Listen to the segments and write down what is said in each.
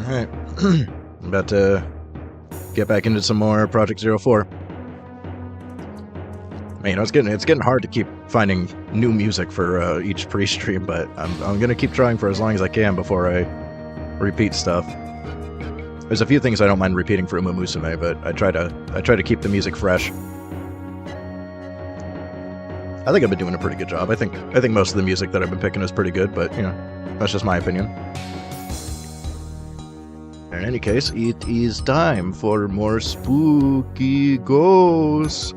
Alright. I'm about to get back into some more Project 04. You know, it's getting hard to keep finding new music for each pre-stream, but I'm gonna keep trying for as long as I can before I repeat stuff. There's a few things I don't mind repeating for Umamusume, but I try to keep the music fresh. I think I've been doing a pretty good job. I think most of the music that I've been picking is pretty good, but you know, that's just my opinion. In any case, it is time for more spooky ghosts.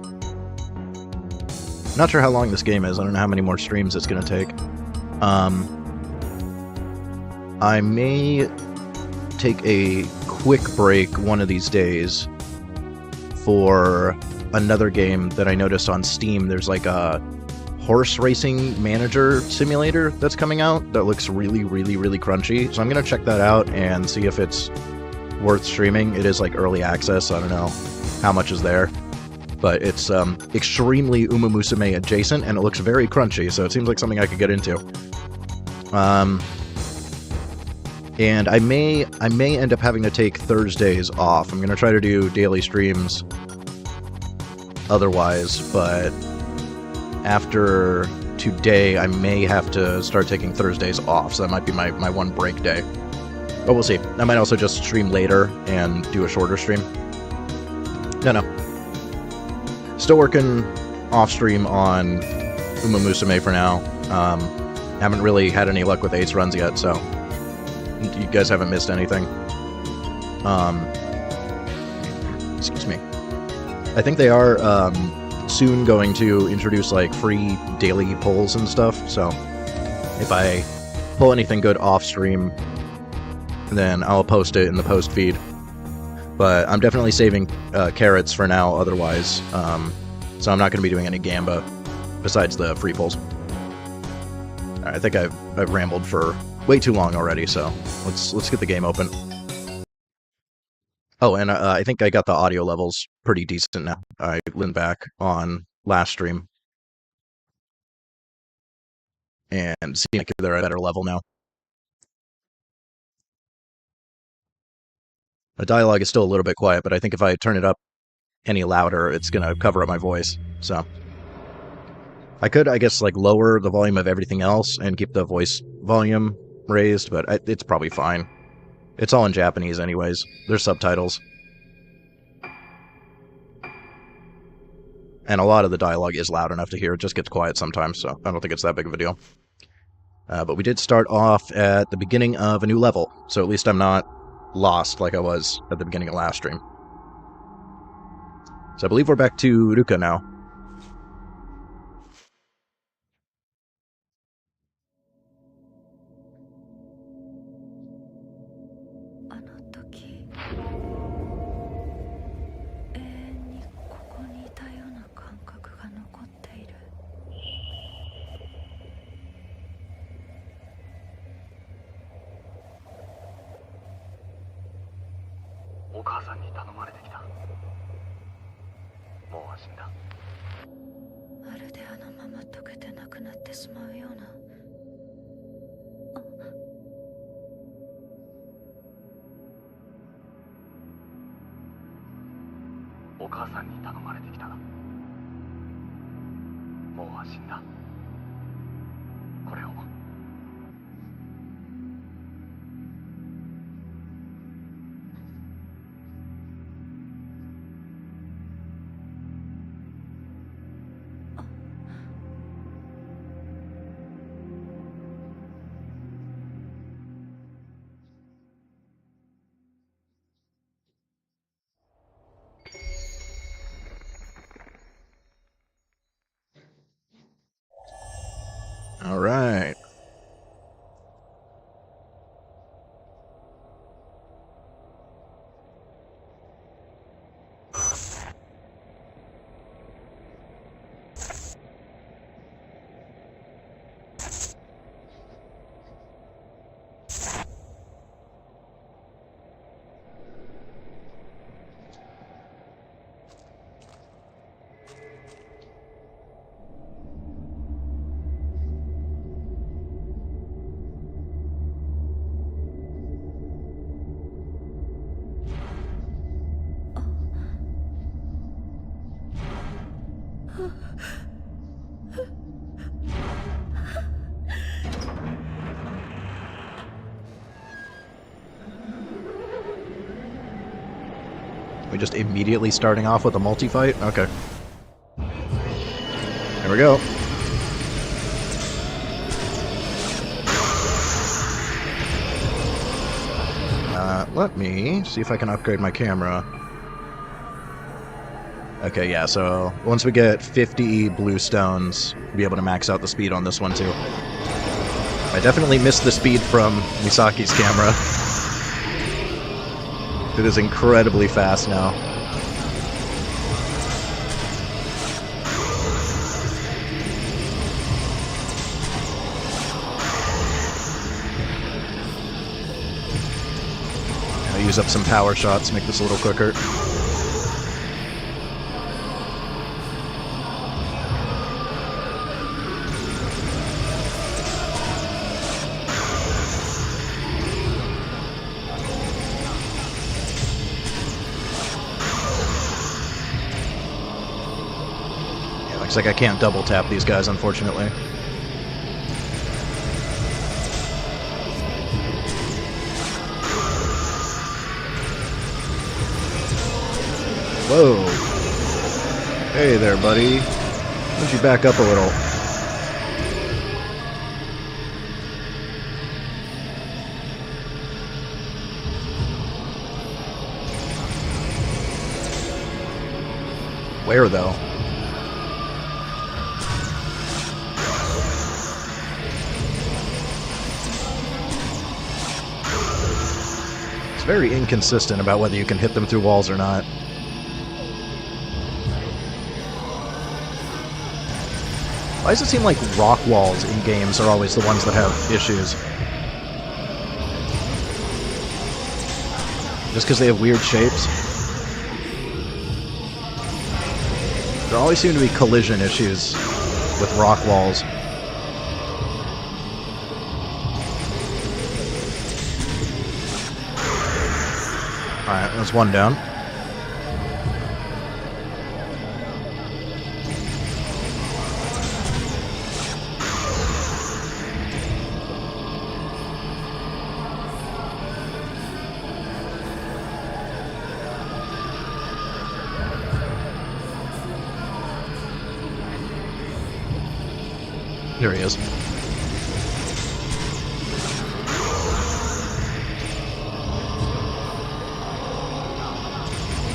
Not sure how long this game is. I don't know how many more streams it's going to take. I may take a quick break one of these days for another game that I noticed on Steam. There's like a horse racing manager simulator that's coming out that looks really, really, really crunchy. So I'm going to check that out and see if it's worth streaming. It is like early access, so I don't know how much is there. But it's extremely Umamusume adjacent, and it looks very crunchy, so it seems like something I could get into. And I may end up having to take Thursdays off. I'm going to try to do daily streams otherwise, but after today, I may have to start taking Thursdays off, so that might be my one break day. But we'll see. I might also just stream later and do a shorter stream. No. Still working off-stream on Umamusume for now. Haven't really had any luck with ace runs yet, so you guys haven't missed anything. Excuse me. I think they are soon going to introduce like free daily polls and stuff, so if I pull anything good off-stream, then I'll post it in the post feed. But I'm definitely saving carrots for now otherwise, so I'm not going to be doing any Gamba besides the free pulls. I think I've rambled for way too long already, so let's get the game open. Oh, and I think I got the audio levels pretty decent now. I leaned back on last stream and seem like they're at a better level now. The dialogue is still a little bit quiet, but I think if I turn it up any louder, it's going to cover up my voice. So I could, I guess, like lower the volume of everything else and keep the voice volume raised, but it's probably fine. It's all in Japanese anyways. There's subtitles. And a lot of the dialogue is loud enough to hear. It just gets quiet sometimes, so I don't think it's that big of a deal. But we did start off at the beginning of a new level, so at least I'm not lost like I was at the beginning of last stream. So I believe we're back to Ruka now. All right. We just immediately starting off with a multi-fight? Okay. There we go. Let me see if I can upgrade my camera. Okay, yeah, so once we get 50 blue stones, we'll be able to max out the speed on this one too. I definitely missed the speed from Misaki's camera. It is incredibly fast now. I'll use up some power shots, make this a little quicker. Looks like I can't double tap these guys, unfortunately. Whoa. Hey there, buddy. Why don't you back up a little? Where, though? It's very inconsistent about whether you can hit them through walls or not. Why does it seem like rock walls in games are always the ones that have issues? Just because they have weird shapes? There always seem to be collision issues with rock walls. Alright, that's one down. There he is.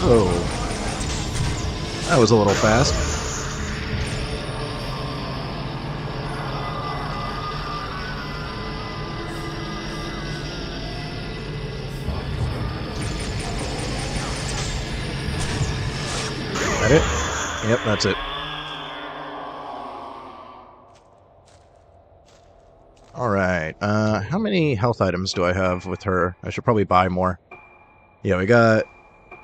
Oh. That was a little fast. That it? Yep, that's it. Alright, how many health items do I have with her? I should probably buy more. Yeah, we got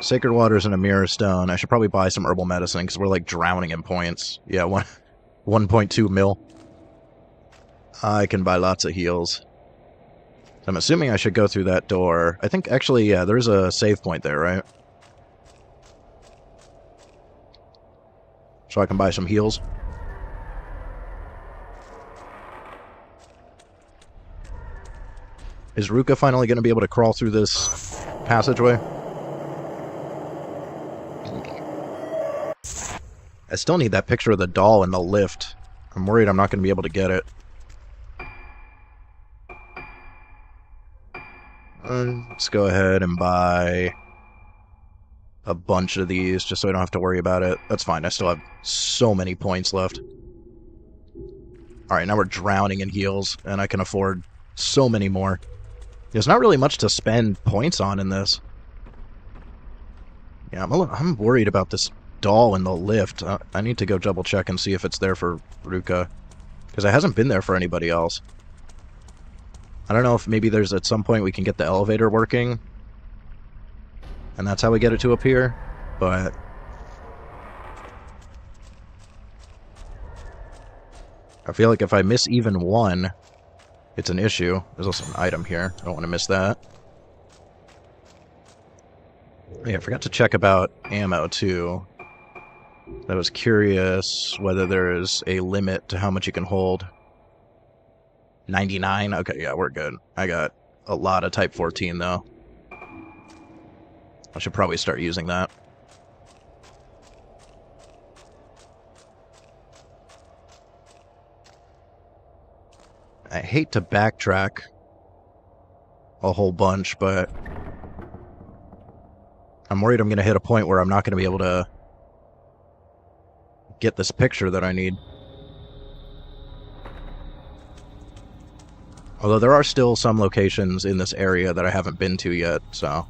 Sacred Waters and a Mirror Stone. I should probably buy some herbal medicine, because we're, like, drowning in points. Yeah, 1.2 mil. I can buy lots of heals. So I'm assuming I should go through that door. I think, actually, yeah, there's a save point there, right? So I can buy some heals. Is Ruka finally going to be able to crawl through this passageway? I still need that picture of the doll in the lift. I'm worried I'm not going to be able to get it. Let's go ahead and buy a bunch of these just so I don't have to worry about it. That's fine. I still have so many points left. Alright, now we're drowning in heals, and I can afford so many more. There's not really much to spend points on in this. Yeah, I'm worried about this doll in the lift. I need to go double check and see if it's there for Ruka, because it hasn't been there for anybody else. I don't know if maybe there's at some point we can get the elevator working, and that's how we get it to appear, but I feel like if I miss even one, it's an issue. There's also an item here. I don't want to miss that. Yeah, I forgot to check about ammo, too. I was curious whether there is a limit to how much you can hold. 99? Okay, yeah, we're good. I got a lot of Type 14, though. I should probably start using that. I hate to backtrack a whole bunch, but I'm worried I'm going to hit a point where I'm not going to be able to get this picture that I need. Although there are still some locations in this area that I haven't been to yet, so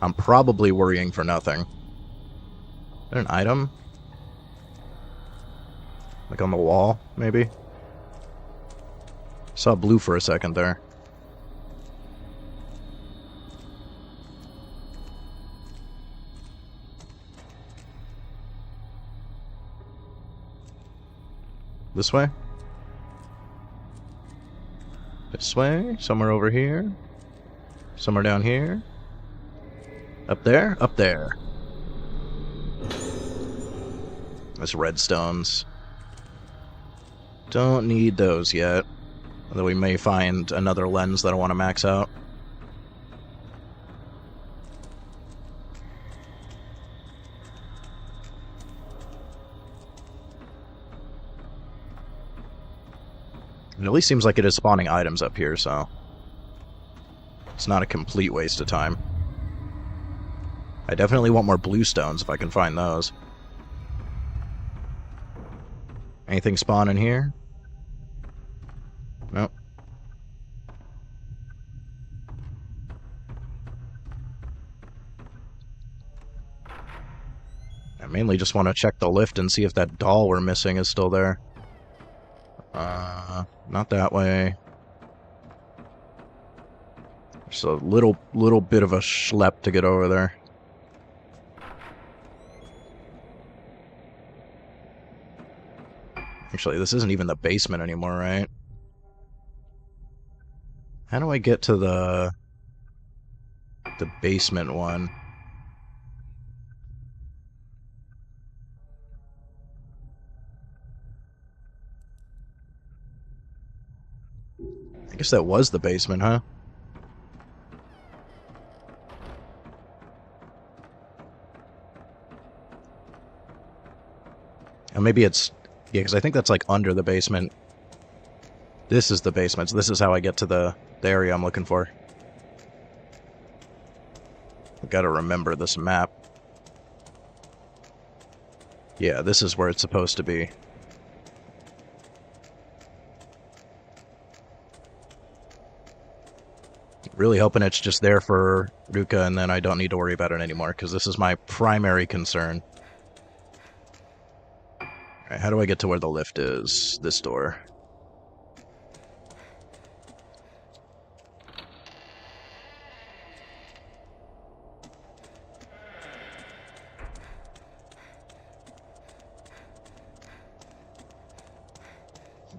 I'm probably worrying for nothing. Is there an item? Like on the wall, maybe? Saw blue for a second there. This way? This way? Somewhere over here? Somewhere down here? Up there? Up there. Those redstones. Don't need those yet. Although we may find another lens that I want to max out. It at least seems like it is spawning items up here, so it's not a complete waste of time. I definitely want more blue stones if I can find those. Anything spawn in here? Nope. I mainly just want to check the lift and see if that doll we're missing is still there. Not that way. Just a little bit of a schlep to get over there. Actually, this isn't even the basement anymore, right? How do I get to the basement one? I guess that was the basement, huh? And maybe it's... Yeah, because I think that's like under the basement. This is the basement, so this is how I get to the area I'm looking for. I've got to remember this map. Yeah, this is where it's supposed to be. Really hoping it's just there for Ruka and then I don't need to worry about it anymore, because this is my primary concern. Alright, how do I get to where the lift is? This door.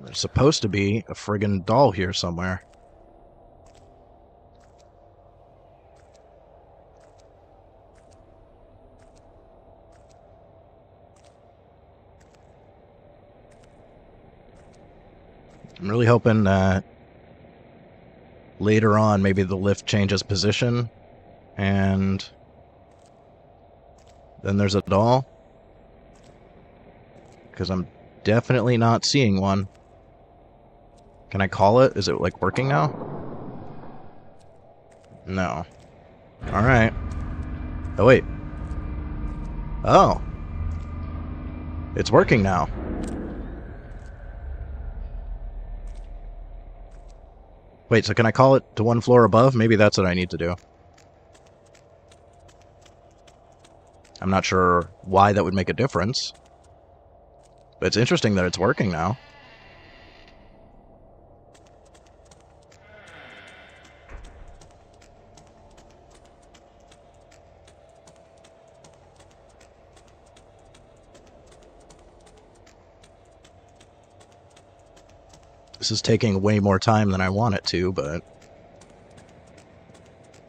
There's supposed to be a friggin' doll here somewhere. I'm really hoping that later on maybe the lift changes position and then there's a doll. Because I'm definitely not seeing one. Can I call it? Is it like working now? No. Alright. Oh wait. Oh. It's working now. Wait, so can I call it to one floor above? Maybe that's what I need to do. I'm not sure why that would make a difference. But it's interesting that it's working now. This is taking way more time than I want it to, but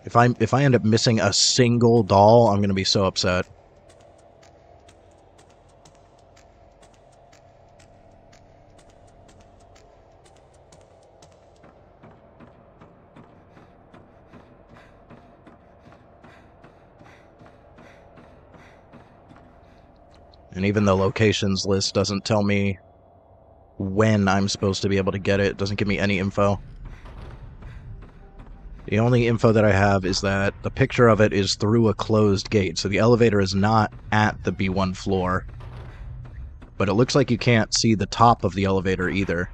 if I end up missing a single doll, I'm going to be so upset. And even the locations list doesn't tell me when I'm supposed to be able to get it. It doesn't give me any info. The only info that I have is that the picture of it is through a closed gate, so the elevator is not at the B1 floor. But it looks like you can't see the top of the elevator either.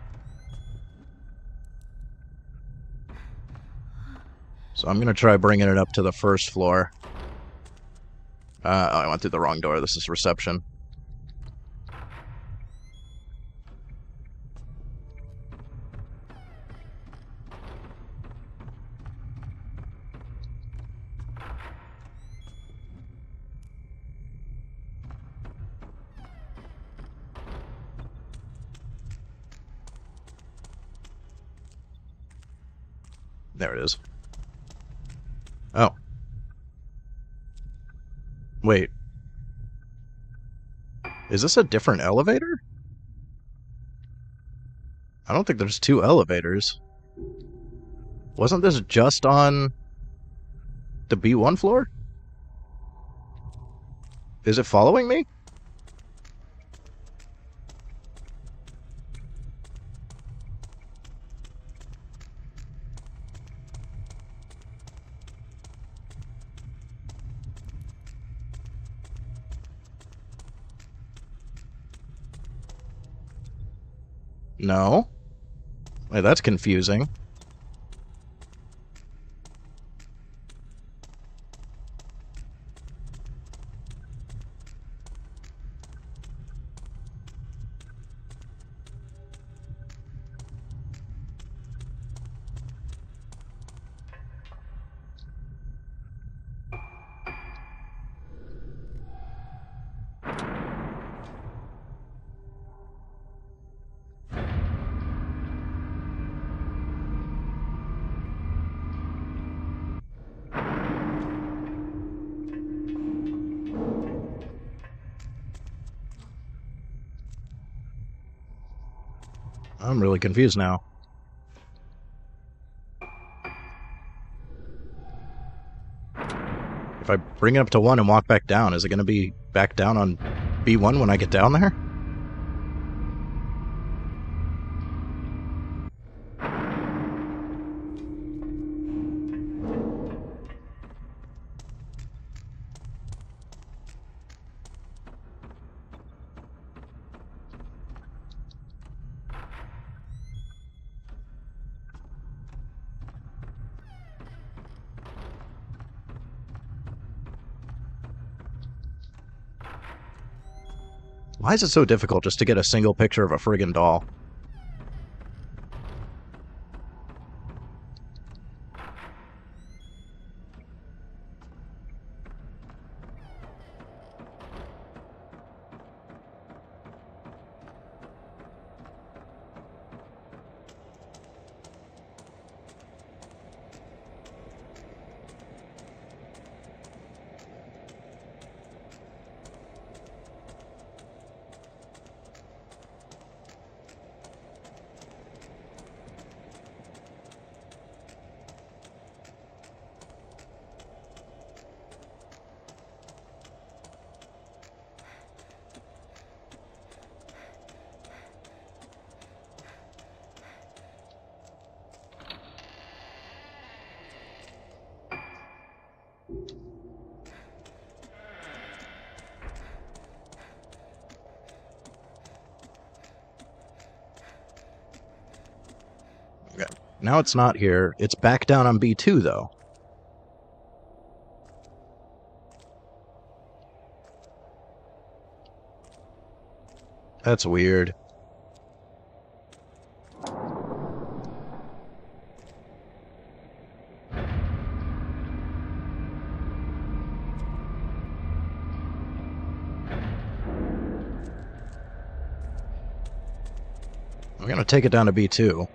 So I'm going to try bringing it up to the first floor. Oh, I went through the wrong door. This is reception. There it is. Oh. Wait. Is this a different elevator? I don't think there's two elevators. Wasn't this just on the B1 floor? Is it following me? No. Wait, that's confusing. I'm really confused now. If I bring it up to 1 and walk back down, is it going to be back down on B1 when I get down there? Why is it so difficult just to get a single picture of a friggin' doll? Okay. Now it's not here. It's back down on B2, though. That's weird. I'm gonna take it down to B2.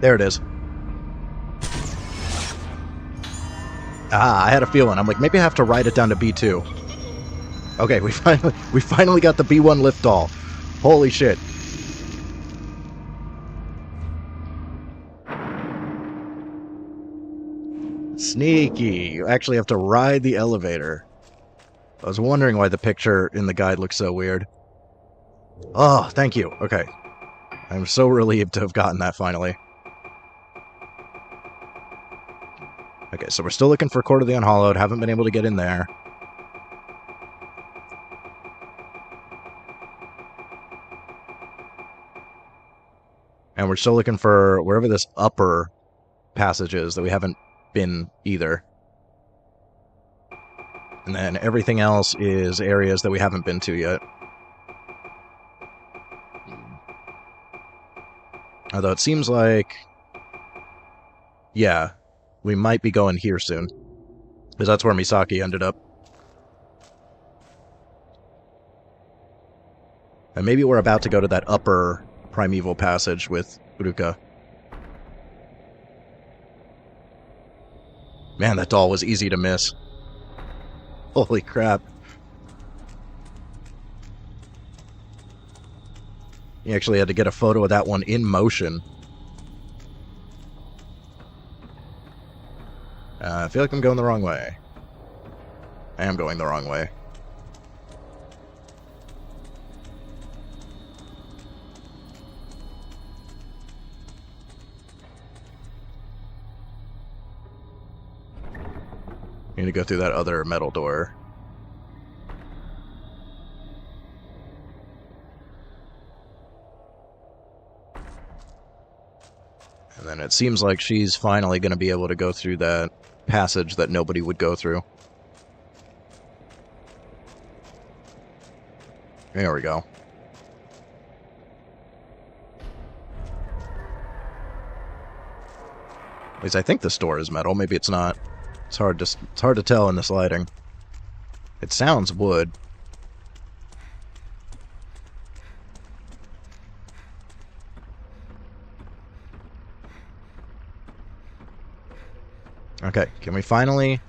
There it is. Ah, I had a feeling. I'm like, maybe I have to ride it down to B2. Okay, we finally got the B1 lift doll. Holy shit. Sneaky. You actually have to ride the elevator. I was wondering why the picture in the guide looked so weird. Oh, thank you. Okay. I'm so relieved to have gotten that finally. Okay, so we're still looking for Court of the Unhallowed. Haven't been able to get in there. And we're still looking for wherever this upper passage is that we haven't been either. And then everything else is areas that we haven't been to yet. Although it seems like... yeah, we might be going here soon. Because that's where Misaki ended up. And maybe we're about to go to that upper primeval passage with Uruka. Man, that doll was easy to miss. Holy crap. You actually had to get a photo of that one in motion. I feel like I'm going the wrong way. I am going the wrong way. Need to go through that other metal door. And then it seems like she's finally going to be able to go through that passage that nobody would go through. There we go. At least I think this door is metal. Maybe it's not. It's hard to tell in this lighting. It sounds wood. Okay, can we finally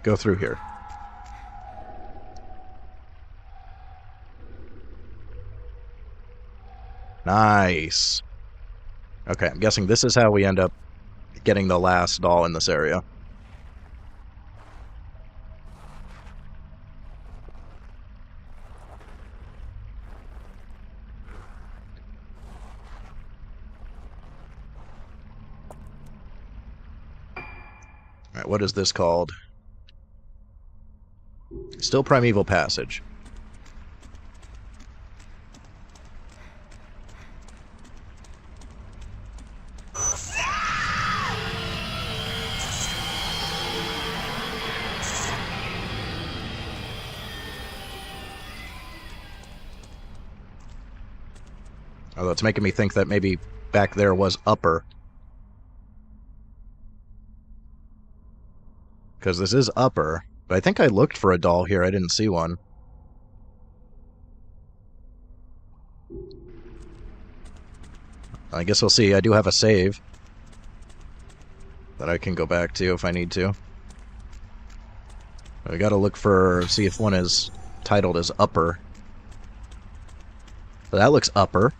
go through here? Nice. Okay, I'm guessing this is how we end up getting the last doll in this area. Alright, what is this called? Still Primeval Passage. Although it's making me think that maybe back there was upper. Because this is upper. But I think I looked for a doll here. I didn't see one. I guess we'll see. I do have a save that I can go back to if I need to. I gotta look for... see if one is titled as upper. So that looks upper.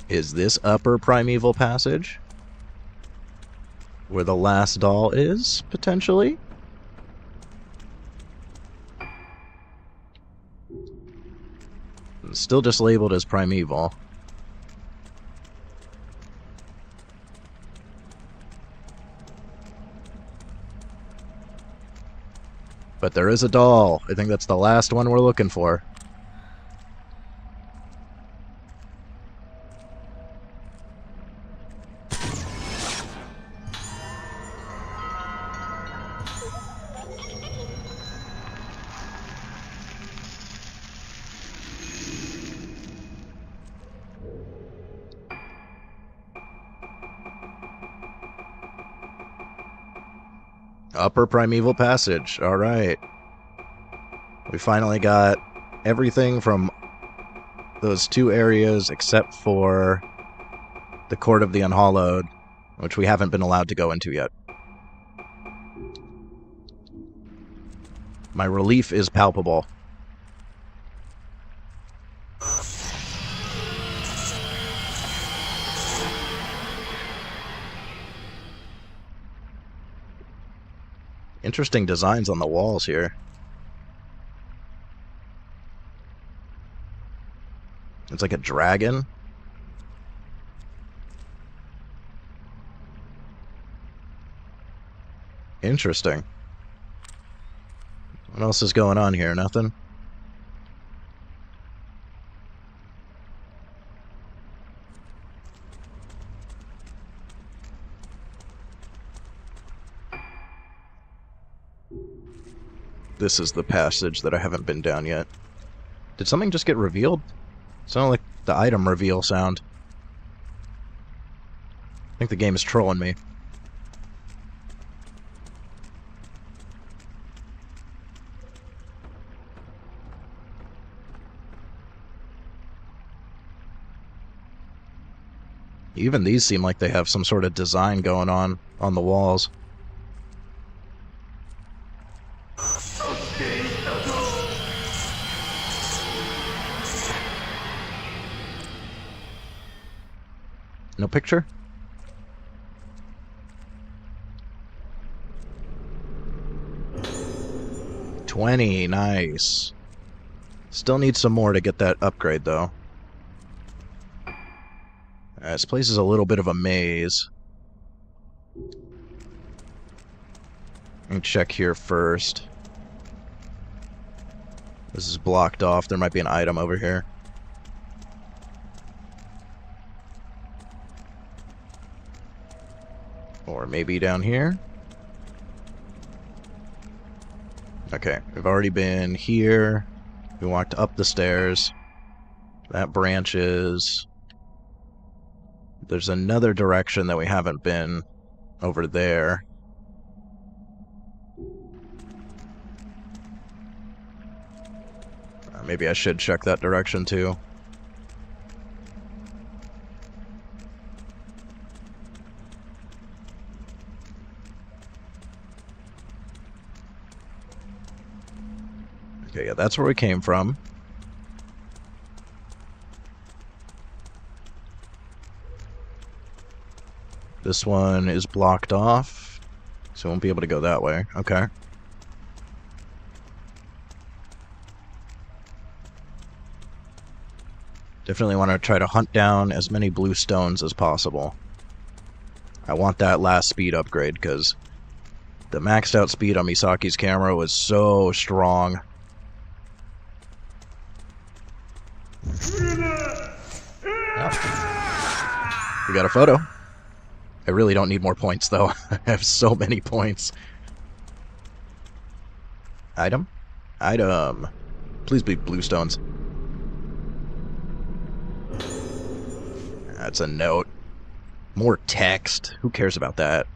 Is this upper Primeval Passage? Where the last doll is, potentially? It's still just labeled as Primeval. But there is a doll. I think that's the last one we're looking for. Upper Primeval Passage. Alright. We finally got everything from those two areas except for the Court of the Unhallowed, which we haven't been allowed to go into yet. My relief is palpable. Interesting designs on the walls here. It's like a dragon. Interesting. What else is going on here? Nothing? This is the passage that I haven't been down yet. Did something just get revealed? Sounded like the item reveal sound. I think the game is trolling me. Even these seem like they have some sort of design going on the walls. No picture? $20, nice. Still need some more to get that upgrade, though. This place is a little bit of a maze. Let me check here first. This is blocked off. There might be an item over here. Or maybe down here. Okay, we've already been here. We walked up the stairs. That branches. There's another direction that we haven't been over there. Maybe I should check that direction too. Okay, yeah, that's where we came from. This one is blocked off, so we won't be able to go that way. Okay. Definitely want to try to hunt down as many blue stones as possible. I want that last speed upgrade, because the maxed out speed on Misaki's camera was so strong. Oh. We got a photo. I really don't need more points, though. I have so many points. Item? Item. Please be blue stones. That's a note. More text. Who cares about that?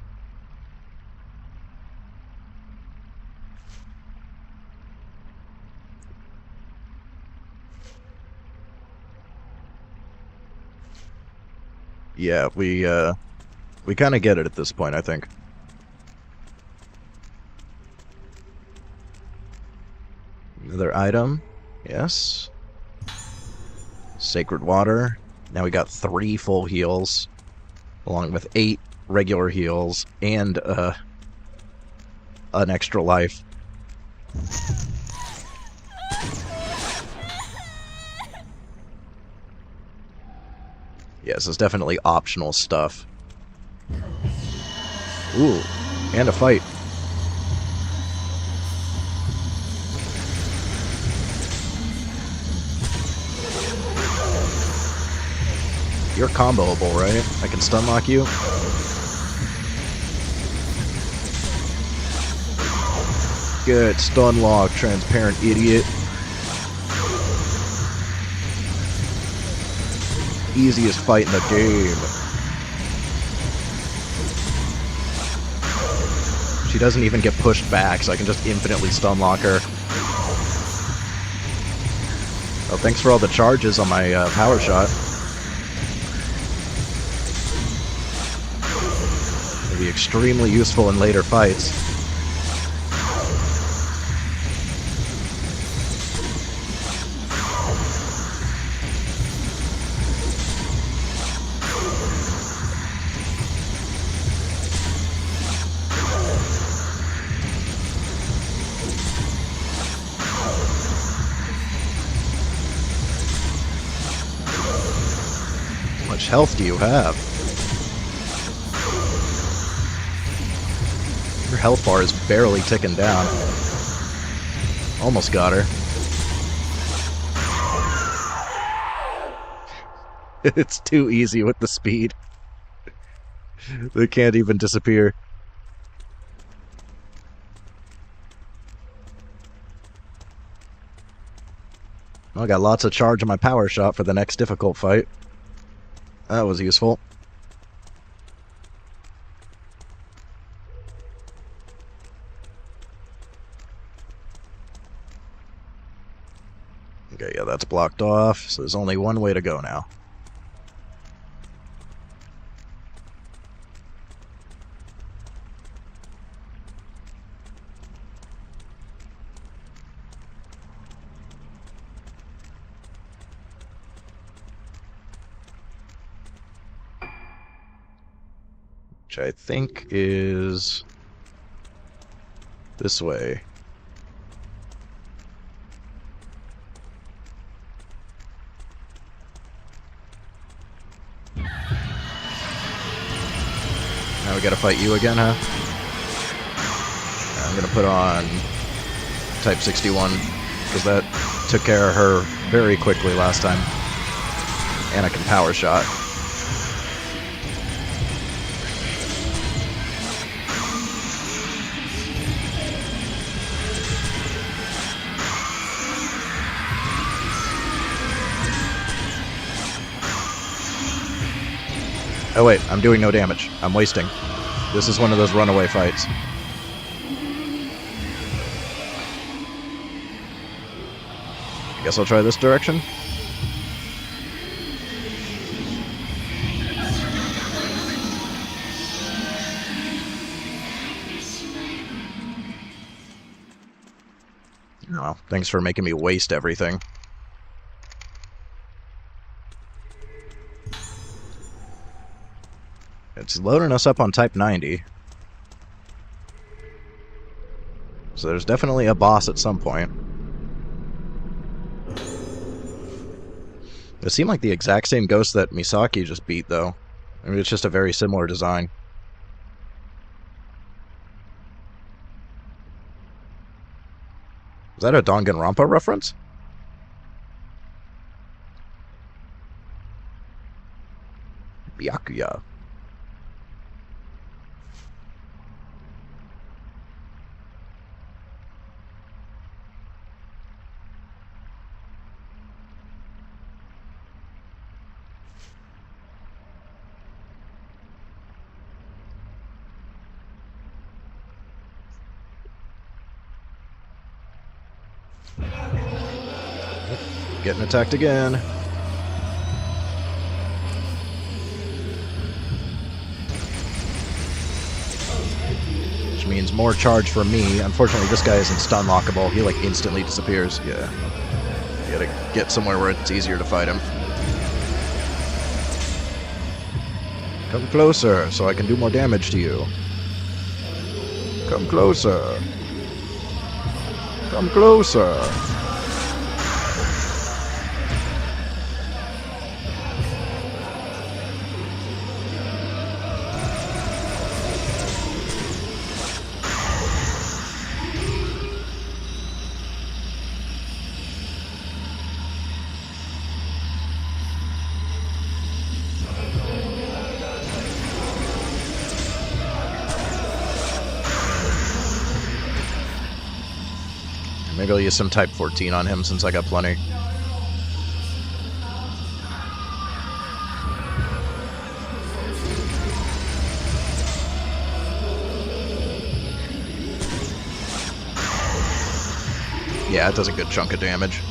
Yeah, we kind of get it at this point, I think. Another item. Yes. Sacred water. Now we got 3 full heals, along with 8 regular heals, and an extra life. Yeah, this is definitely optional stuff. Ooh, and a fight. You're comboable, right? I can stun lock you. Good stun lock, transparent idiot. Easiest fight in the game. She doesn't even get pushed back, so I can just infinitely stun lock her. Oh, thanks for all the charges on my power shot. It'll be extremely useful in later fights. health do you have? Your health bar is barely ticking down. Almost got her. It's too easy with the speed. They can't even disappear. I got lots of charge on my power shot for the next difficult fight. That was useful. Okay, yeah, that's blocked off, so there's only one way to go now. Which I think is this way. Now we gotta fight you again, huh? I'm gonna put on Type 61, because that took care of her very quickly last time. And I can power shot. Oh wait, I'm doing no damage. I'm wasting. This is one of those runaway fights. I guess I'll try this direction. Well, thanks for making me waste everything. It's loading us up on Type 90. So there's definitely a boss at some point. It seemed like the exact same ghost that Misaki just beat, though. I mean, it's just a very similar design. Is that a Danganronpa reference? Byakuya. Getting attacked again. Which means more charge for me. Unfortunately, this guy isn't stun lockable. He like instantly disappears. Yeah. You gotta get somewhere where it's easier to fight him. Come closer so I can do more damage to you. Come closer. Come closer. Maybe I'll use some Type 14 on him since I got plenty. Yeah, it does a good chunk of damage.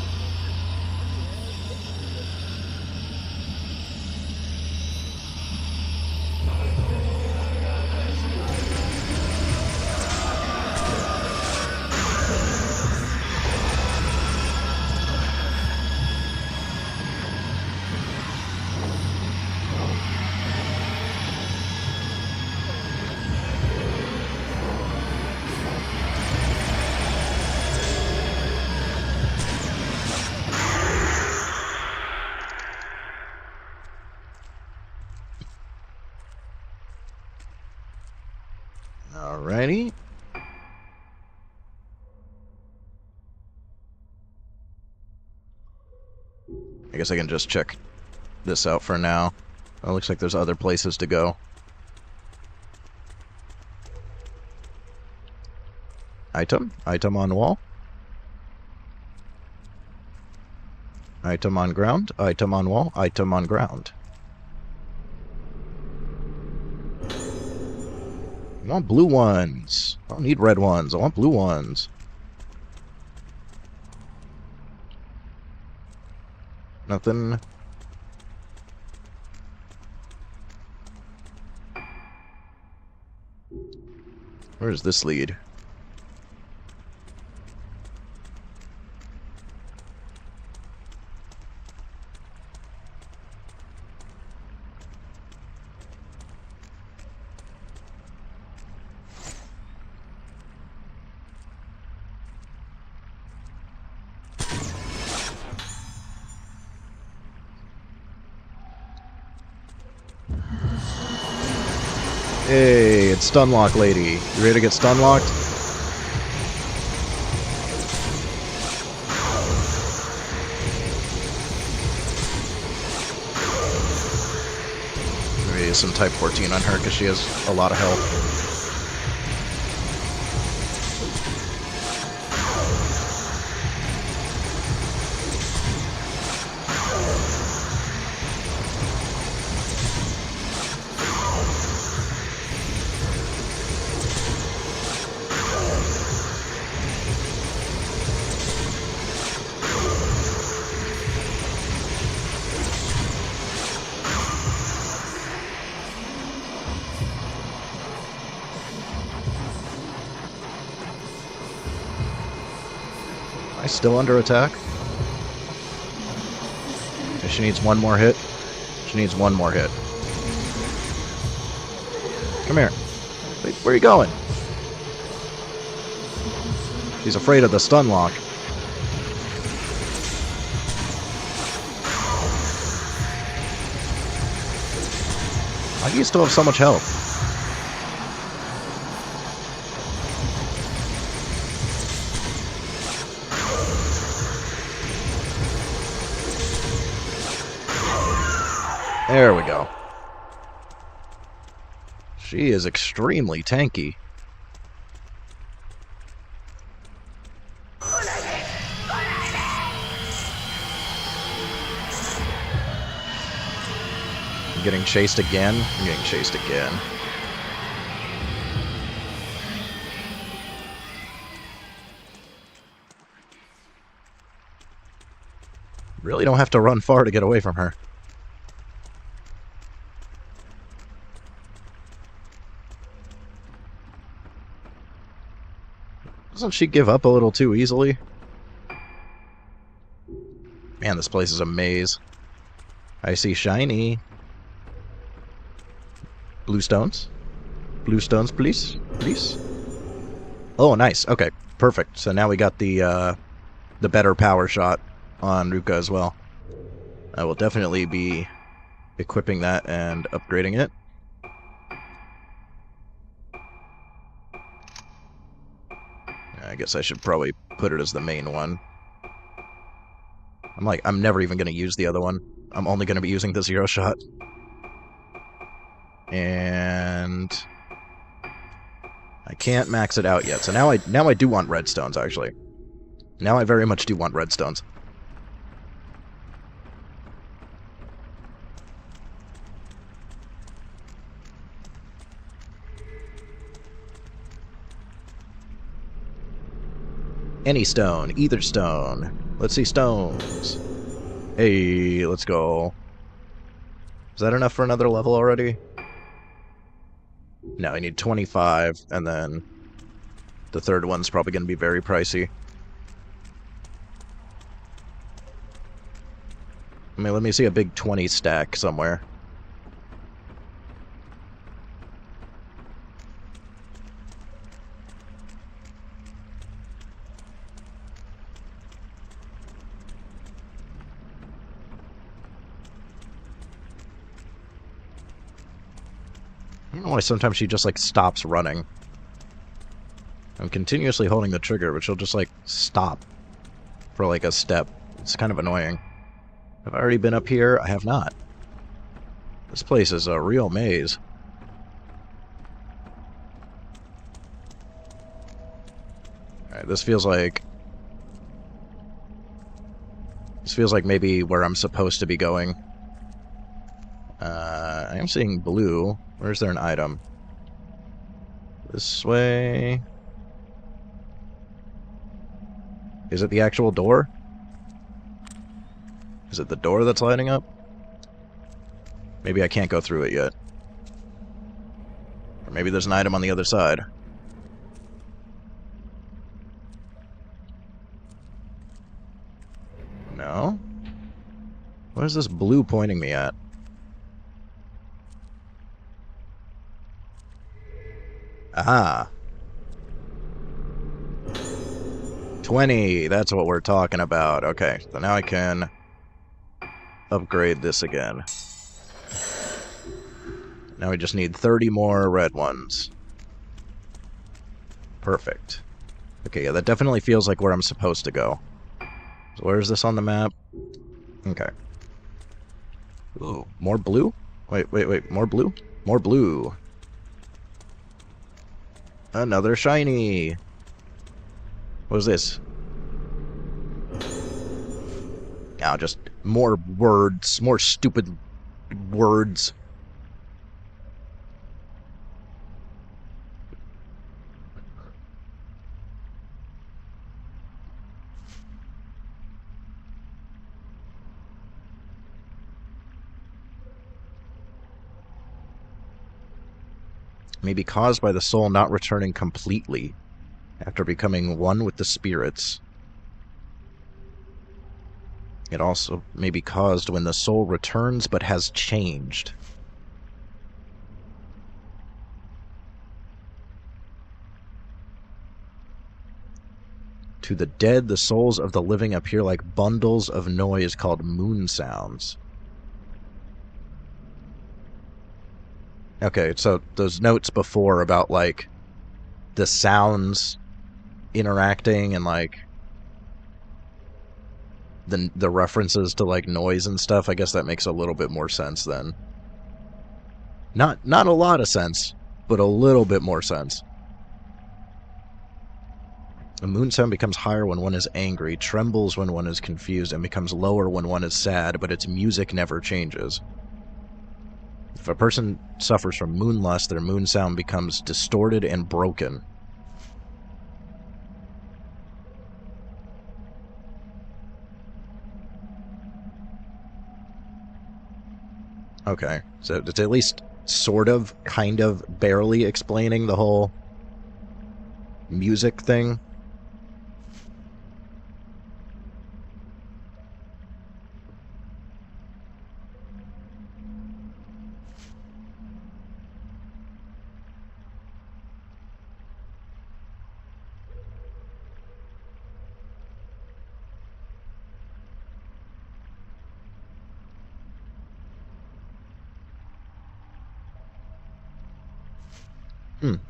Alrighty. I guess I can just check this out for now. Oh, looks like there's other places to go. Item. Item on wall. Item on ground. Item on wall. Item on ground. I want blue ones. I don't need red ones. I want blue ones. Nothing. Where does this lead? Hey, it's Stunlock Lady. You ready to get stunlocked? Maybe use some type 14 on her because she has a lot of health. Am I still under attack? She needs one more hit. She needs one more hit. Come here. Wait, where are you going? She's afraid of the stun lock. Why do you still have so much health? There we go. She is extremely tanky. I'm getting chased again. I'm getting chased again. Really don't have to run far to get away from her. Doesn't she give up a little too easily? Man, this place is a maze. I see shiny. Blue stones? Blue stones, please? Please? Oh, nice. Okay, perfect. So now we got the better power shot on Ruka as well. I will definitely be equipping that and upgrading it. I guess I should probably put it as the main one. I'm never even going to use the other one. I'm only going to be using the zero shot. And I can't max it out yet. So now I do want redstones, actually. Now I very much do want redstones. Any stone, either stone. Let's see stones. Hey, let's go. Is that enough for another level already? No, I need 25, and then the third one's probably going to be very pricey. I mean, let me see a big 20 stack somewhere. I don't know why sometimes she just, like, stops running. I'm continuously holding the trigger, but she'll just, like, stop for, like, a step. It's kind of annoying. Have I already been up here? I have not. This place is a real maze. Alright, this feels like maybe where I'm supposed to be going. I am seeing blue. Where's there an item? This way. Is it the actual door? Is it the door that's lighting up? Maybe I can't go through it yet. Or maybe there's an item on the other side. No? What is this blue pointing me at? Aha. 20, that's what we're talking about. Okay, so now I can upgrade this again. Now we just need 30 more red ones. Perfect. Okay, yeah, that definitely feels like where I'm supposed to go. So where is this on the map? Okay. Ooh, more blue? Wait, more blue? More blue. Another shiny! What is this? Now, just more words. More stupid words. May be caused by the soul not returning completely after becoming one with the spirits. It also may be caused when the soul returns but has changed. To the dead, the souls of the living appear like bundles of noise called moon sounds. Okay, so those notes before about, like, the sounds interacting and, like, the references to, like, noise and stuff, I guess that makes a little bit more sense then. Not a lot of sense, but a little bit more sense. A moon sound becomes higher when one is angry, trembles when one is confused, and becomes lower when one is sad, but its music never changes. If a person suffers from moonlust, their moon sound becomes distorted and broken. Okay, so it's at least sort of, kind of, barely explaining the whole music thing.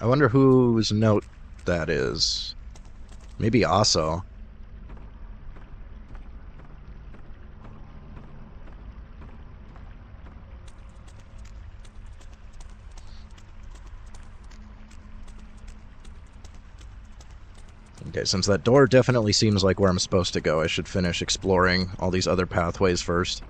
I wonder whose note that is. Maybe Aso. Okay, since that door definitely seems like where I'm supposed to go, I should finish exploring all these other pathways first.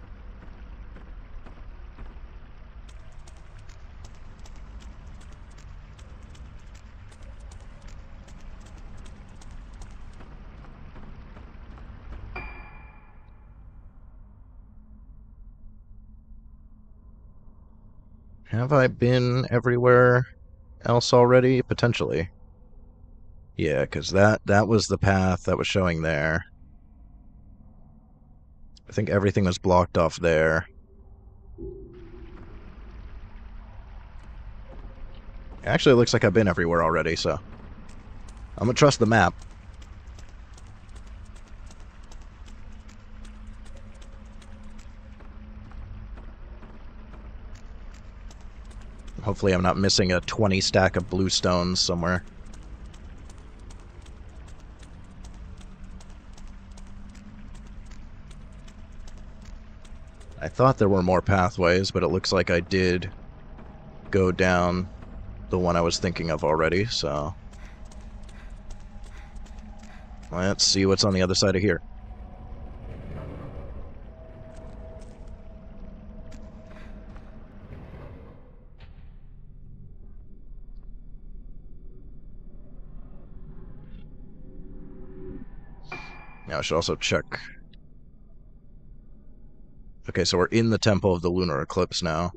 Have I been everywhere else already? Potentially. Yeah, because that was the path that was showing there. I think everything was blocked off there. Actually, it looks like I've been everywhere already, so I'm gonna trust the map. Hopefully I'm not missing a 20 stack of blue stones somewhere. I thought there were more pathways, but it looks like I did go down the one I was thinking of already, so... Let's see what's on the other side of here. Now I should also check... Okay, so we're in the Temple of the Lunar Eclipse now.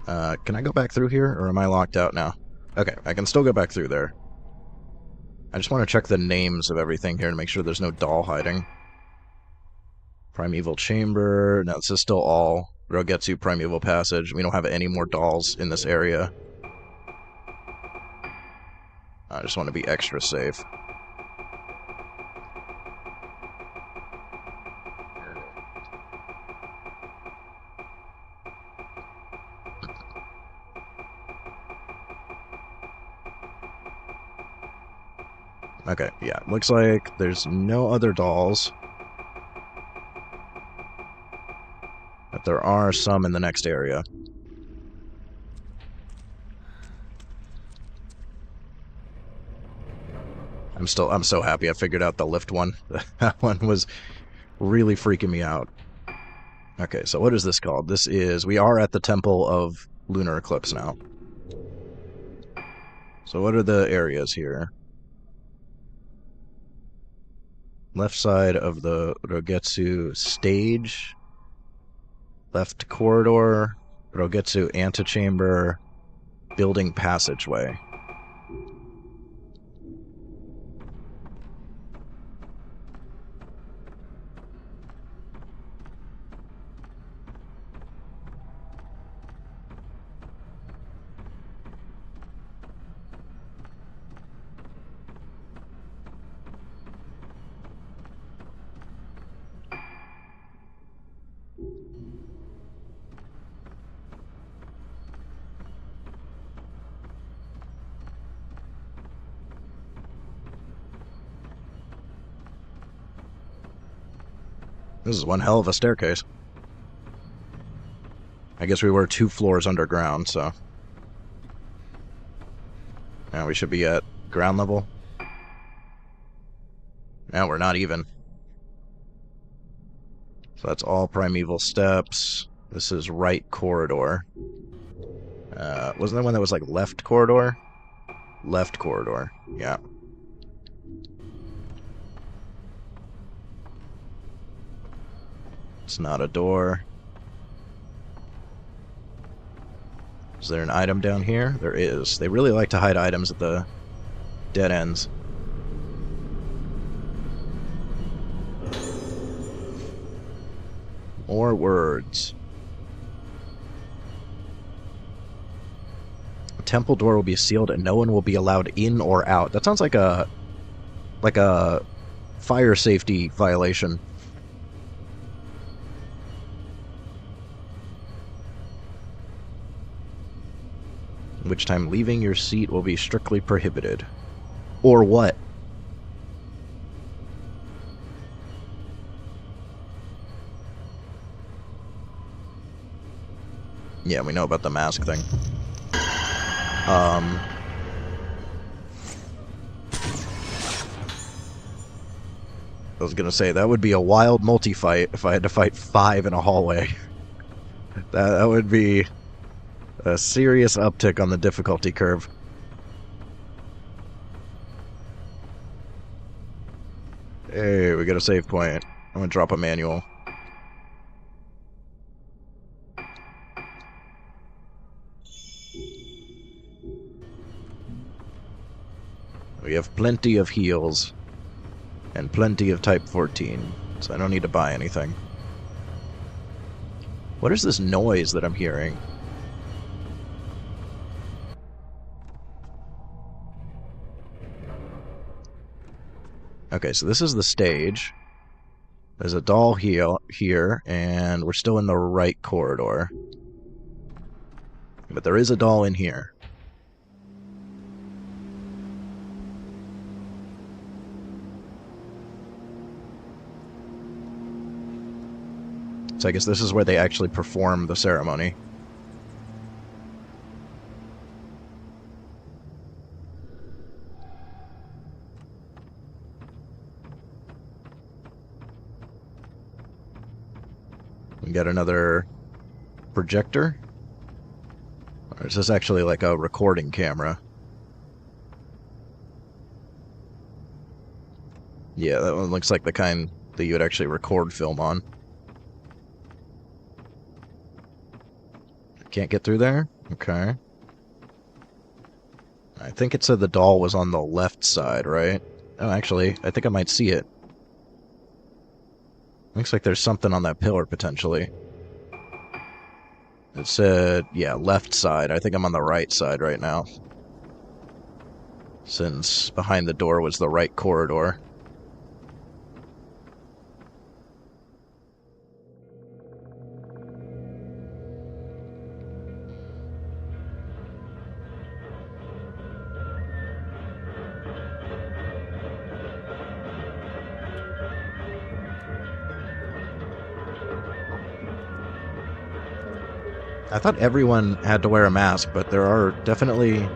Can I go back through here, or am I locked out now? Okay, I can still go back through there. I just want to check the names of everything here to make sure there's no doll hiding. Primeval Chamber... No, this is still all Rogetsu Primeval Passage. We don't have any more dolls in this area. I just want to be extra safe. Okay, yeah, looks like there's no other dolls. But there are some in the next area. I'm so happy I figured out the lift one. That one was really freaking me out. Okay, so what is this called? This is... We are at the Temple of Lunar Eclipse now. So what are the areas here? Left side of the Rogetsu stage. Left corridor. Rogetsu antechamber. Building passageway. This is one hell of a staircase. I guess we were 2 floors underground, so... Now we should be at ground level. Now we're not even. So that's all primeval steps. This is right corridor. Wasn't there one that was like left corridor? Left corridor, yeah. It's not a door. Is there an item down here? There is. They really like to hide items at the dead ends. More words. The temple door will be sealed and no one will be allowed in or out. That sounds like a fire safety violation. Which time leaving your seat will be strictly prohibited. Or what? Yeah, we know about the mask thing. I was gonna say, that would be a wild multi-fight if I had to fight 5 in a hallway. That would be a serious uptick on the difficulty curve. Hey, we got a save point. I'm gonna drop a manual. We have plenty of heals. And plenty of Type 14. So I don't need to buy anything. What is this noise that I'm hearing? Okay, so this is the stage. There's a doll here, and we're still in the right corridor. But there is a doll in here. So I guess this is where they actually perform the ceremony. We got another projector. Or is this actually like a recording camera? Yeah, that one looks like the kind that you would actually record film on. Can't get through there? Okay. I think it said the doll was on the left side, right? Oh, actually, I think I might see it. Looks like there's something on that pillar, potentially. It said, yeah, left side. I think I'm on the right side right now. Since behind the door was the right corridor. I thought everyone had to wear a mask, but there are definitely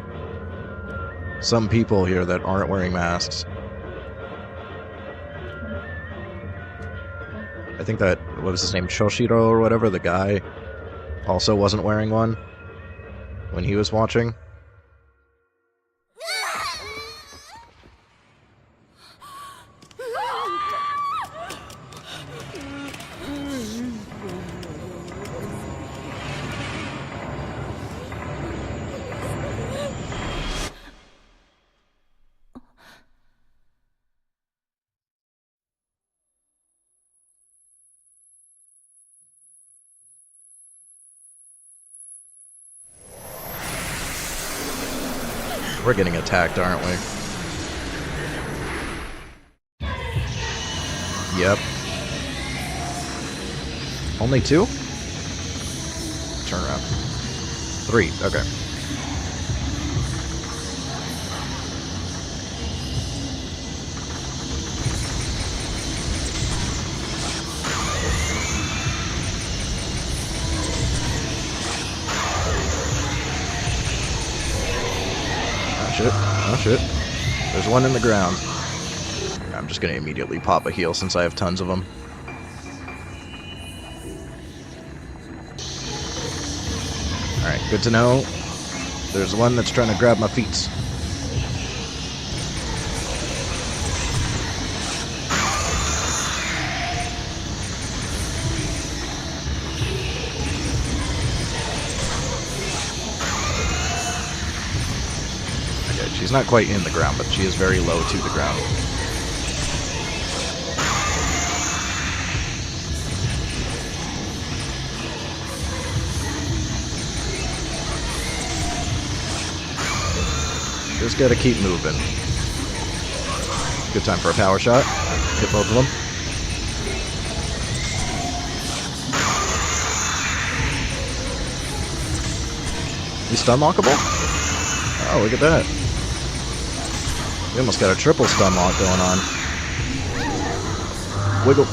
some people here that aren't wearing masks. I think that, what was his name, Shoshiro or whatever, the guy, also wasn't wearing one when he was watching. We're getting attacked, aren't we? Yep. Only 2? Turn around. 3, okay. Oh shit. There's one in the ground. I'm just gonna immediately pop a heal since I have tons of them. Alright, good to know. There's one that's trying to grab my feet. She's not quite in the ground, but she is very low to the ground. Just gotta keep moving. Good time for a power shot. Hit both of them. He's stun-lockable? Oh, look at that. We almost got a triple stun lock going on. Wiggle.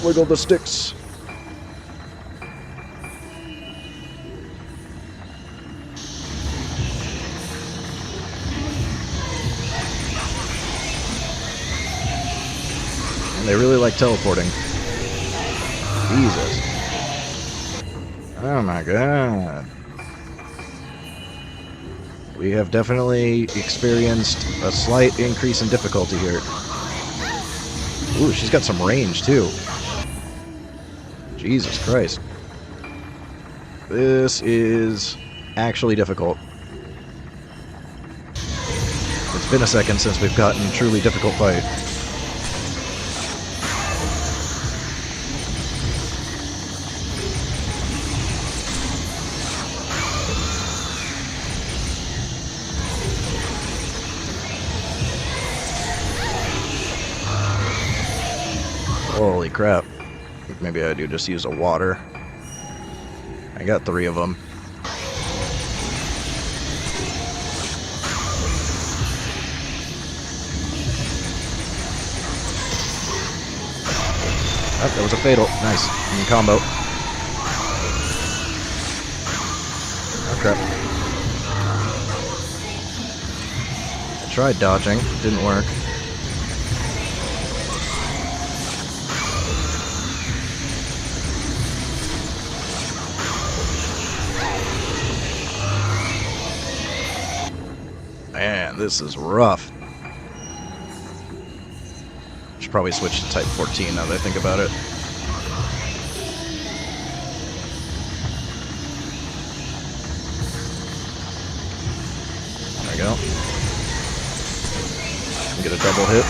Wiggle the sticks. And they really like teleporting. Jesus. Oh my god. We have definitely experienced a slight increase in difficulty here. Ooh, she's got some range, too. Jesus Christ. This is actually difficult. It's been a second since we've gotten a truly difficult fight. Holy crap. I think maybe I do just use a water. I got 3 of them. Oh, that was a fatal. Nice. And combo. Oh, crap. I tried dodging. Didn't work. Man, this is rough. Should probably switch to Type 14 now that I think about it. There we go. Get a double hit.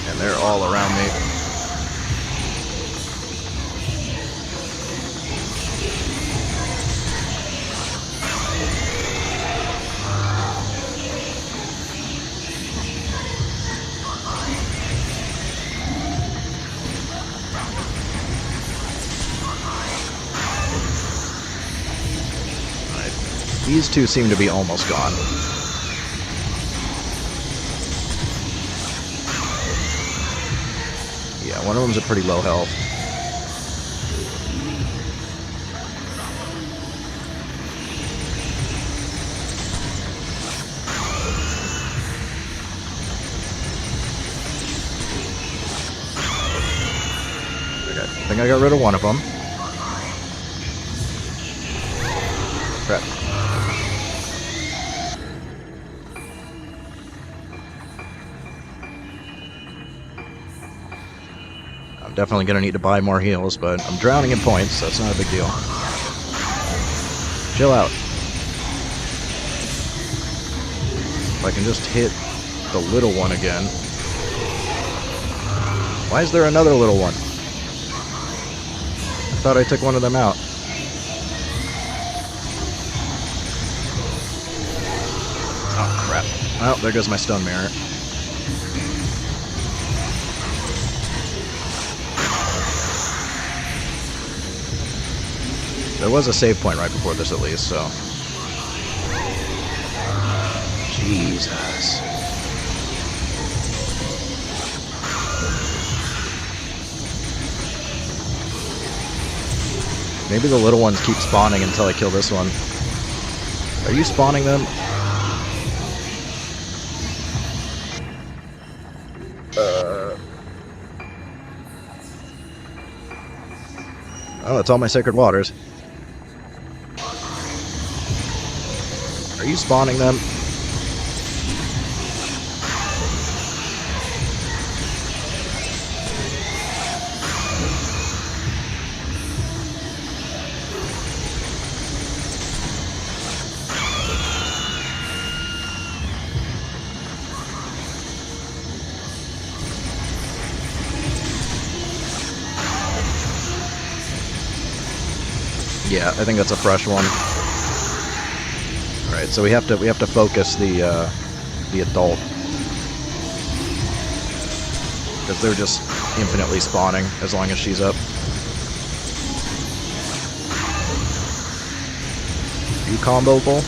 And they're all around me. These two seem to be almost gone. Yeah, one of them's a pretty low health. Okay, I think I got rid of one of them. Crap. Definitely gonna need to buy more heals, but I'm drowning in points, so it's not a big deal. Chill out. If I can just hit the little one again. Why is there another little one? I thought I took one of them out. Oh, crap. Oh, there goes my stun mirror. There was a save point right before this, at least, so... Jesus. Maybe the little ones keep spawning until I kill this one. Are you spawning them? Oh, it's all my sacred waters. Are you spawning them? Yeah, I think that's a fresh one. Alright, so we have to focus the adult. Because they're just infinitely spawning as long as she's up. Are you comboable?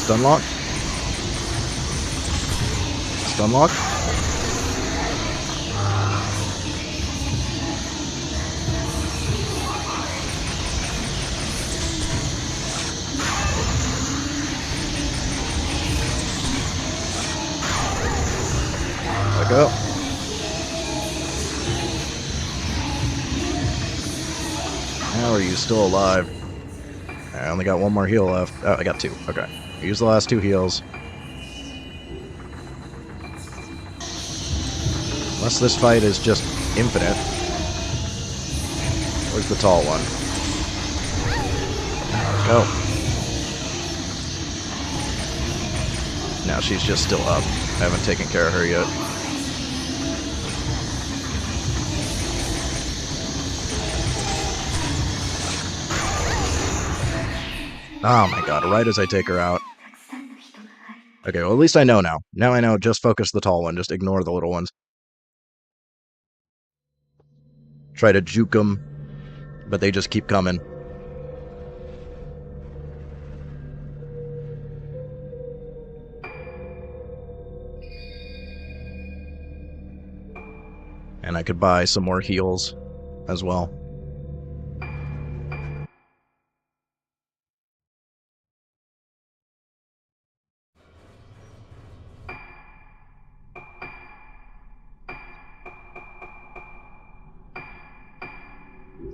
Stunlocked? Stunlocked? Go. How are you still alive? I only got one more heal left. Oh, I got two. Okay. Use the last two heals. Unless this fight is just infinite. Where's the tall one? There we go. Now she's just still up. I haven't taken care of her yet. Oh my god, right as I take her out. Okay, well at least I know now. Now I know, just focus the tall one, just ignore the little ones. Try to juke them, but they just keep coming. I could buy some more heals as well.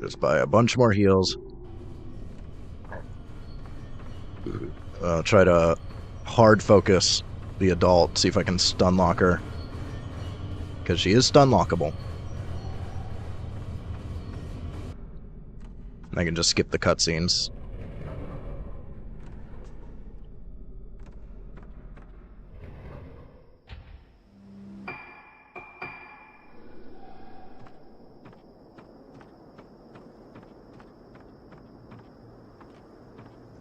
Just buy a bunch more heals. Try to hard focus the adult, see if I can stun lock her. Because she is stun lockable. I can just skip the cutscenes.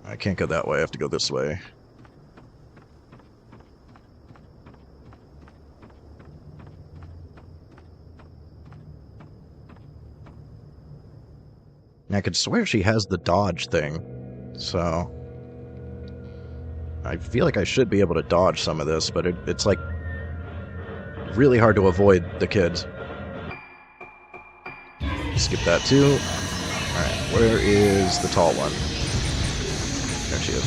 I can't go that way, I have to go this way. I could swear she has the dodge thing, so I feel like I should be able to dodge some of this, but it's like really hard to avoid the kids. Skip that too. Alright, where is the tall one? There she is.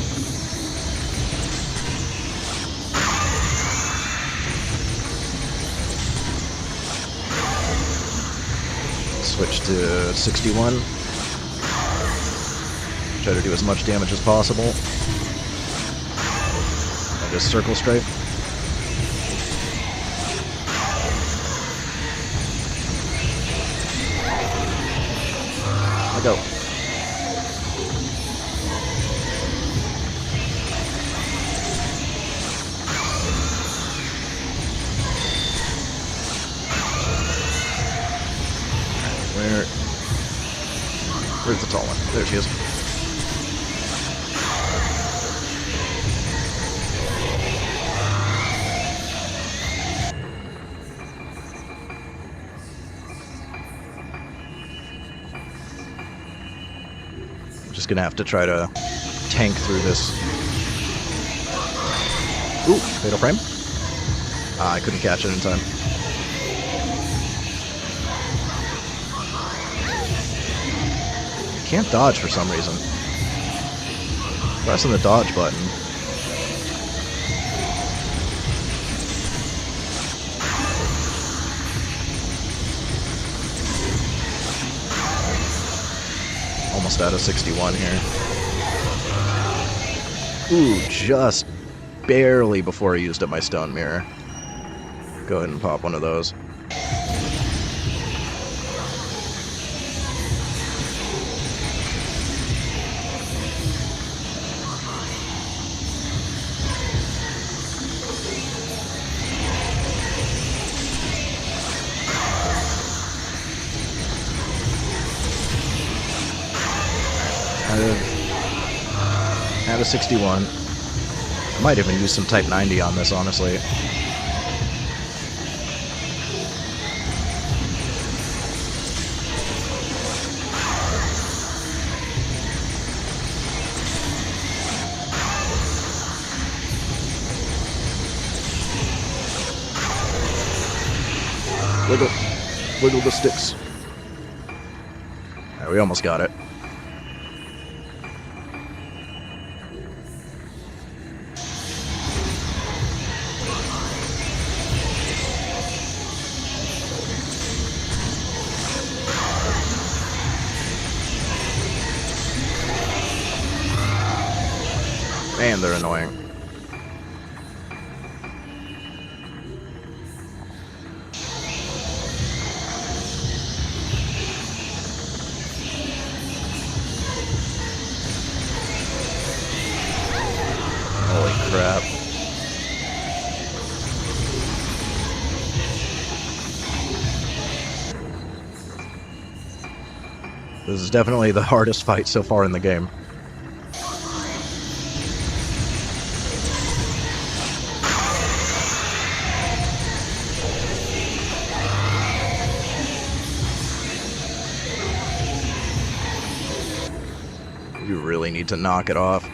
Switch to 61. Try to do as much damage as possible. And just circle strike. I'll go. Where's the tall one? There she is. Just gonna have to try to tank through this. Ooh, fatal frame. I couldn't catch it in time. Can't dodge for some reason. Pressing the dodge button. Almost out of 61 here. Ooh, just barely before I used up my stone mirror. Go ahead and pop one of those. Out of 61. I might even use some Type 90 on this, honestly. Wiggle. Wiggle the sticks. Alright, we almost got it. Man, they're annoying. Holy crap. This is definitely the hardest fight so far in the game. You really need to knock it off.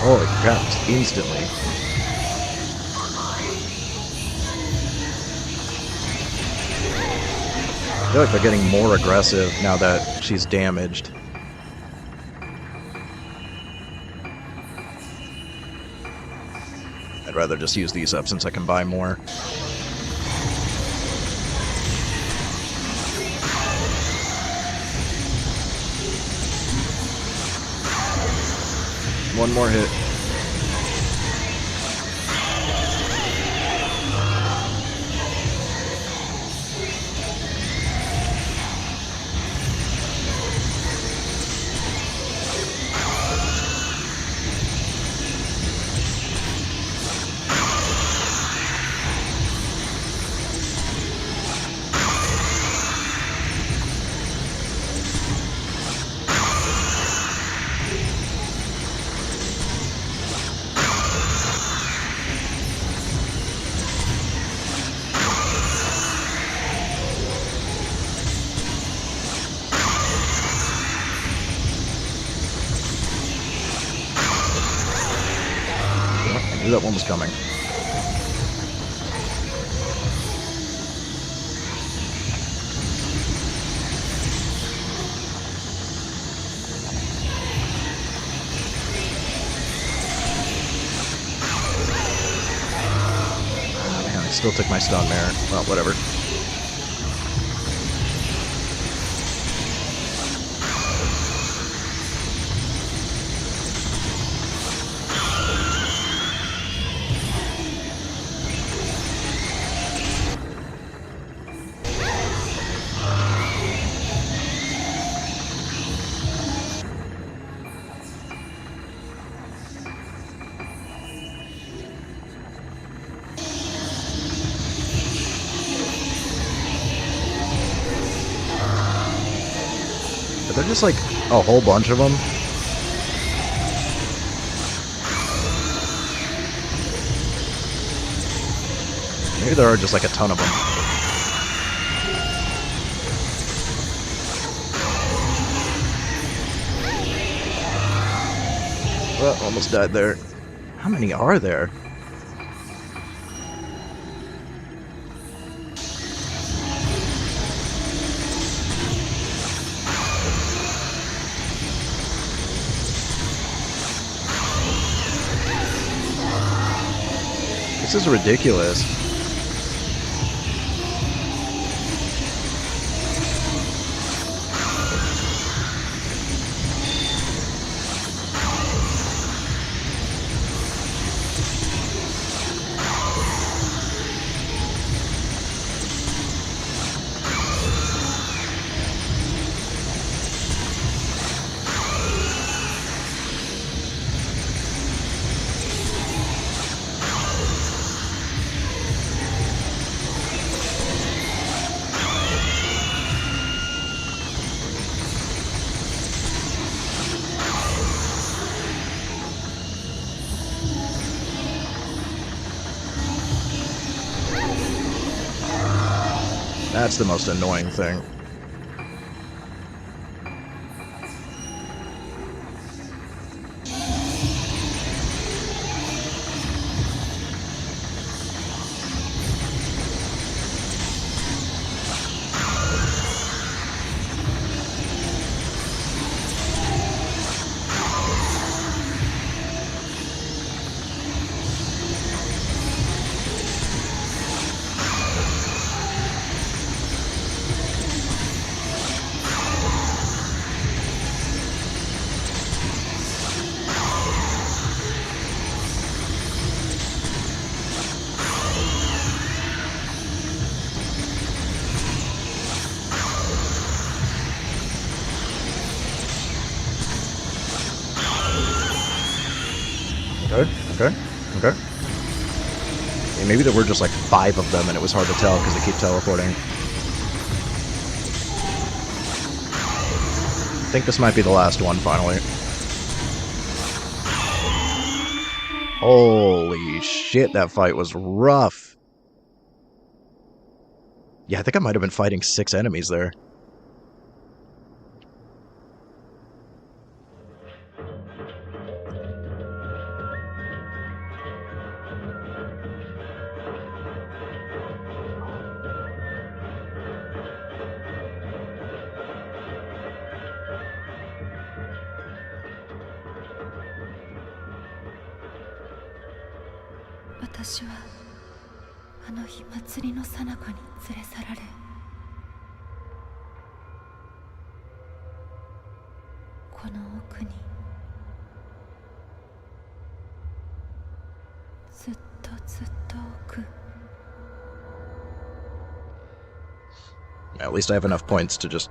Holy crap, just instantly. I feel like they're getting more aggressive now that she's damaged. I'd rather just use these up since I can buy more. One more hit. I knew that one was coming. Oh, man, I still took my stun there. Well, whatever. They're just like a whole bunch of them. Maybe there are just like a ton of them. Well, almost died there. How many are there? This is ridiculous. That's the most annoying thing. Okay. Yeah, maybe there were just like 5 of them and it was hard to tell because they keep teleporting. I think this might be the last one, finally. Holy shit, that fight was rough. Yeah, I think I might have been fighting 6 enemies there. 私はあの日祭りの最中に連れ去られ、この奥にずっとずっと奥。 At least I have enough points to just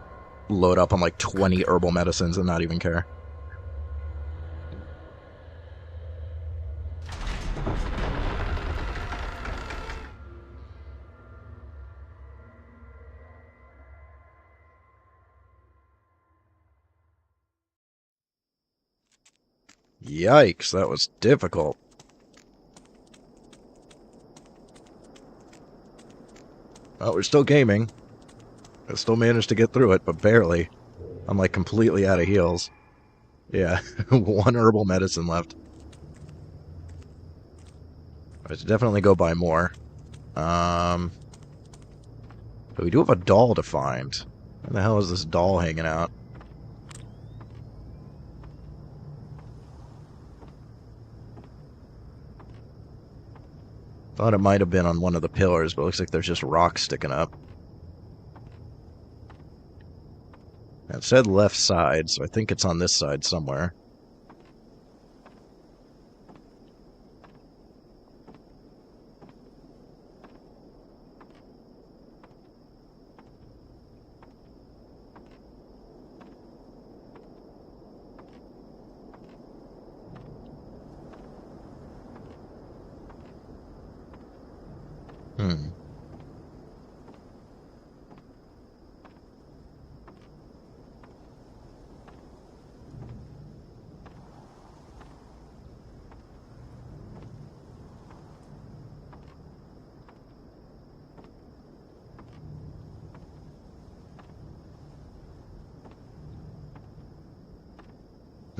load up on like 20 herbal medicines and not even care. Yikes, that was difficult. Well, we're still gaming. I still managed to get through it, but barely. I'm like completely out of heals. Yeah, 1 herbal medicine left. I should definitely go buy more. But we do have a doll to find. Where the hell is this doll hanging out? Thought it might have been on one of the pillars, but it looks like there's just rocks sticking up. It said left side, so I think it's on this side somewhere.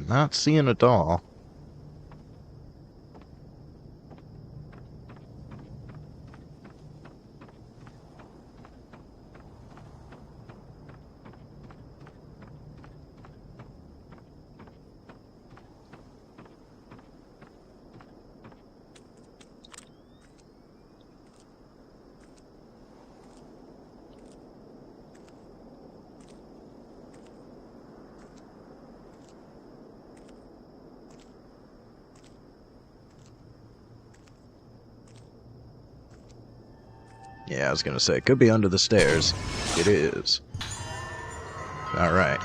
Not seeing a doll. Yeah, I was gonna say, it could be under the stairs. It is. Alright.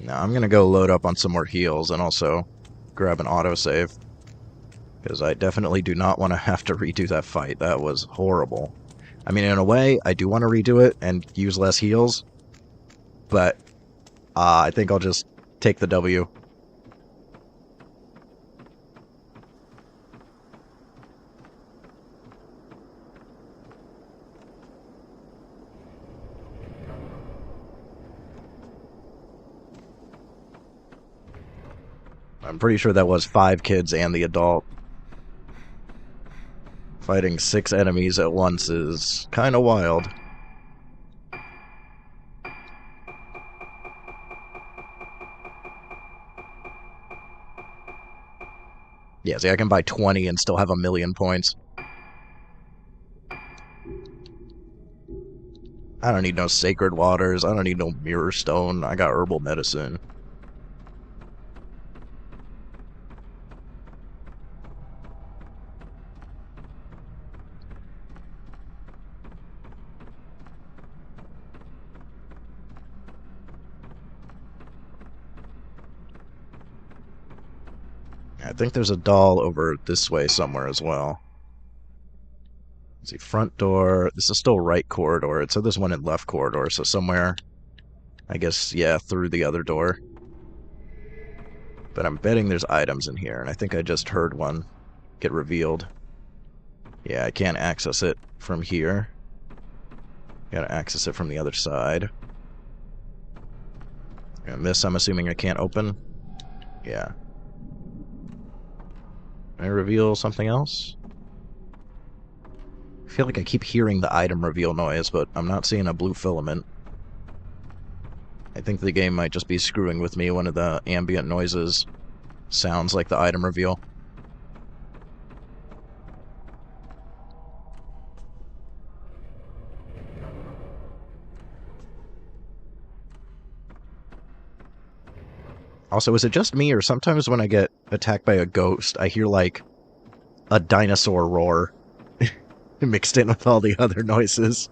Now I'm gonna go load up on some more heals and also grab an autosave. Because I definitely do not want to have to redo that fight. That was horrible. I mean, in a way, I do want to redo it and use less heals. But I think I'll just take the W. I'm pretty sure that was 5 kids and the adult. Fighting 6 enemies at once is kind of wild. Yeah, see, I can buy 20 and still have 1,000,000 points. I don't need no sacred waters. I don't need no mirror stone. I got herbal medicine. I think there's a doll over this way somewhere as well. Let's see, front door. This is still right corridor. It said there's one in left corridor, so somewhere, I guess, yeah, through the other door. But I'm betting there's items in here, and I think I just heard one get revealed. Yeah, I can't access it from here. Gotta access it from the other side. And this, I'm assuming I can't open. Yeah. Can I reveal something else? feel like I keep hearing the item reveal noise, but I'm not seeing a blue filament. I think the game might just be screwing with me. One of the ambient noises sounds like the item reveal. Also, is it just me, or sometimes when I get attacked by a ghost, I hear, like, a dinosaur roar mixed in with all the other noises?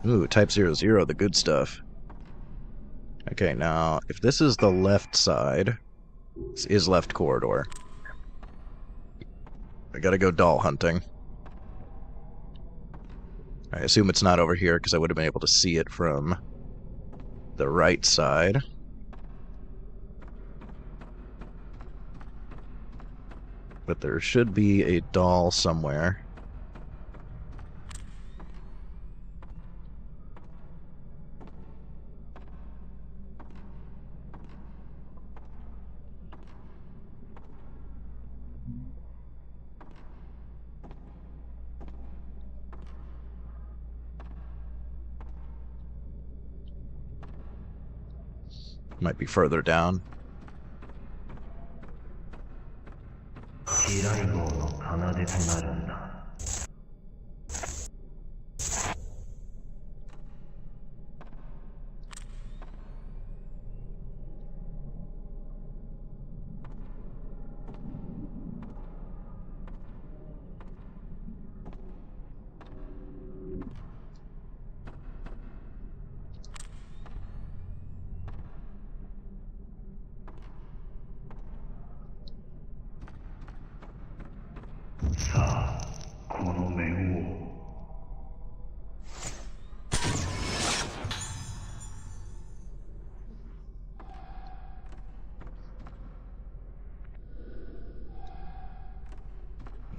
Ooh, Type 00, the good stuff. Okay, now, if this is the left side, this is left corridor. I gotta go doll hunting. I assume it's not over here, because I would have been able to see it from the right side. But there should be a doll somewhere. Might be further down.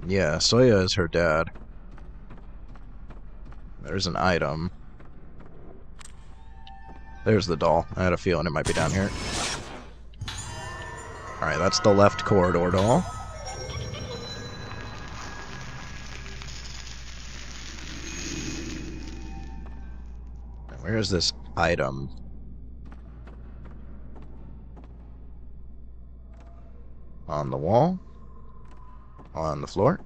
Yeah, Soya is her dad. There's an item. There's the doll. I had a feeling it might be down here. Alright, that's the left corridor doll. Where's this item? On the wall? On the floor?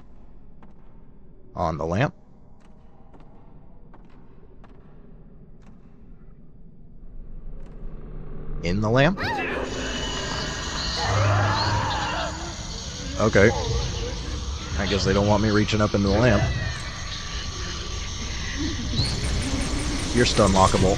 On the lamp? In the lamp? Okay. I guess they don't want me reaching up into the lamp. You're stunlockable.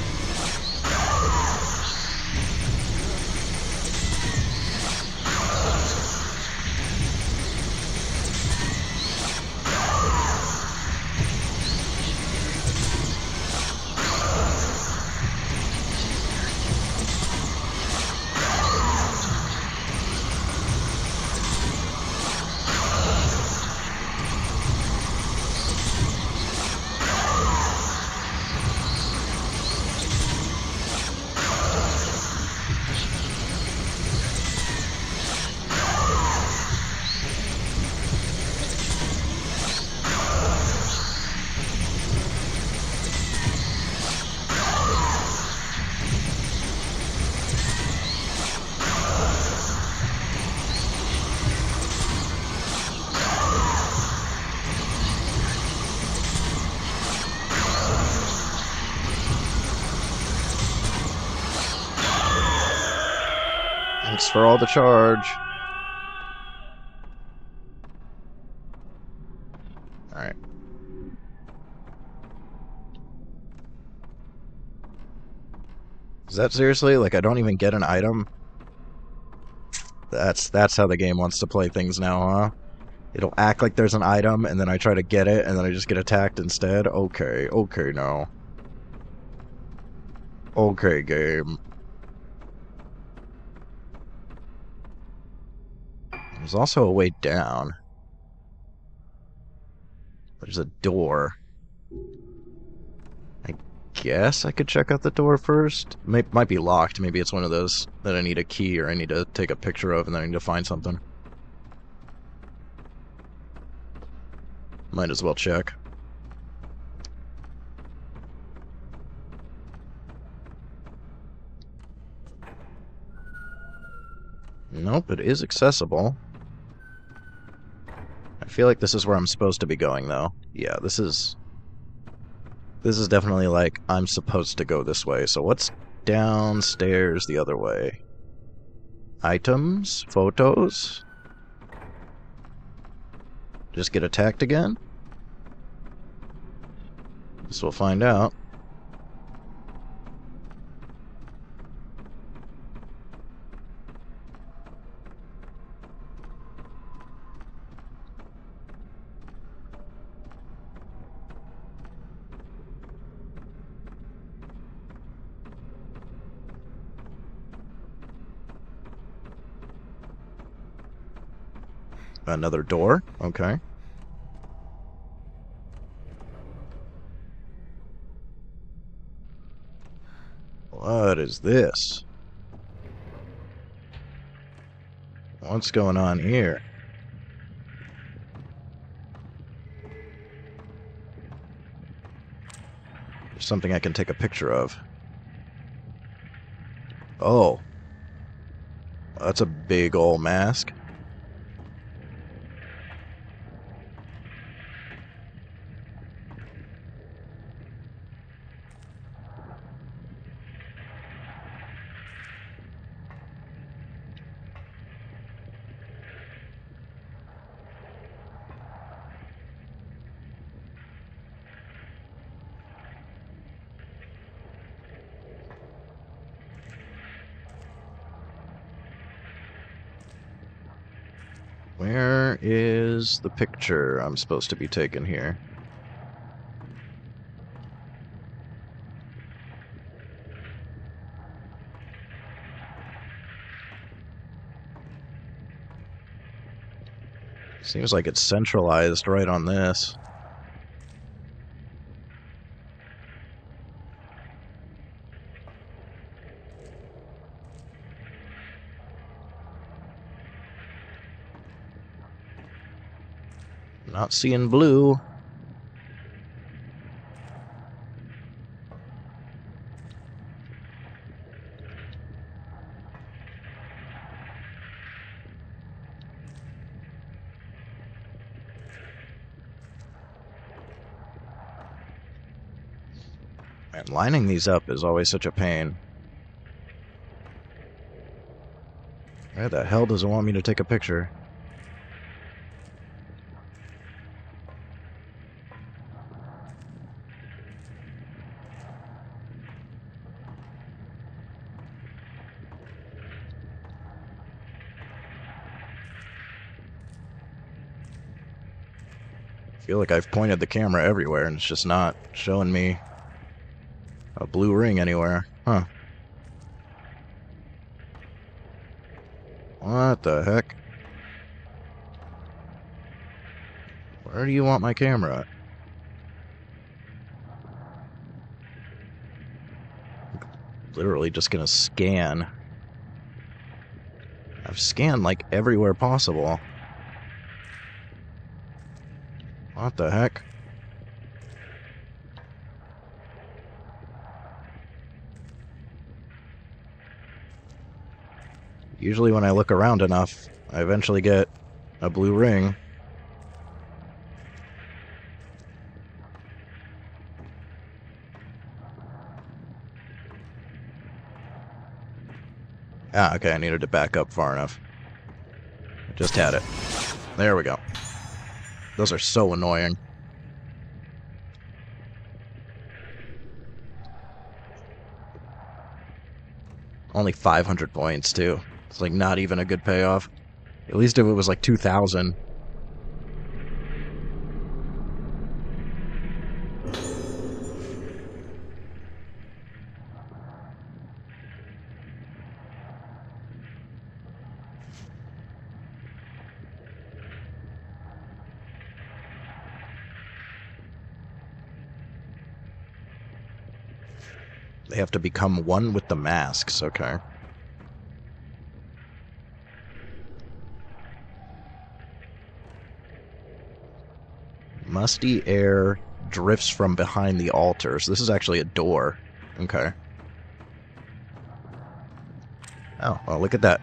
Thanks for all the charge. Alright. Is that seriously? Like, I don't even get an item? That's how the game wants to play things now, huh? It'll act like there's an item, and then I try to get it, and then I just get attacked instead? Okay, okay, no. Okay, game. There's also a way down. There's a door. I guess I could check out the door first. Might be locked. Maybe it's one of those that I need a key or I need to take a picture of and then I need to find something. Might as well check. Nope, it is accessible. I feel like this is where I'm supposed to be going, though. Yeah, this is definitely like, I'm supposed to go this way. So what's downstairs the other way? Items? Photos? Just get attacked again? Guess we'll find out. Another door? Okay. What is this? What's going on here? There's something I can take a picture of. Oh. That's a big ol' mask. Where is the picture I'm supposed to be taking here? Seems like it's centralized right on this. Not seeing blue. And lining these up is always such a pain. Where the hell does it want me to take a picture? I feel like I've pointed the camera everywhere and it's just not showing me a blue ring anywhere. Huh. What the heck? Where do you want my camera? Literally just gonna scan. I've scanned like everywhere possible. What the heck? Usually when I look around enough, I eventually get a blue ring. Ah, okay, I needed to back up far enough. Just had it. There we go. Those are so annoying. Only 500 points, too. It's like not even a good payoff. At least if it was like 2,000. They have to become one with the masks, okay. Musty air drifts from behind the altar. So this is actually a door. Okay. Oh, well, look at that.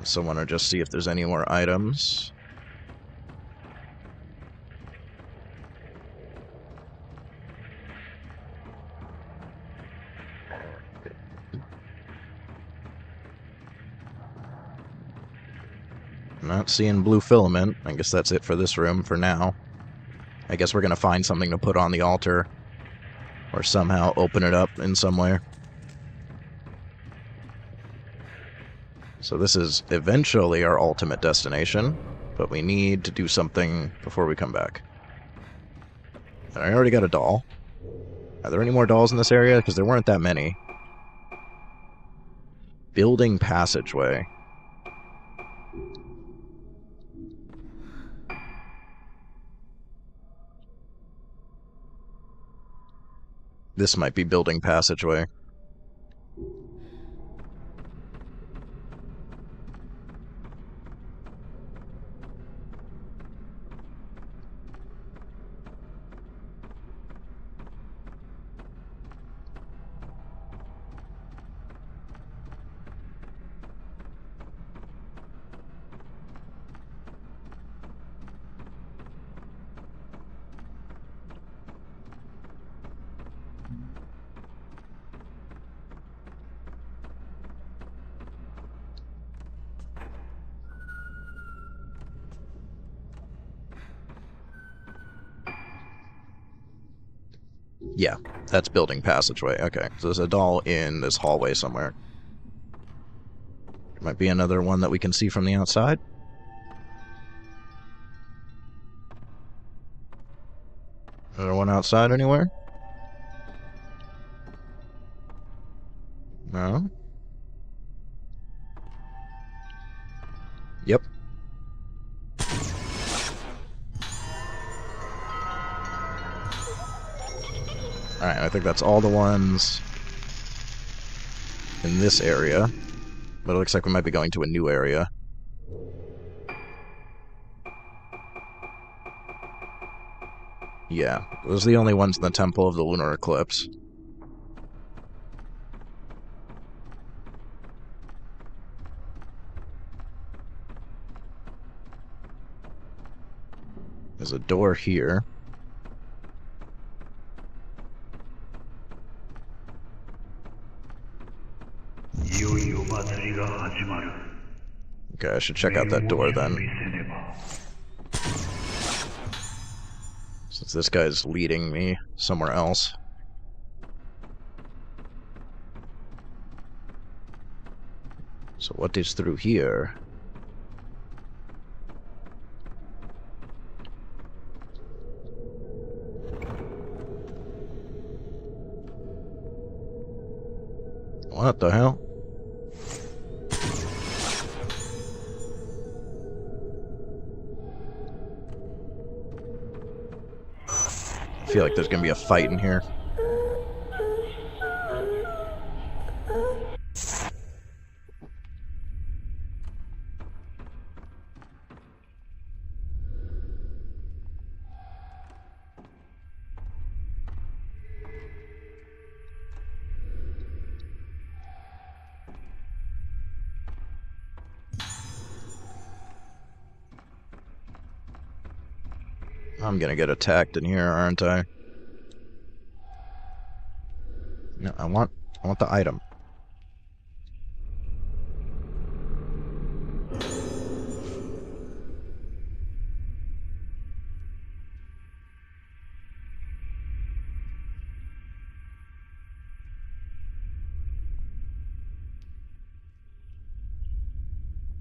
So I want to just see if there's any more items. Not seeing blue filament. I guess that's it for this room for now. I guess we're going to find something to put on the altar. Or somehow open it up in some way. So this is eventually our ultimate destination. But we need to do something before we come back. And I already got a doll. Are there any more dolls in this area? Because there weren't that many. Building passageway. This might be building passageway. Yeah, that's building passageway. Okay, so there's a doll in this hallway somewhere. Might be another one that we can see from the outside. Another one outside anywhere? No? Yep. Alright, I think that's all the ones in this area. But it looks like we might be going to a new area. Yeah, those are the only ones in the Temple of the Lunar Eclipse. There's a door here. Okay, I should check out that door then. Since this guy's leading me somewhere else. So what is through here? What the hell? I feel like there's gonna be a fight in here. I'm gonna get attacked in here, aren't I? No, I want the item.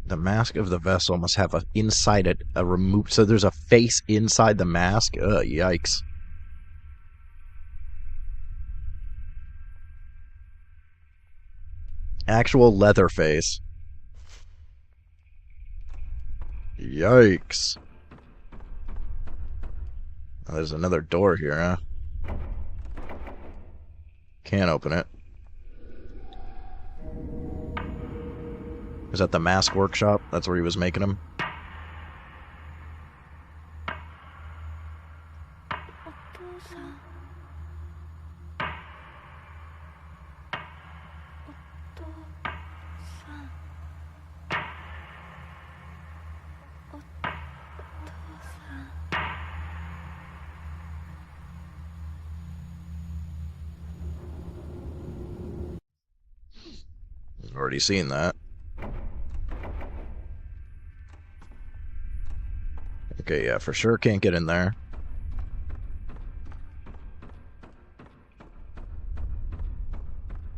The mask of the vessel must have inside it a remove. So there's a face inside the mask? Yikes. Actual leather face. Yikes. Oh, there's another door here, huh? Can't open it. Is that the mask workshop? That's where he was making them? お父さんお父さんお父さん I've already seen that. Okay, yeah, for sure can't get in there.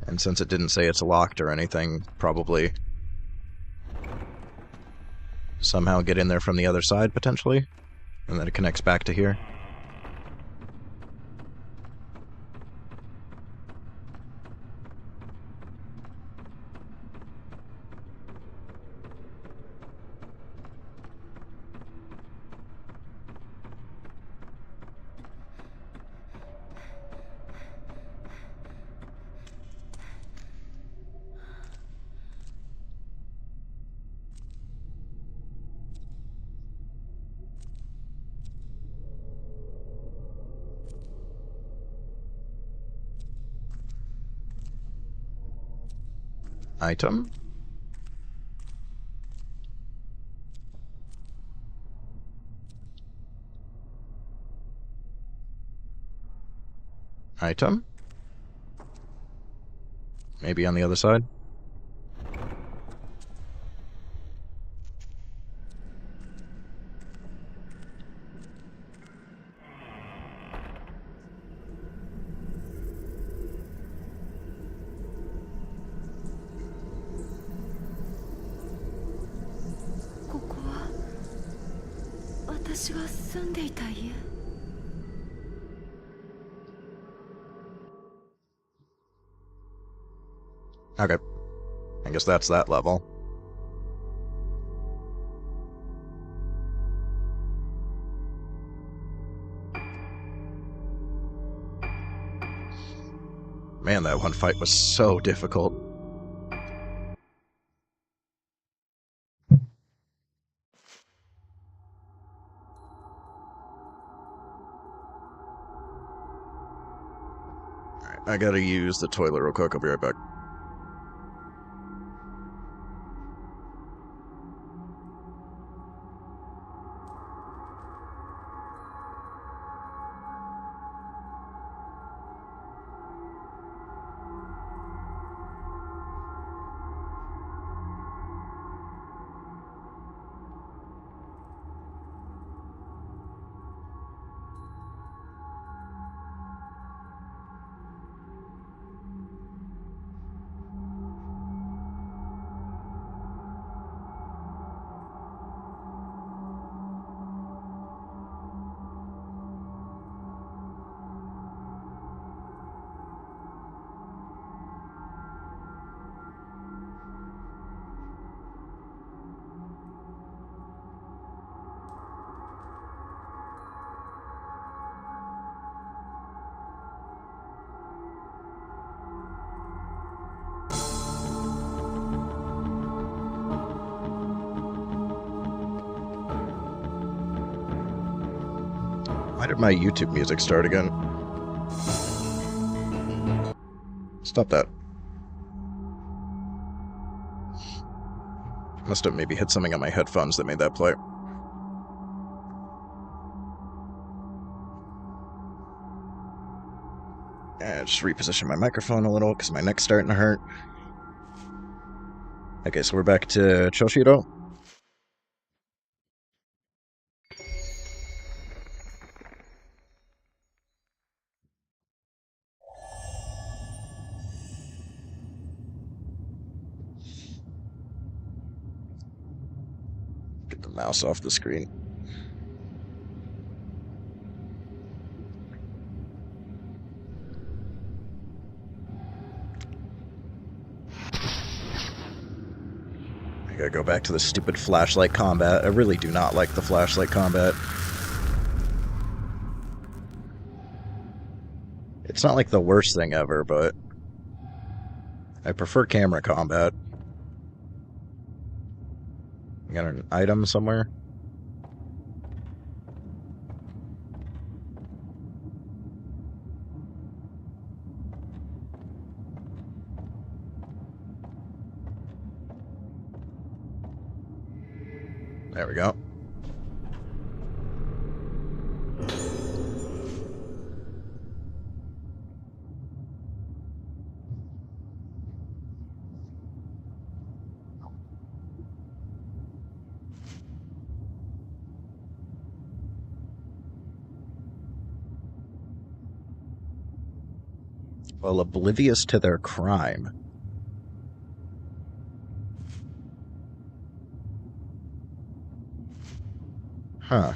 And since it didn't say it's locked or anything, probably somehow get in there from the other side, potentially. And then it connects back to here. Item? Item? Maybe on the other side? Okay. I guess that's that level. Man, that one fight was so difficult. Alright, I gotta use the toilet real quick. I'll be right back. Why did my YouTube music start again? Stop that. Must have maybe hit something on my headphones that made that play. Just reposition my microphone a little because my neck's starting to hurt. Okay, so we're back to Choshiro. the mouse off the screen. I gotta go back to the stupid flashlight combat. I really do not like the flashlight combat. It's not like the worst thing ever, but I prefer camera combat. You got an item somewhere? There we go. Well, oblivious to their crime. Huh.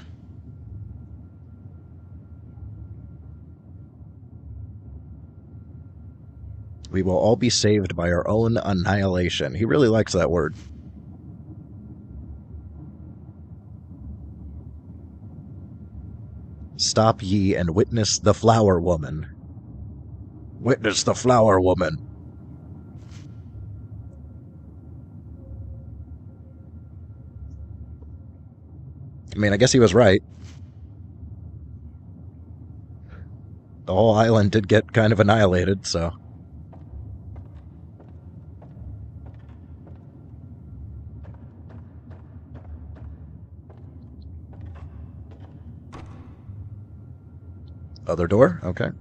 We will all be saved by our own annihilation. He really likes that word. Stop ye and witness the flower woman. Witness the flower woman. I mean, I guess he was right. The whole island did get kind of annihilated, so... Other door? Okay.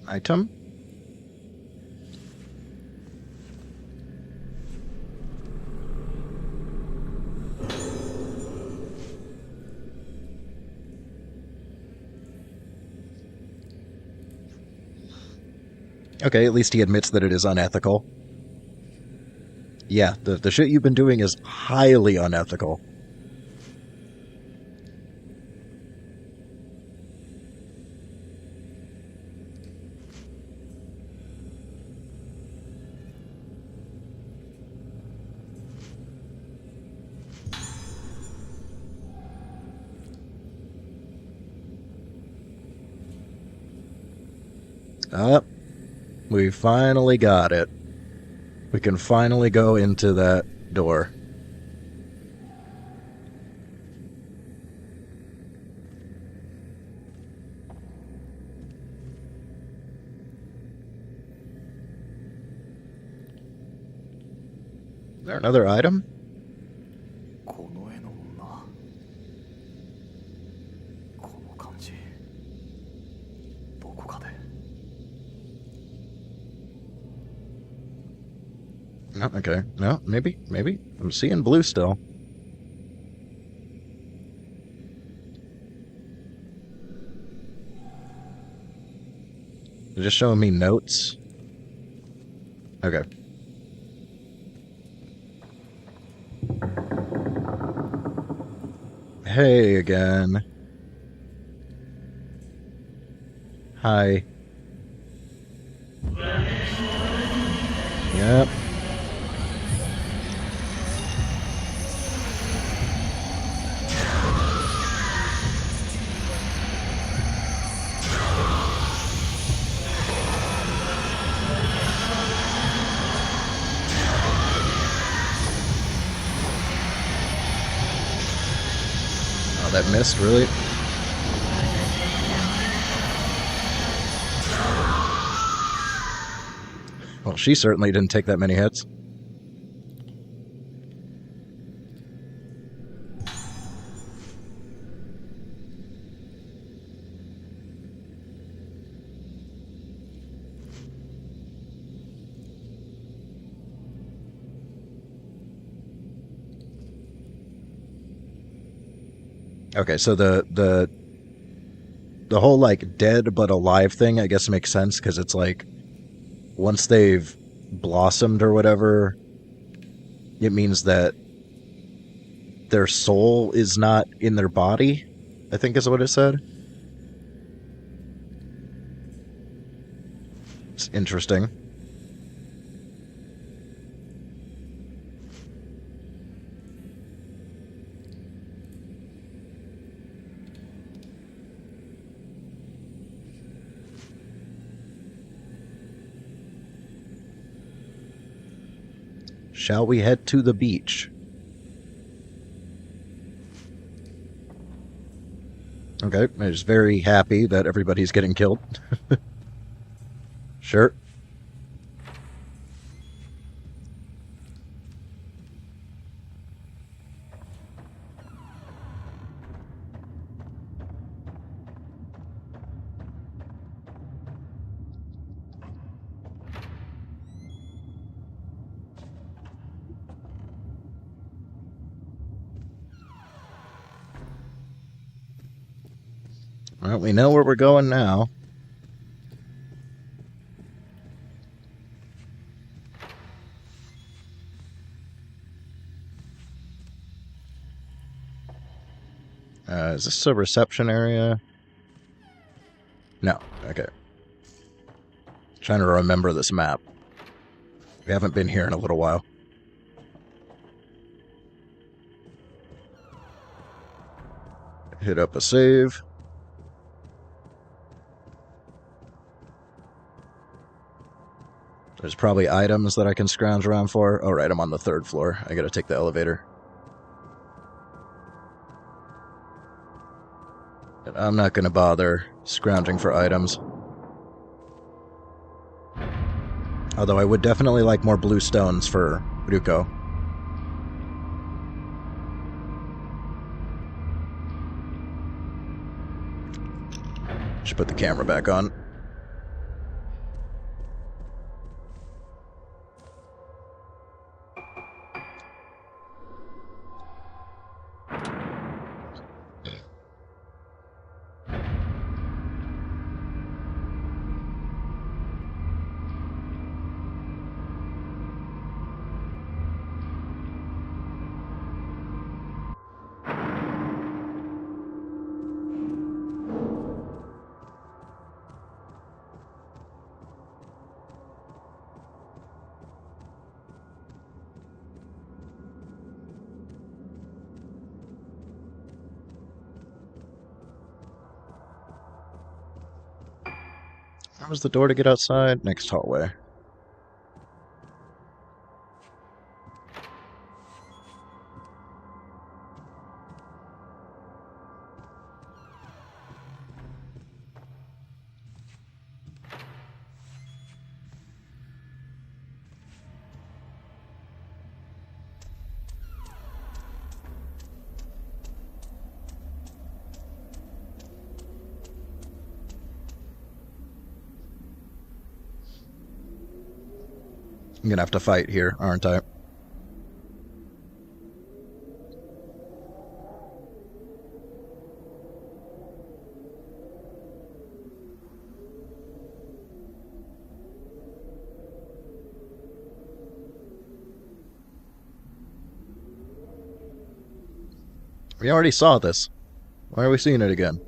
Item? Okay, at least he admits that it is unethical. Yeah, the shit you've been doing is highly unethical. Up. We finally got it. We can finally go into that door. Is there another item? No, okay. No, maybe. I'm seeing blue still. They're just showing me notes. Okay. Hey again. Hi. Yep. That missed, really? Well, she certainly didn't take that many hits. Okay, so the whole like dead but alive thing, I guess, makes sense because it's like once they've blossomed or whatever, it means that their soul is not in their body, I think is what it said. It's interesting. Shall we head to the beach? Okay, I'm just very happy that everybody's getting killed. Sure. Well, we know where we're going now. Is this a reception area? No. Okay. Trying to remember this map. We haven't been here in a little while. Hit up a save. There's probably items that I can scrounge around for. Oh, right, I'm on the 3rd floor. I gotta take the elevator. And I'm not gonna bother scrounging for items. Although I would definitely like more blue stones for Ryuko. Should put the camera back on. That was the door to get outside. Next hallway. I'm gonna have to fight here, aren't I? We already saw this. Why are we seeing it again?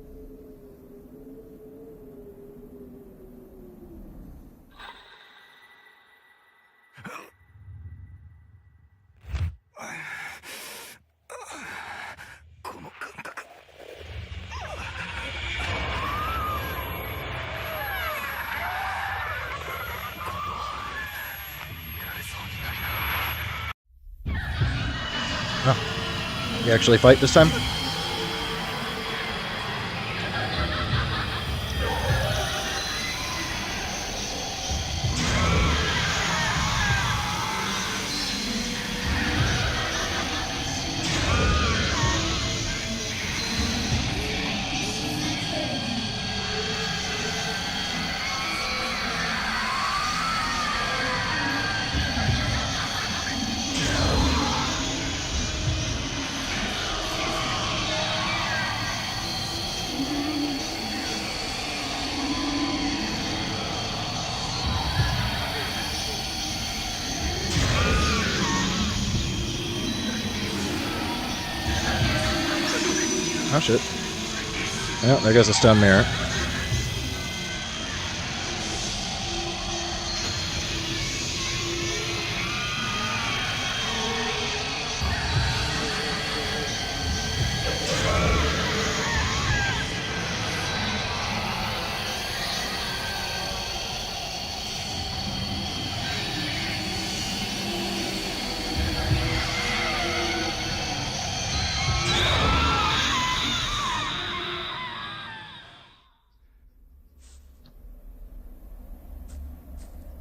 Oh. You actually fight this time? Oh, shit. Oh, there goes a stun mirror.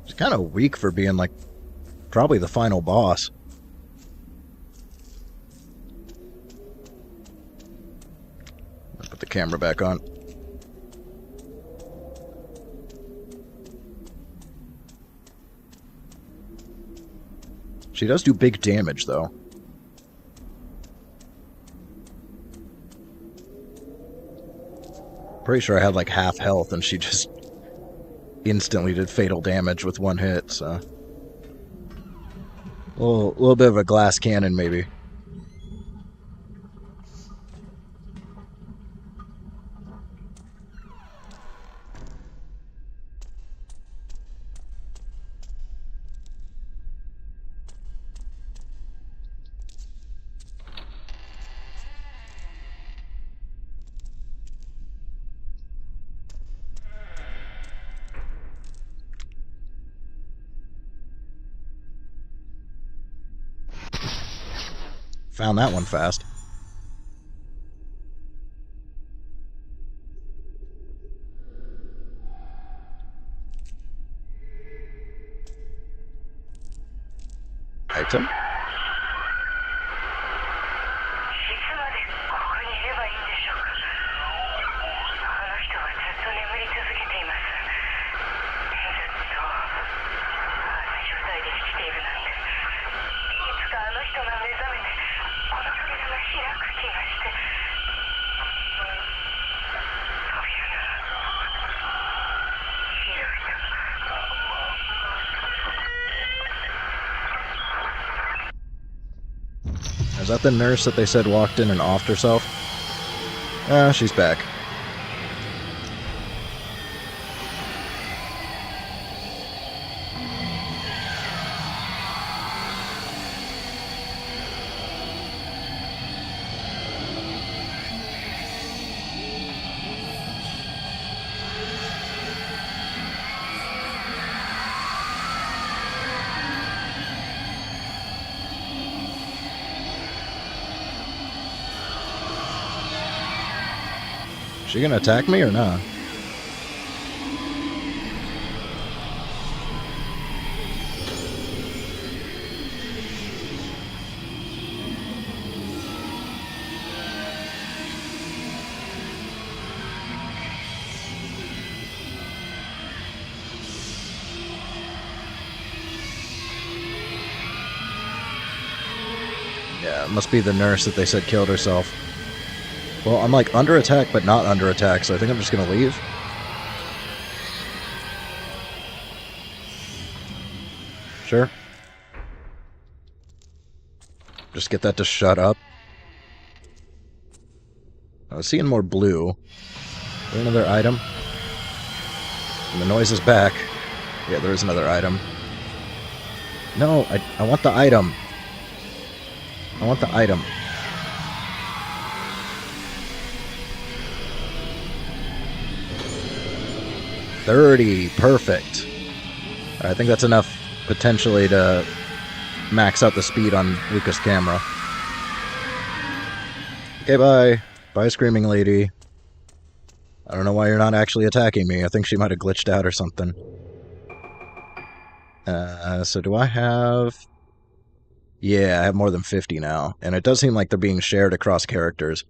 It's kind of weak for being, like, probably the final boss. I'll put the camera back on. She does do big damage, though. Pretty sure I had, like, half health, and she just instantly did fatal damage with one hit, so... A little bit of a glass cannon, maybe. Found that one fast. Item? Is that the nurse that they said walked in and offed herself? Ah, she's back. She gonna attack me or not? Yeah, it must be the nurse that they said killed herself. Well, I'm like under attack, but not under attack, so I think I'm just gonna leave. Sure. Just get that to shut up. I was seeing more blue. Is there another item? And the noise is back. Yeah, there is another item. No, I want the item. I want the item. $30, perfect. I think that's enough potentially to max out the speed on Luca's camera. Okay, bye. Bye, Screaming Lady. I don't know why you're not actually attacking me. I think she might have glitched out or something. So do I have... Yeah, I have more than 50 now. And it does seem like they're being shared across characters.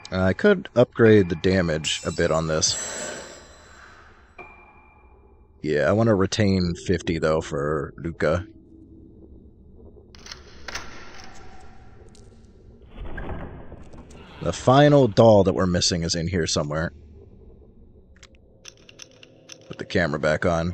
I could upgrade the damage a bit on this. Yeah, I want to retain 50, though, for Luca. The final doll that we're missing is in here somewhere. Put the camera back on.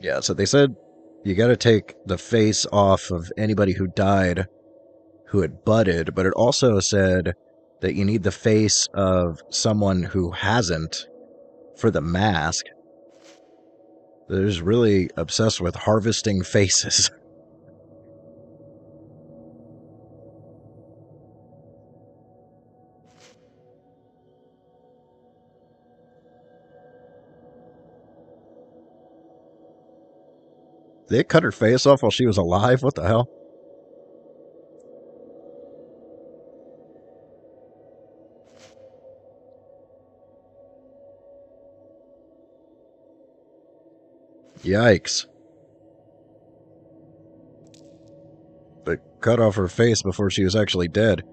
Yeah, so they said you gotta take the face off of anybody who died who had budded, but it also said that you need the face of someone who hasn't for the mask. They're just really obsessed with harvesting faces. They cut her face off while she was alive? What the hell? Yikes. They cut off her face before she was actually dead.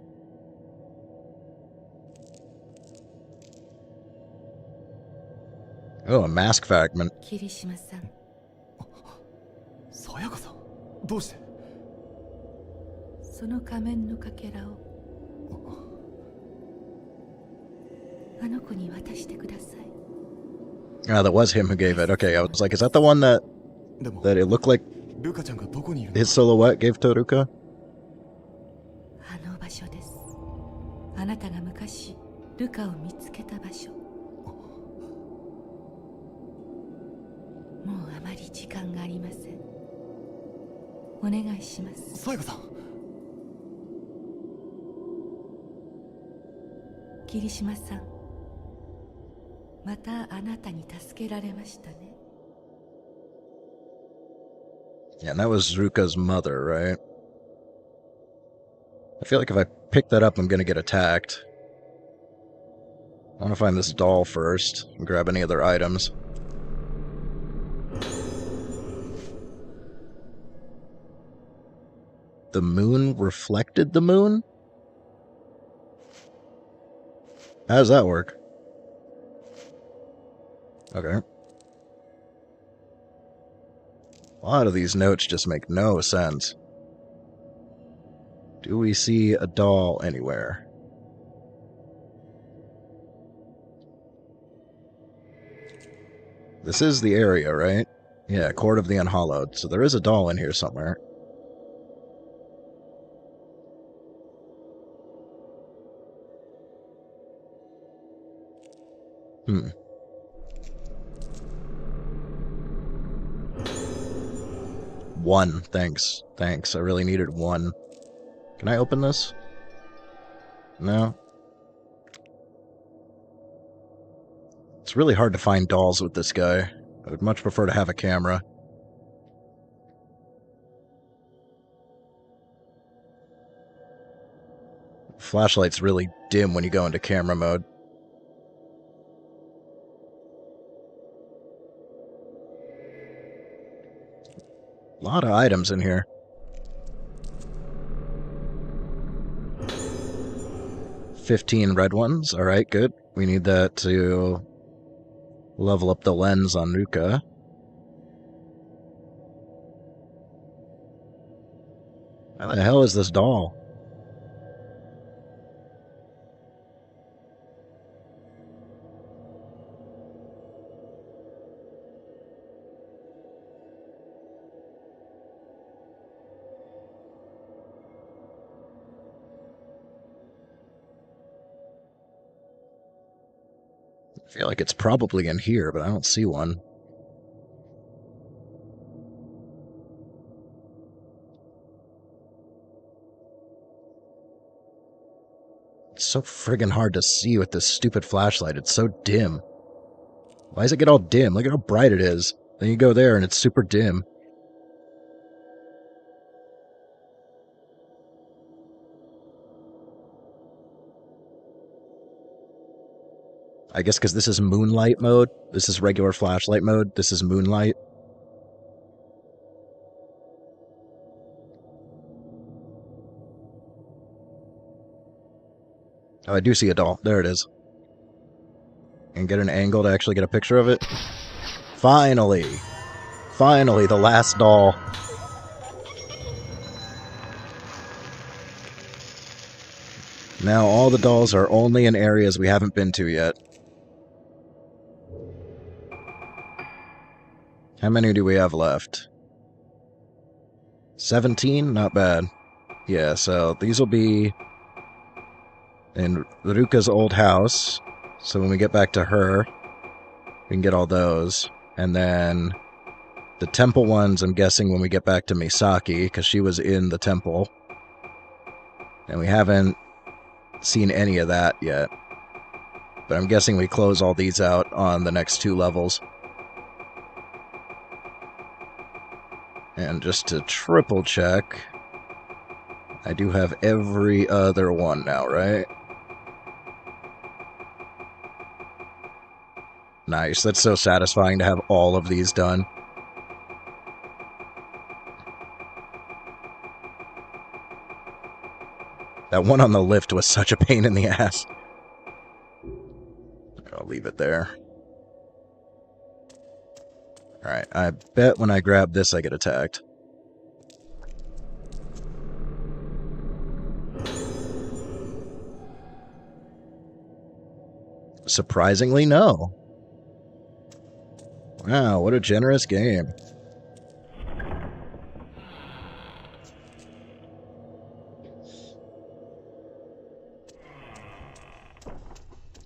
Oh, a mask fragment. 霧島さん、さやかさん、どうして？その仮面のかけらをあの子に渡してください。 Ah, that was him who gave it. Okay, I was like, is that the one that it looked like ルカちゃんがどこにいるの？ his silhouette gave to Ruka? あの場所です。あなたが昔ルカを見つけた場所。もうあまり時間がありません。お願いします。さやかさん。霧島さん、またあなたに助けられましたね。 Yeah, and that was Ruka's mother, right? I feel like if I pick that up, I'm gonna get attacked. I want to find this doll first and grab any other items. The moon reflected the moon? How does that work? Okay. A lot of these notes just make no sense. Do we see a doll anywhere? This is the area, right? Yeah, Court of the Unhallowed. So there is a doll in here somewhere. One, thanks. Thanks, I really needed one. Can I open this? No? It's really hard to find dolls with this guy. I would much prefer to have a camera. Flashlight's really dim when you go into camera mode. A lot of items in here. 15 red ones. Alright, good. We need that to level up the lens on Ruka. How the hell is this doll? I feel like it's probably in here, but I don't see one. It's so friggin' hard to see with this stupid flashlight. It's so dim. Why does it get all dim? Look at how bright it is. Then you go there and it's super dim. I guess because this is moonlight mode. This is regular flashlight mode. This is moonlight. Oh, I do see a doll. There it is. And get an angle to actually get a picture of it. Finally! Finally, the last doll. Now all the dolls are only in areas we haven't been to yet. How many do we have left? 17? Not bad. Yeah, so these will be in Ruka's old house. So when we get back to her, we can get all those. And then the temple ones, I'm guessing when we get back to Misaki, because she was in the temple. And we haven't seen any of that yet. But I'm guessing we close all these out on the next 2 levels. And just to triple check, I do have every other one now, right? Nice, that's so satisfying to have all of these done. That one on the lift was such a pain in the ass. I'll leave it there. Alright, I bet when I grab this I get attacked. Surprisingly, no. Wow, what a generous game.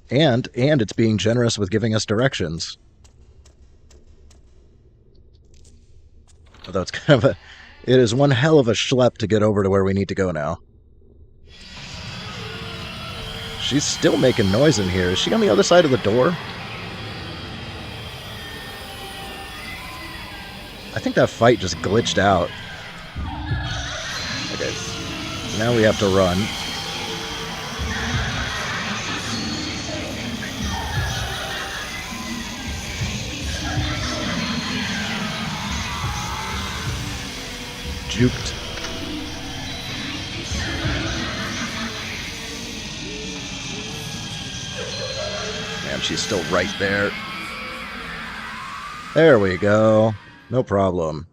And it's being generous with giving us directions. Although it's kind of it is one hell of a schlep to get over to where we need to go now. She's still making noise in here. Is she on the other side of the door? I think that fight just glitched out. Okay. Now we have to run. Juked. Man, she's still right there. There we go. No problem.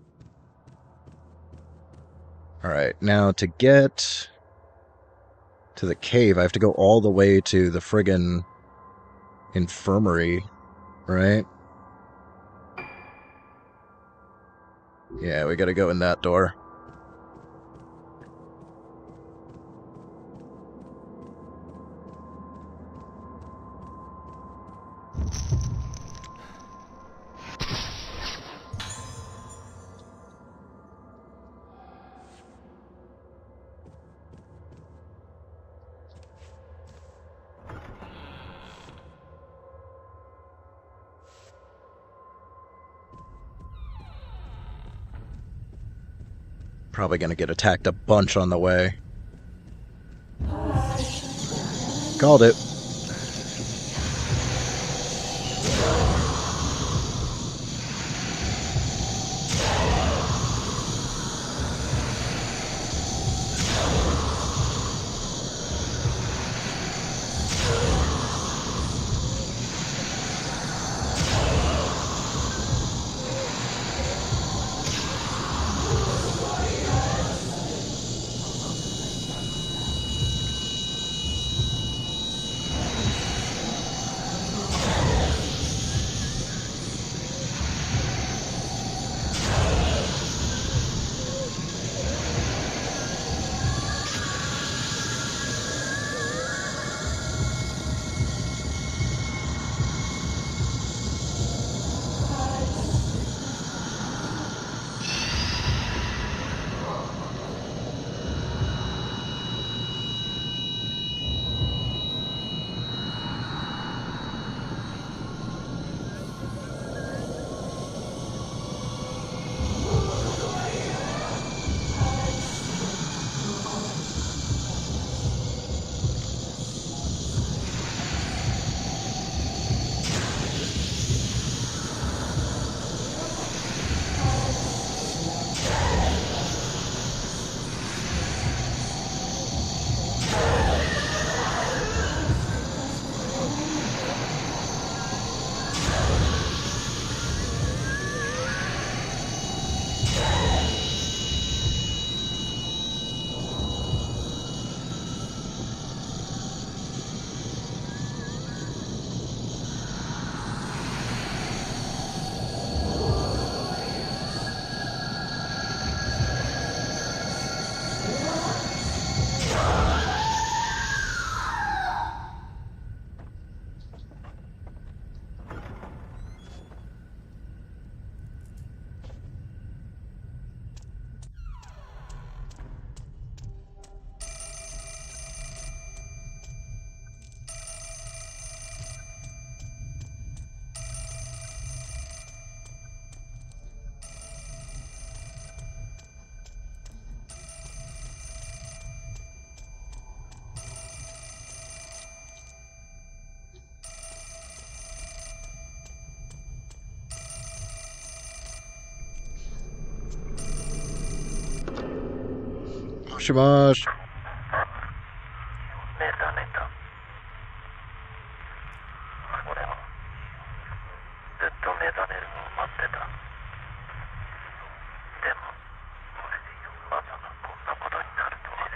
Alright, now to get to the cave, I have to go all the way to the friggin' infirmary, right? Yeah, we gotta go in that door. Probably gonna get attacked a bunch on the way. Called it. しもし。寝た寝た。俺はずっと目覚めるのを待ってた。でもまさかこんなことになるとは。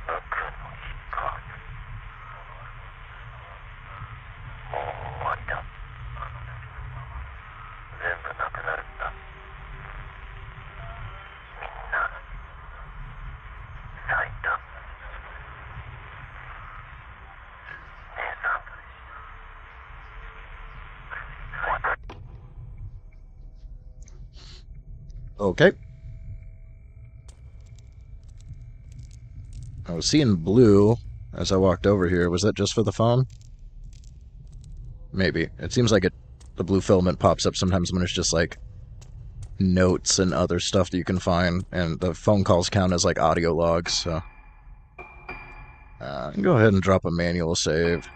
無垢の日か。もう終わりだ。全部なくなるんだ。みんな咲いた。姉さん。Okay. I was seeing blue as I walked over here. Was that just for the phone? Maybe. It seems like the blue filament pops up sometimes when it's just like notes and other stuff that you can find, and the phone calls count as like audio logs, so I can go ahead and drop a manual save.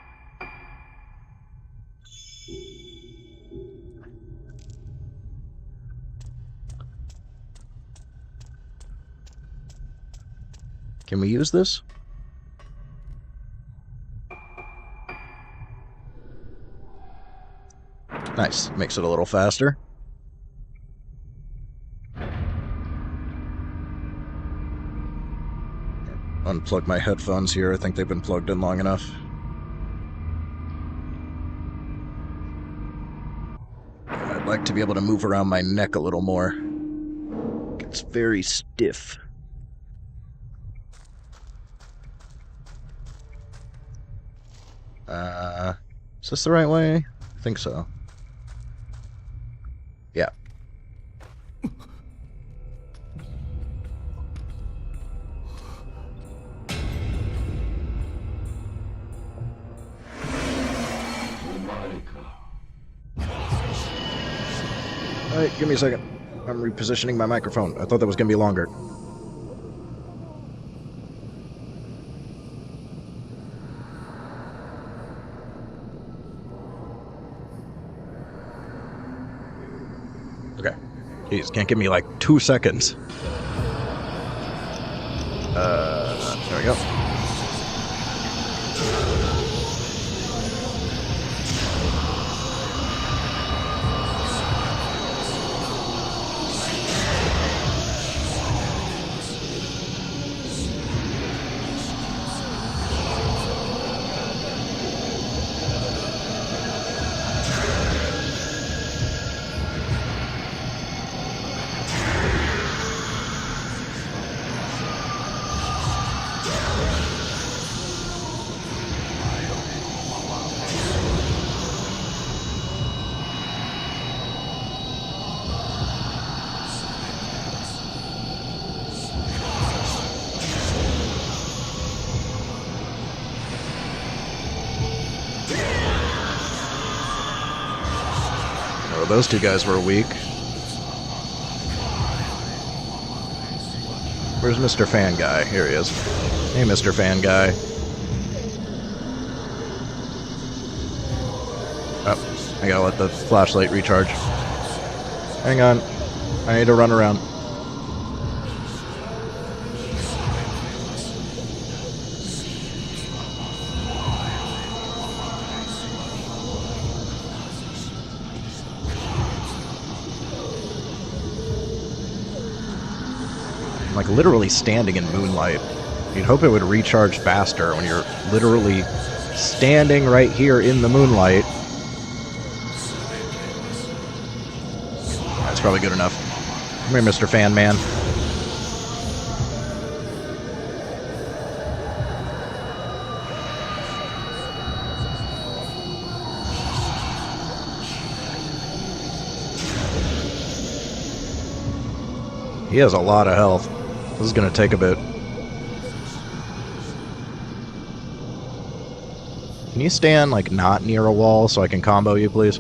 Can we use this? Nice. Makes it a little faster. Unplug my headphones here. I think they've been plugged in long enough. I'd like to be able to move around my neck a little more. It's very stiff. Is this the right way? I think so. Yeah. Alright, give me a second. I'm repositioning my microphone. I thought that was going to be longer. Okay. Jeez, can't give me like 2 seconds. There we go. Oh, those two guys were weak. Where's Mr. Fan Guy? Here he is. Hey, Mr. Fan Guy. Oh, I gotta let the flashlight recharge. Hang on. I need to run around. I'm like literally standing in moonlight. You'd hope it would recharge faster when you're literally standing right here in the moonlight. That's probably good enough. Come here, Mr. Fan Man. He has a lot of health. This is going to take a bit. Can you stand, like, not near a wall so I can combo you, please?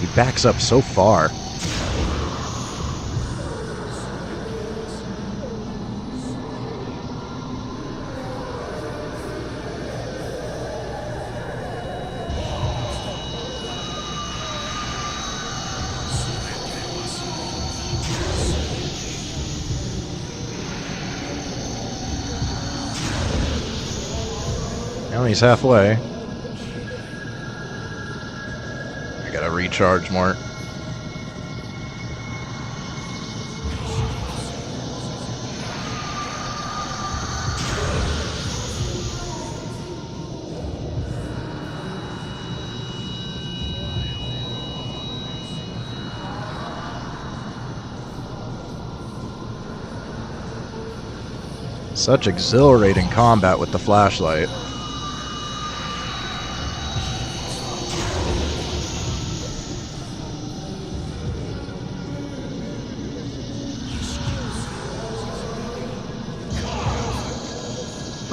He backs up so far. Well, he's halfway. I gotta recharge more. Such exhilarating combat with the flashlight.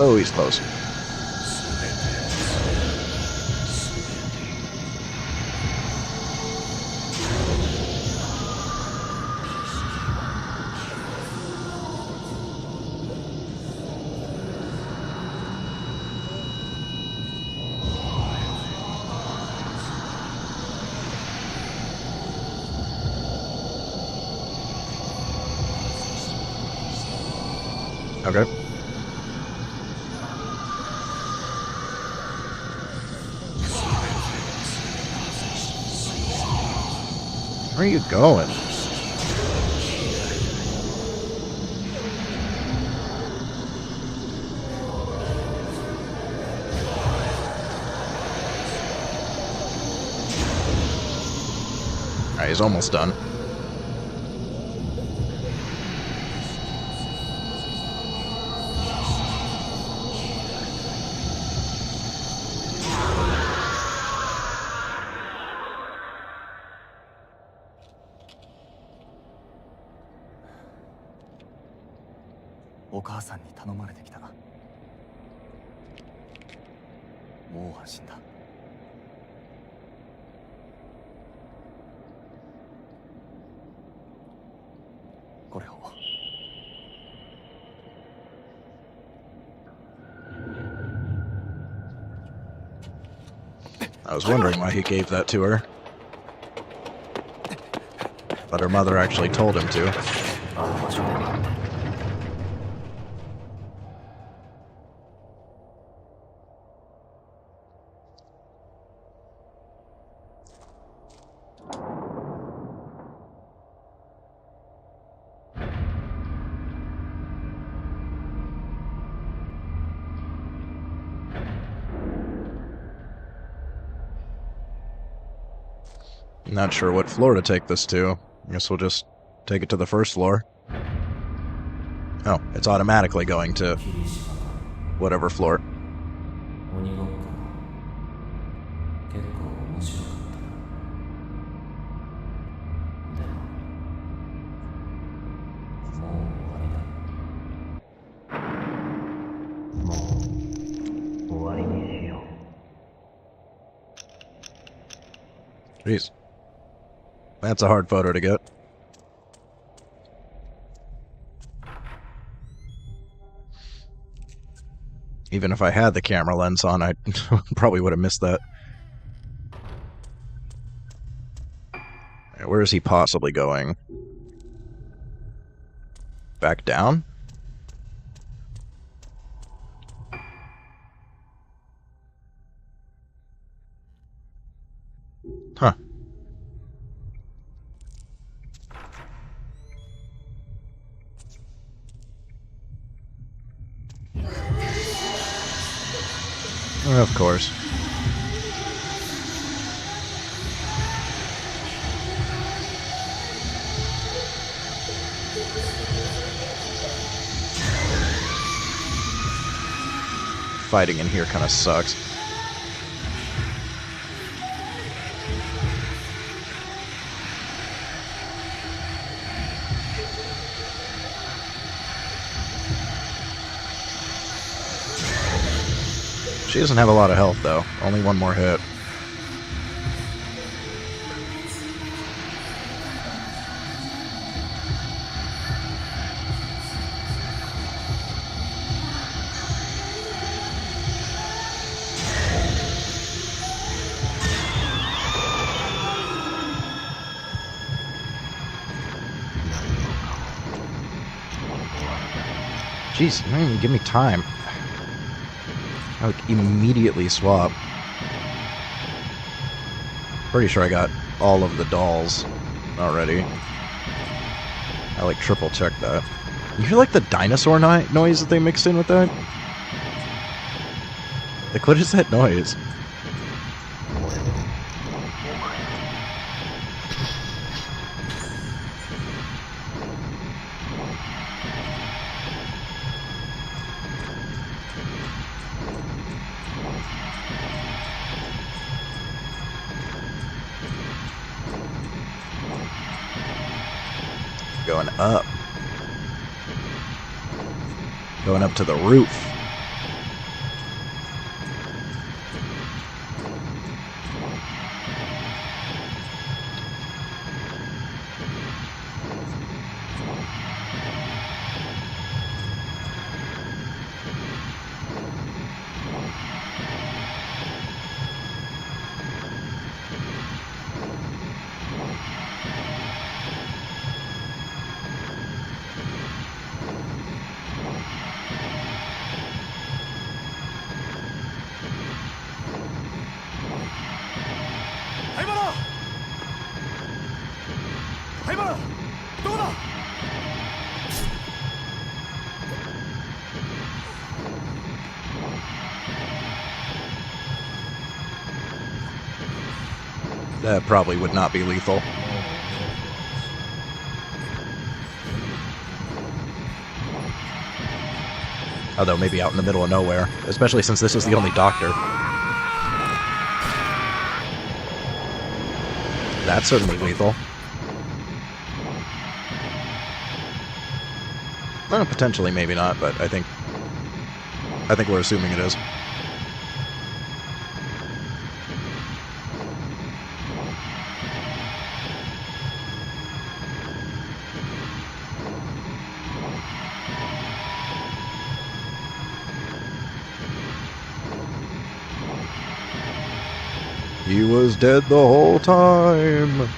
Oh, he's close. Okay. Where are you going? Alright, he's almost done. I was wondering why he gave that to her. But her mother actually told him to. Not sure what floor to take this to. I guess we'll just take it to the first floor. Oh, it's automatically going to whatever floor. Jeez. That's a hard photo to get. Even if I had the camera lens on, I probably would have missed that. Where is he possibly going? Back down? Huh. Of course. Fighting in here kind of sucks. She doesn't have a lot of health, though. Only one more hit. Jeez, man, give me time. I like immediately swap. Pretty sure I got all of the dolls already. I like triple checked that. You hear like the dinosaur noise that they mixed in with that? Like, what is that noise? Going up. Going up to the roof. That probably would not be lethal. Although maybe out in the middle of nowhere, especially since this is the only doctor. That's certainly lethal. Well, potentially, maybe not, but I think we're assuming it is. He was dead the whole time.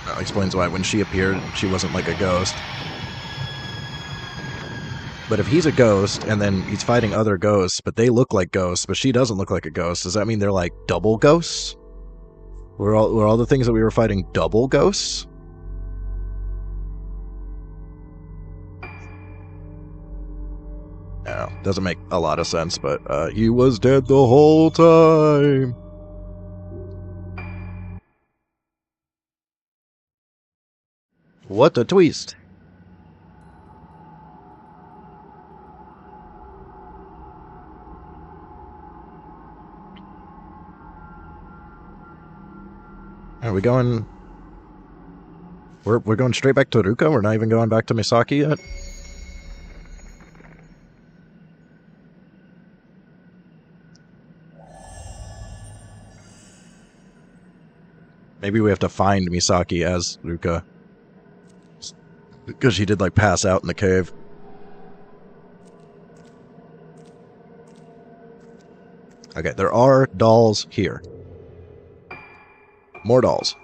That explains why when she appeared, she wasn't like a ghost. But if he's a ghost, and then he's fighting other ghosts, but they look like ghosts, but she doesn't look like a ghost, does that mean they're like double ghosts? Were all the things that we were fighting double ghosts? No, doesn't make a lot of sense, but he was dead the whole time. What a twist. Are we going... We're going straight back to Ruka? We're not even going back to Misaki yet? Maybe we have to find Misaki as Ruka. Because she did, like, pass out in the cave. Okay, there are dolls here. More dolls.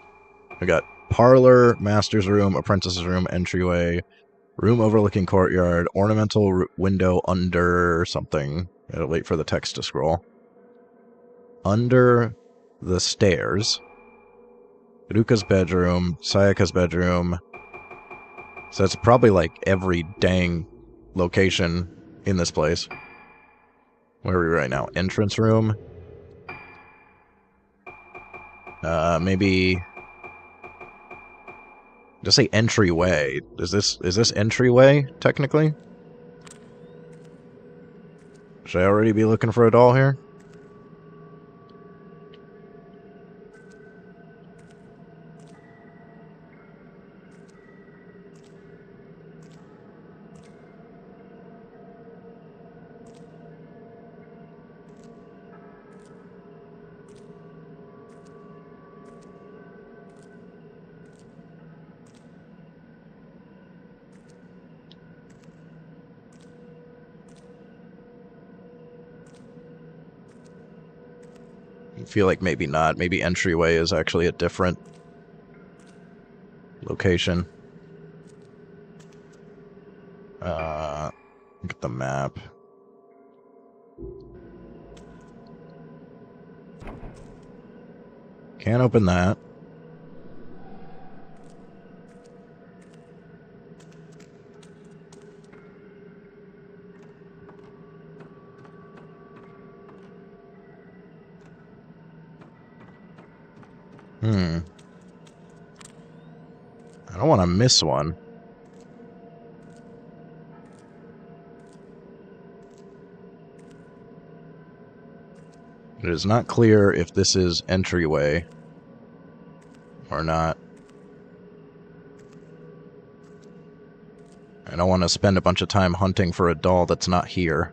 We got parlor, master's room, apprentice's room, entryway, room overlooking courtyard, ornamental window under something. Gotta wait for the text to scroll. Under the stairs. Ruka's bedroom, Sayaka's bedroom. So that's probably like every dang location in this place. Where are we right now? Entrance room. Maybe... Just say entryway. Is this entryway, technically? Should I already be looking for a doll here? feel like maybe not. Maybe entryway is actually a different location. Look at the map. Can't open that. I don't want to miss one. It is not clear if this is entryway or not. I don't want to spend a bunch of time hunting for a doll that's not here.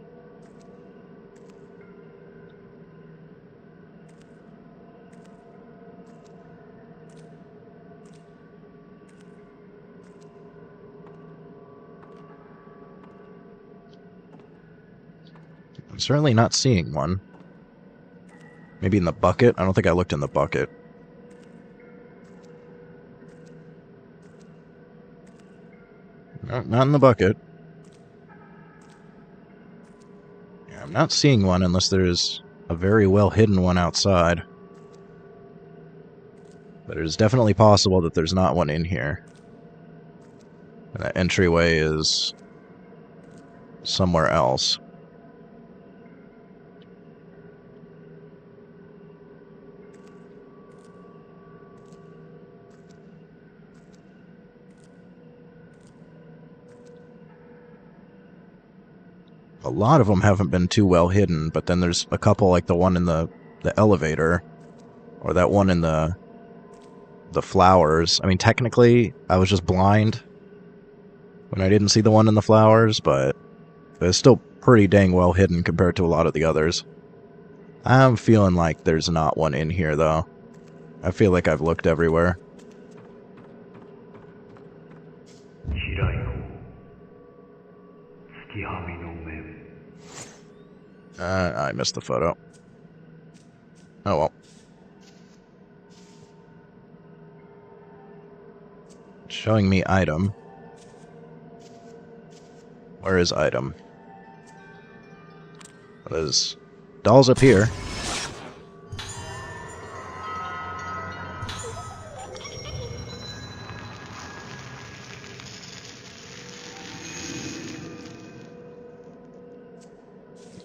I'm certainly not seeing one. Maybe in the bucket? I don't think I looked in the bucket. No, not in the bucket. Yeah, I'm not seeing one unless there's a very well hidden one outside. But it is definitely possible that there's not one in here. And that entryway is somewhere else. A lot of them haven't been too well hidden, but then there's a couple like the one in the elevator, or that one in the flowers. I mean, technically, I was just blind when I didn't see the one in the flowers, but it's still pretty dang well hidden compared to a lot of the others. I'm feeling like there's not one in here, though. I feel like I've looked everywhere. I missed the photo. Oh well. It's showing me item. Where is item? There's dolls up here.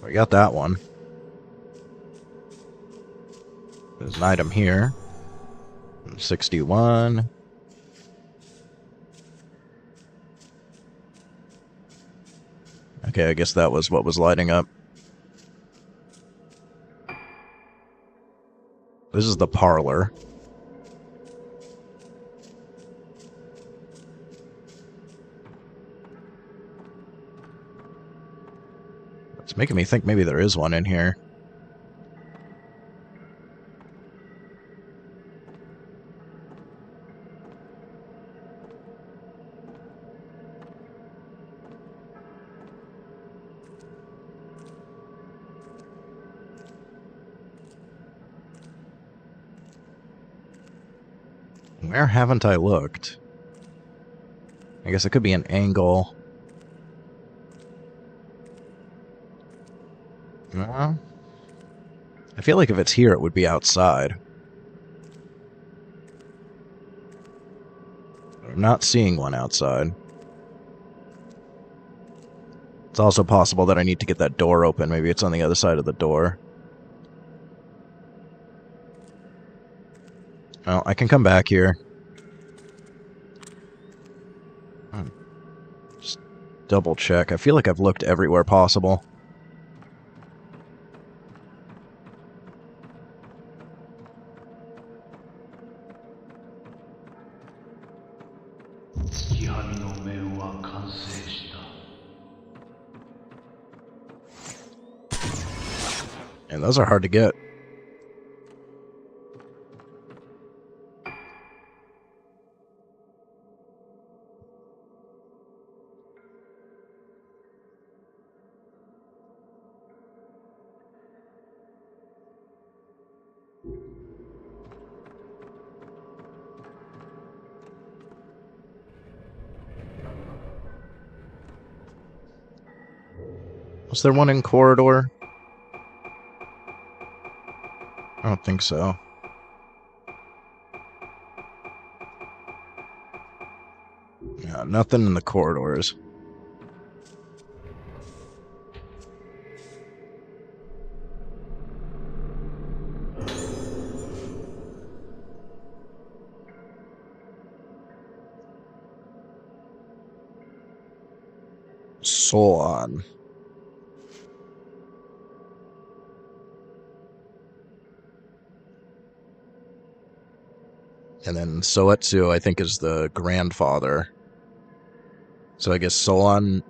We got that one. There's an item here. 61. Okay, I guess that was what was lighting up. This is the parlor. It's making me think maybe there is one in here. Where haven't I looked? I guess it could be an angle. No. I feel like if it's here, it would be outside. I'm not seeing one outside. It's also possible that I need to get that door open. Maybe it's on the other side of the door. Well, I can come back here. Just double check. I feel like I've looked everywhere possible. And those are hard to get. Was there one in Corridor? I don't think so. Yeah, nothing in the corridors. Solon. And then Soetsu, I think, is the grandfather. So I guess Solon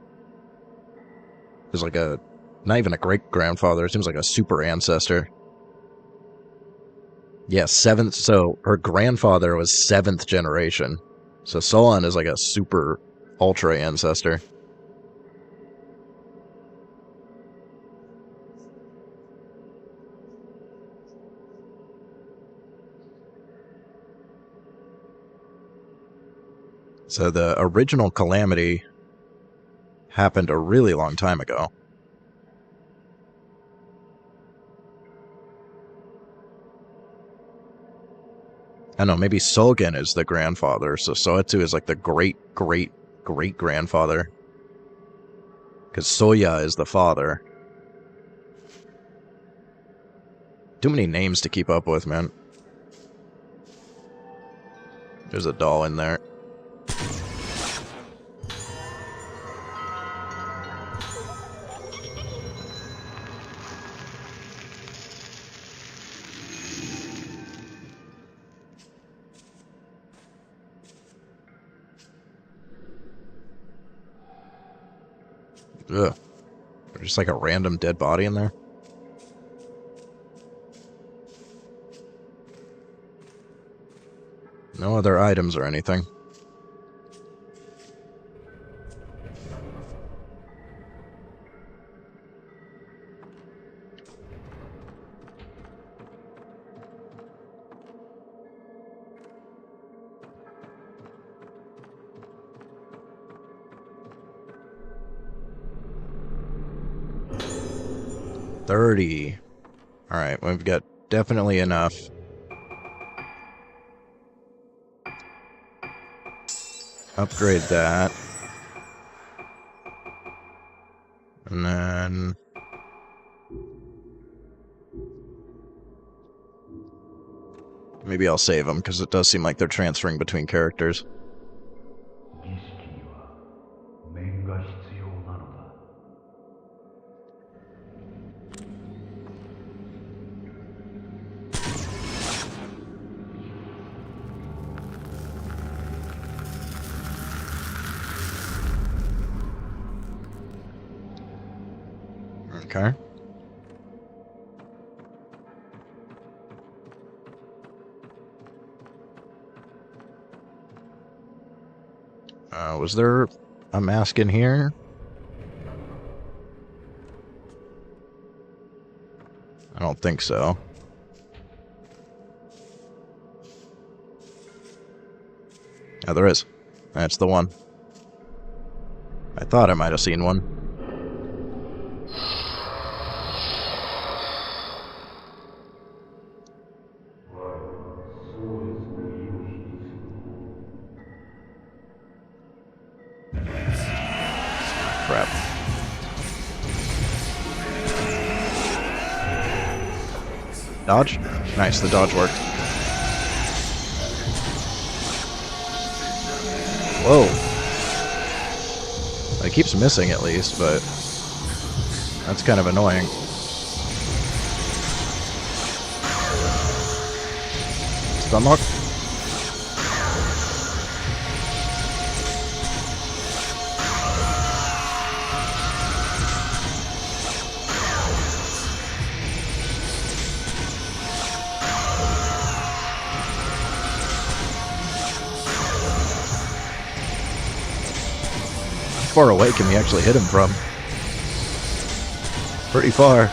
is like a... not even a great-grandfather. It seems like a super ancestor. Yeah, 7th... So her grandfather was 7th generation. So Solon is like a super ultra ancestor. So the original Calamity happened a really long time ago. I don't know, maybe Solgen is the grandfather, so Soetsu is like the great-great-great-grandfather. Because Soya is the father. Too many names to keep up with, man. There's a doll in there. Ugh. There's just like a random dead body in there. No other items or anything. $30. Alright, we've got definitely enough. Upgrade that. And then... maybe I'll save them, because it does seem like they're transferring between characters. Okay. Was there a mask in here? I don't think so. Oh, there is. That's the one. I thought I might have seen one. Crap. Dodge? Nice, the dodge worked. Whoa. It keeps missing at least, but that's kind of annoying. Stunlocked? How far away can we actually hit him from? Pretty far.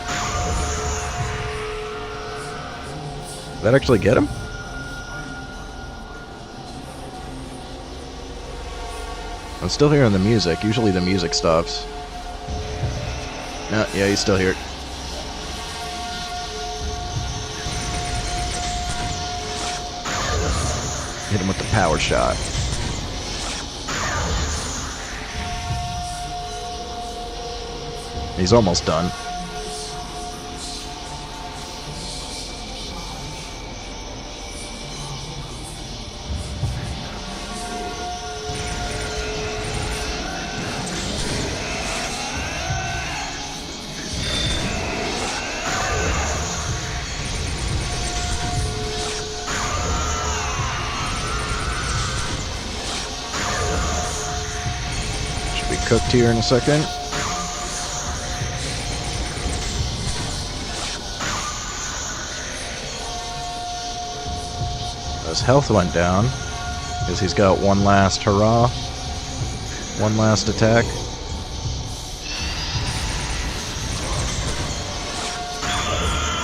Did that actually get him? I'm still hearing the music. Usually the music stops. No, yeah, he's still here. Hit him with the power shot. He's almost done. Should be cooked here in a second. His health went down because he's got one last hurrah, one last attack.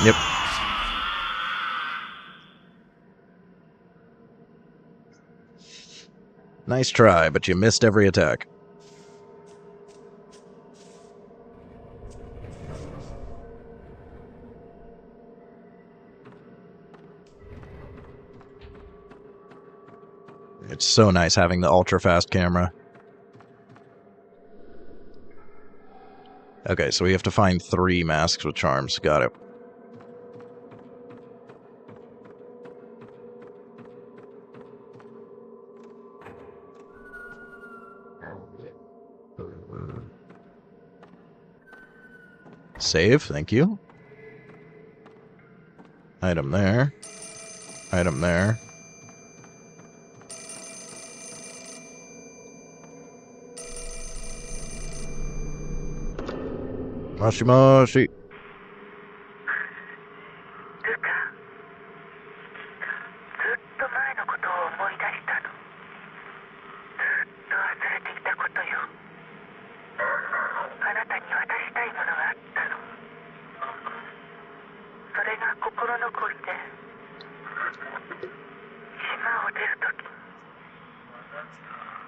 Yep. Nice try, but you missed every attack. It's so nice having the ultra-fast camera. Okay, so we have to find 3 masks with charms. Got it. Save, thank you. Item there. Item there. Moshi. ルカ、ずっと前のことを思い出したの。ずっと忘れていたことよ。あなたに渡したいものがあったの。それが心残りで、島を出るときに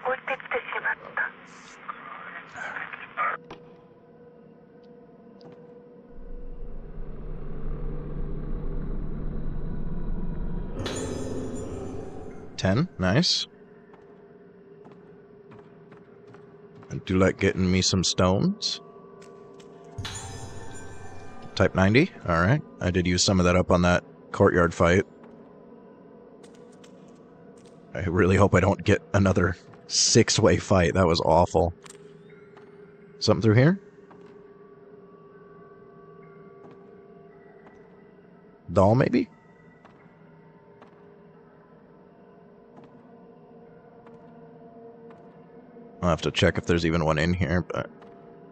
置いてきてしまった。$10, nice. I do like getting me some stones. Type 90, alright. I did use some of that up on that courtyard fight. I really hope I don't get another 6-way fight. That was awful. Something through here? Doll, maybe? I'll have to check if there's even one in here, but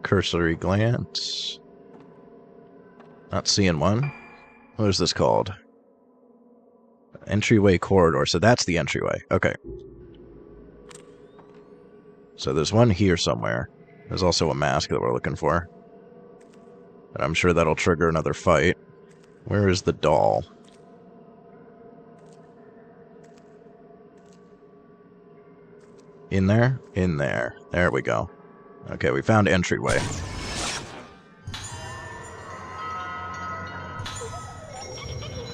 cursory glance. Not seeing one. What is this called? Entryway corridor. So that's the entryway. Okay. So there's one here somewhere. There's also a mask that we're looking for. And I'm sure that'll trigger another fight. Where is the doll? In there? In there. There we go. Okay, we found entryway.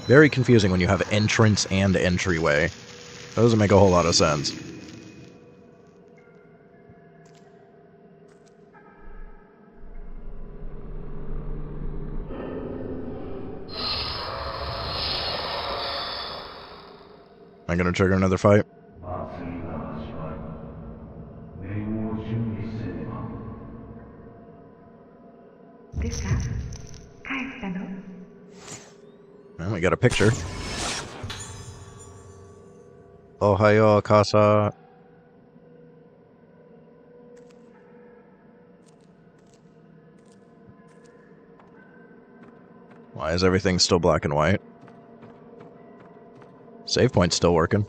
Very confusing when you have entrance and entryway. That doesn't make a whole lot of sense. Am I gonna trigger another fight? Well, we got a picture. Ohayo, Kasa. Why is everything still black and white? Save point's still working.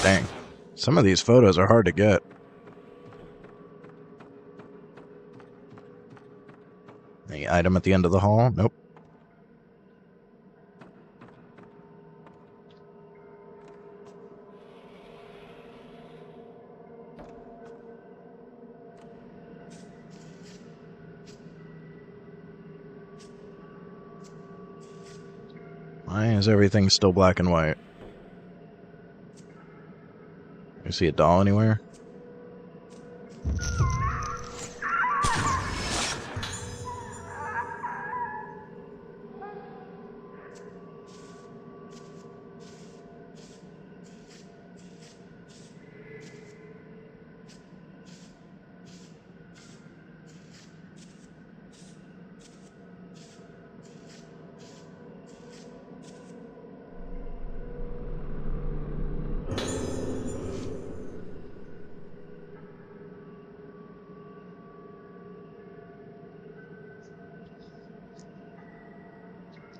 Dang. Some of these photos are hard to get. Any item at the end of the hall? Nope. Why is everything still black and white? You see a doll anywhere?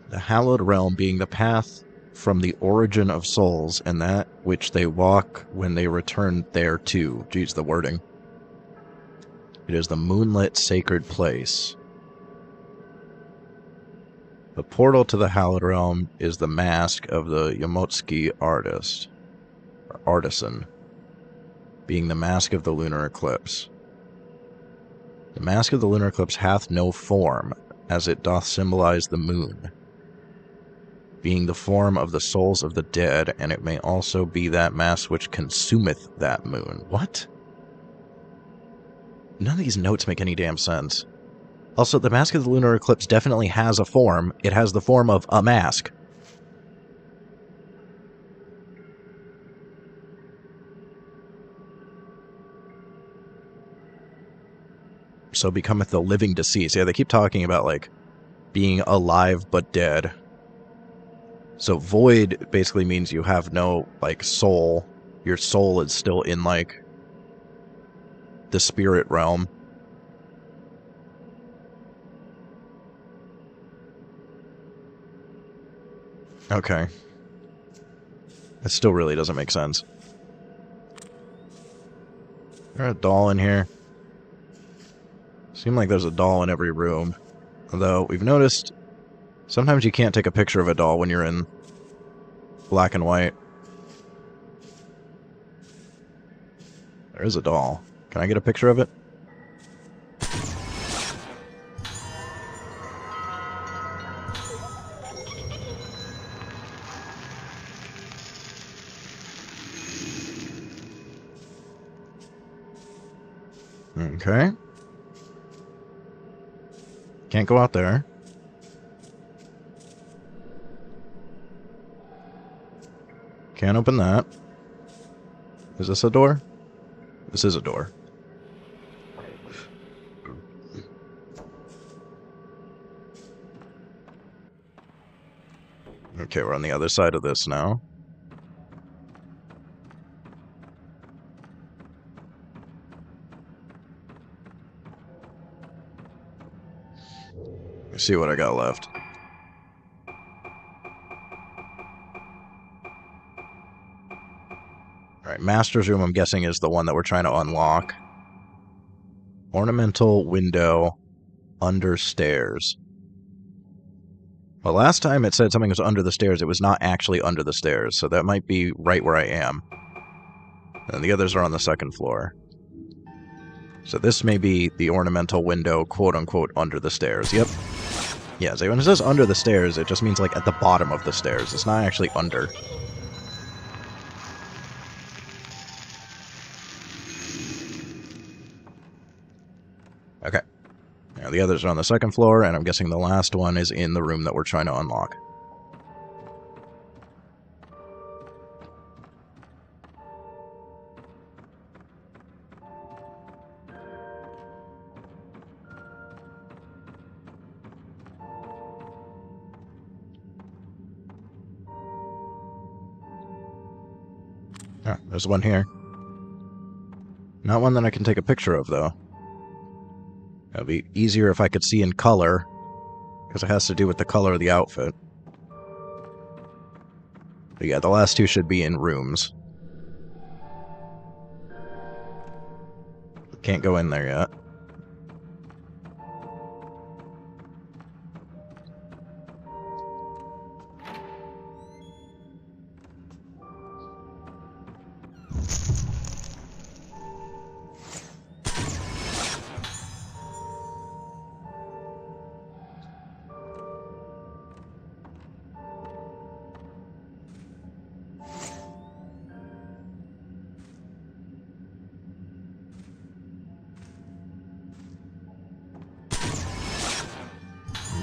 The hallowed realm being the path from the origin of souls, and that which they walk when they return thereto. Geez, the wording. It is the moonlit sacred place. The portal to the hallowed realm is the mask of the Umamusume artist, or artisan, being the mask of the lunar eclipse. The mask of the lunar eclipse hath no form, as it doth symbolize the moon, being the form of the souls of the dead, and it may also be that mask which consumeth that moon. What? None of these notes make any damn sense. Also, the mask of the lunar eclipse definitely has a form. It has the form of a mask. So becometh the living deceased. Yeah, they keep talking about, like, being alive but dead. So void basically means you have no, like, soul. Your soul is still in, like, the spirit realm. Okay. That still really doesn't make sense. Is there a doll in here? Seems like there's a doll in every room. Although, we've noticed sometimes you can't take a picture of a doll when you're in black and white. There is a doll. Can I get a picture of it? Okay. Can't go out there. Can't open that. Is this a door? This is a door. Okay, we're on the other side of this now. Let's see what I got left. Alright, Master's Room, I'm guessing, is the one that we're trying to unlock. Ornamental window under stairs. Well, last time it said something was under the stairs. It was not actually under the stairs, so that might be right where I am. And the others are on the second floor. So this may be the ornamental window, quote-unquote, under the stairs. Yep. Yeah, so when it says under the stairs, it just means, like, at the bottom of the stairs. It's not actually under. Okay. Now, the others are on the second floor, and I'm guessing the last one is in the room that we're trying to unlock. Ah, there's one here. Not one that I can take a picture of, though. It would be easier if I could see in color, because it has to do with the color of the outfit. But yeah, the last two should be in rooms. Can't go in there yet.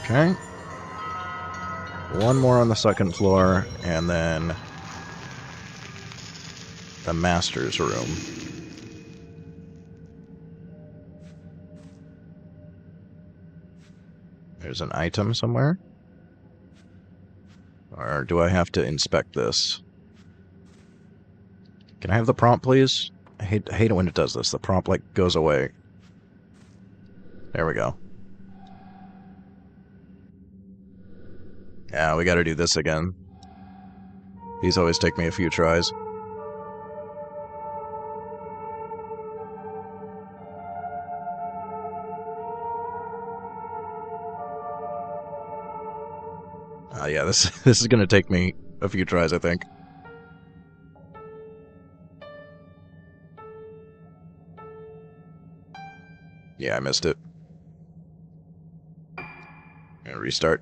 Okay. One more on the second floor, and then the master's room. There's an item somewhere? Or do I have to inspect this? Can I have the prompt, please? I hate it when it does this. The prompt, like, goes away. There we go. Yeah, we gotta do this again. These always take me a few tries. Yeah, this is gonna take me a few tries, I think. Yeah, I missed it. Gonna restart.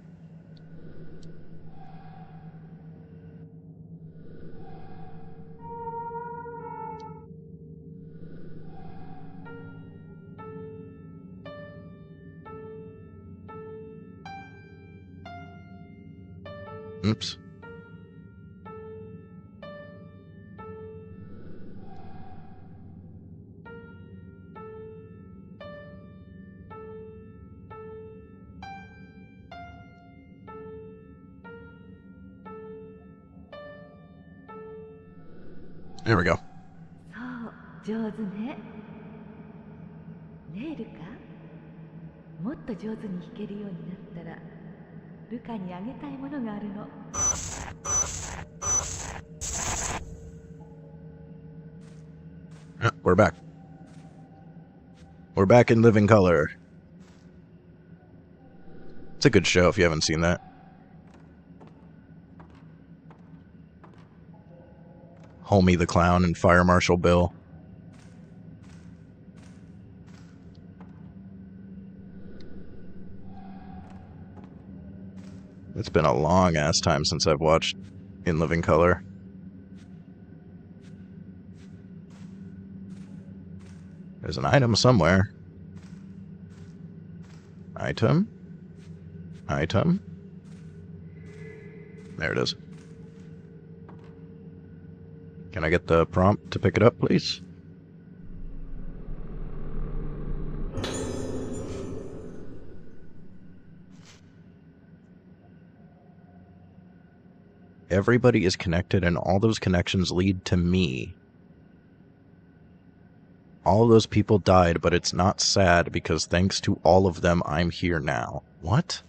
Oops. There we go. そう上手ね。ねえルカ、もっと上手に弾けるようになったらルカにあげたいものがあるの。We're back. We're back in living color. It's a good show if you haven't seen that. Homie the Clown and Fire Marshal Bill. It's been a long-ass time since I've watched in living color. There's an item somewhere. Item? Item? There it is. Can I get the prompt to pick it up, please? Everybody is connected, and all those connections lead to me. All of those people died, but it's not sad because thanks to all of them, I'm here now. What?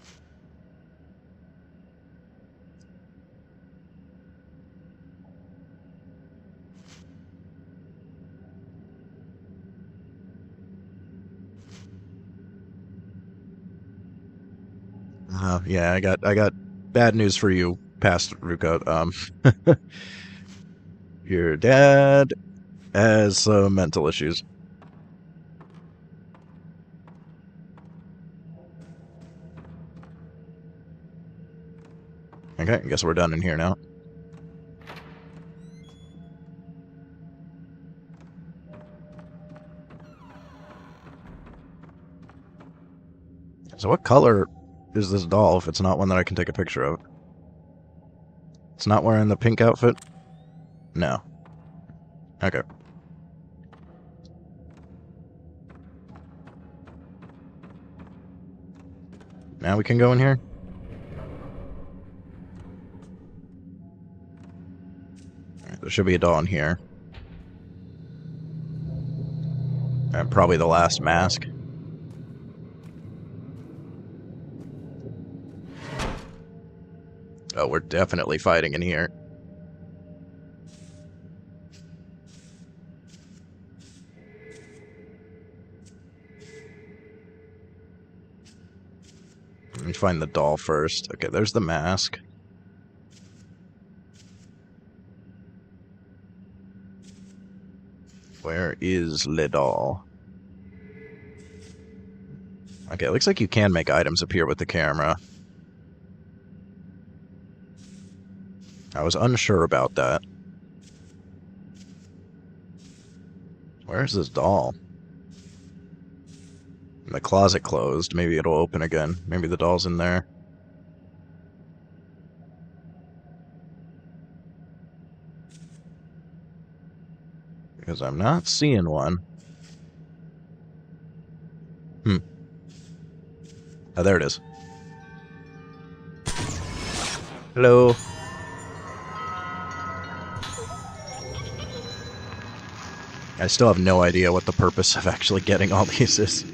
Yeah, I got bad news for you, past Ruko. Your dad has some mental issues. Okay, I guess we're done in here now. So what color is this doll if it's not one that I can take a picture of? It's not wearing the pink outfit? No. Okay. Now we can go in here? Alright, there should be a doll in here. And probably the last mask. Oh, we're definitely fighting in here. Let me find the doll first. Okay, there's the mask. Where is Le doll? Okay, it looks like you can make items appear with the camera. I was unsure about that. Where's this doll? The closet closed. Maybe it'll open again. Maybe the doll's in there. Because I'm not seeing one. Oh, there it is. Hello. I still have no idea what the purpose of actually getting all these is.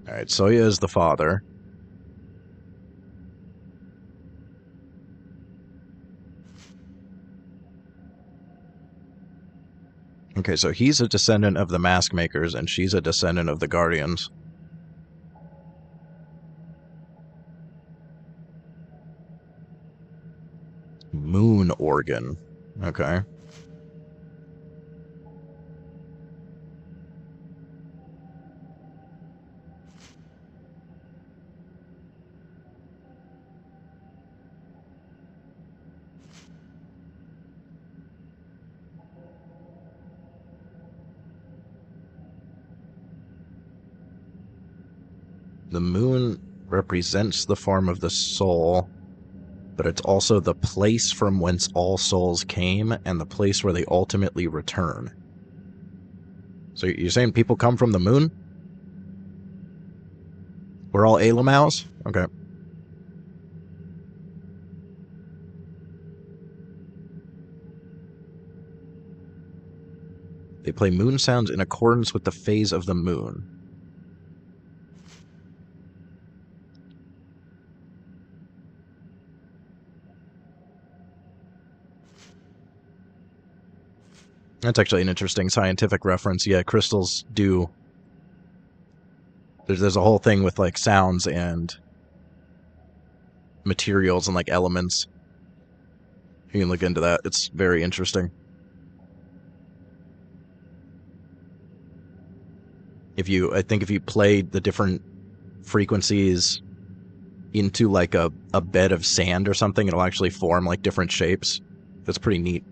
Alright, Soya is the father. Okay, so he's a descendant of the Mask Makers, and she's a descendant of the Guardians. Moon organ. Okay. The moon represents the form of the soul, but it's also the place from whence all souls came and the place where they ultimately return. So you're saying people come from the moon? We're all Alamaus? Okay. They play moon sounds in accordance with the phase of the moon. That's actually an interesting scientific reference. Yeah, crystals do. There's a whole thing with like sounds and materials and like elements. You can look into that. It's very interesting. I think if you play the different frequencies into like a bed of sand or something, it'll actually form like different shapes. That's pretty neat.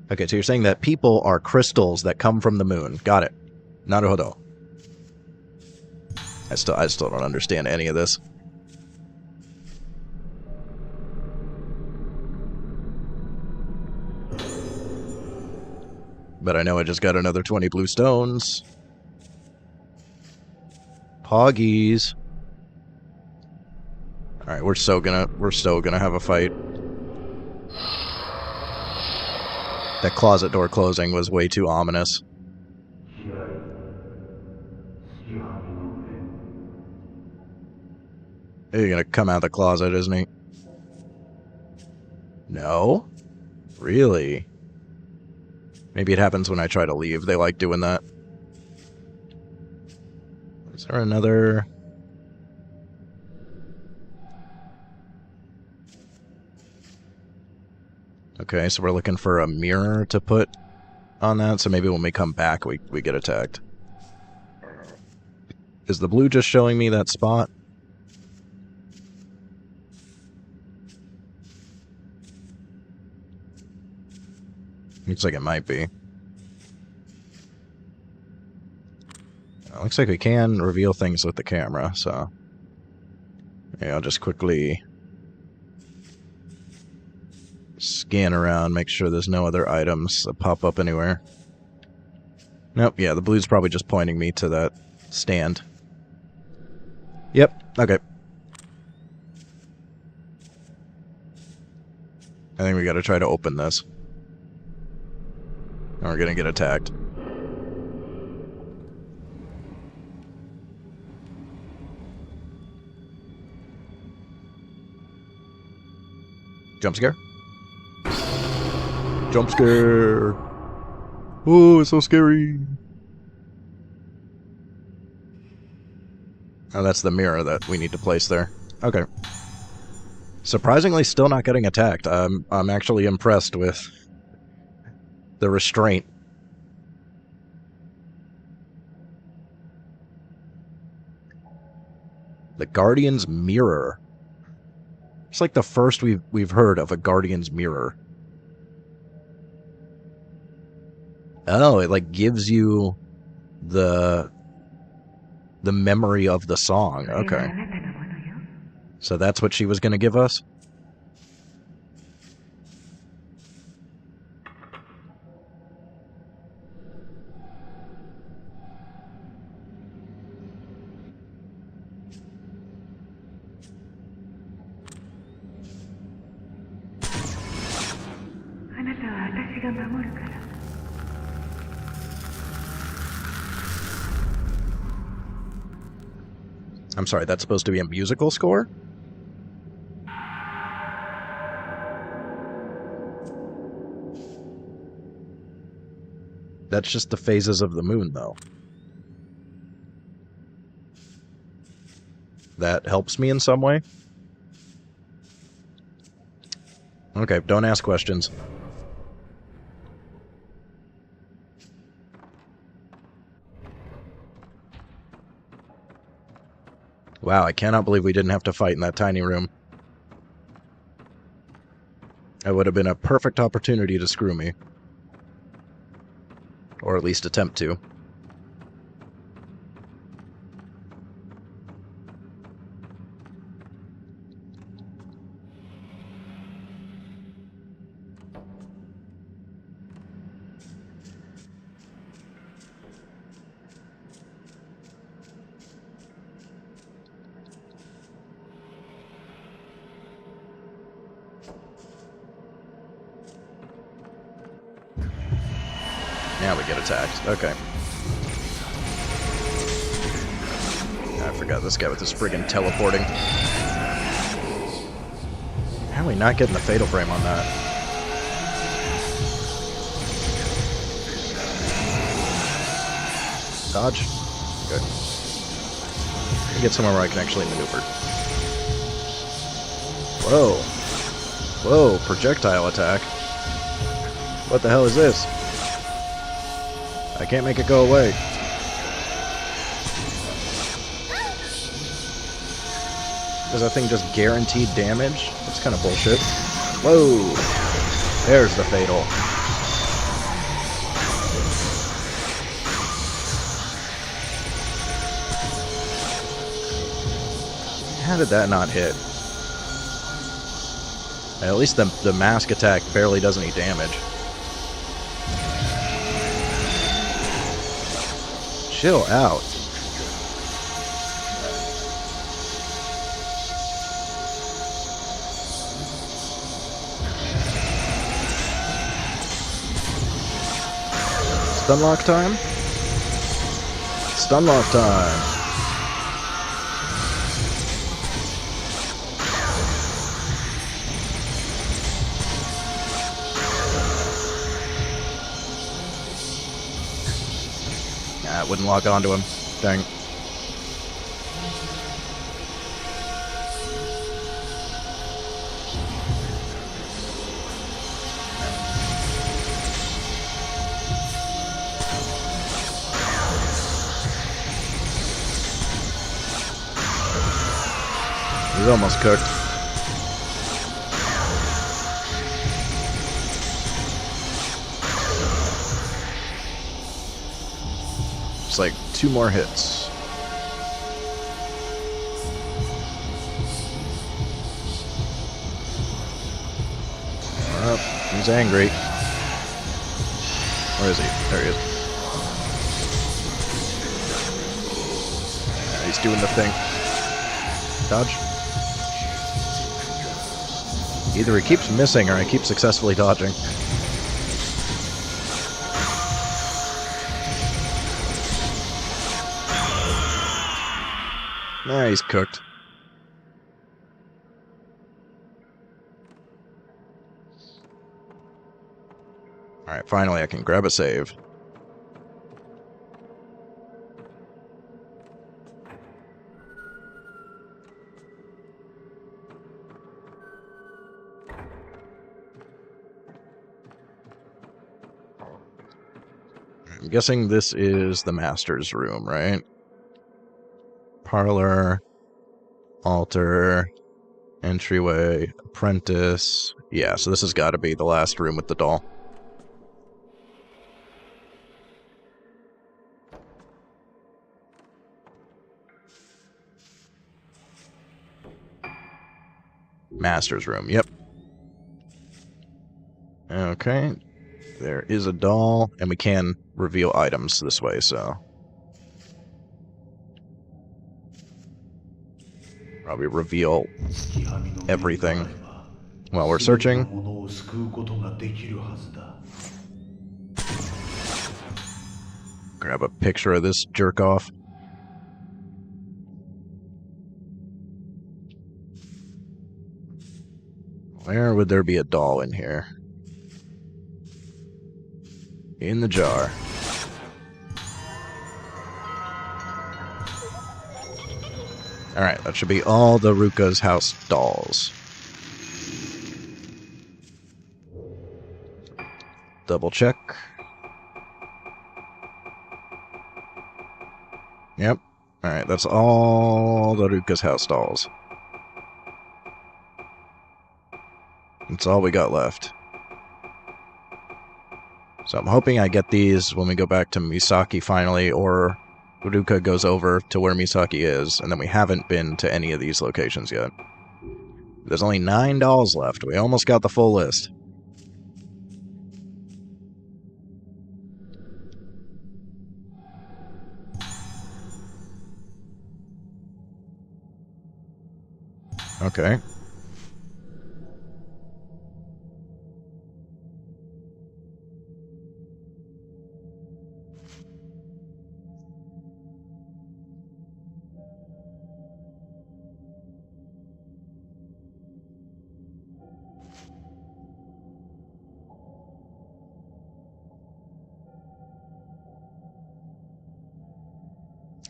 Okay, so you're saying that people are crystals that come from the moon. Got it. Naruhodo. I still don't understand any of this. But I know I just got another 20 blue stones. Poggies. Alright, we're so gonna have a fight. That closet door closing was way too ominous. He's gonna come out of the closet, isn't he? No? Really? Maybe it happens when I try to leave. They like doing that. Is there another... Okay, so we're looking for a mirror to put on that, so maybe when we come back we get attacked. Is the blue just showing me that spot? Looks like it might be. Looks like we can reveal things with the camera, so... Yeah, I'll just quickly... scan around, make sure there's no other items that pop up anywhere. Nope, yeah, the blue's probably just pointing me to that stand. Yep, okay. I think we gotta try to open this. Or we're gonna get attacked. Jump scare? Jump scare! Oh, it's so scary! Oh, that's the mirror that we need to place there. Okay. Surprisingly, still not getting attacked. I'm actually impressed with the restraint. The Guardian's Mirror. It's like the first we've heard of a Guardian's Mirror. Oh, it like gives you the memory of the song. それが Okay. あなたのものよ So that's what she was going to give us? I'm sorry, that's supposed to be a musical score? That's just the phases of the moon, though. That helps me in some way? Okay, don't ask questions. Wow, I cannot believe we didn't have to fight in that tiny room. That would have been a perfect opportunity to screw me. Or at least attempt to. Now we get attacked. Okay. I forgot this guy with his friggin' teleporting. How are we not getting the fatal frame on that? Dodge? Good. Let me get somewhere where I can actually maneuver. Whoa. Whoa, projectile attack. What the hell is this? I can't make it go away. Does that thing just guaranteed damage? That's kind of bullshit. Whoa! There's the fatal. How did that not hit? At least the mask attack barely does any damage. Chill out. Stunlock time? Stunlock time. Nah, it wouldn't lock onto him. Dang. He's almost cooked. It's like 2 more hits. Oh, he's angry. Where is he? There he is. He's doing the thing. Dodge. Either he keeps missing or I keep successfully dodging. Nah, he's cooked. Alright, finally I can grab a save. I'm guessing this is the master's room, right? Parlor. Altar, entryway, apprentice. Yeah, so this has got to be the last room with the doll. Master's room, yep. Okay, there is a doll, and we can reveal items this way, so... probably reveal everything while we're searching. Grab a picture of this jerk-off. Where would there be a doll in here? In the jar. Alright, that should be all the Ruka's house dolls. Double check. Yep. Alright, that's all the Ruka's house dolls. That's all we got left. So I'm hoping I get these when we go back to Misaki finally, or Ruka goes over to where Misaki is, and then we haven't been to any of these locations yet. There's only 9 dolls left. We almost got the full list. Okay.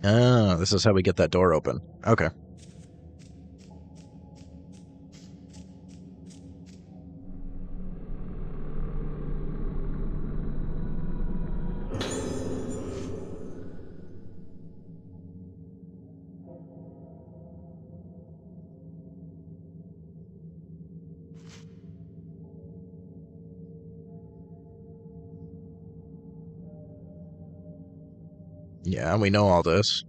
Ah, this is how we get that door open. Okay. Yeah, we know all this.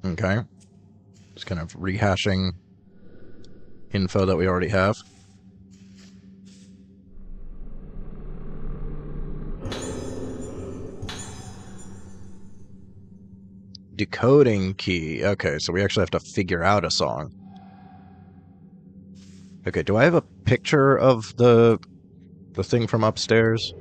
Okay. Just kind of rehashing info that we already have. Decoding key. Okay, so we actually have to figure out a song. Okay, do I have a picture of the thing from upstairs?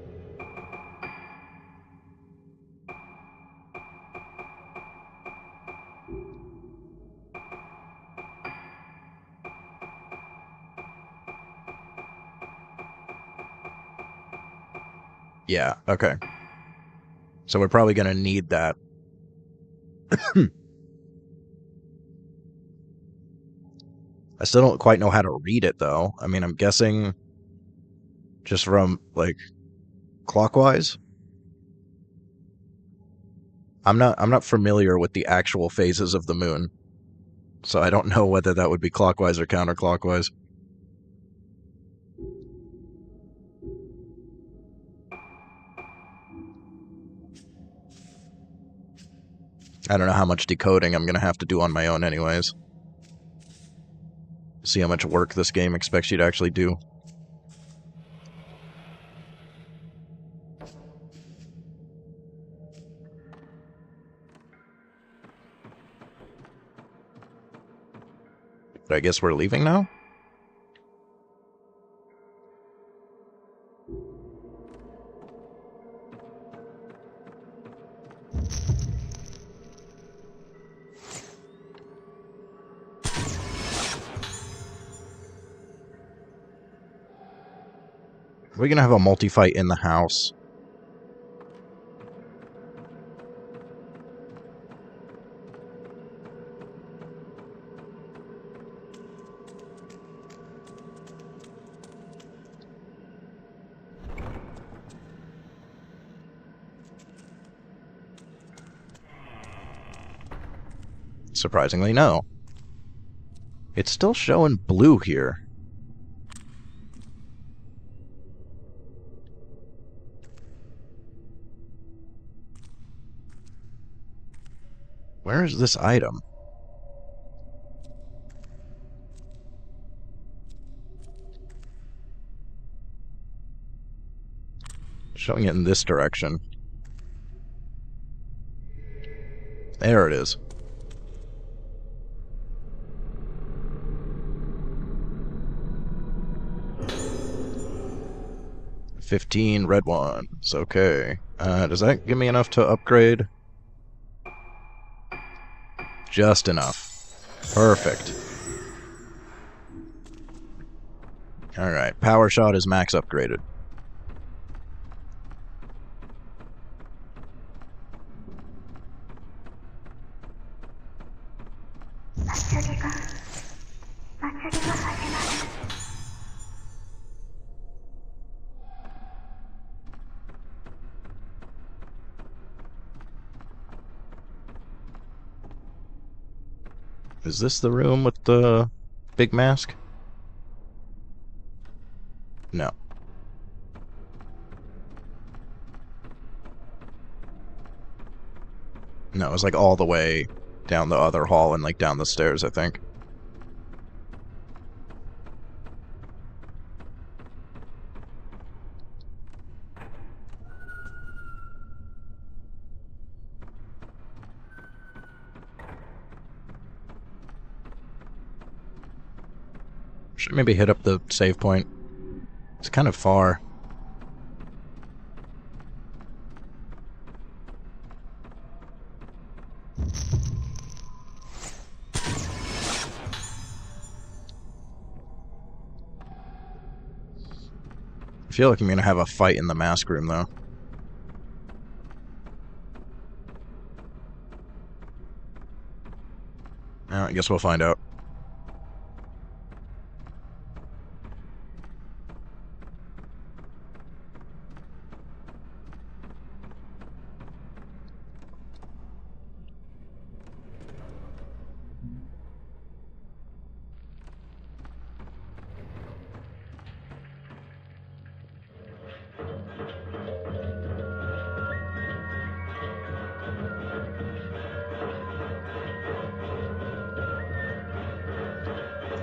Yeah, okay. So we're probably going to need that. I still don't quite know how to read it, though. I mean, I'm guessing just from, like, clockwise? I'm not familiar with the actual phases of the moon, so I don't know whether that would be clockwise or counterclockwise. I don't know how much decoding I'm going to have to do on my own anyways. See how much work this game expects you to actually do. But I guess we're leaving now? We're gonna have a multi-fight in the house. Surprisingly, no. It's still showing blue here. Where is this item? Showing it in this direction. There it is. $15 red ones. Okay. Does that give me enough to upgrade? Just enough. Perfect. Alright, power shot is max upgraded. Is this the room with the big mask? No. No, it was like all the way down the other hall and like down the stairs, I think. Should maybe hit up the save point. It's kind of far. I feel like I'm gonna have a fight in the mask room, though. I guess we'll find out.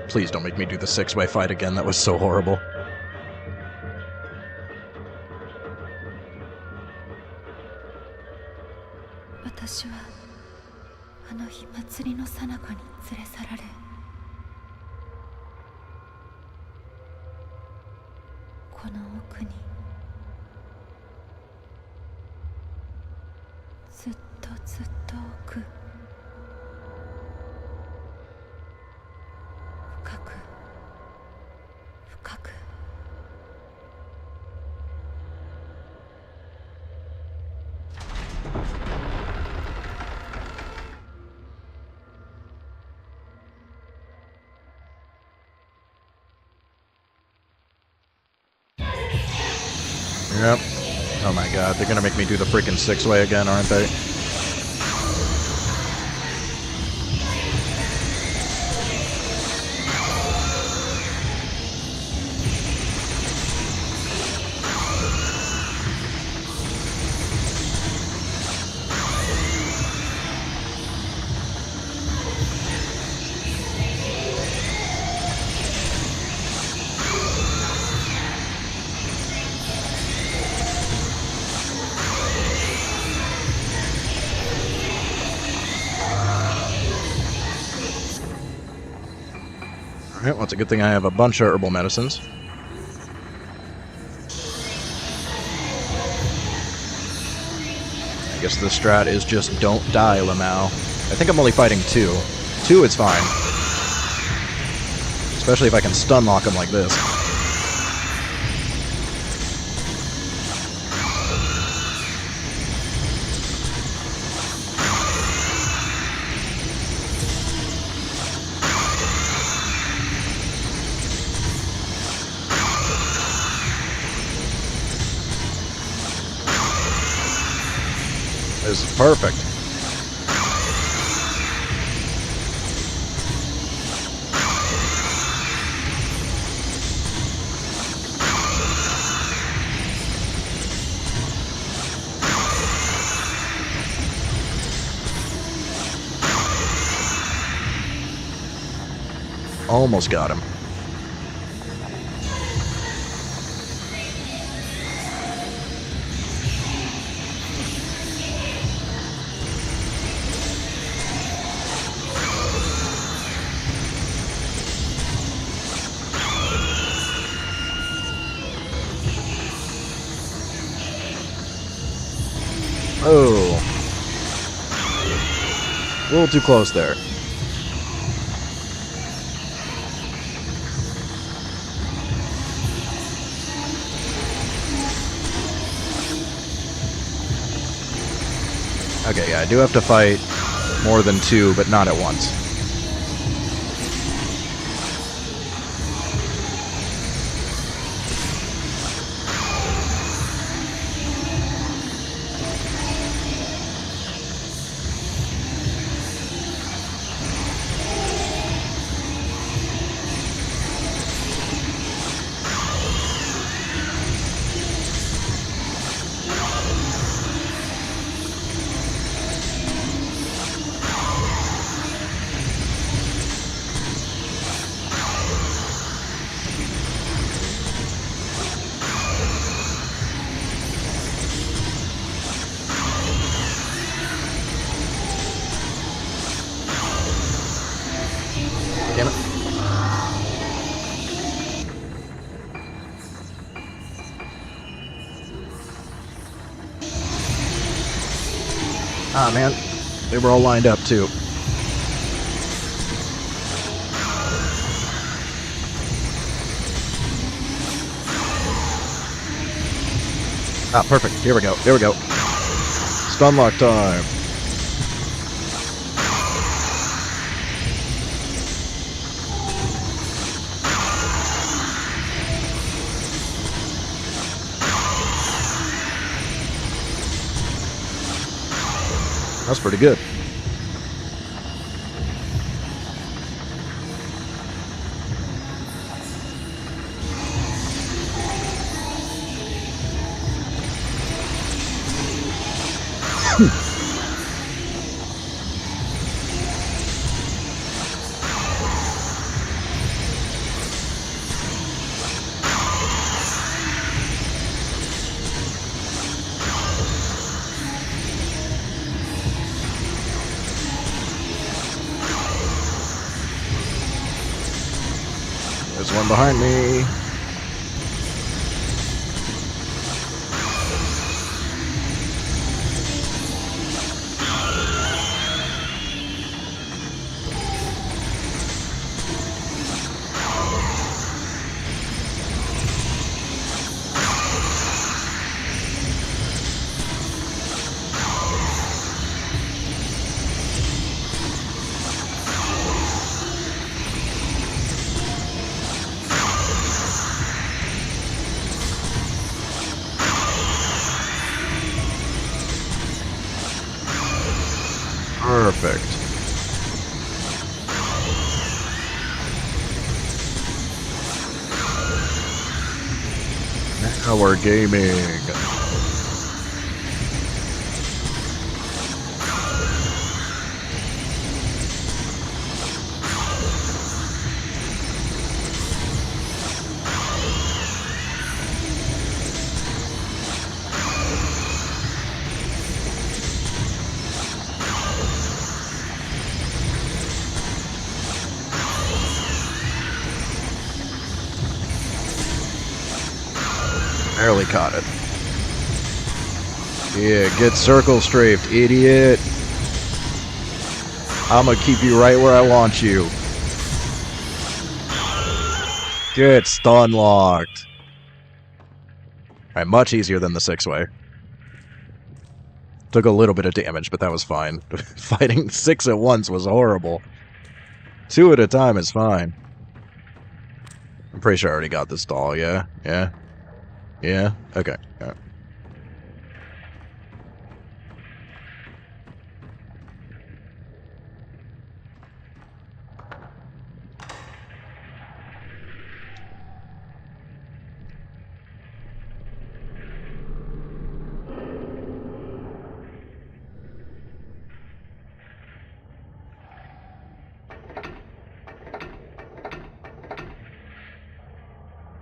Please don't make me do the six-way fight again. That was so horrible. Yep. Oh my god, they're gonna make me do the freaking six-way again, aren't they? Alright, well, it's a good thing I have a bunch of herbal medicines. I guess the strat is just don't die, Lamau. I think I'm only fighting two. Two is fine. Especially if I can stun lock him like this. This is perfect. Almost got him. Oh. A little too close there. Okay, yeah, I do have to fight more than two, but not at once. Damn it. Ah, man. They were all lined up, too. Ah, perfect. Here we go. There we go. Stunlock time. That's pretty good. There's one behind me. Perfect. Now we're gaming. Barely caught it. Yeah, get circle strafed, idiot. I'm gonna keep you right where I want you. Get stun locked. Alright, much easier than the 6-way. Took a little bit of damage, but that was fine. Fighting 6 at once was horrible. 2 at a time is fine. I'm pretty sure I already got this doll, yeah? Yeah? Yeah? Okay. Yeah.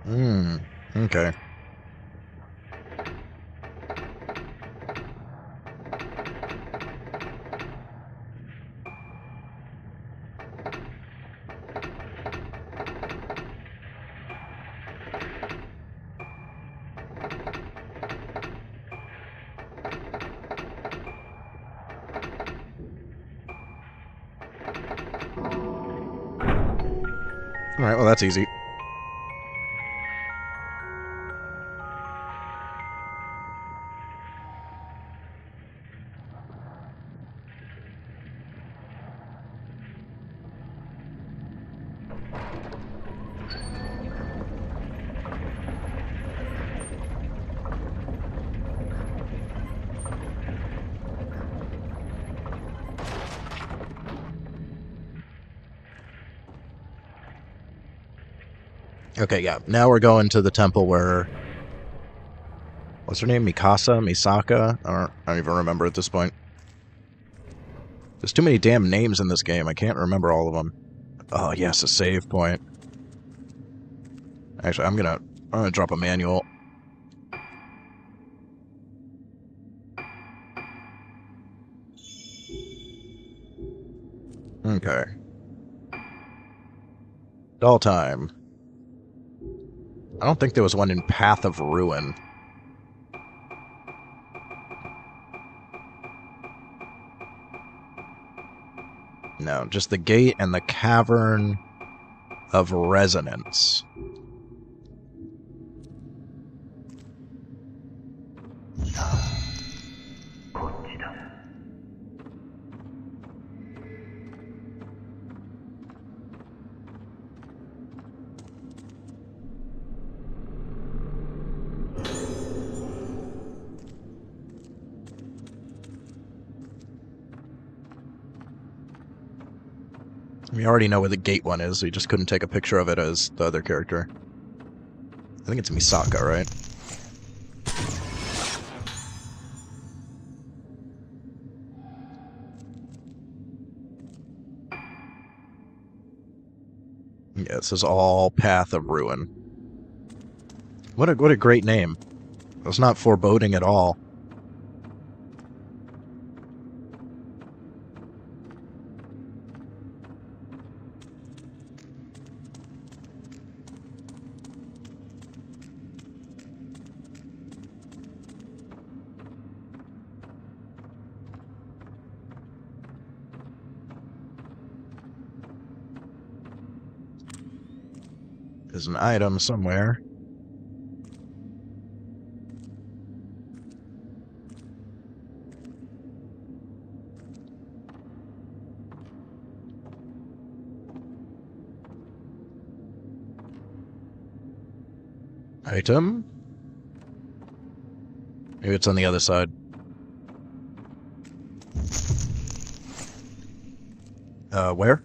Okay. Alright, well that's easy. Okay, yeah. Now we're going to the temple where... What's her name? Mikasa? Misaka? I don't even remember at this point. There's too many damn names in this game. I can't remember all of them. Oh, yes, a save point. Actually, I'm gonna drop a manual. Okay. Doll time. I don't think there was one in Path of Ruin. No, just the gate and the Cavern of Resonance. We already know where the gate one is, so you just couldn't take a picture of it as the other character. I think it's Misaka, right? Yeah, this is all Path of Ruin. What a great name. It's not foreboding at all. There's an item somewhere. Item? Maybe it's on the other side. Where?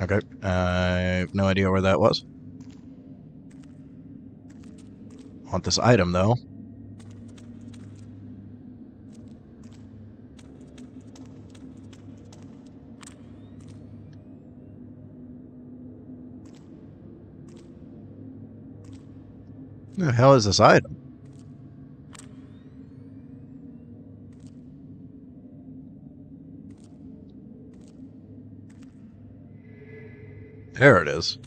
Okay, I have no idea where that was. Want this item, though. The hell is this item? There it is.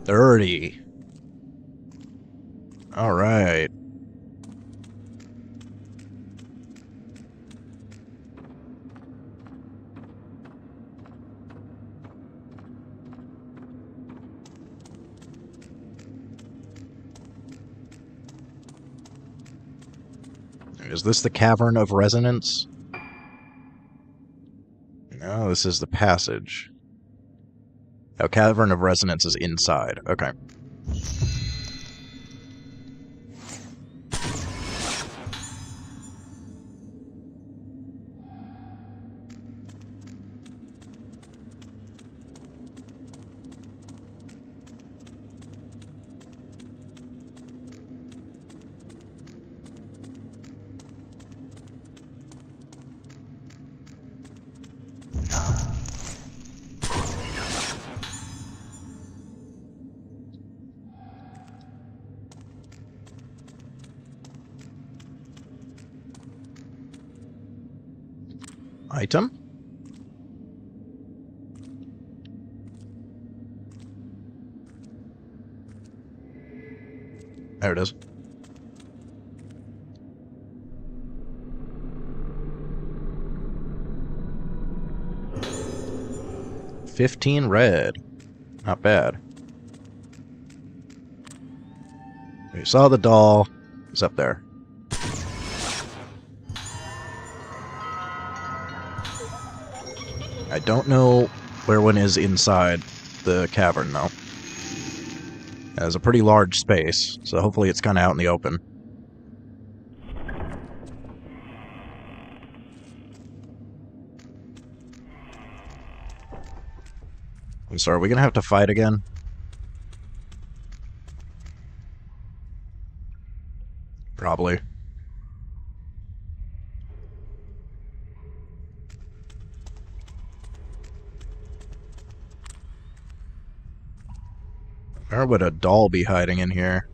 30. Alright. Is this the Cavern of Resonance? No, this is the passage. Oh, Cavern of Resonance is inside. Okay. Item? There it is. $15 red. Not bad. We saw the doll. It's up there. I don't know where one is inside the cavern, though. It has a pretty large space, so hopefully it's kind of out in the open. I'm sorry, are we gonna have to fight again? Probably. Where would a doll be hiding in here?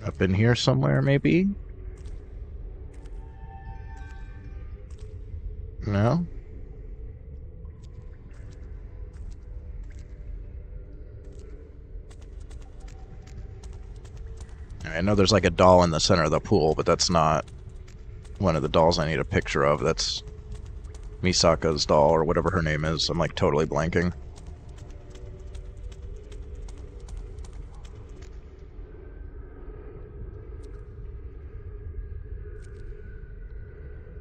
Up in here somewhere, maybe? No? I know there's like a doll in the center of the pool, but that's not one of the dolls I need a picture of. That's Misaka's doll, or whatever her name is. I'm like totally blanking.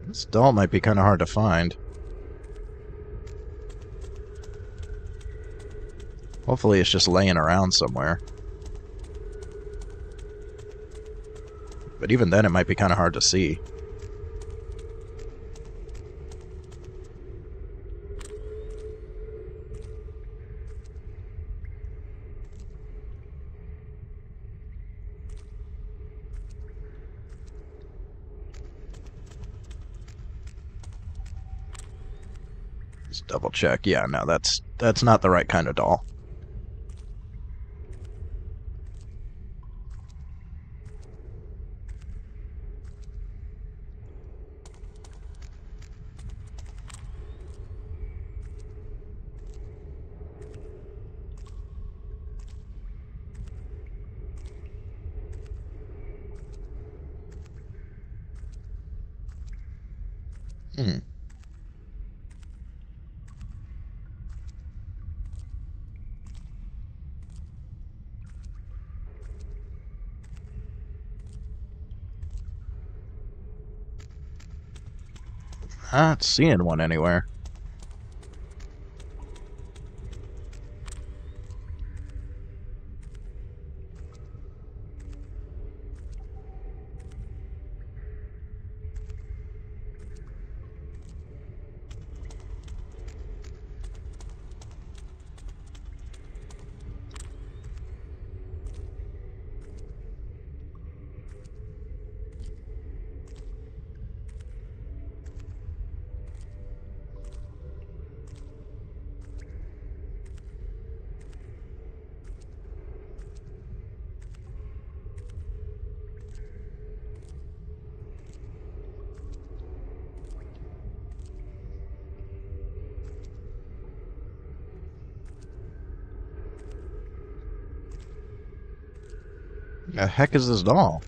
This doll might be kind of hard to find. Hopefully it's just laying around somewhere. But even then, it might be kind of hard to see. Let's double check. Yeah, no, that's not the right kind of doll. Hmm. Not seeing one anywhere. The heck is this doll?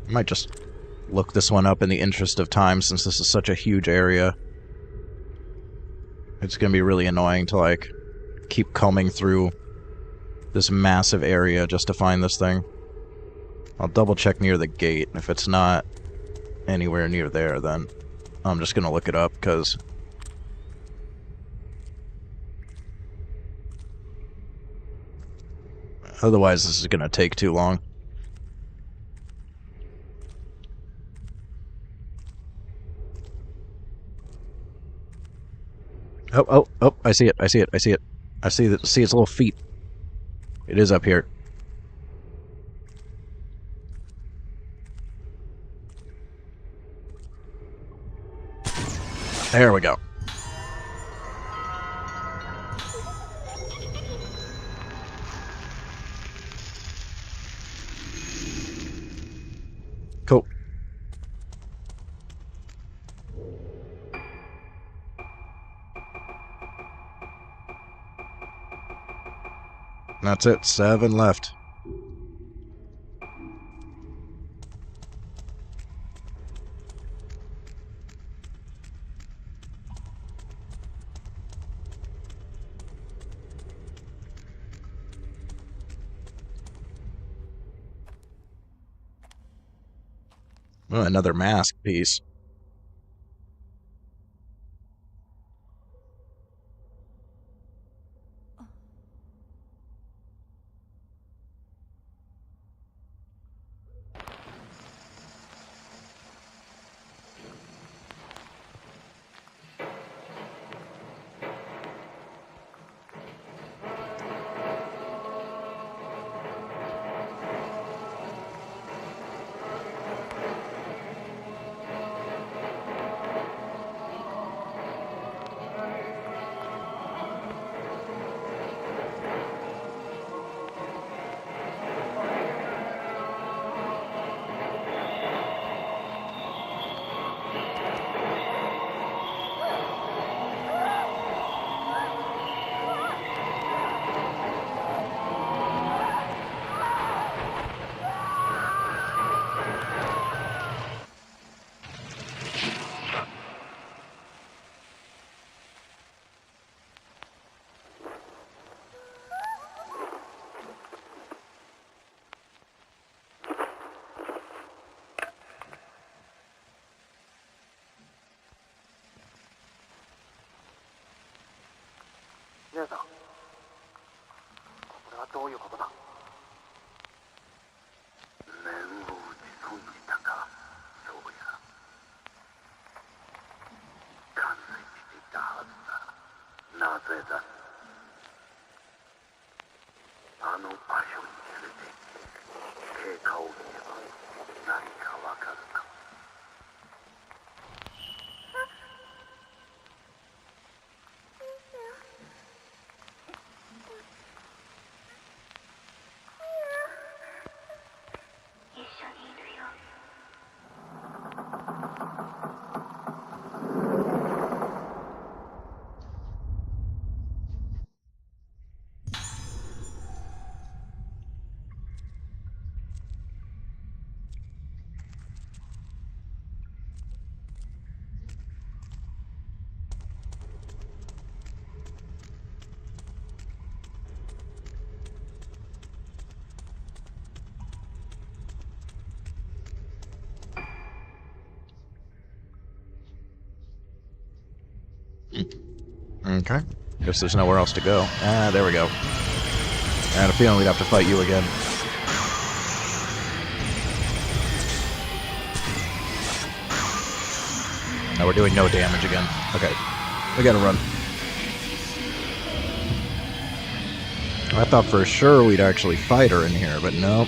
I might just look this one up in the interest of time, since this is such a huge area. It's gonna be really annoying to, like, keep combing through this massive area just to find this thing. I'll double check near the gate. If it's not anywhere near there, then I'm just gonna look it up, because otherwise this is gonna take too long. Oh, oh, oh, I see it, I see it, I see it. I see its little feet. It is up here. There we go. Cool. That's it. 7 left. Oh, another mask piece. Okay. Guess there's nowhere else to go. Ah, there we go. I had a feeling we'd have to fight you again. No, we're doing no damage again. Okay. We gotta run. I thought for sure we'd actually fight her in here, but no.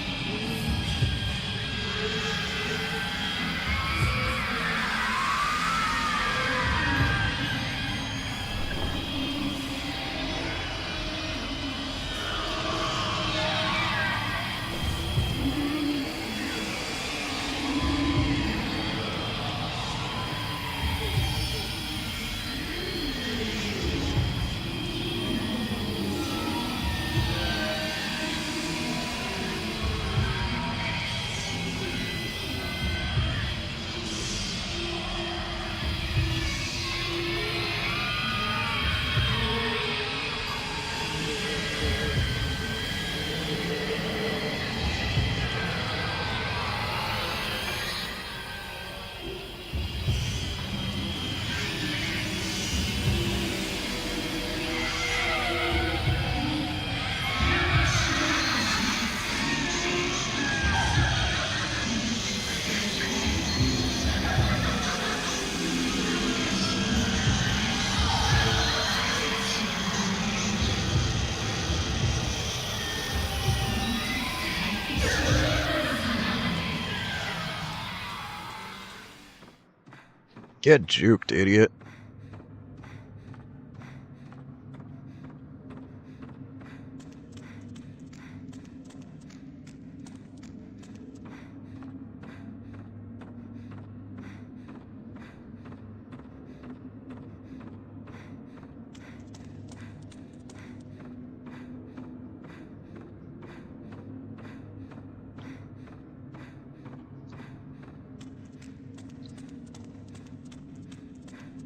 Get juked, idiot.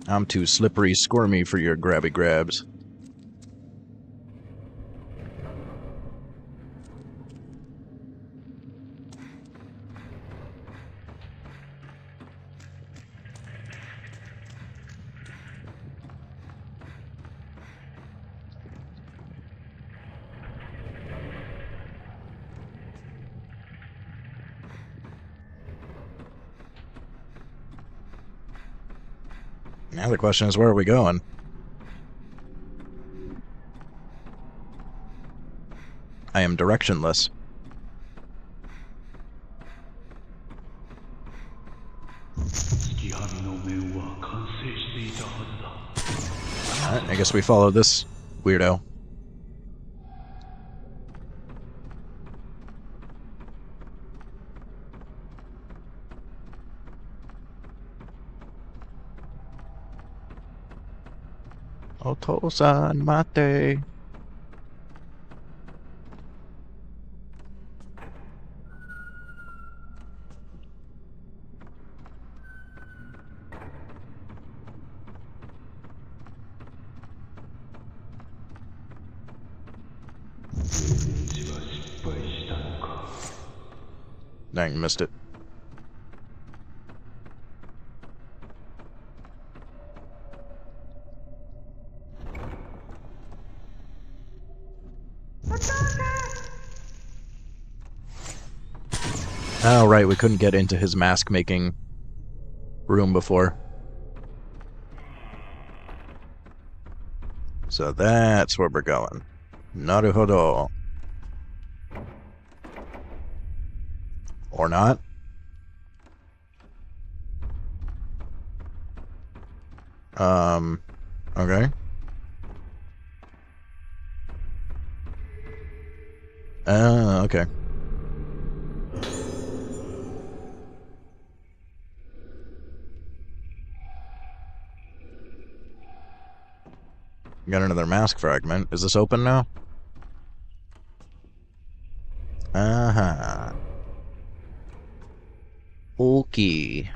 I'm too slippery squirmy for your grabby grabs. Now the question is, where are we going? I am directionless. Alright, I guess we follow this weirdo. Otosan mate. Dang, missed it. Oh, right, we couldn't get into his mask-making room before. So that's where we're going. Naruhodo. Or not. Okay. Okay. Got another mask fragment. Is this open now? Uh-huh. Okay.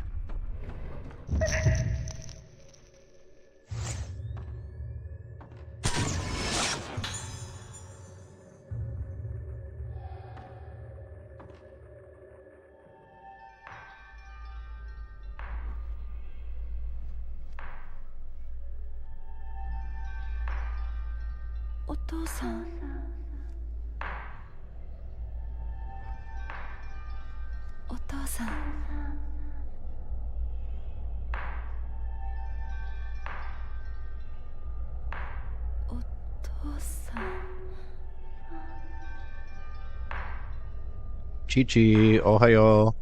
Chi-chi, ohayo.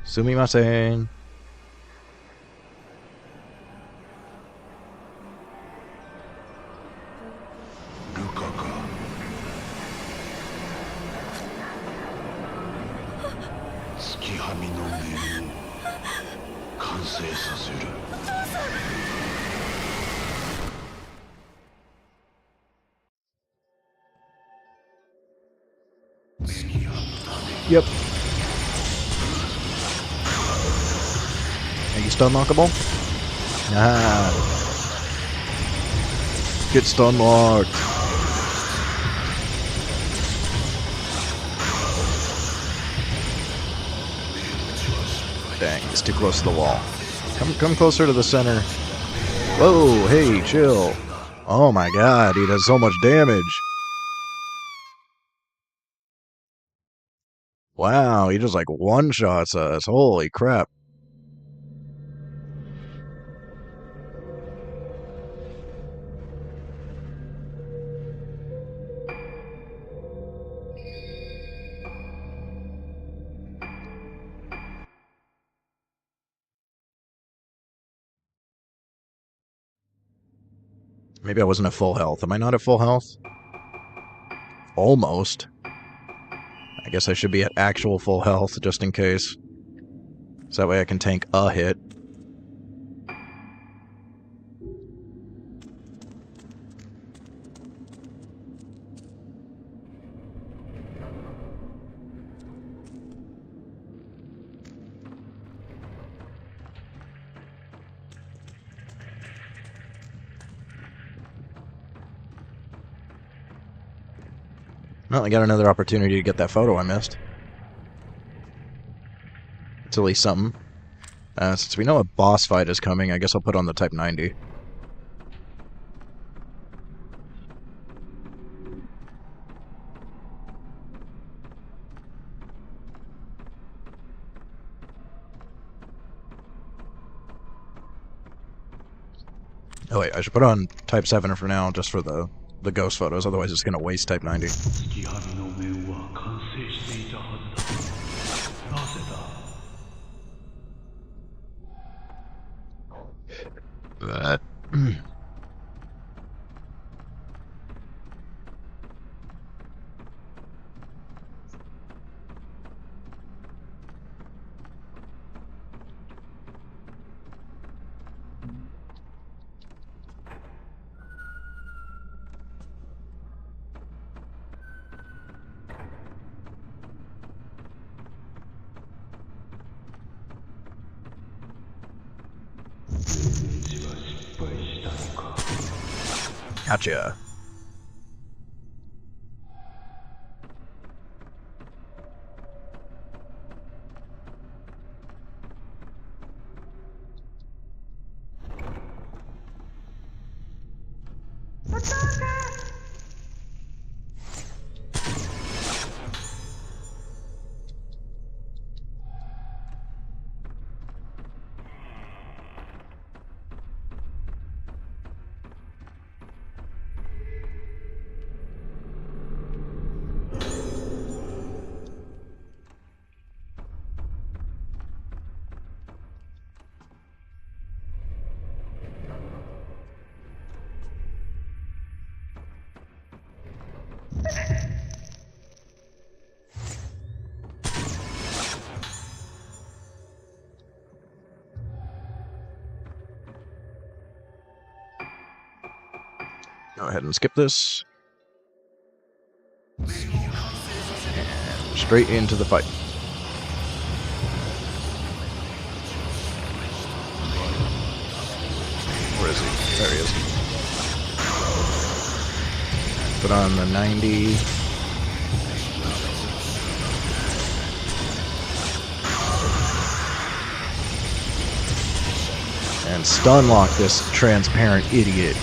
Sumimasen. Yep. Are you stunlockable? Ah. Get stunlocked. Dang, it's too close to the wall. Come closer to the center. Whoa, hey, chill. Oh my god, he does so much damage. Wow, he just like one-shots us. Holy crap. Maybe I wasn't at full health. Am I not at full health? Almost. I guess I should be at actual full health, just in case. So that way I can tank a hit. Well, I got another opportunity to get that photo I missed. It's at least something. Since we know a boss fight is coming, I guess I'll put on the Type 90. Oh wait, I should put on Type 7 for now, just for the ghost photos, otherwise it's going to waste Type 90. But... Gotcha. Go ahead and skip this. And straight into the fight. Where is he? There he is. Put on the 90. And stunlock this transparent idiot.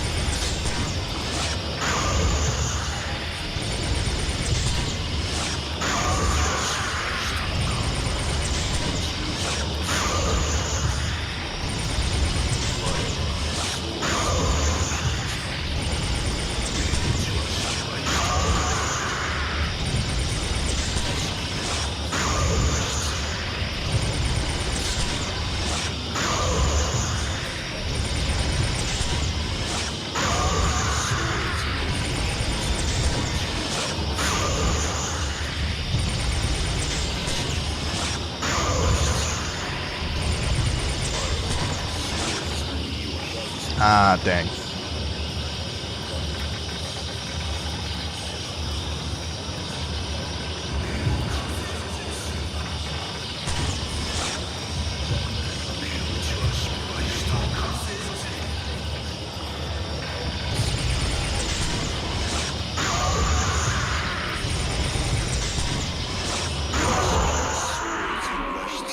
Ah, dang.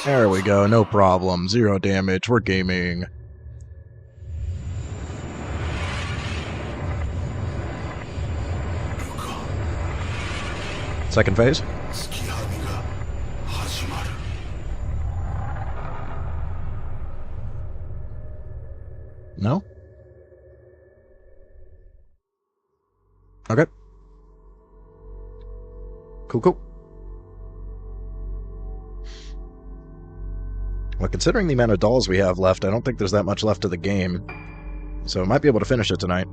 There we go, no problem. 0 damage, we're gaming. Second phase. No? Okay. Cool, cool. Well, considering the amount of dolls we have left, I don't think there's that much left of the game. So I might be able to finish it tonight.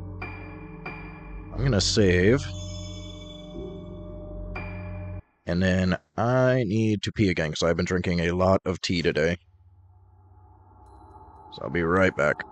I'm gonna save. And then I need to pee again, because I've been drinking a lot of tea today. So I'll be right back.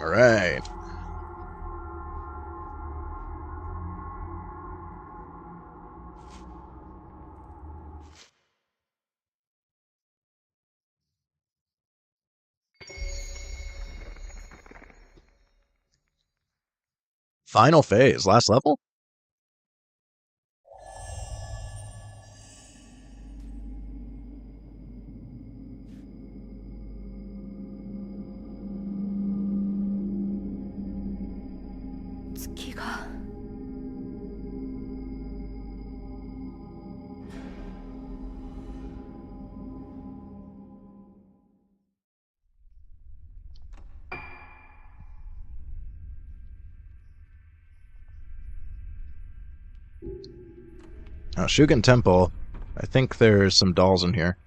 Alright. Final phase, last level? Oh, Shugen Temple. I think there's some dolls in here.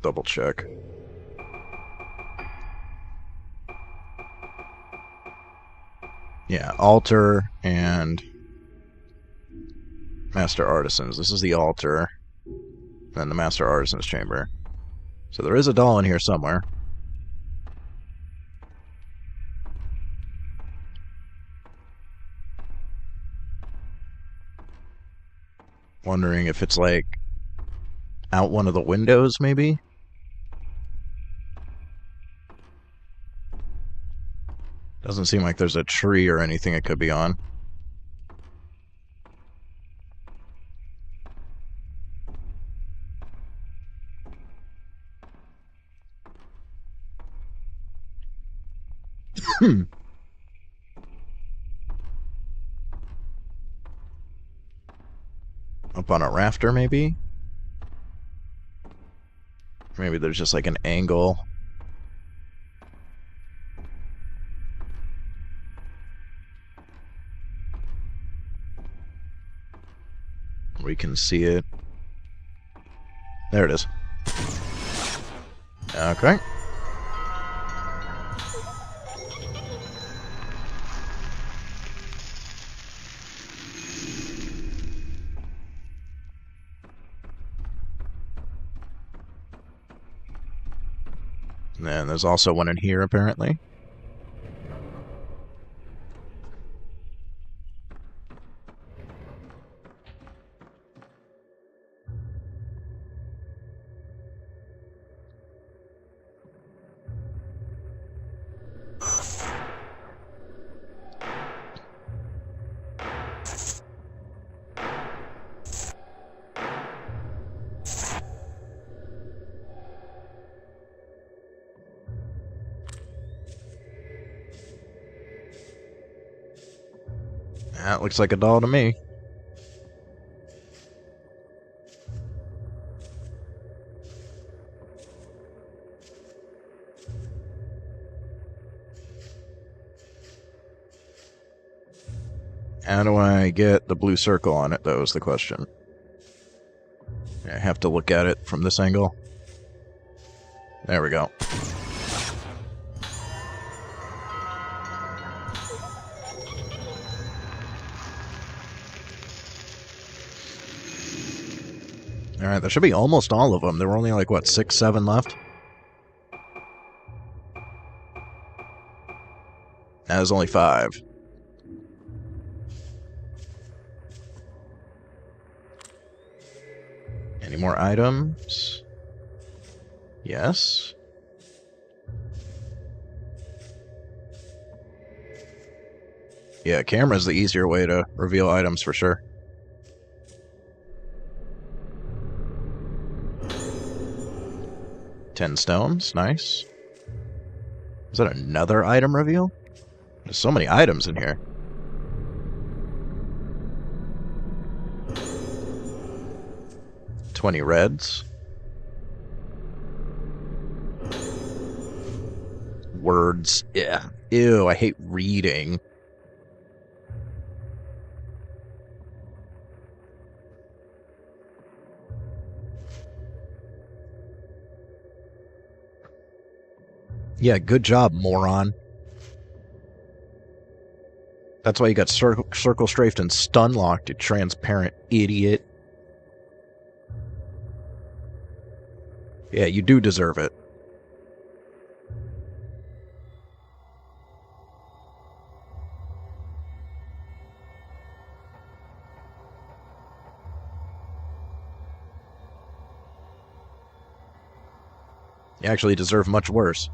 Double check. Yeah, altar and master artisans. This is the altar. Then the master artisans chamber. So there is a doll in here somewhere. Wondering if it's like out one of the windows, maybe? Doesn't seem like there's a tree or anything it could be on. Up on a rafter, maybe? Maybe there's just like an angle. We can see it. There it is. Okay. And there's also one in here, apparently. That looks like a doll to me. How do I get the blue circle on it, though, is the question. I have to look at it from this angle. There we go. Alright, that should be almost all of them. There were only like, what, 6, 7 left? That was only 5. Any more items? Yes. Yeah, camera's the easier way to reveal items for sure. $10 stones, nice. Is that another item reveal? There's so many items in here. $20 reds. Words. Yeah. Ew, I hate reading. Yeah, good job, moron. That's why you got circle strafed and stunlocked, you transparent idiot. Yeah, you do deserve it. You actually deserve much worse.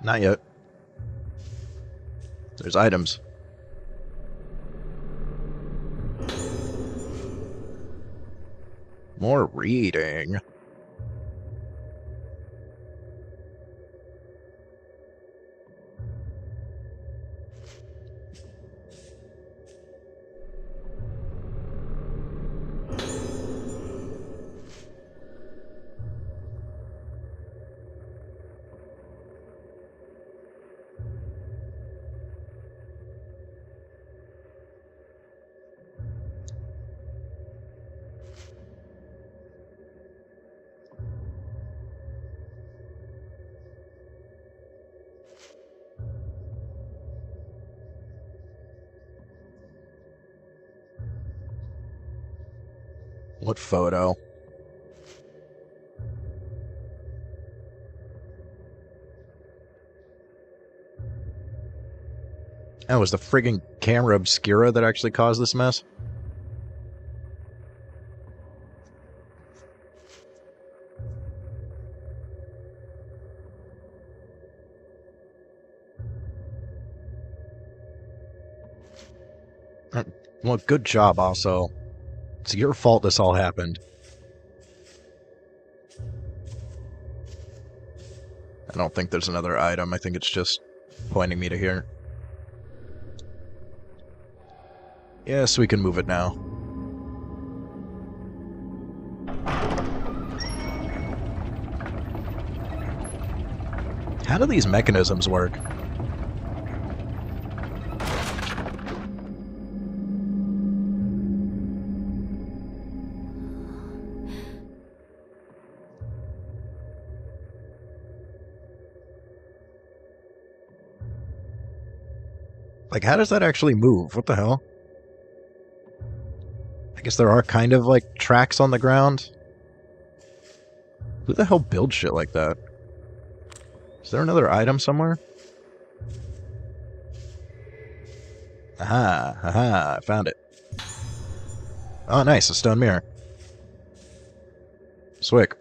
Not yet. There's items. More reading. What photo? Oh, was the friggin' camera obscura that actually caused this mess? Well, good job also. It's your fault this all happened. I don't think there's another item. I think it's just pointing me to here. Yes, we can move it now. How do these mechanisms work? Like, how does that actually move? What the hell? I guess there are kind of, like, tracks on the ground. Who the hell builds shit like that? Is there another item somewhere? Aha, aha, I found it. Oh, nice, a stone mirror. Swick.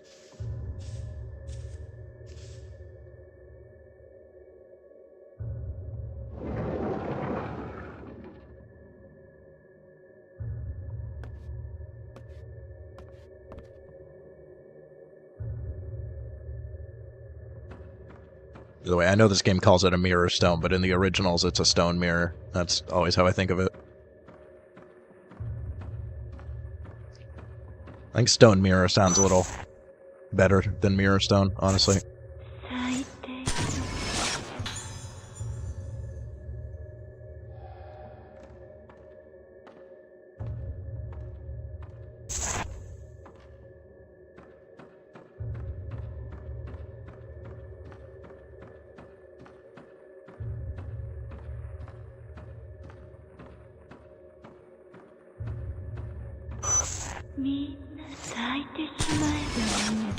By the way, I know this game calls it a mirror stone, but in the originals it's a stone mirror. That's always how I think of it. I think stone mirror sounds a little better than mirror stone, honestly. 最低 みんな咲いてしまえばいいの。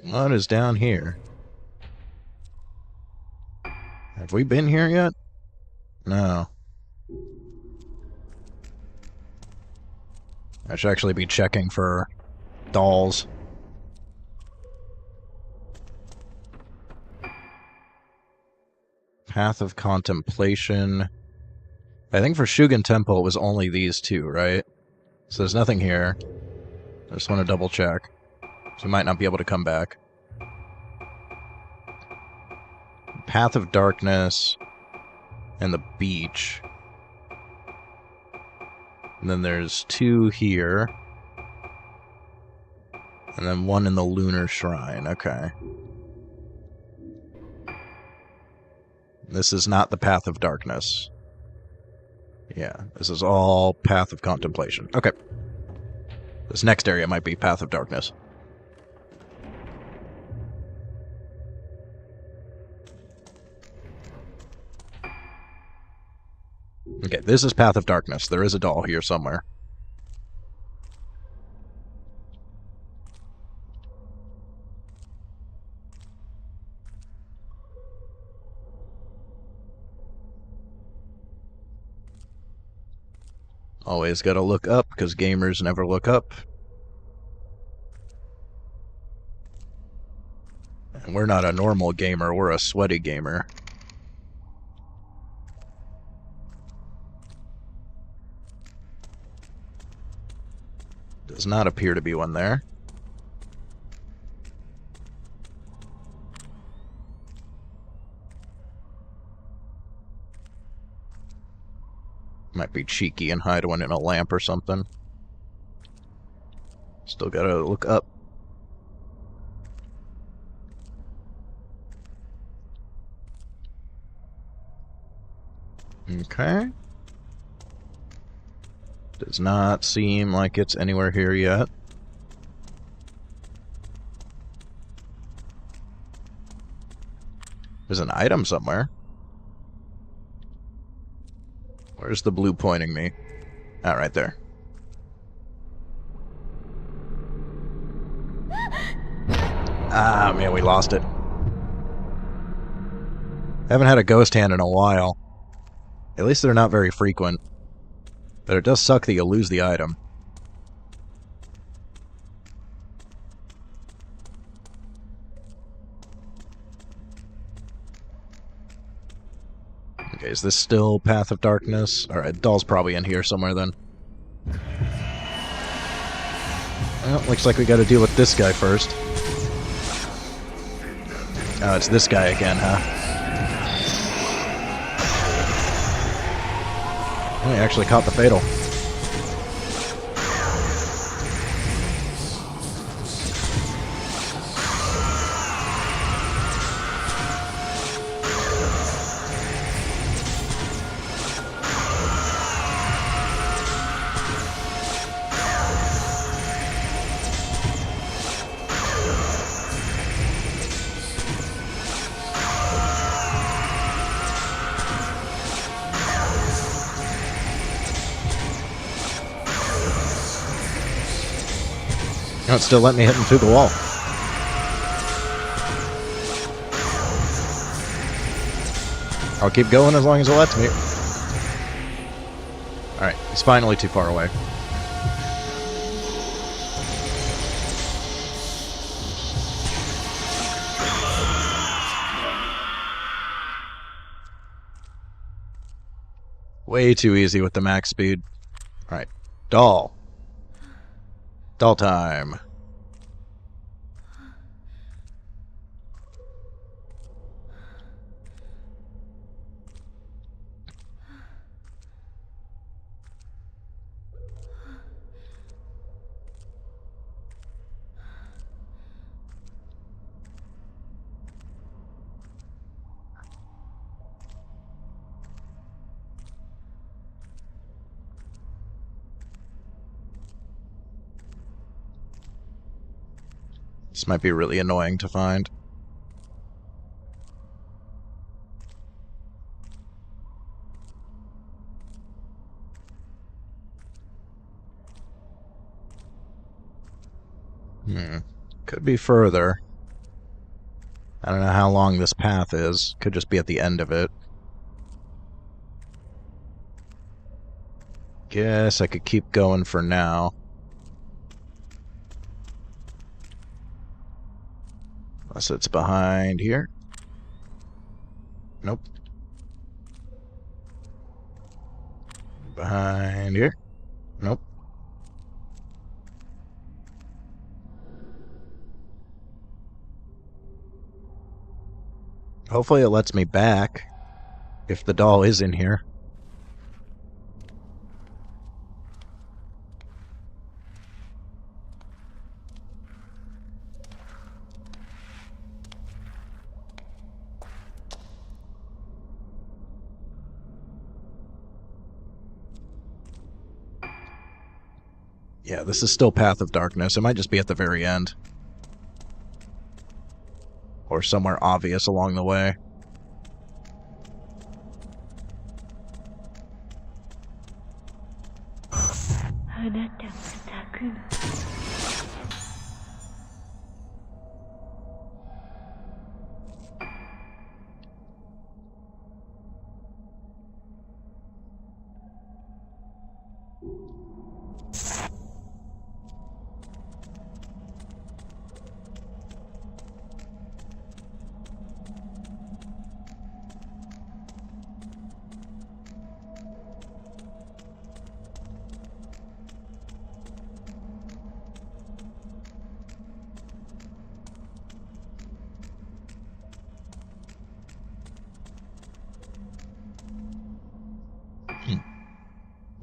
What is down here? Have we been here yet? No. I should actually be checking for dolls. Path of Contemplation. I think for Shugen Temple it was only these two, right? So there's nothing here. I just want to double check. So we might not be able to come back. Path of Darkness and the beach. And then there's two here. And then one in the Lunar Shrine. Okay. This is not the Path of Darkness. Yeah, this is all Path of Contemplation. Okay. This next area might be Path of Darkness. Okay, this is Path of Darkness. There is a doll here somewhere. Always gotta look up, because gamers never look up. And we're not a normal gamer, we're a sweaty gamer. Does not appear to be one there. Might be cheeky and hide one in a lamp or something. Still gotta look up. Okay. Does not seem like it's anywhere here yet. There's an item somewhere. Where's the blue pointing me? Ah, right there. Ah, man, we lost it. Haven't had a ghost hand in a while. At least they're not very frequent. But it does suck that you lose the item. Okay, is this still Path of Darkness? Alright, doll's probably in here somewhere then. Well, looks like we gotta deal with this guy first. Oh, it's this guy again, huh? Oh, he actually caught the fatal. No, it's still letting me hit him through the wall. I'll keep going as long as it lets me. Alright, he's finally too far away. Way too easy with the max speed. Alright, doll. Doll time. This might be really annoying to find. Could be further. I don't know how long this path is. Could just be at the end of it. Guess I could keep going for now. Unless it's behind here. Nope. Behind here. Nope. Hopefully it lets me back, if the doll is in here. Yeah, this is still Path of Darkness. It might just be at the very end. Or somewhere obvious along the way.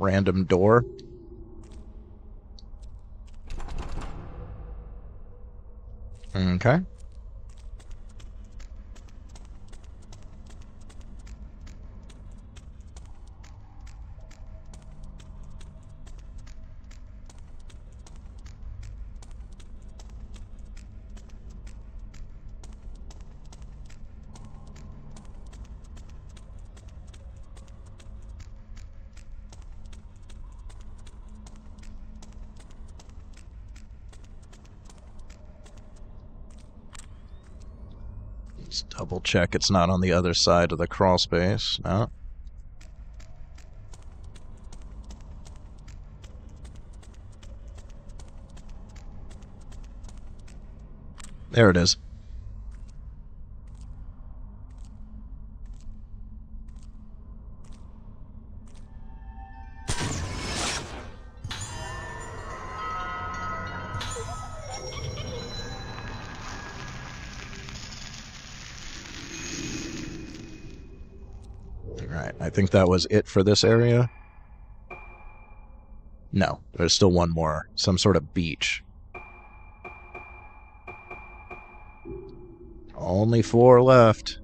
Random door. Okay. Let's double check it's not on the other side of the crawl space. No. There it is. Alright, I think that was it for this area. No, there's still one more. Some sort of beach. Only 4 left.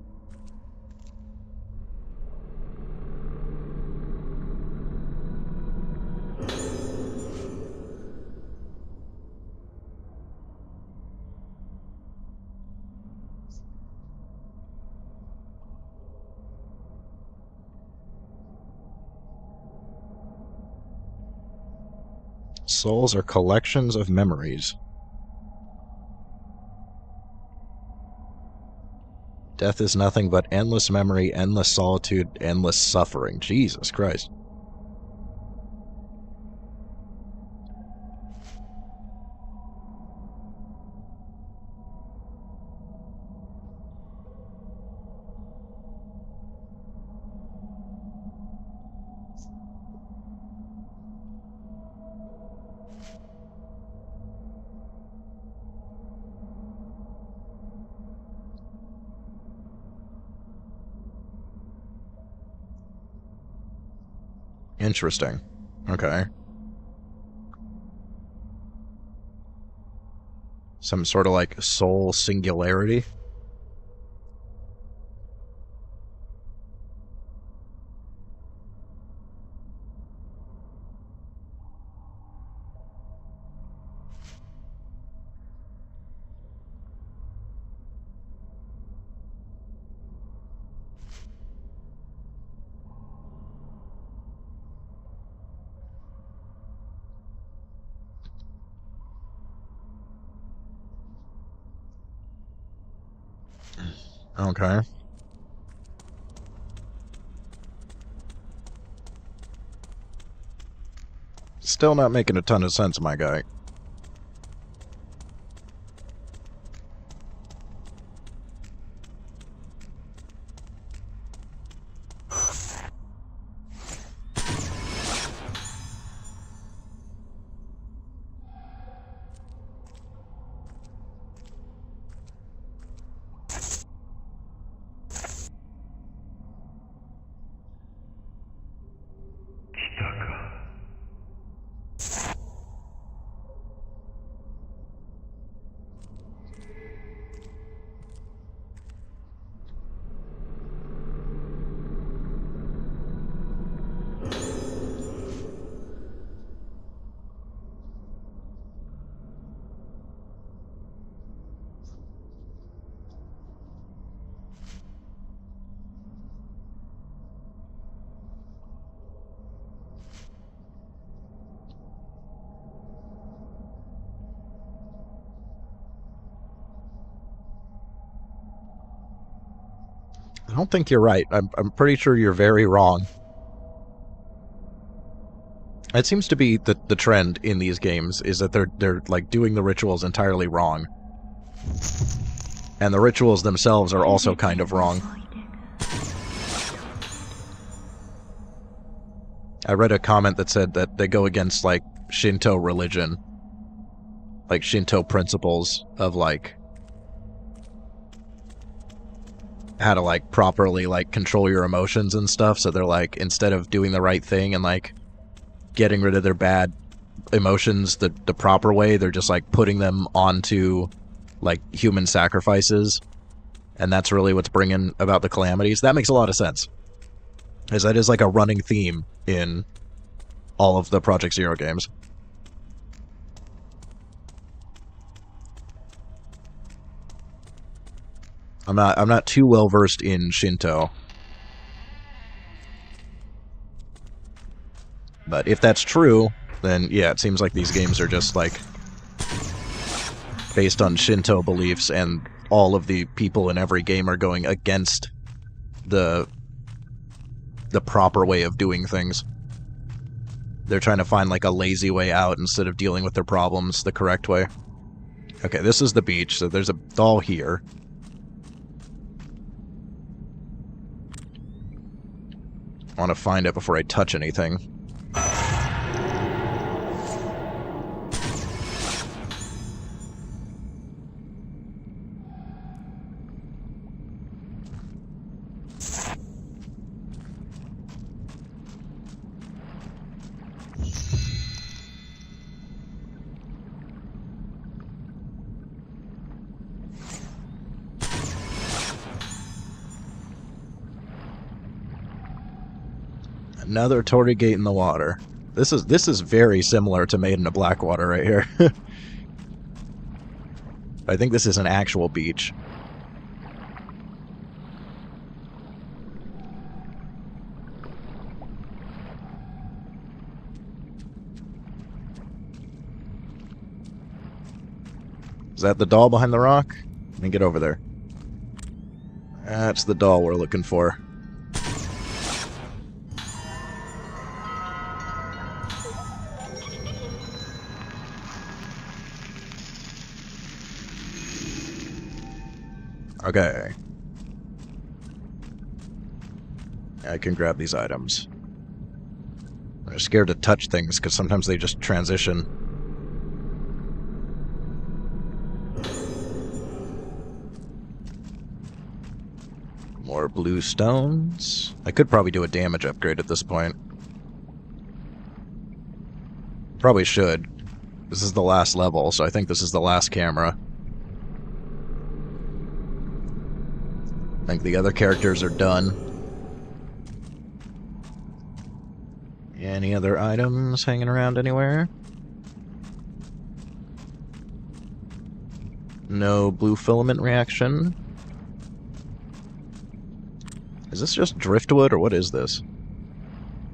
Souls are collections of memories. Death is nothing but endless memory, endless solitude, endless suffering. Jesus Christ. Interesting. Okay. Some sort of like soul singularity. Okay. Still not making a ton of sense, my guy. I don't think you're right. I'm pretty sure you're very wrong. It seems to be the trend in these games is that they're like doing the rituals entirely wrong. And the rituals themselves are also kind of wrong. I read a comment that said that they go against like Shinto religion. Like Shinto principles of like how to like properly like control your emotions and stuff, so they're like instead of doing the right thing and like getting rid of their bad emotions the proper way, they're just like putting them onto like human sacrifices, and that's really what's bringing about the calamities. That makes a lot of sense, as that is like a running theme in all of the Project Zero games. I'm not too well versed in Shinto, but if that's true, then yeah, it seems like these games are just like based on Shinto beliefs, and all of the people in every game are going against the proper way of doing things. They're trying to find like a lazy way out instead of dealing with their problems the correct way. Okay, this is the beach, so there's a doll here. I want to find it before I touch anything. Another Torii Gate in the water. This is very similar to Maiden of Blackwater right here. I think this is an actual beach. Is that the doll behind the rock? Let me get over there. That's the doll we're looking for. Okay. I can grab these items. I'm scared to touch things because sometimes they just transition. More blue stones. I could probably do a damage upgrade at this point. Probably should. This is the last level, so I think this is the last camera. I think the other characters are done. Any other items hanging around anywhere? No blue filament reaction. Is this just driftwood, or what is this?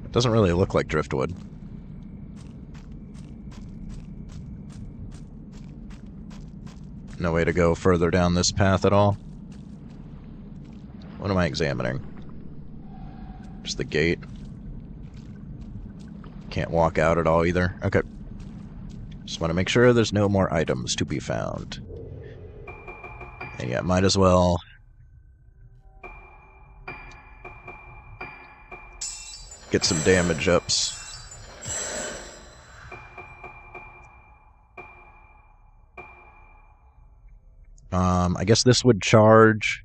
It doesn't really look like driftwood. No way to go further down this path at all. What am I examining? Just the gate. Can't walk out at all either. Okay. Just want to make sure there's no more items to be found. And yeah, might as well get some damage ups. I guess this would charge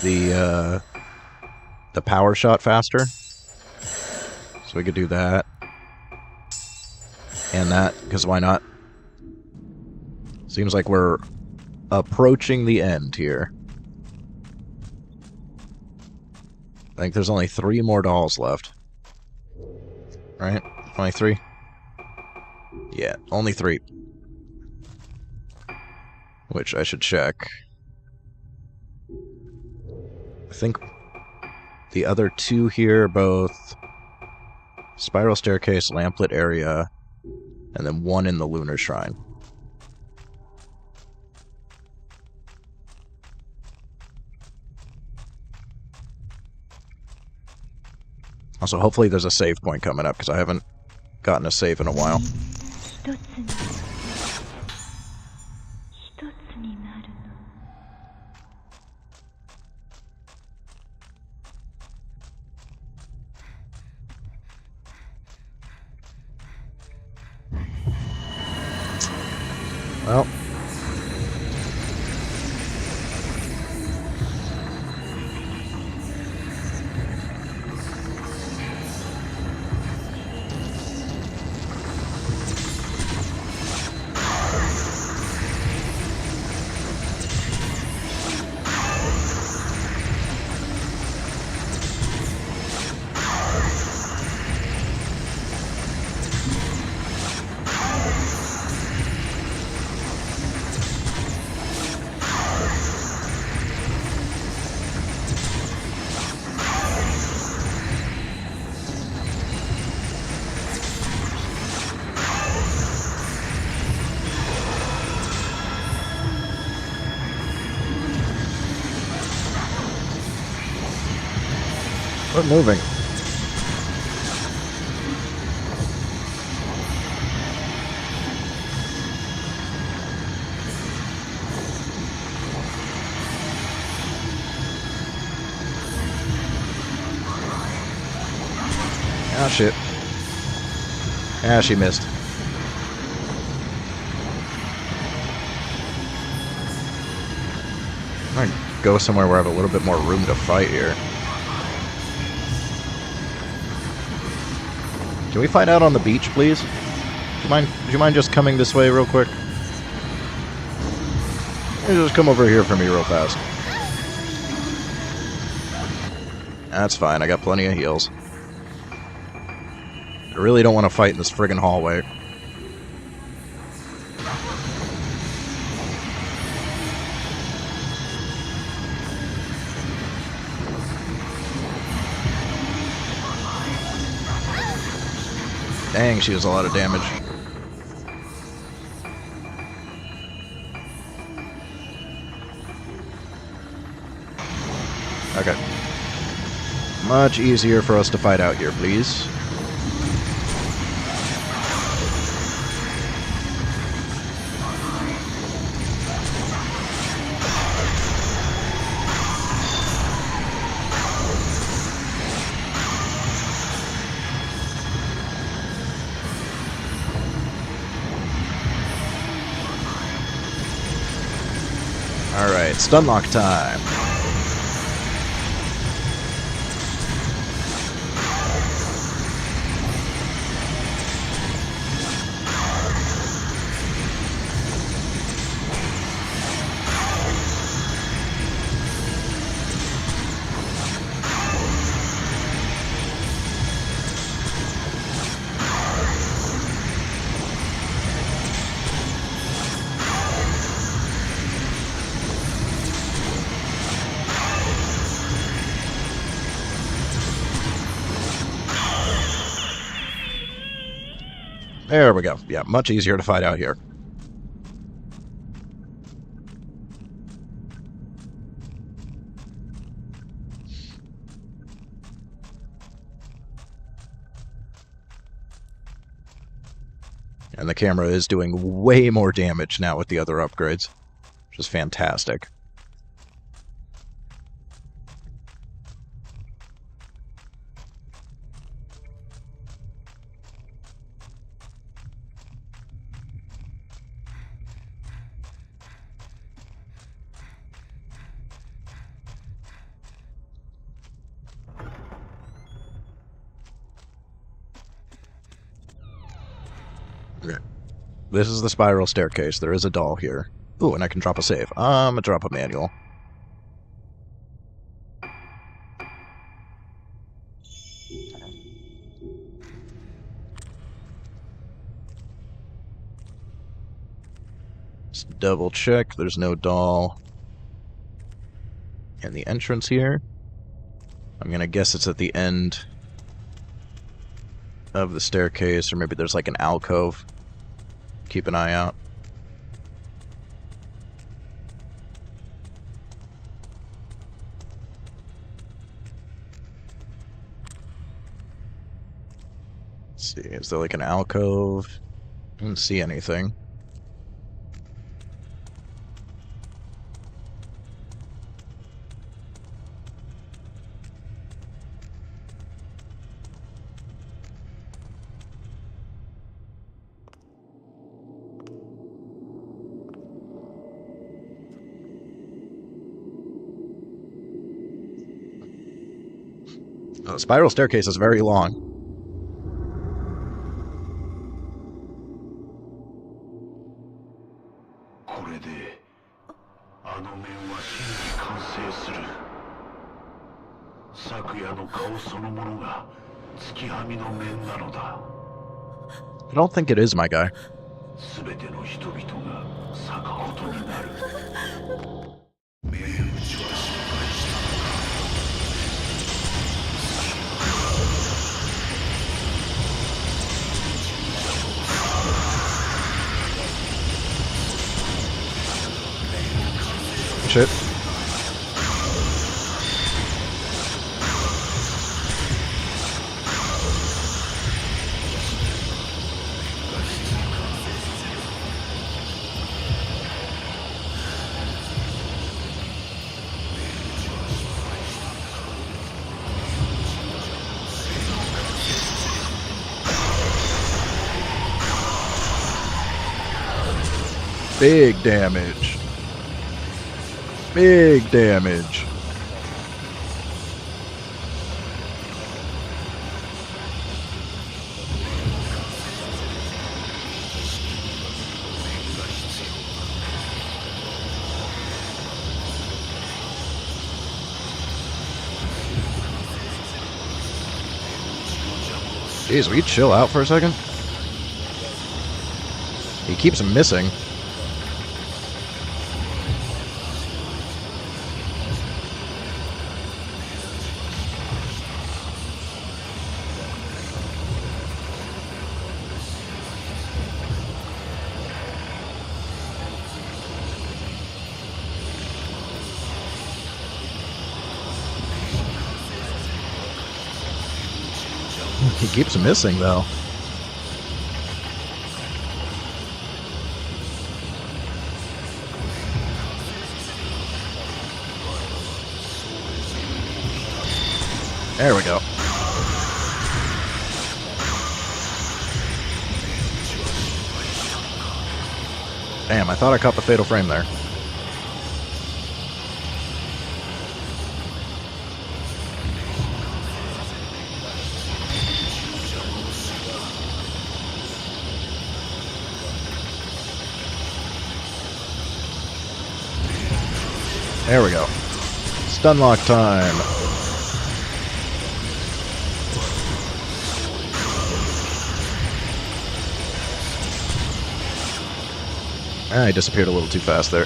the power shot faster. So we could do that. And that, because why not? Seems like we're approaching the end here. I think there's only 3 more dolls left. Right? Only 3? Yeah, only 3. Which I should check. I think the other 2 here are both spiral staircase, lamplit area, and then 1 in the Lunar Shrine. Also, hopefully there's a save point coming up, because I haven't gotten a save in a while. Well. Quit moving. Oh shit. Ah, she missed. I'm gonna go somewhere where I have a little bit more room to fight here. Can we find out on the beach, please? Would you mind just coming this way real quick? Just come over here for me real fast. That's fine, I got plenty of heals. I really don't want to fight in this friggin' hallway. Dang, she does a lot of damage. Okay. Much easier for us to fight out here, please. Alright, stunlock time. There we go. Yeah, much easier to fight out here. And the camera is doing way more damage now with the other upgrades, which is fantastic. Okay. This is the spiral staircase. There is a doll here. Ooh, and I can drop a save. I'm gonna drop a manual. Just double check. There's no doll in the entrance here. I'm gonna guess it's at the end of the staircase, or maybe there's like an alcove. Keep an eye out. Let's see, is there like an alcove? I didn't see anything. The spiral staircase is very long. I don't think it is, my guy. Shit. Big damage. Big damage. Jeez, will you chill out for a second? He keeps missing. He keeps missing, though. There we go. Damn, I thought I caught the fatal frame there. There we go. Stunlock time. I disappeared a little too fast there.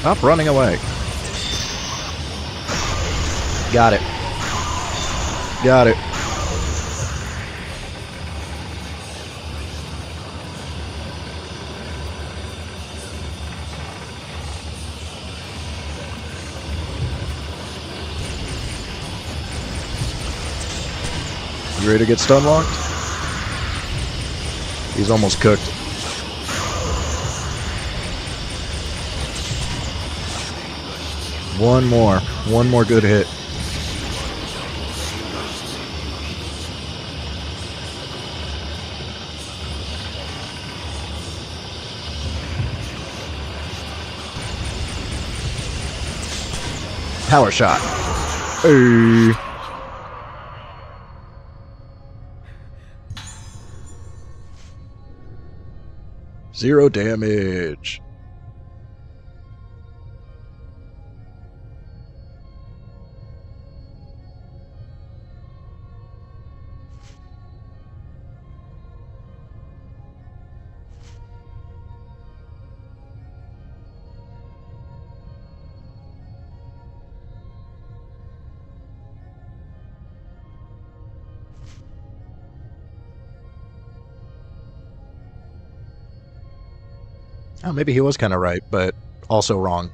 Stop running away. Got it. Got it. You ready to get stun locked? He's almost cooked. One more good hit. Power shot. Hey. Zero damage. Oh, maybe he was kind of right, but also wrong.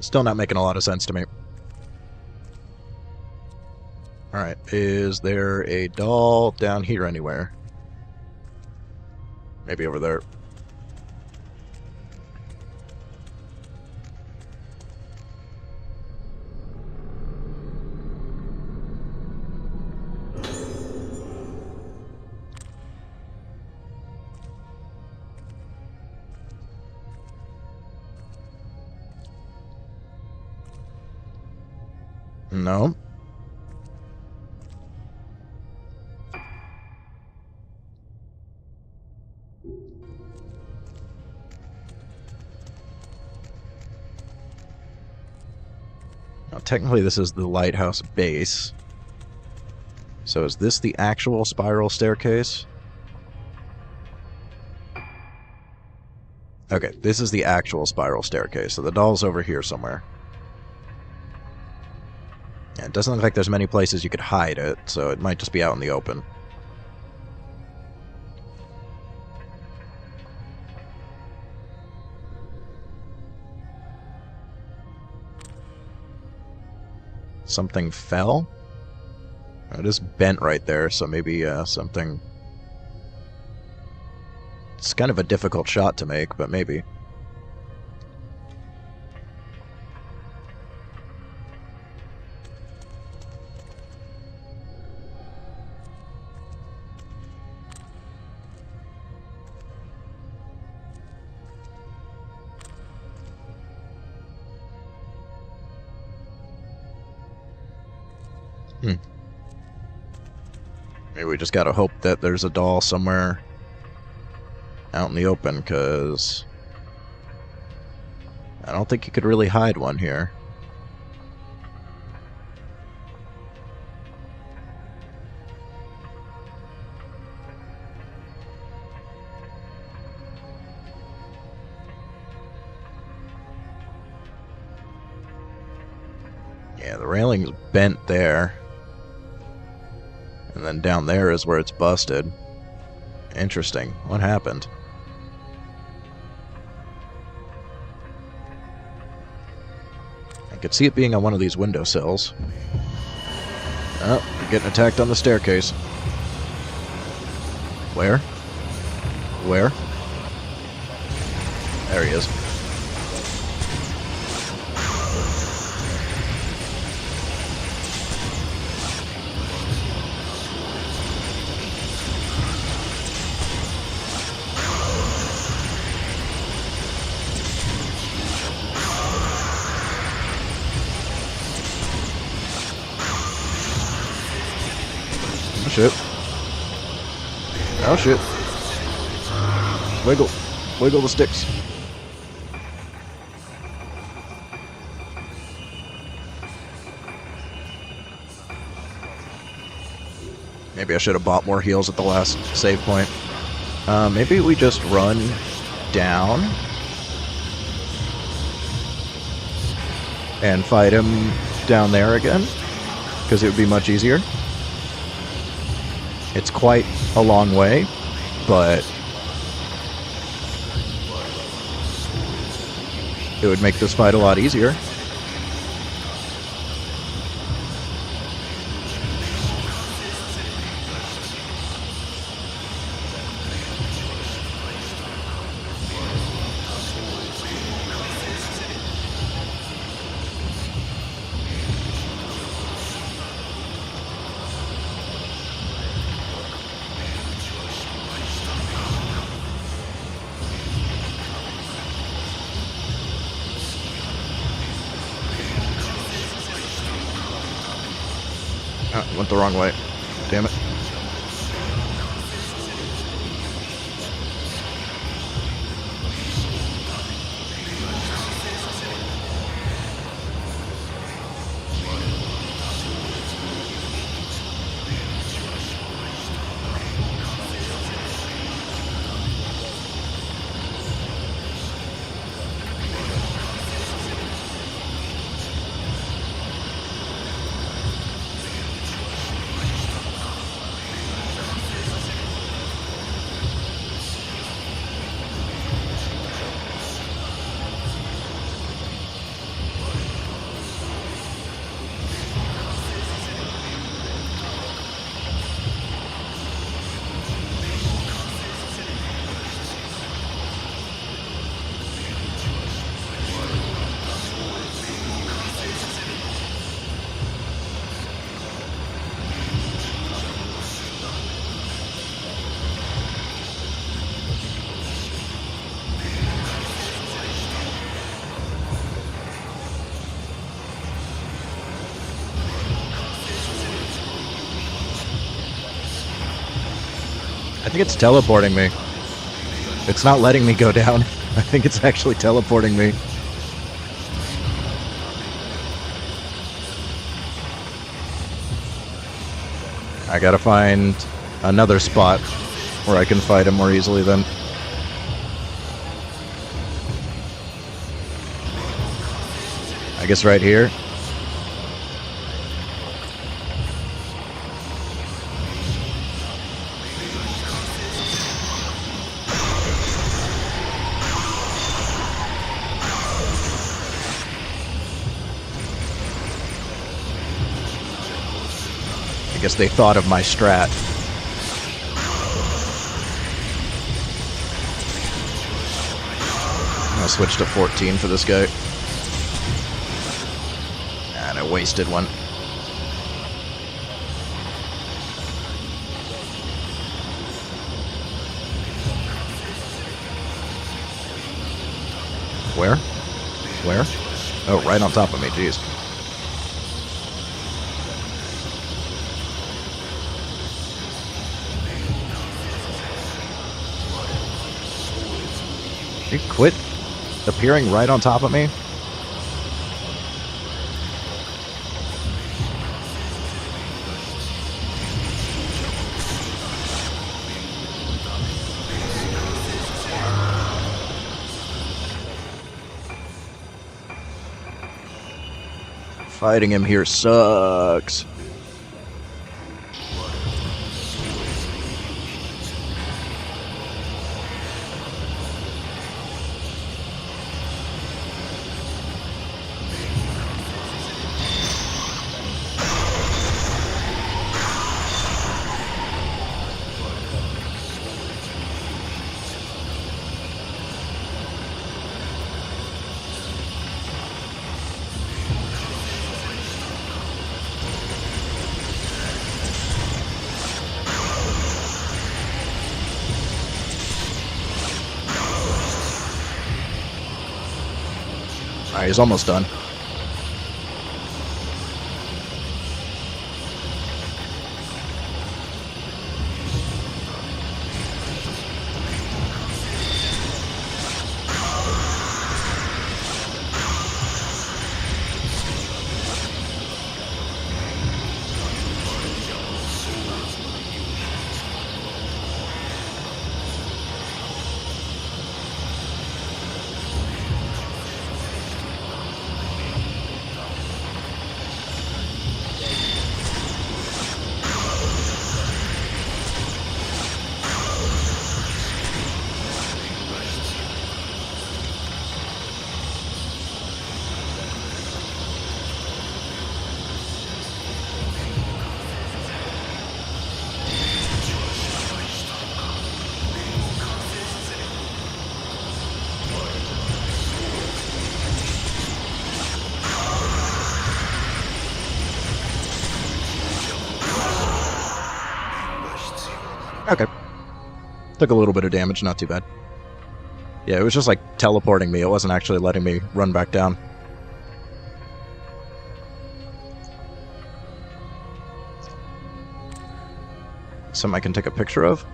Still not making a lot of sense to me. Alright, is there a doll down here anywhere? Maybe over there. No. Now, technically this is the lighthouse base. So is this the actual spiral staircase? Okay, this is the actual spiral staircase, so the doll's over here somewhere. Yeah, it doesn't look like there's many places you could hide it, so it might just be out in the open. Something fell? It is bent right there, so maybe something... It's kind of a difficult shot to make, but maybe. Maybe we just gotta hope that there's a doll somewhere out in the open, because I don't think you could really hide one here. Yeah, the railing's bent there. And then down there is where it's busted. Interesting. What happened? I could see it being on one of these windowsills. Oh, getting attacked on the staircase. Where? Where? There he is. Oh shit. Oh shit. Wiggle. Wiggle the sticks. Maybe I should have bought more heals at the last save point. Maybe we just run down and fight him down there again, because it would be much easier. It's quite a long way, but it would make this fight a lot easier. Ah, went the wrong way. Damn it. I think it's teleporting me. It's not letting me go down. I think it's actually teleporting me. I gotta find another spot where I can fight him more easily then. I guess right here. I guess they thought of my strat. I'll switch to 14 for this guy. And I wasted one. Where? Where? Oh, right on top of me, jeez. You quit appearing right on top of me? Fighting him here sucks. Alright, he's almost done. Okay. Took a little bit of damage, not too bad. Yeah, it was just like teleporting me. It wasn't actually letting me run back down. Something I can take a picture of?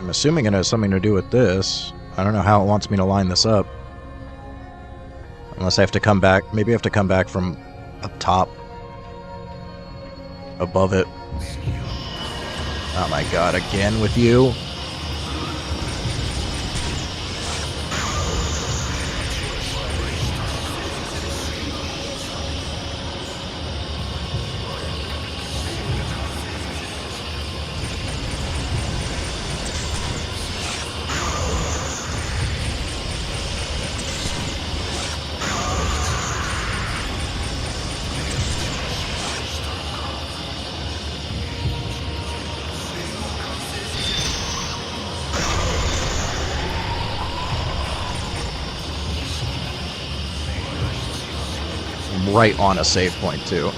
I'm assuming it has something to do with this. I don't know how it wants me to line this up. Unless I have to come back. Maybe I have to come back from up top. Above it. Oh my god, again with you? Right on a save point, too.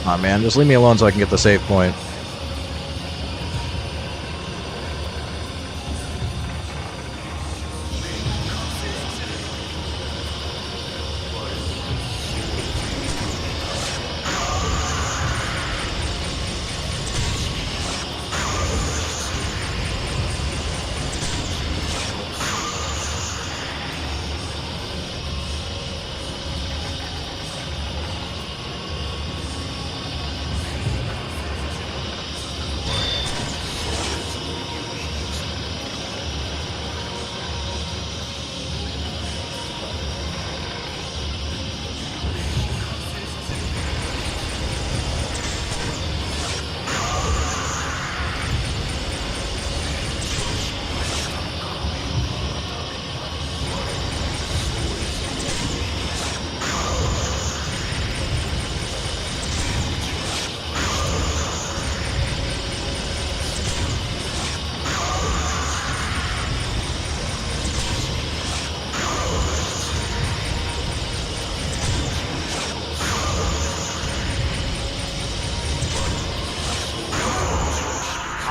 Aw, man, just leave me alone so I can get the save point.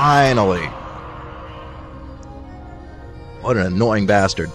Finally! What an annoying bastard.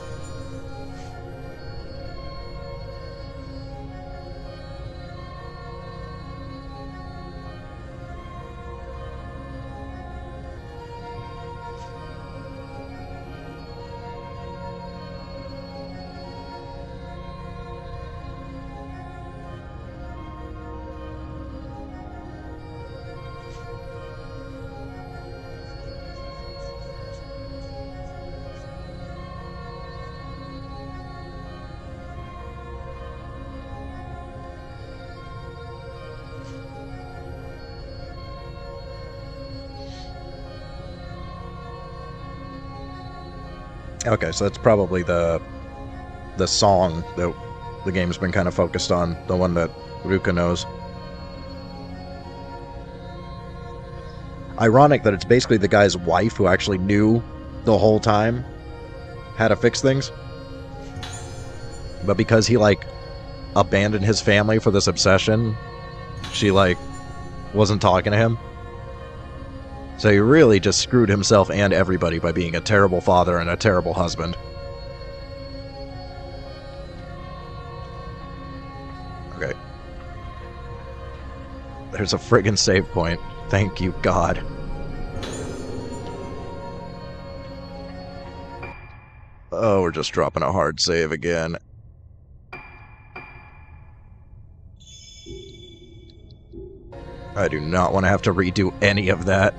Okay, so that's probably the song that the game's been kind of focused on, the one that Ruka knows. Ironic that it's basically the guy's wife who actually knew the whole time how to fix things. But because he, like, abandoned his family for this obsession, she, like, wasn't talking to him. So he really just screwed himself and everybody by being a terrible father and a terrible husband. Okay. There's a friggin' save point. Thank you, God. Oh, we're just dropping a hard save again. I do not want to have to redo any of that.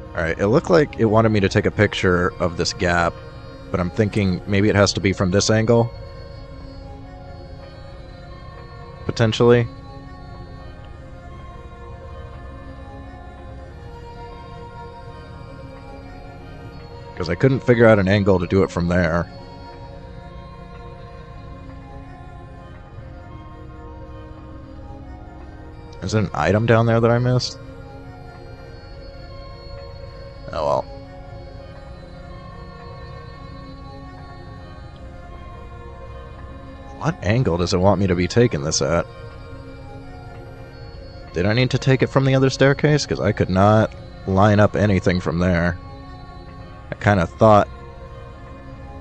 Alright, it looked like it wanted me to take a picture of this gap, but I'm thinking maybe it has to be from this angle? Potentially? Because I couldn't figure out an angle to do it from there. Is there an item down there that I missed? Oh well. What angle does it want me to be taking this at? Did I need to take it from the other staircase? Because I could not line up anything from there. I kind of thought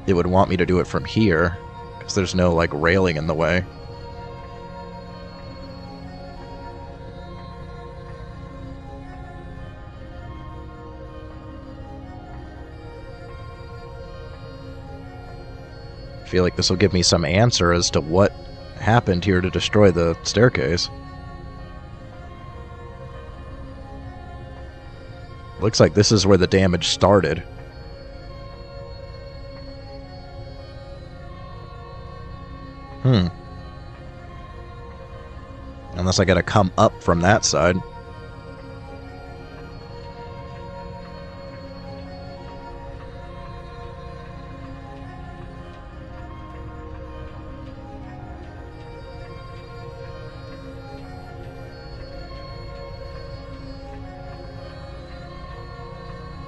it would want me to do it from here, because there's no, like, railing in the way. I feel like this will give me some answer as to what happened here to destroy the staircase. Looks like this is where the damage started. Unless I gotta come up from that side.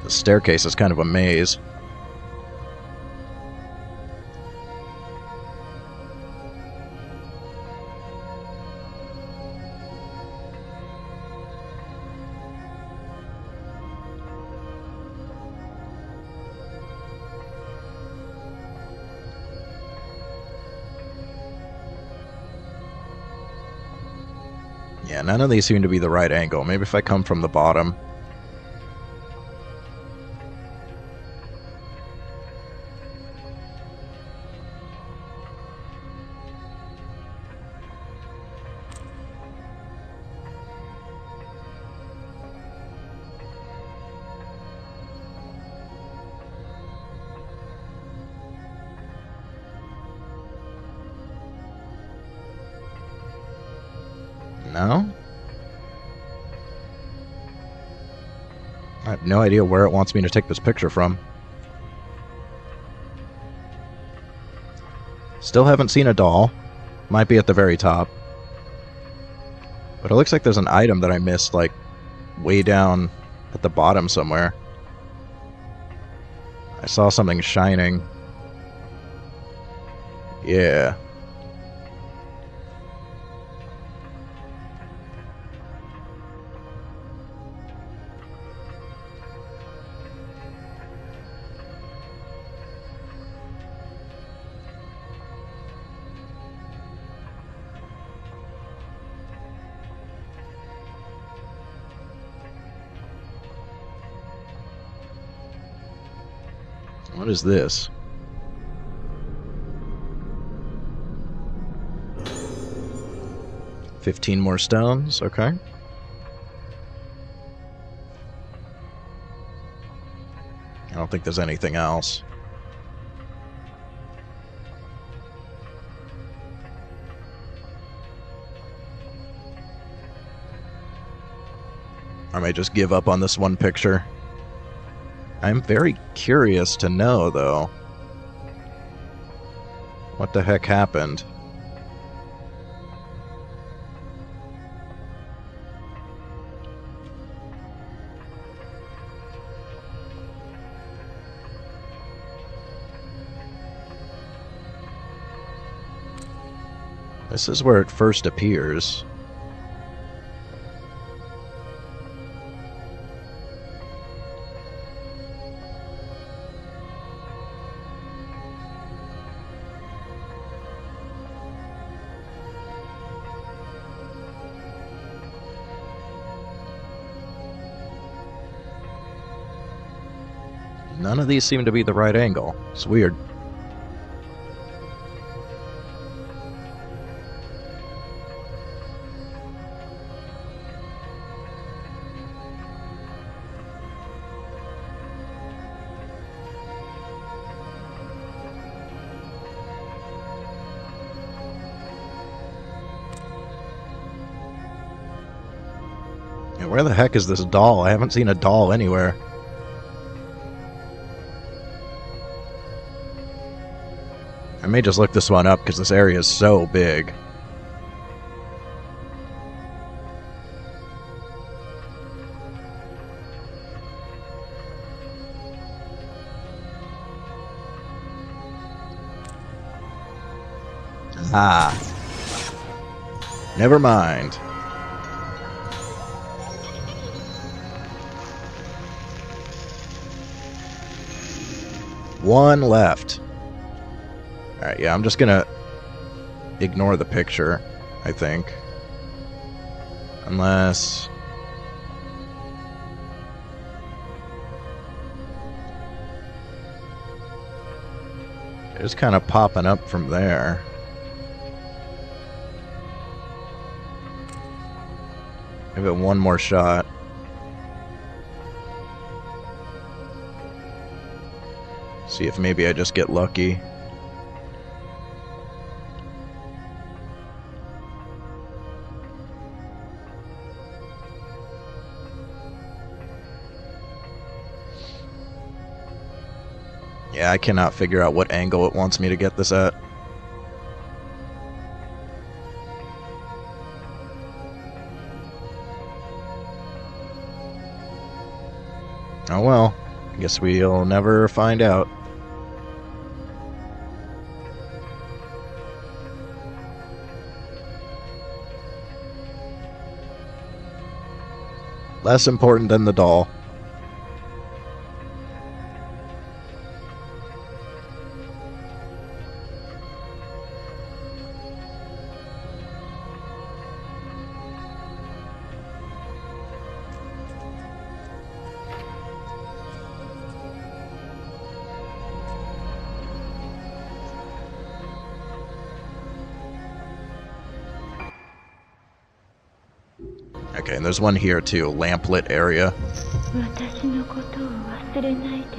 The staircase is kind of a maze. Yeah, none of these seem to be the right angle. Maybe if I come from the bottom. No? I have no idea where it wants me to take this picture from. Still haven't seen a doll. Might be at the very top. But it looks like there's an item that I missed, like, way down at the bottom somewhere. I saw something shining. Yeah. What is this? $15 more stones, okay. I don't think there's anything else. I may just give up on this one picture. I'm very curious to know, though, what the heck happened. This is where it first appears. None of these seem to be the right angle. It's weird. Yeah, where the heck is this doll? I haven't seen a doll anywhere. I may just look this one up because this area is so big. Ah. Never mind. One left. Alright, yeah, I'm just gonna ignore the picture, I think. Unless... it's kind of popping up from there. Give it one more shot. See if maybe I just get lucky. Yeah, I cannot figure out what angle it wants me to get this at. Oh well, I guess we'll never find out. Less important than the doll. Okay, and there's one here too, lamplit area. 私のことを忘れないでいて。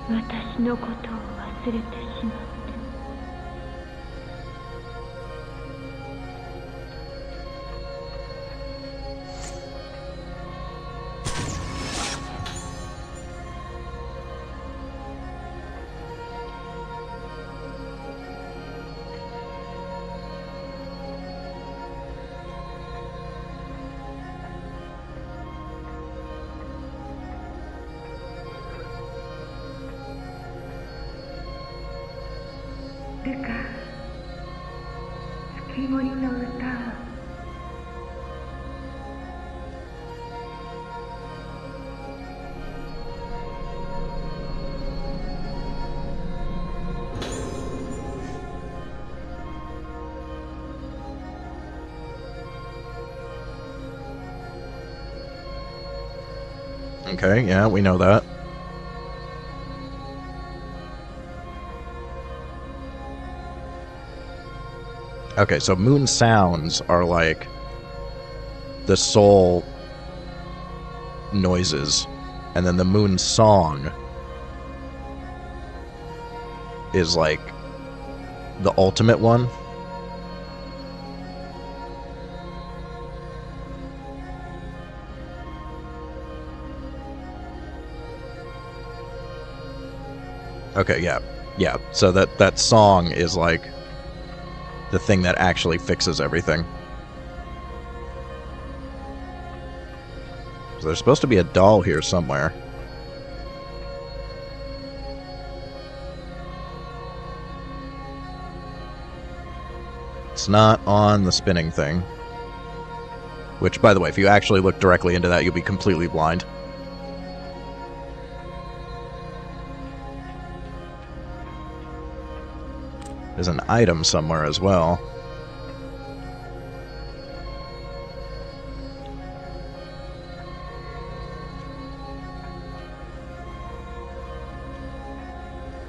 私のことを忘れてしまって。ルカ、月森の歌を。Okay, yeah, we know that. Okay, so moon sounds are like the soul noises, and then the moon song is like the ultimate one. Okay, yeah. Yeah, so that song is like the thing that actually fixes everything. So there's supposed to be a doll here somewhere. It's not on the spinning thing. Which, by the way, if you actually look directly into that, you'll be completely blind. There's an item somewhere as well.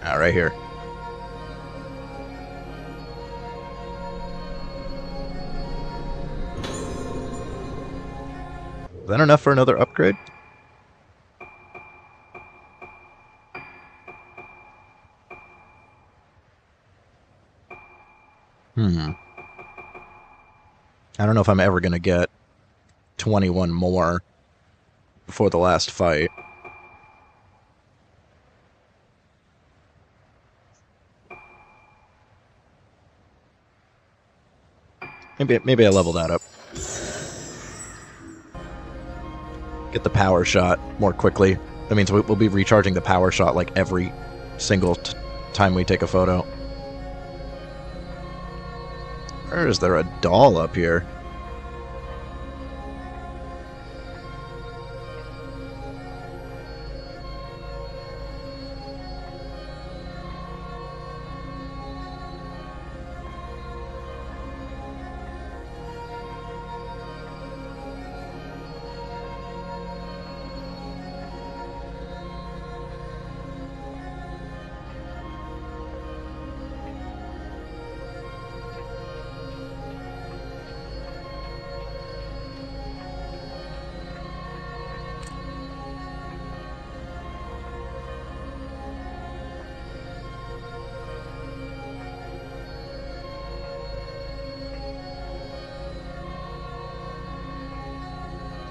Ah, right here. Is that enough for another upgrade? I don't know if I'm ever going to get 21 more before the last fight. Maybe I level that up. Get the power shot more quickly. That means we'll be recharging the power shot like every single time we take a photo. Or is there a doll up here?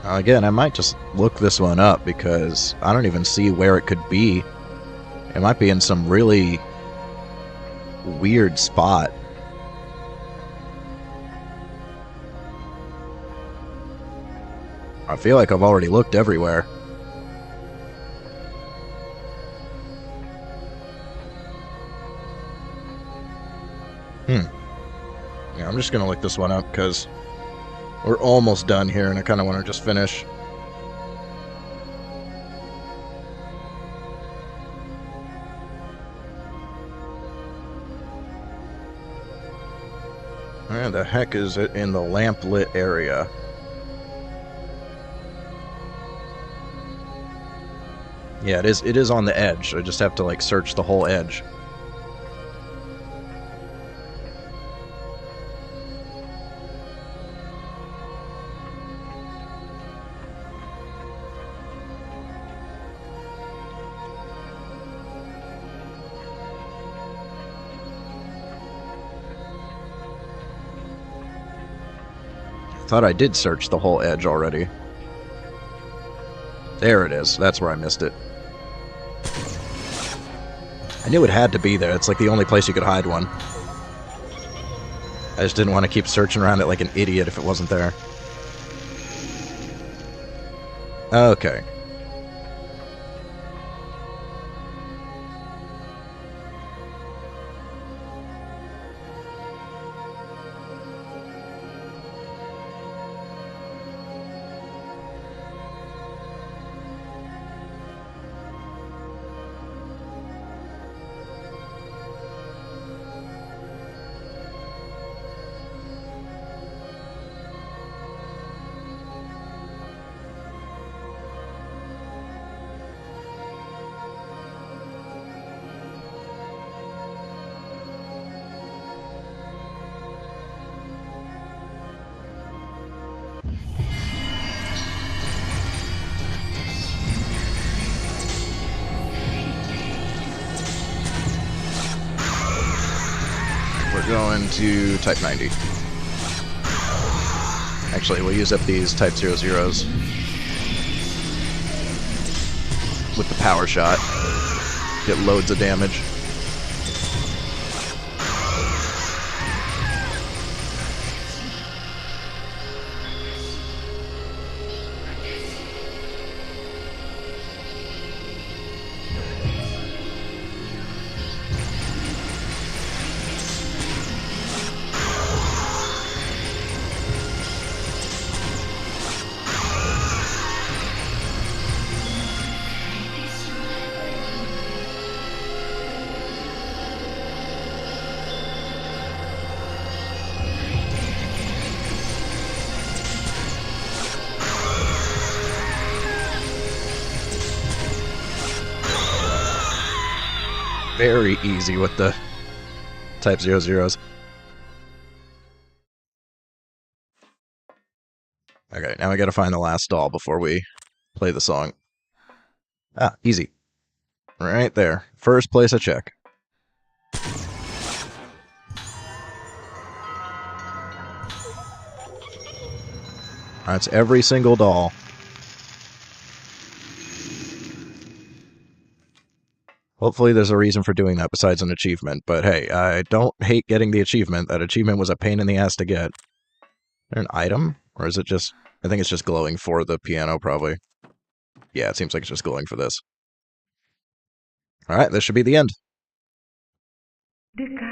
Again, I might just look this one up because I don't even see where it could be. It might be in some really weird spot. I feel like I've already looked everywhere. Yeah, I'm just gonna look this one up because we're almost done here and I kind of want to just finish. Where the heck is it in the lamplit area? Yeah, it is on the edge. I just have to like search the whole edge. Thought I did search the whole edge already. There it is. That's where I missed it. I knew it had to be there. It's like the only place you could hide one. I just didn't want to keep searching around it like an idiot if it wasn't there. Okay. We're going to type 90. Actually, we'll use up these type 00s with the power shot. Get loads of damage. Very easy with the type 00s. Okay, now we gotta find the last doll before we play the song. Ah, easy. Right there. First place I check. That's every single doll. Hopefully there's a reason for doing that besides an achievement, but hey, I don't hate getting the achievement. That achievement was a pain in the ass to get. Is there an item? Or is it just... I think it's just glowing for the piano, probably. Yeah, it seems like it's just glowing for this. Alright, this should be the end. ルカ、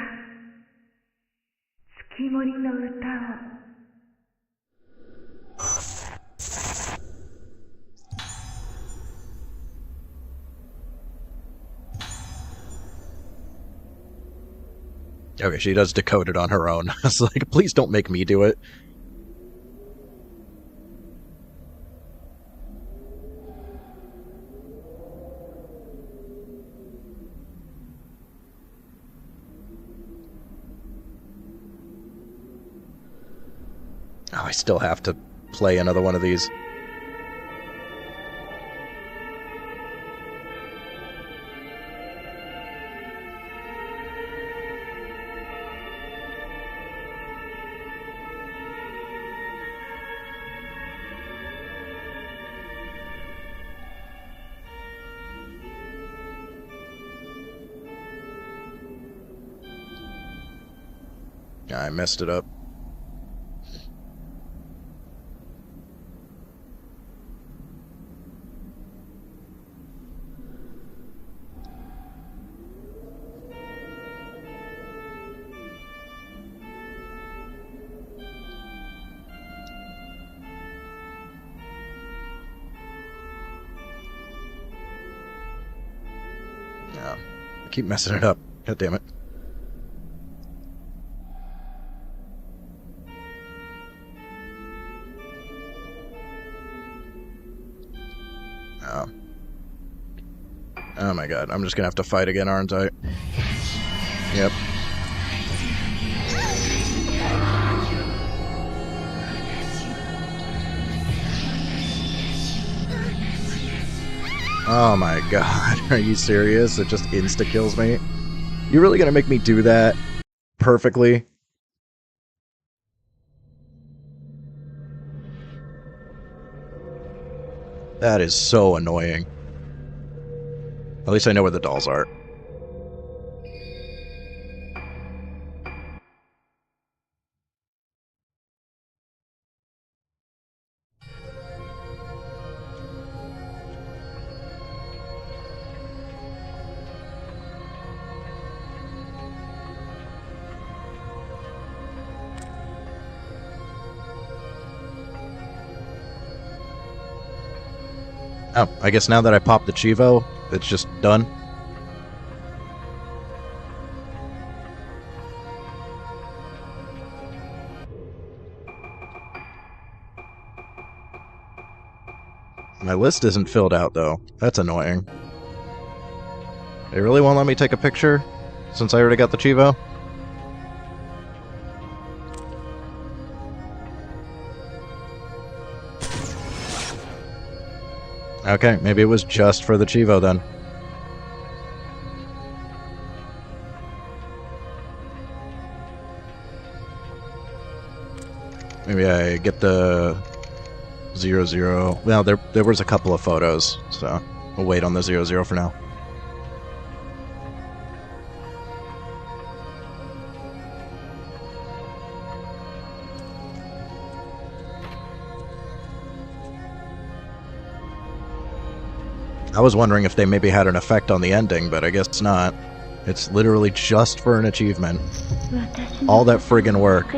月森の歌を。Okay, she does decode it on her own. It's like, please don't make me do it. Oh, I still have to play another one of these. I messed it up. No, I keep messing it up. God damn it. Oh my god, I'm just gonna have to fight again, aren't I? Yep. Oh my god, are you serious? It just insta-kills me? You really gonna make me do that perfectly? That is so annoying. At least I know where the dolls are. Oh, I guess now that I popped the Chivo, it's just done. My list isn't filled out, though. That's annoying. They really won't let me take a picture? Since I already got the Chivo? Okay, maybe it was just for the Chivo then. Maybe I get the 00. Well, there was a couple of photos, so we'll wait on the 00 for now. I was wondering if they maybe had an effect on the ending, but I guess not. It's literally just for an achievement. All that friggin' work.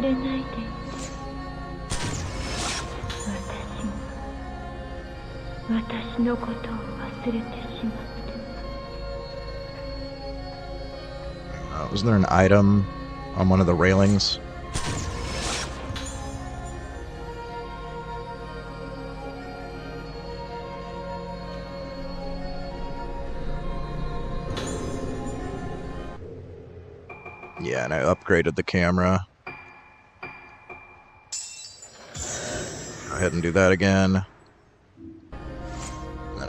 Was there an item on one of the railings? Yeah, and I upgraded the camera. Go ahead and do that again.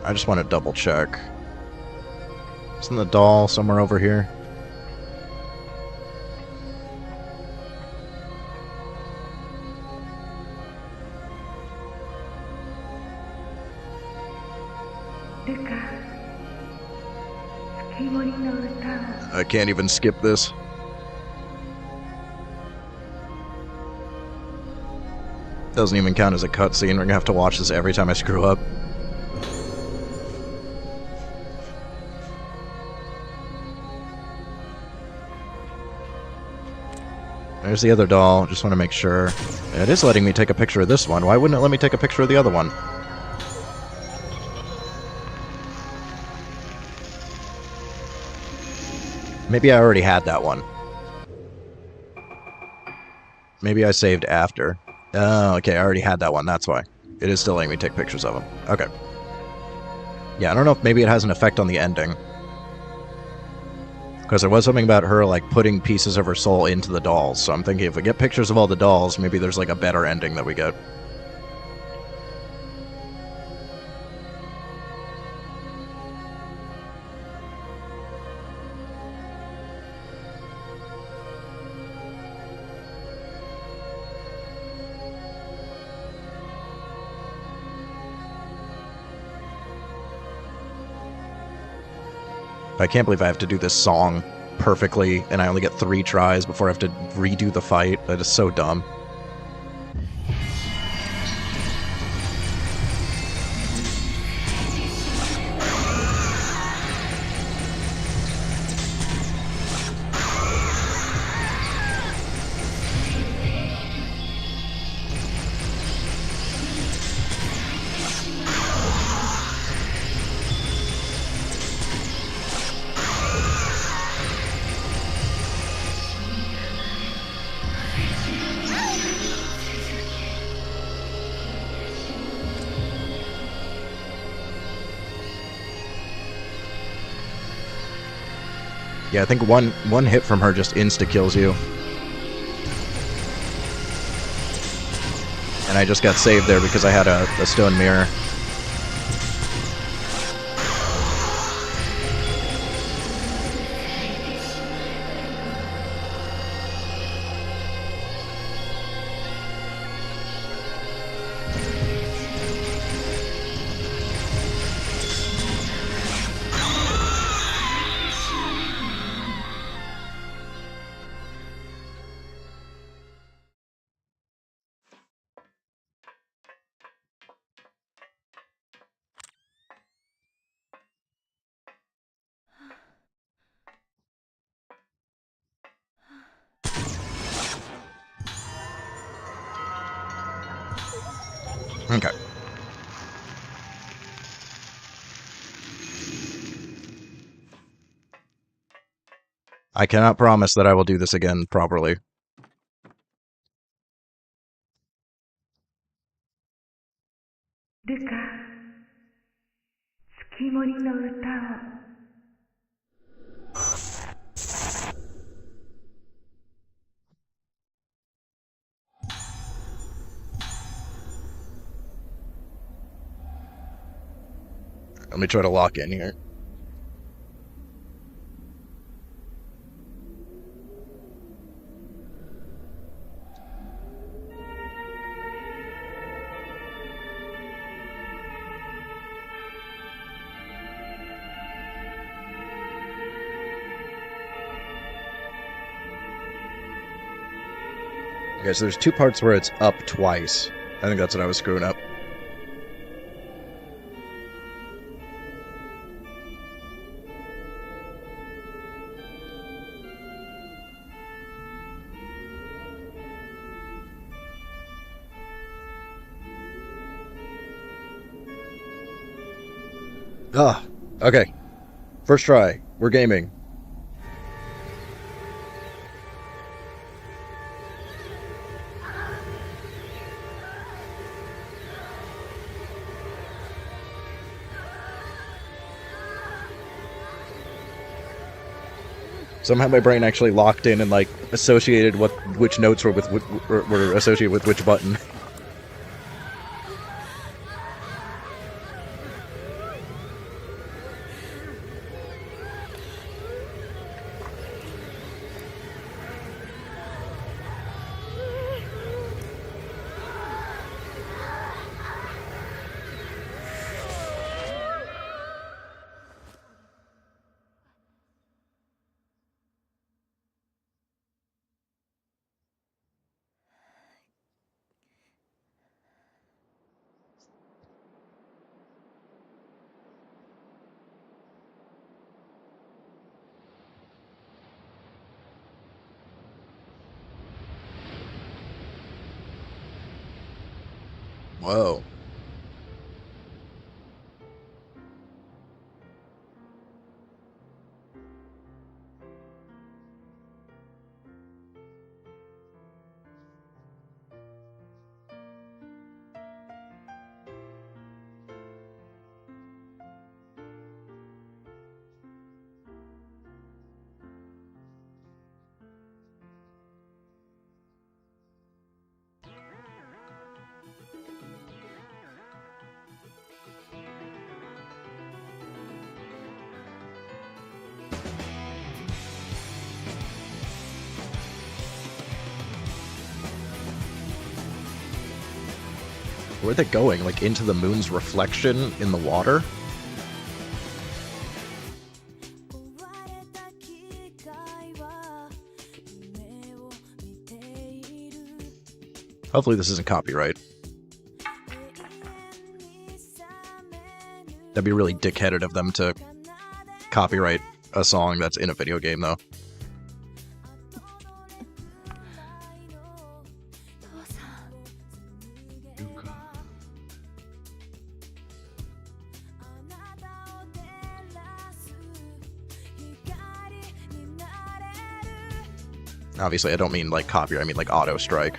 I just want to double check. Isn't the doll somewhere over here? I can't even skip this. Doesn't even count as a cutscene. We're gonna have to watch this every time I screw up. There's the other doll. Just want to make sure. It is letting me take a picture of this one. Why wouldn't it let me take a picture of the other one? Maybe I already had that one. Maybe I saved after. Oh, okay, I already had that one, that's why. It is still letting me take pictures of them. Okay. Yeah, I don't know if maybe it has an effect on the ending. Because there was something about her, like, putting pieces of her soul into the dolls, so I'm thinking if we get pictures of all the dolls, maybe there's, like, a better ending that we get. I can't believe I have to do this song perfectly, and I only get 3 tries before I have to redo the fight. That is so dumb. Yeah, I think one hit from her just insta-kills you. And I just got saved there because I had a stone mirror. Okay. I cannot promise that I will do this again properly. ルカ、月森の歌を。Let me try to lock in here. Okay, so there's two parts where it's up twice. I think that's what I was screwing up. Ah, okay. First try. We're gaming. Somehow my brain actually locked in and like associated which notes were were associated with which button. Whoa. Where are they going? Like into the moon's reflection in the water? Hopefully this isn't copyright. That'd be really dickheaded of them to copyright a song that's in a video game, though. Obviously, I don't mean like copyright, I mean like auto strike.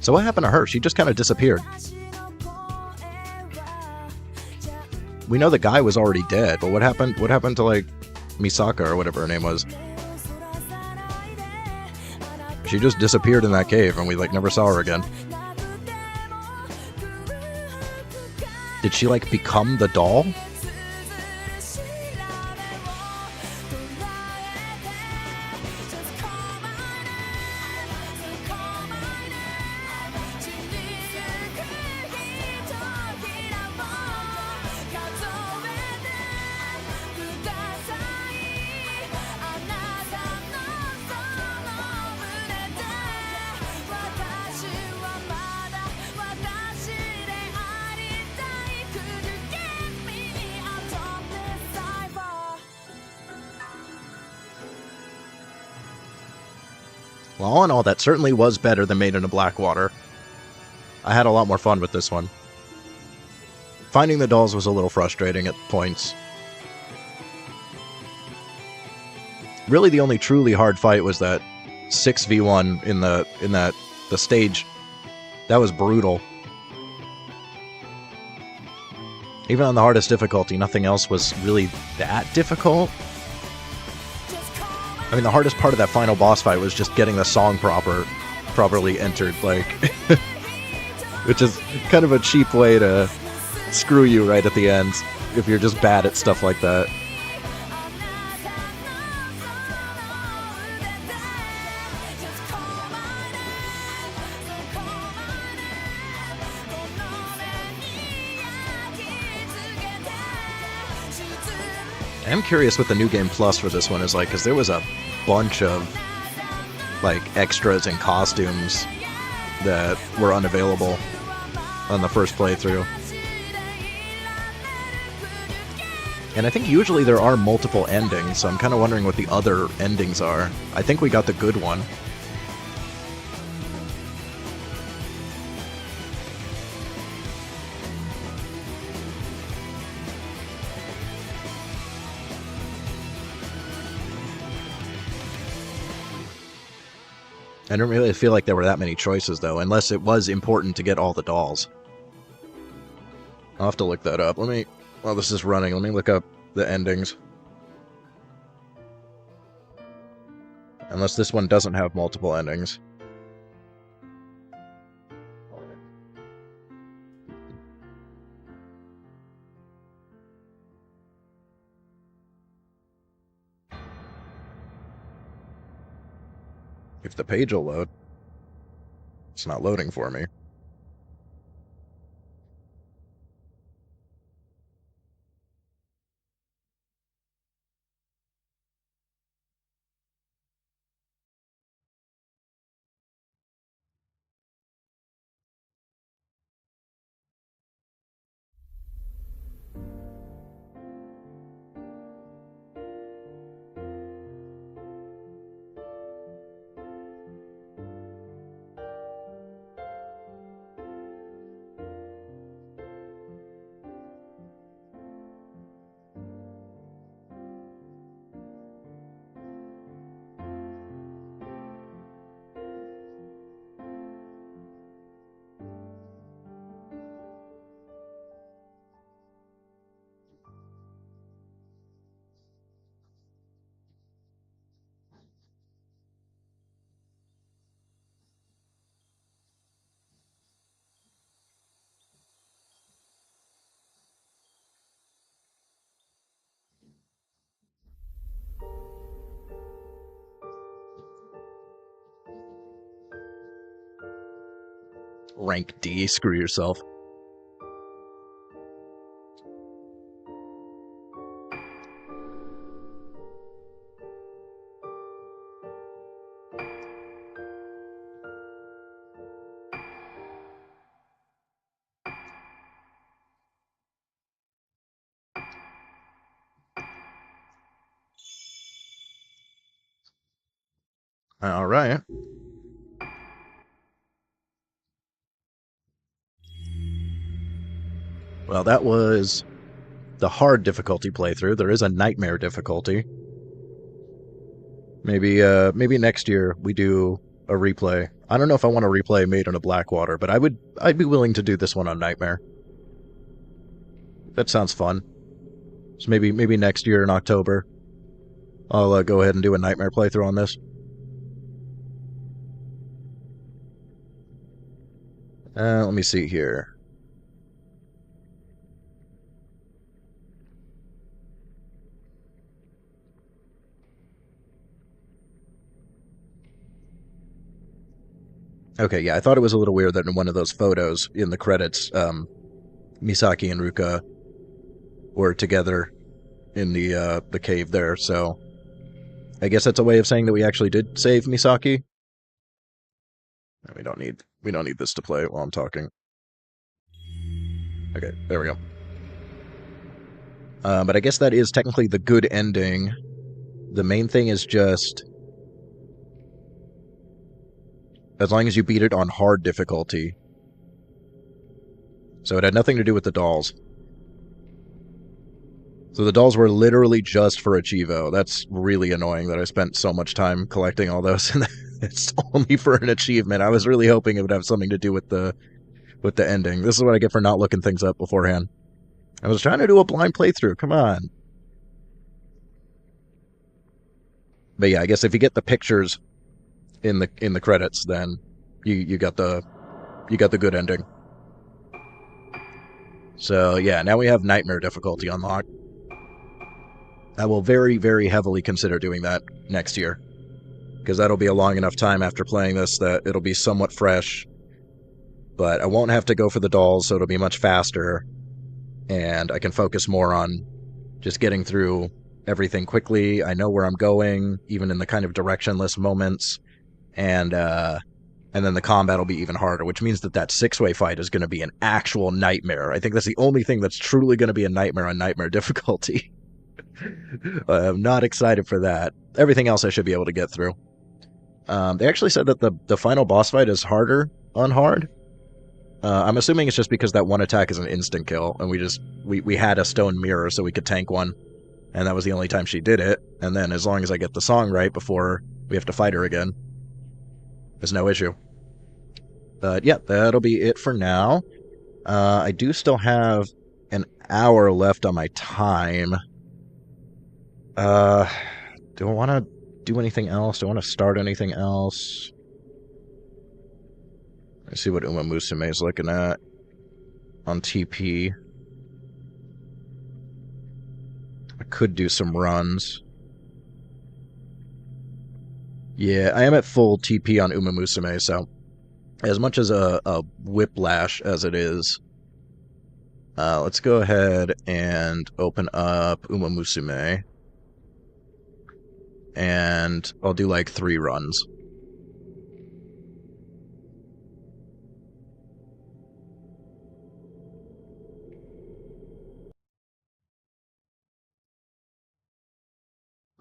So what happened to her? She just kind of disappeared. We know the guy was already dead, but what happened to, like, Misaka or whatever her name was? She just disappeared in that cave and we, like, never saw her again. Did she, like, become the doll? Well, all in all, that certainly was better than Maiden of Blackwater. I had a lot more fun with this one. Finding the dolls was a little frustrating at points. Really, the only truly hard fight was that 6v1 in the stage. That was brutal. Even on the hardest difficulty, nothing else was really that difficult. I mean, the hardest part of that final boss fight was just getting the song properly entered, like, which is kind of a cheap way to screw you right at the end if you're just bad at stuff like that. I'm curious what the New Game Plus for this one is like, because there was a bunch of, like, extras and costumes that were unavailable on the first playthrough. And I think usually there are multiple endings, so I'm kind of wondering what the other endings are. I think we got the good one. I don't really feel like there were that many choices, though, unless it was important to get all the dolls. I'll have to look that up. While this is running, let me look up the endings. Unless this one doesn't have multiple endings. If the page will load. It's not loading for me. Rank D, screw yourself. All right. Well, that was the hard difficulty playthrough. There is a nightmare difficulty. Maybe next year we do a replay I don't know if I want to replay Maiden of Blackwater, but I'd be willing to do this one on Nightmare. That sounds fun. So maybe next year in October, I'll go ahead and do a Nightmare playthrough on this. Let me see here. Okay, yeah, I thought it was a little weird that in one of those photos in the credits, Misaki and Ruka were together in the cave there, so I guess that's a way of saying that we actually did save Misaki. We don't need this to play while I'm talking. Okay, there we go. But I guess that is technically the good ending. The main thing is just, as long as you beat it on hard difficulty. So it had nothing to do with the dolls. So the dolls were literally just for Achivo. That's really annoying that I spent so much time collecting all those, and it's only for an achievement. I was really hoping it would have something to do with the ending. This is what I get for not looking things up beforehand. I was trying to do a blind playthrough. Come on. But yeah, I guess if you get the pictures in the credits, then you got the good ending. So yeah, now we have Nightmare difficulty unlocked. I will very, very heavily consider doing that next year, because that'll be a long enough time after playing this that it'll be somewhat fresh, but I won't have to go for the dolls, so it'll be much faster, and I can focus more on just getting through everything quickly. I know where I'm going, even in the kind of directionless moments, and then the combat will be even harder, which means that six-way fight is going to be an actual nightmare. I think that's the only thing that's truly going to be a nightmare on Nightmare difficulty. I'm not excited for that. Everything else I should be able to get through. They actually said that the final boss fight is harder on hard. I'm assuming it's just because that one attack is an instant kill, and we had a stone mirror so we could tank one, and that was the only time she did it, and then as long as I get the song right before we have to fight her again, there's no issue. But yeah, that'll be it for now. I do still have an hour left on my time. Do I want to do anything else? Do I want to start anything else? Let's see what Umamusume is looking at on TP. I could do some runs. Yeah, I am at full TP on Umamusume, so as much as a whiplash as it is, let's go ahead and open up Umamusume. And I'll do like 3 runs.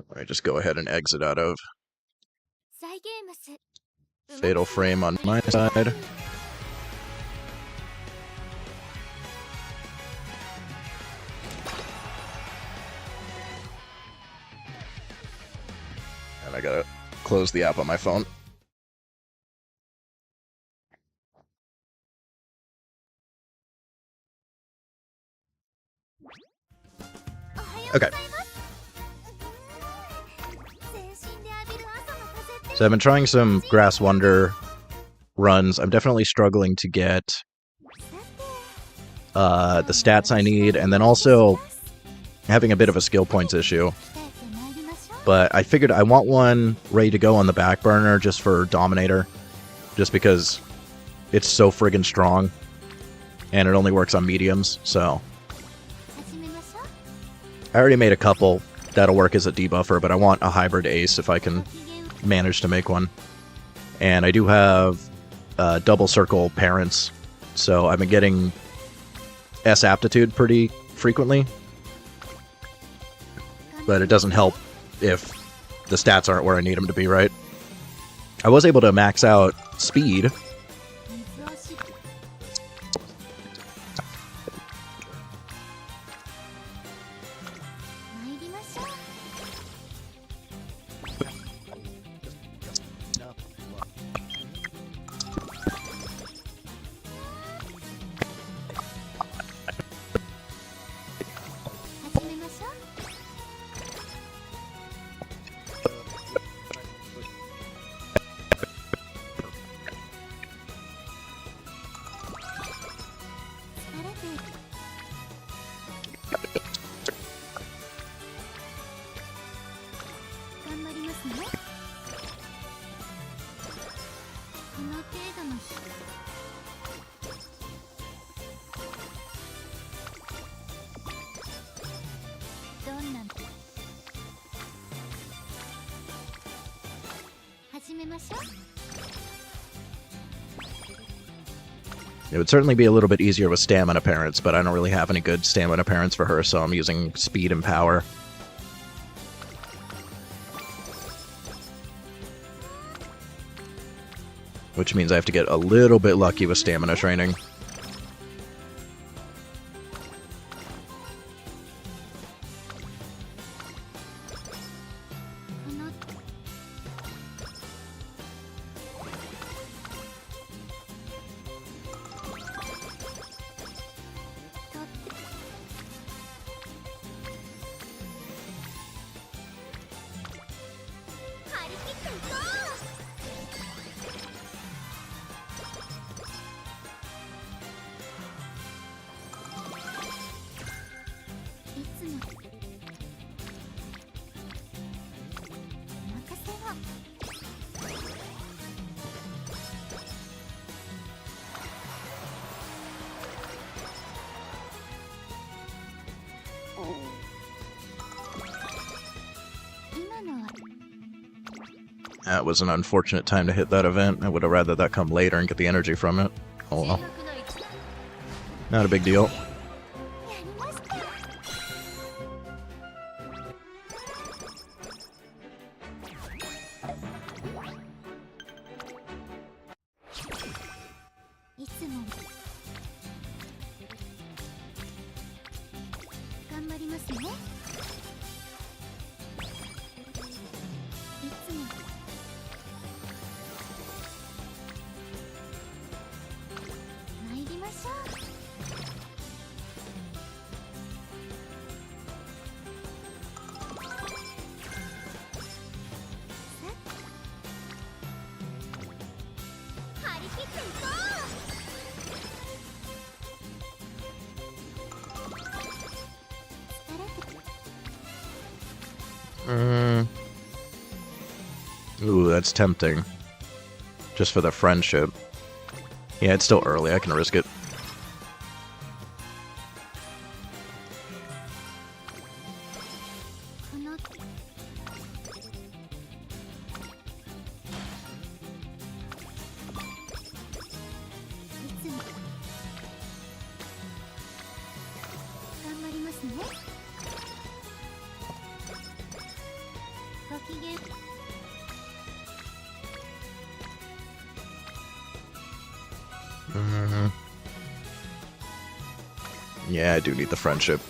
Let me just go ahead and exit out of Fatal Frame on my side. And I gotta close the app on my phone. Okay. So I've been trying some Grass Wonder runs. I'm definitely struggling to get the stats I need, and then also having a bit of a skill points issue. But I figured I want one ready to go on the back burner just for Dominator, just because it's so friggin' strong, and it only works on mediums, so. I already made a couple that'll work as a debuffer, but I want a hybrid ace if I can manage to make one. And I do have double circle parents, so I've been getting S aptitude pretty frequently. But it doesn't help if the stats aren't where I need them to be, right? I was able to max out speed. 頑張りますね。この程度の日。どんな始めましょう。 It would certainly be a little bit easier with stamina parents, but I don't really have any good stamina parents for her, so I'm using speed and power. Which means I have to get a little bit lucky with stamina training. That was an unfortunate time to hit that event. I would have rather that come later and get the energy from it. Oh well. Not a big deal. Ooh, that's tempting. Just for the friendship. Yeah, it's still early. I can risk it. Yeah, I do need the friendship.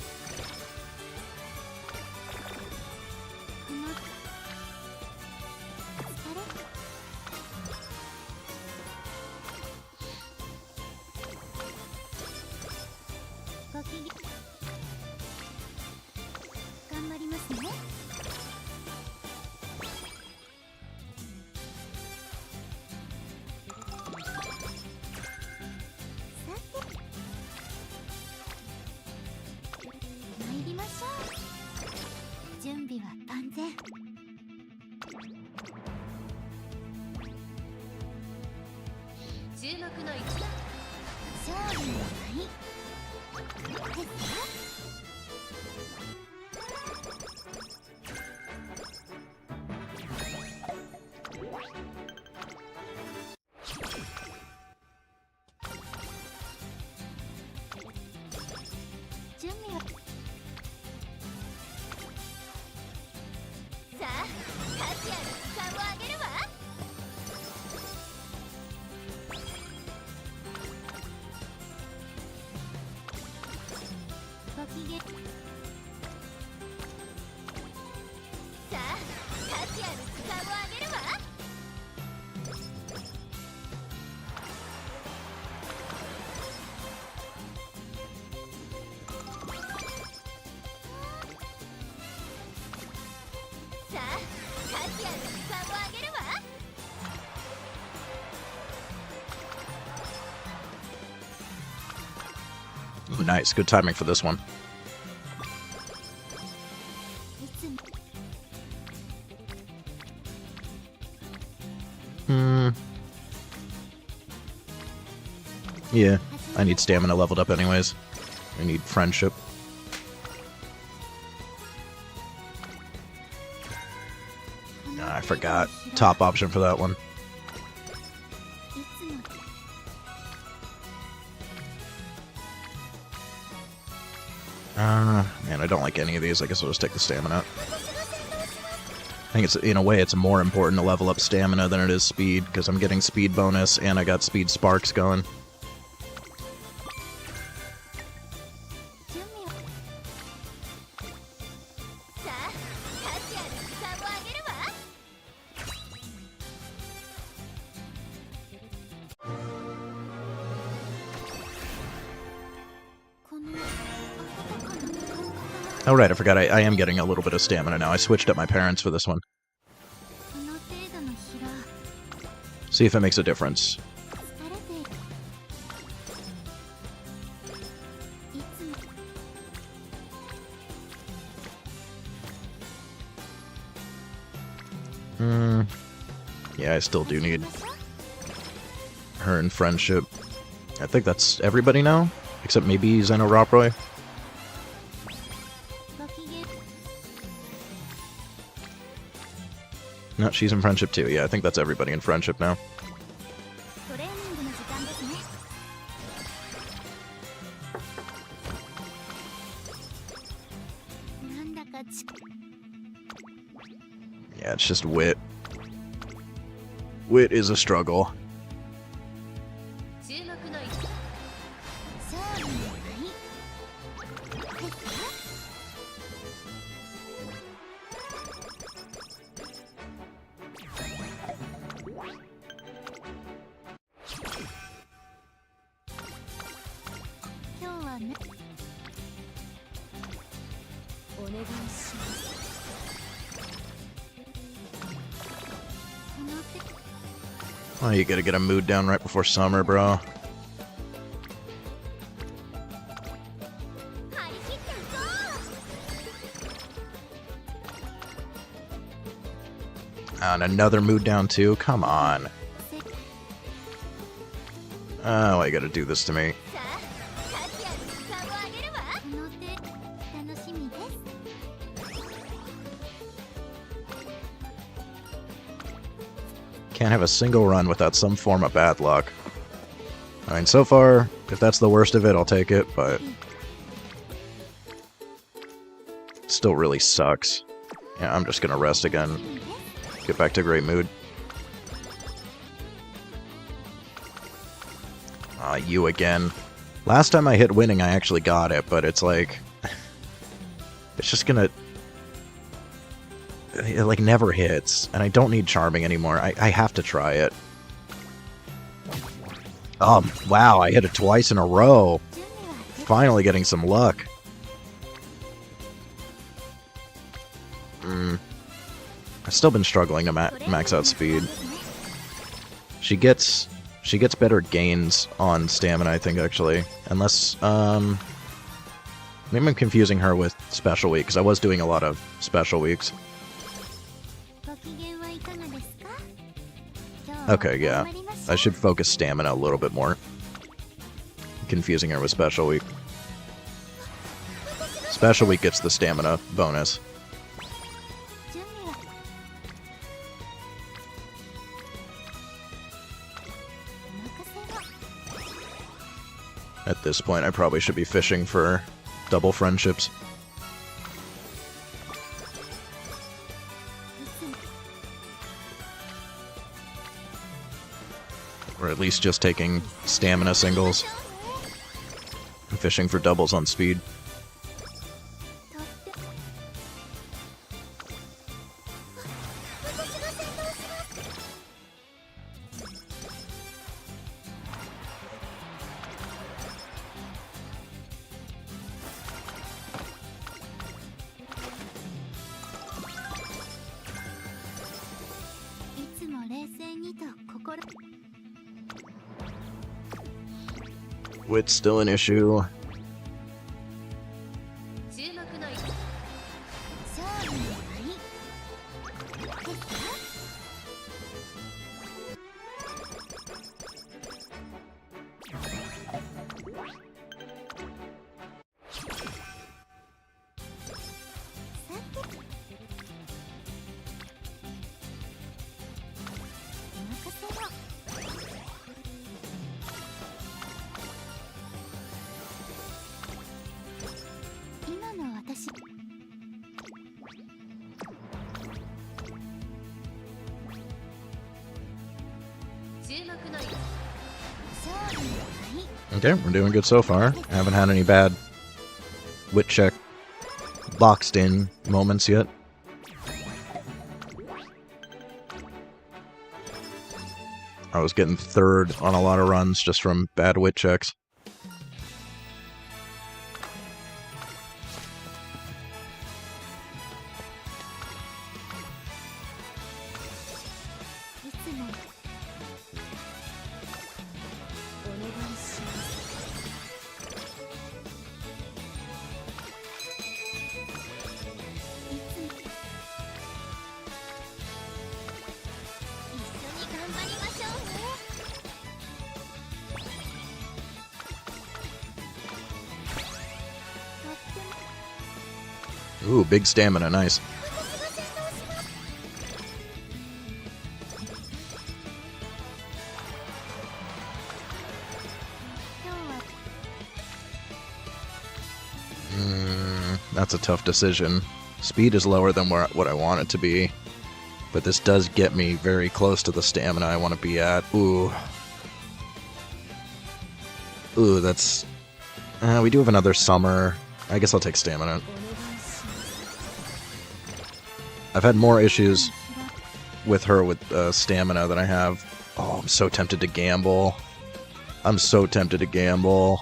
Ooh, nice. Good timing for this one. Yeah, I need stamina leveled up anyways. I need friendship. Ah, I forgot. Top option for that one. Man, I don't like any of these. I guess I'll just take the stamina. I think it's, in a way, it's more important to level up stamina than it is speed, because I'm getting speed bonus and I got speed sparks going. Oh right, I forgot I am getting a little bit of stamina now. I switched up my parents for this one. See if it makes a difference. Yeah, I still do need her in friendship. I think that's everybody now, except maybe Xenoraproy. No, she's in friendship too. Yeah, I think that's everybody in friendship now. Yeah, it's just wit. Wit is a struggle. Oh, you gotta get a mood down right before summer, bro. And another mood down too? Come on. Oh, I gotta do this to me. Can't have a single run without some form of bad luck. I mean, so far, if that's the worst of it, I'll take it, but... still really sucks. Yeah, I'm just gonna rest again. Get back to great mood. You again. Last time I hit winning, I actually got it, but it's like... it's just gonna... it like never hits, and I don't need charming anymore. I have to try it. Wow, I hit it twice in a row. Finally getting some luck. I've still been struggling to max out speed. She gets better gains on stamina, I think, actually. Unless, maybe I'm confusing her with Special Week, because I was doing a lot of Special Weeks. Okay, yeah. I should focus stamina a little bit more. Confusing her with Special Week. Special Week gets the stamina bonus. At this point, I probably should be fishing for double friendships. Or at least just taking stamina singles and fishing for doubles on speed. Wit's still an issue. Okay, we're doing good so far. Haven't had any bad wit check boxed in moments yet. I was getting third on a lot of runs just from bad wit checks. Ooh, big stamina, nice. That's a tough decision. Speed is lower than what I want it to be, but this does get me very close to the stamina I want to be at. Ooh. Ooh, that's... we do have another summer. I guess I'll take stamina. I've had more issues with her with stamina than I have. Oh, I'm so tempted to gamble. I'm so tempted to gamble.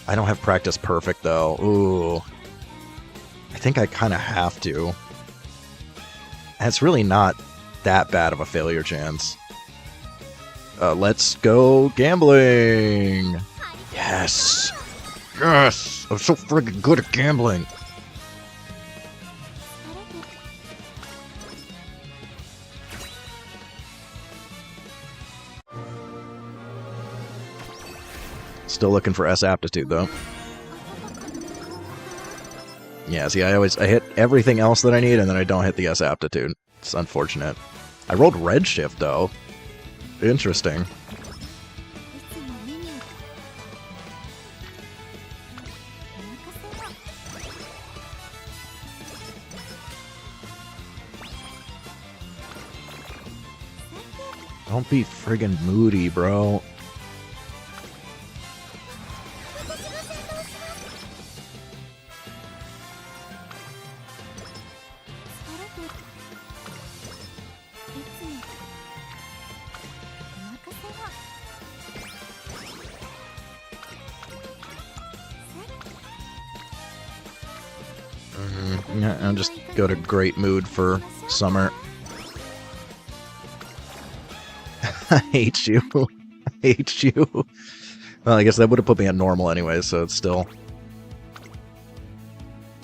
I don't have practice perfect, though. Ooh. I think I kind of have to. And it's really not that bad of a failure chance. Let's go gambling! Yes! Yes! I'm so friggin' good at gambling! Still looking for S aptitude, though. Yeah, see, I hit everything else that I need, and then I don't hit the S aptitude. It's unfortunate. I rolled redshift, though. Interesting. Don't be friggin' moody, bro. Yeah, I'll just go to great mood for summer. I hate you. I hate you. Well, I guess that would have put me at normal anyway, so it's still...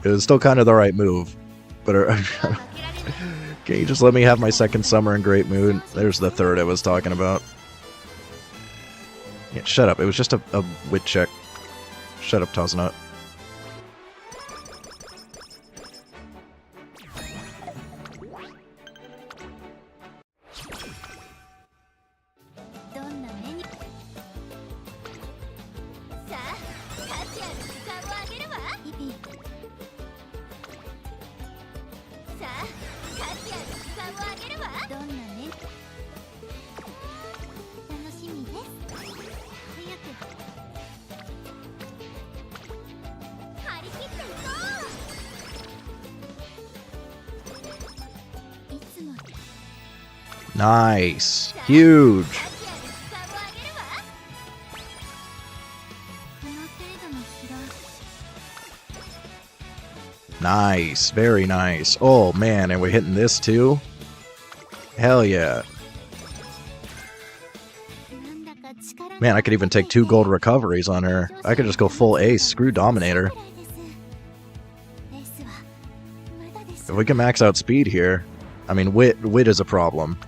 It was still kind of the right move. But can you just let me have my second summer in great mood? There's the third I was talking about. Yeah, shut up. It was just a wit check. Shut up, Tazunat. Nice. Huge. Nice. Very nice. Oh, man. And we're hitting this, too? Hell yeah. Man, I could even take 2 gold recoveries on her. I could just go full ace. Screw Dominator. If we can max out speed here... I mean, wit is a problem.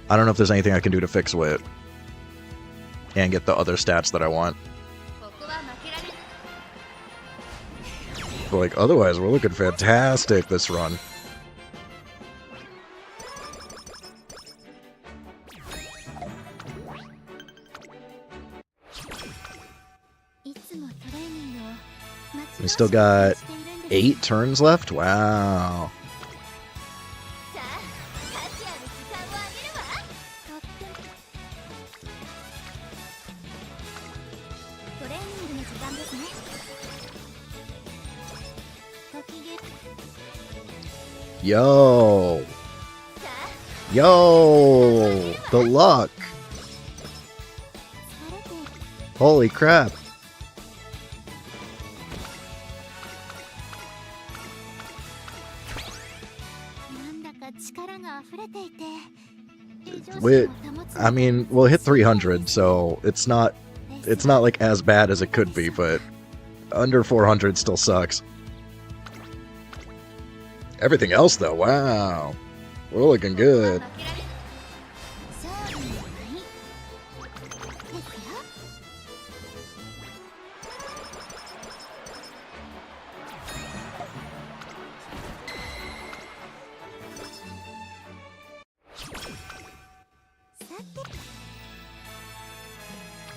I don't know if there's anything I can do to fix wit. and get the other stats that I want. ここは負けられない。 But like otherwise, we're looking fantastic this run. いつもトレーニングを待ち We still got 8 turns left. Wow. さあ、勝ち合う時間をあげるわ。とってもトレーニングの時間ですね。時限 Yo. さあ、 Yo. The luck. 疲れて Holy crap. なんだか力が溢れていて。 We, I mean, we'll hit 300, so it's not like as bad as it could be, but under 400 still sucks. Everything else though, wow. We're looking good. 勝負の舞で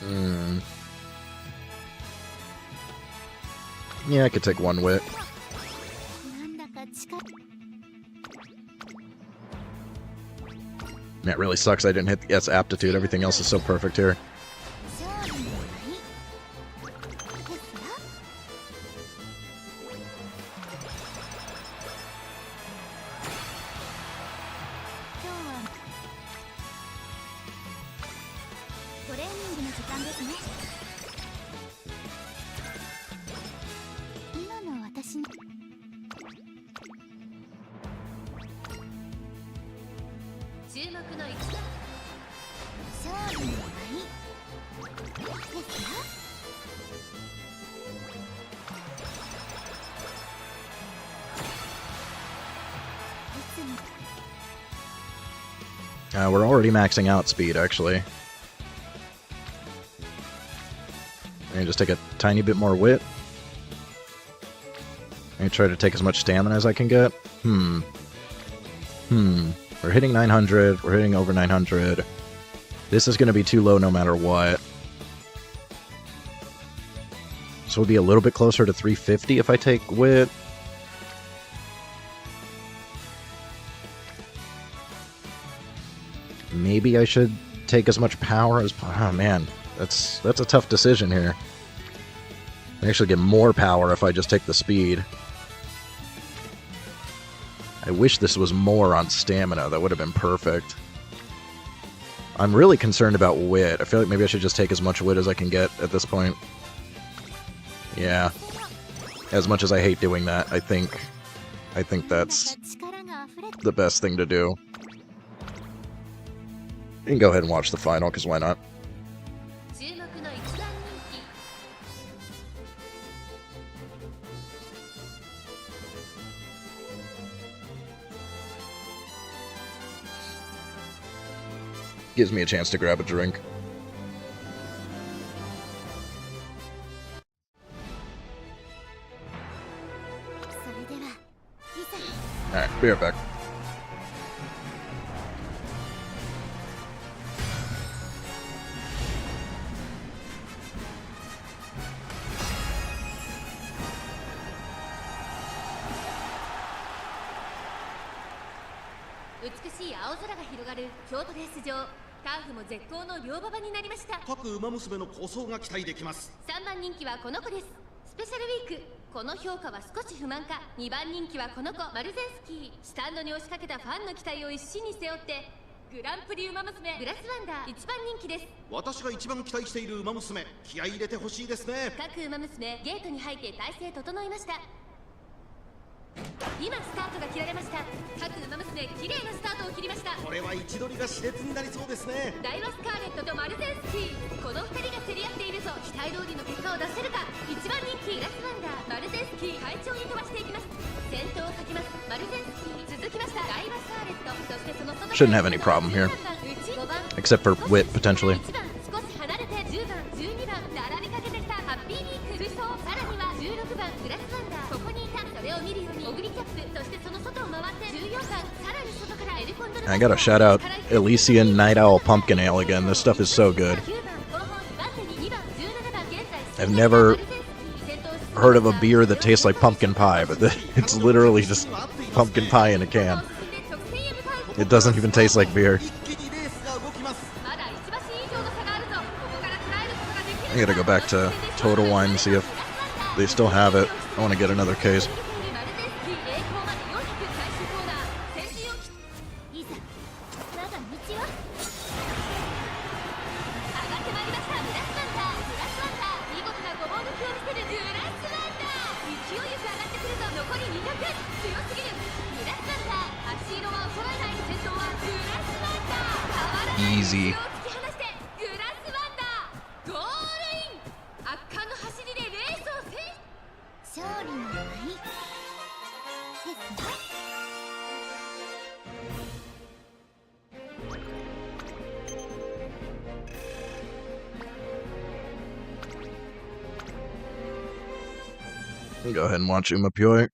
すよ。 Hmm. Yeah, I could take 1 wit. なんだか力 Man, it really sucks I didn't hit the S aptitude. Everything else is so perfect here. 勝負の舞ですよ。 今日はトレーニングの時間ですね。今の私に注目の一打。勝負の舞ですよ。 いつも We're already maxing out speed, actually. I'm gonna just take a tiny bit more wit. I'm gonna try to take as much stamina as I can get. We're hitting 900. We're hitting over 900. This is gonna be too low no matter what. So we'll be a little bit closer to 350 if I take wit. Maybe I should take as much power as... Oh man, that's a tough decision here. I actually get more power if I just take the speed. I wish this was more on stamina. That would have been perfect. I'm really concerned about wit. I feel like maybe I should just take as much wit as I can get at this point. Yeah. As much as I hate doing that, I think that's 力が溢れて the best thing to do. You can go ahead and watch the final, because why not? 注目の一番人気。 Gives me a chance to grab a drink. それでは、いざ。 Alright, be right back.美しい青空が広がる京都レース場。ターフも絶好の両馬場になりました。各馬娘の構想が期待できます。3番人気はこの子です。スペシャルウィーク。この評価は少し不満か。2番人気はこの子、マルゼンスキー。スタンドに押しかけたファンの期待を一身に背負って、グランプリウマ娘グラスワンダー1番人気です。私が一番期待している馬娘、気合い入れてほしいですね。各馬娘、ゲートに入って体勢整いました。今スタートが切られました。各馬娘、綺麗なスタートを切りました。これは位置取りが熾烈になりそうですね。ダイワスカーレットとマルゼンスキー、この2人が競り合っているぞ。期待通りの結果を出せるか。1番人気グラスワンダー、マルゼンスキー、快調に飛ばしていきます。先頭をかきますマルゼンスキー、続きましたダイワスカーレット、そしてその外 Shouldn't have any problem here. Except for wit, potentially. 1番少し離れて10さらには16番グラスワンダー、ここにいた。それを見るようにオグリキャップ、そしてその外を回って14番、さらに外からエルコンドル。 I gotta shout out Elysian Night Owl Pumpkin Ale again. This stuff is so good. I've never heard of a beer that tastes like pumpkin pie, but it's literally just pumpkin pie in a can. It doesn't even taste like beer. I gotta go back to Total Wine and see if they still have it. I want to get another case. Easy. Go ahead and watch Umamusume.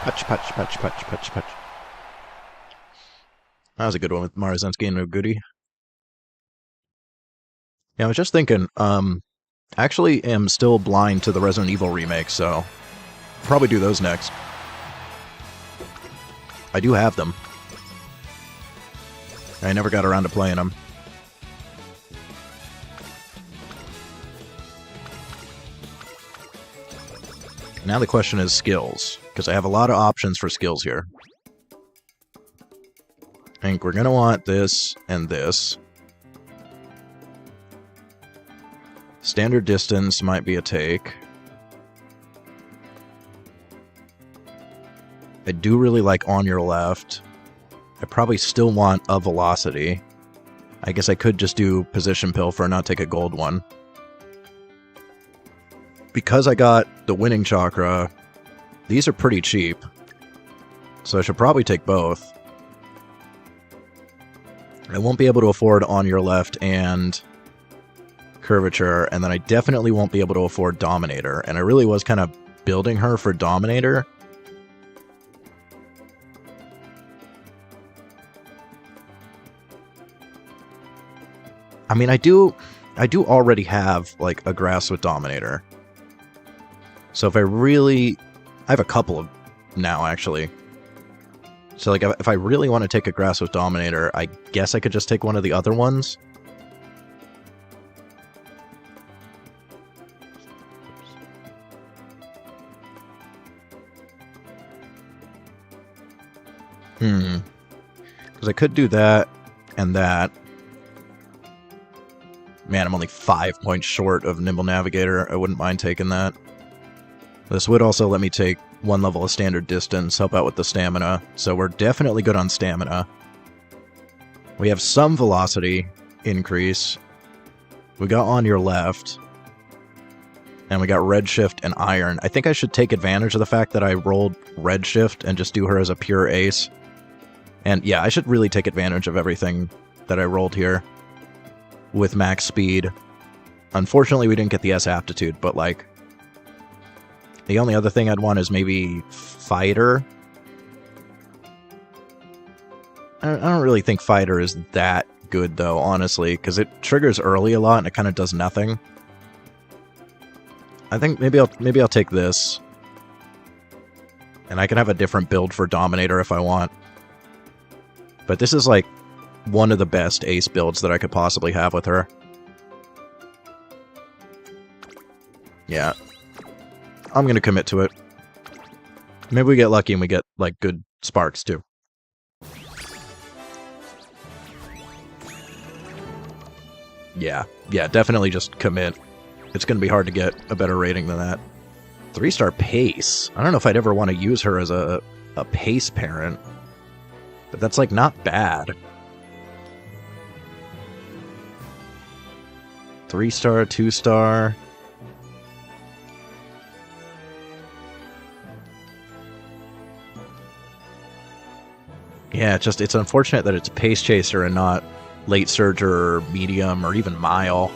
Punch, punch, punch, punch, punch, punch. That was a good one with Marzensky and Noguri. Yeah, I was just thinking, actually am still blind to the Resident Evil remake, so I'll probably do those next. I do have them. I never got around to playing them. Now the question is skills, because I have a lot of options for skills here. I think we're going to want this and this. Standard distance might be a take. I do really like on your left. I probably still want a velocity. I guess I could just do position pilfer and not take a gold one. Because I got the winning chakra, these are pretty cheap. So I should probably take both. I won't be able to afford on your left and curvature, and then I definitely won't be able to afford Dominator. And I really was kind of building her for Dominator. I mean, I do already have, like, a grass with Dominator. So if I really... I have a couple of now, actually. So, like, if I really want to take a grass with Dominator, I guess I could just take one of the other ones. Because I could do that and that. Man, I'm only 5 points short of Nimble Navigator. I wouldn't mind taking that. This would also let me take 1 level of standard distance, help out with the stamina. So we're definitely good on stamina. We have some velocity increase. We got On Your Left. And we got Redshift and Iron. I think I should take advantage of the fact that I rolled Redshift and just do her as a pure ace. And yeah, I should really take advantage of everything that I rolled here with max speed. Unfortunately, we didn't get the S aptitude, but like, the only other thing I'd want is maybe Fighter. I don't really think Fighter is that good, though, honestly, because it triggers early a lot and it kind of does nothing. I think maybe I'll take this, and I can have a different build for Dominator if I want. But this is like one of the best ace builds that I could possibly have with her. Yeah. I'm gonna commit to it. Maybe we get lucky and we get, like, good sparks, too. Yeah, definitely just commit. It's gonna be hard to get a better rating than that. 3-star pace. I don't know if I'd ever want to use her as a pace parent. But that's, like, not bad. 3-star, 2-star. Yeah, it's unfortunate that it's Pace Chaser and not Late Surger or Medium or even Mile.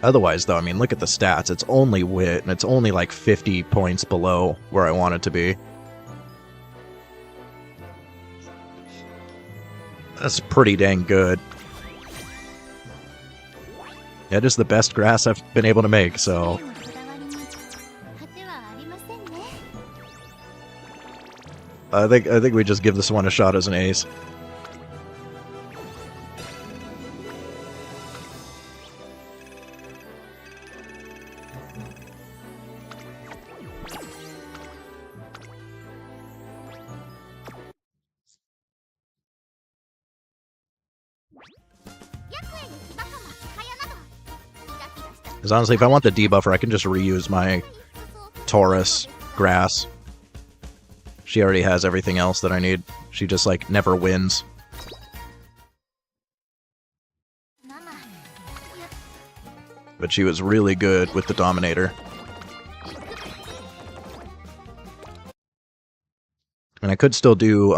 Otherwise, though, I mean, look at the stats. It's only Wit, and it's only like 50 points below where I want it to be. That's pretty dang good. Yeah, it is the best grass I've been able to make, so... I think we just give this one a shot as an ace. Because honestly, if I want the debuffer, I can just reuse my Taurus grass. She already has everything else that I need. She just, like, never wins. But she was really good with the Dominator. And I could still do,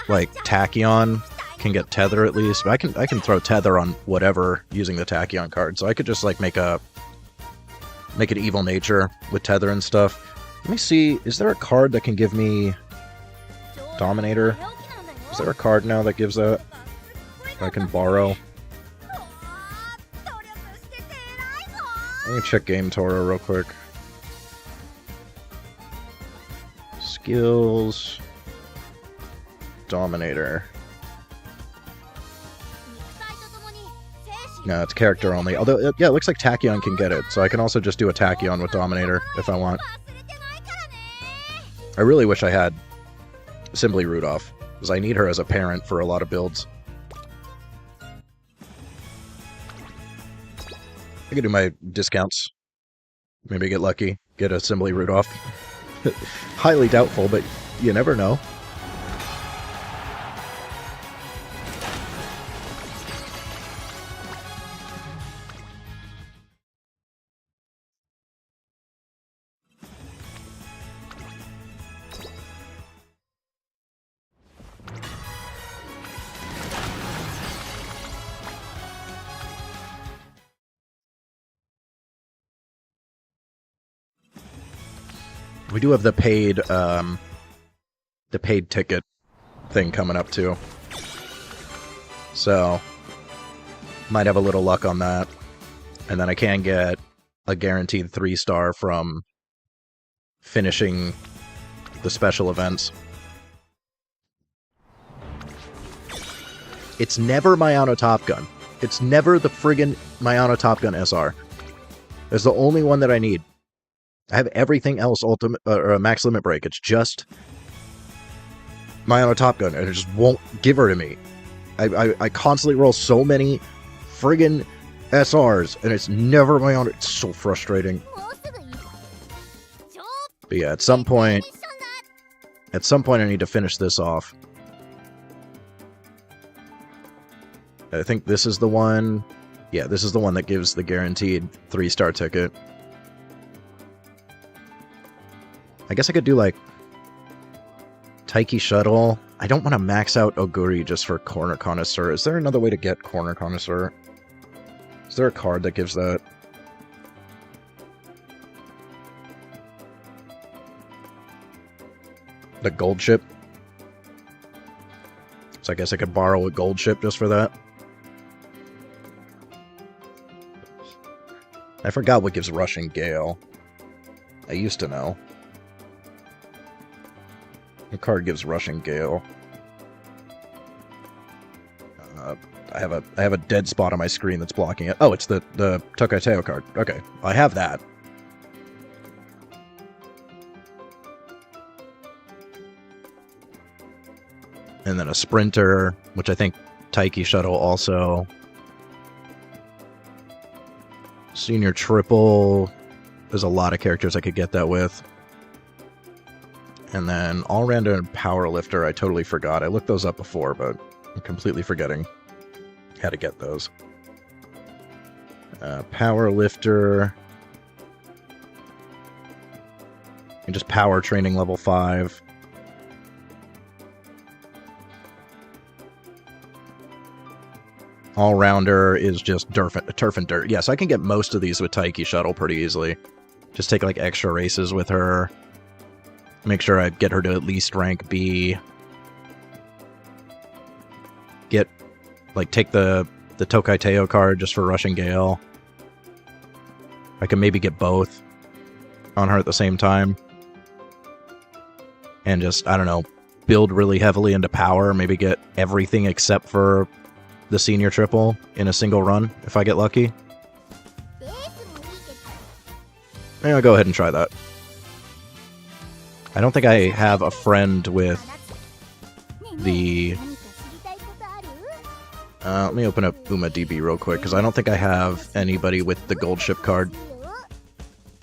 like, Tachyon can get Tether at least. But I can throw Tether on whatever using the Tachyon card. So I could just, like, make an Evil Nature with Tether and stuff. Let me see, is there a card that can give me Dominator? Is there a card now that gives that I can borrow? Let me check Game Toro real quick. Skills. Dominator. No, it's character only. Although, yeah, it looks like Tachyon can get it, so I can also just do a Tachyon with Dominator if I want. I really wish I had Simply Rudolph, because I need her as a parent for a lot of builds. I could do my discounts. Maybe get lucky, get a Simply Rudolph. Highly doubtful, but you never know. We do have the paid ticket thing coming up too. So, Might have a little luck on that. And then I can get a guaranteed 3-star from finishing the special events. It's never Mayano Top Gun. It's never the friggin' Mayano Top Gun SR. It's the only one that I need. I have everything else ultimate or max limit break. It's just Mayano Top Gun, and it just won't give her to me. I constantly roll so many friggin' SRs, and it's never Mayano. It's so frustrating. But yeah, at some point I need to finish this off. I think this is the one. Yeah, this is the one that gives the guaranteed 3-star ticket. I guess I could do, like, Taiki Shuttle. I don't want to max out Oguri just for Corner Connoisseur. Is there another way to get Corner Connoisseur? Is there a card that gives that? The gold chip? So I guess I could borrow a gold chip just for that. I forgot what gives Rushing Gale. I used to know. What card gives Rushing Gale? I have a dead spot on my screen that's blocking it. Oh, it's the Tokateo card. Okay, I have that. And then a Sprinter, which I think Taiki Shuttle also. Senior Triple. There's a lot of characters I could get that with. And then All-Rounder and Powerlifter, I totally forgot. I looked those up before, but I'm completely forgetting how to get those. Powerlifter. And just Power Training level 5. All-Rounder is just turf and dirt. Yes, I can get most of these with Taiki Shuttle pretty easily. Just take, like, extra races with her. Make sure I get her to at least rank B. Get, like, take the Tokateo card just for Rushing Gale. I can maybe get both on her at the same time. And just, I don't know, build really heavily into power. Maybe get everything except for the Senior Triple in a single run, if I get lucky. Maybe I'll go ahead and try that. I don't think I have a friend with the... let me open up UmaDB real quick, because I don't think I have anybody with the gold ship card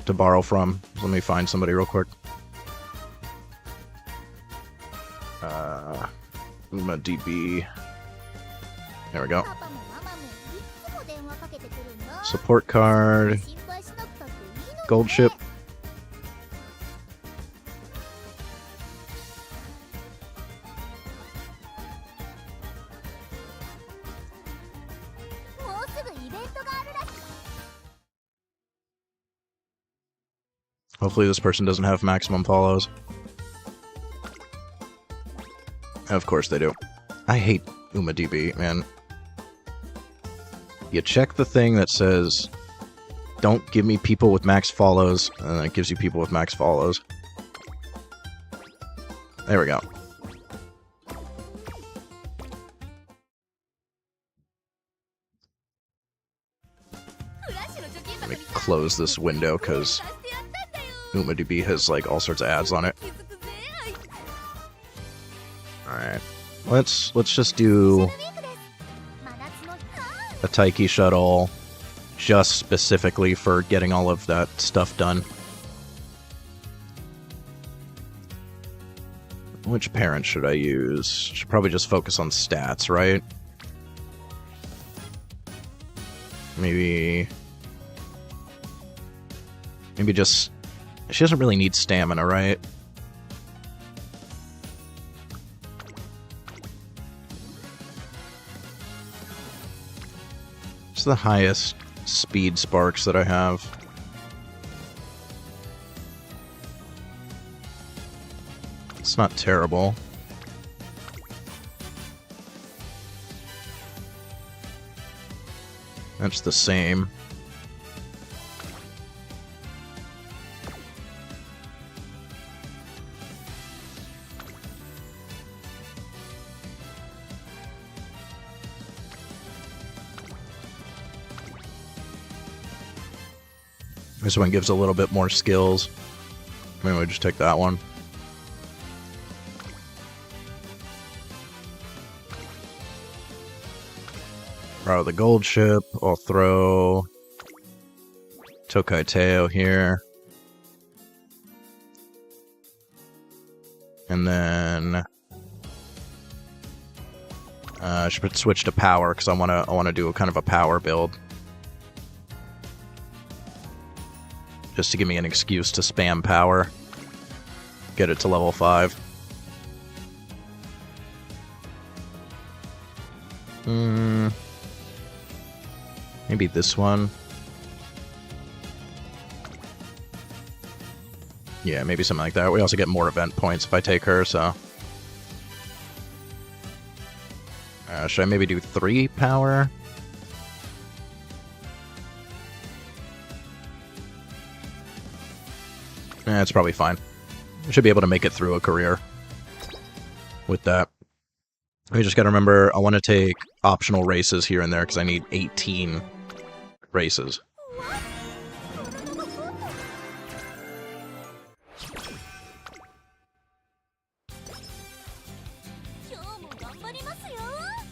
to borrow from. So let me find somebody real quick. UmaDB. There we go. Support card. Gold ship. Hopefully this person doesn't have maximum follows. Of course they do. I hate UmaDB, man. You check the thing that says, don't give me people with max follows, and then it gives you people with max follows. There we go. Let me close this window, because UmaDB has, like, all sorts of ads on it. Alright. Let's just do a Taiki Shuttle just specifically for getting all of that stuff done. Which parent should I use? Should probably just focus on stats, right? Maybe just... She doesn't really need stamina, right? It's the highest speed sparks that I have. It's not terrible. That's the same. This one gives a little bit more skills. Maybe we'll just take that one. Throw the gold ship. I'll throw Tokai Teo here. And then I should switch to power because I wanna do a kind of a power build. Just to give me an excuse to spam power. Get it to level 5. Maybe this one. Yeah, maybe something like that. We also get more event points if I take her, so... should I maybe do 3 power? It's probably fine. I should be able to make it through a career with that. We just gotta remember, I want to take optional races here and there because I need 18 races.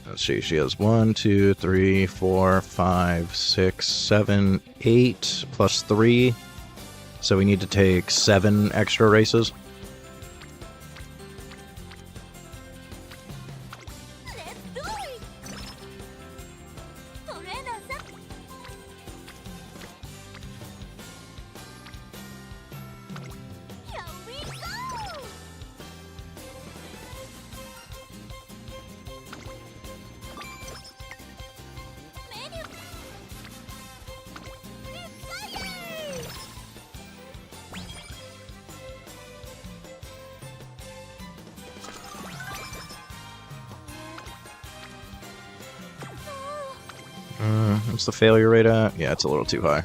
Let's see, she has 1, 2, 3, 4, 5, 6, 7, 8, plus 3. So we need to take 7 extra races. What's the failure rate at? Yeah, it's a little too high.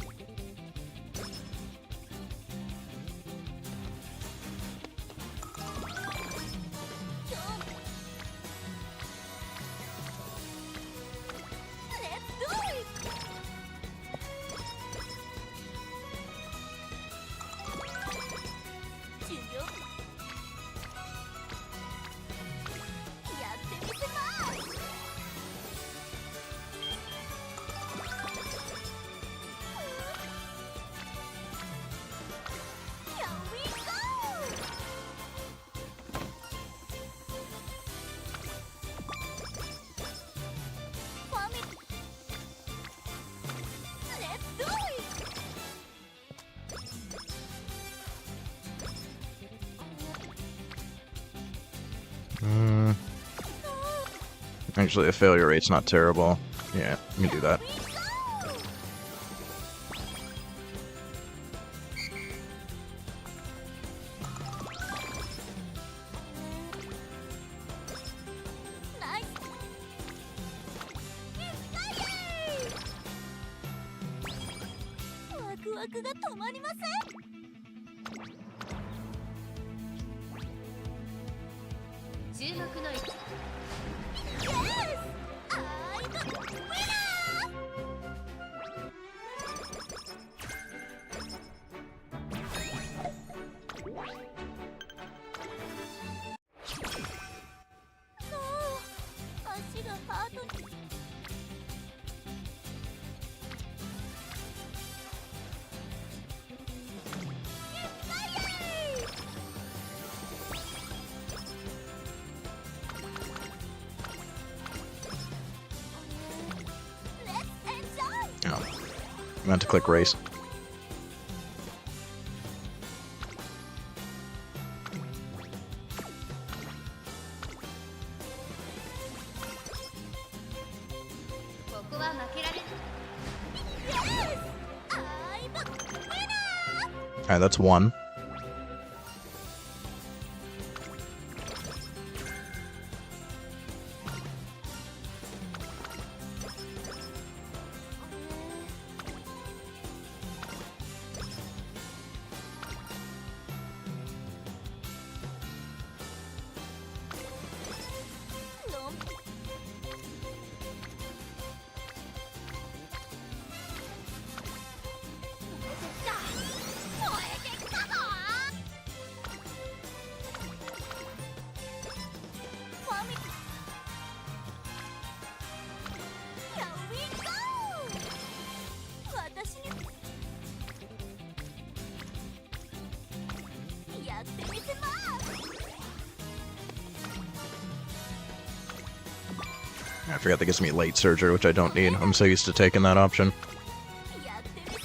Actually, the failure rate's not terrible. Yeah, you can do that. I meant to click race. Alright, that's 1. I forgot that gives me late surgery, which I don't need. I'm so used to taking that option. やってみせます。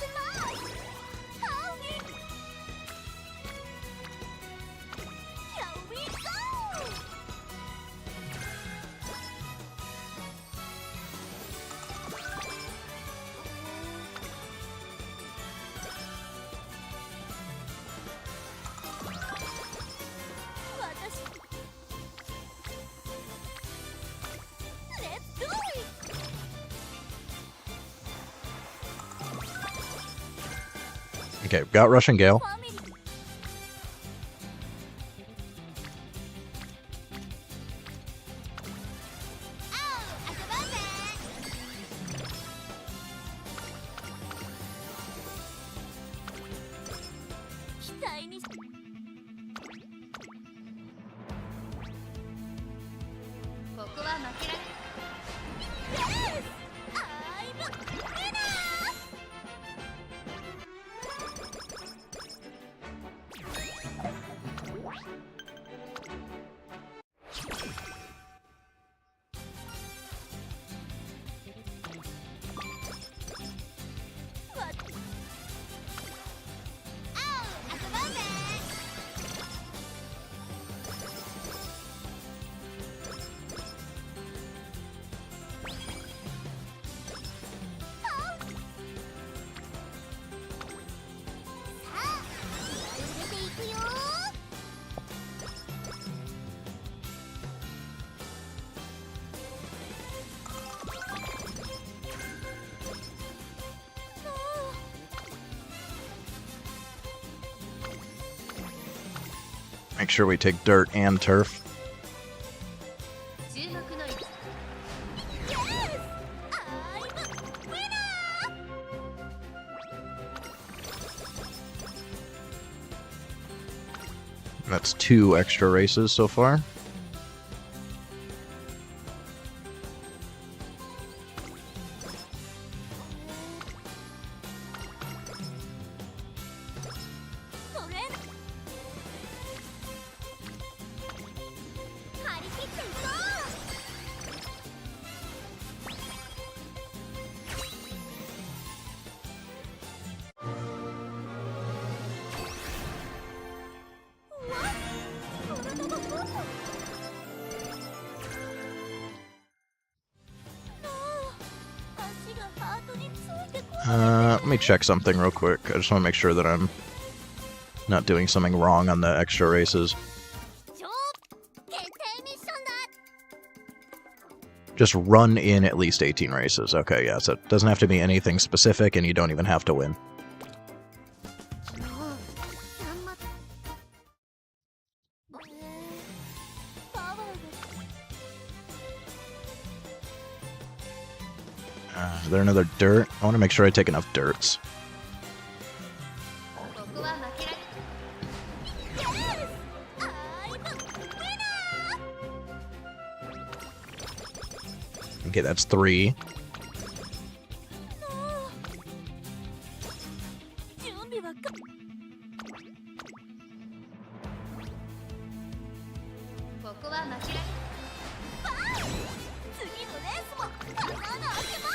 ハウリン Here we go! 私 Let's do it! Okay, got Russian Gale. ファミリー 期待にここは負けられ Yes! I'm winner! What? Oh, at the moment! さあ、入れていくよMake sure we take dirt and turf. 注目の位置 Yes! I'm winner! That's 2 extra races so far. それ張り切っていこううわ体が動いたなあ足がハートについてこない Let me check something real quick. I just want to make sure that I'm not doing something wrong on the extra races. 超決定ミッションだ Just run in at least 18 races. Okay, yeah, so it doesn't have to be anything specific, and you don't even have to win. もう3まパワーが Is there another dirt? I want to make sure I take enough dirts. ここは負けられ Yes! I'm winner! Okay, that's 3. 準備はかここは負けられバーン次のレースも穴が開けます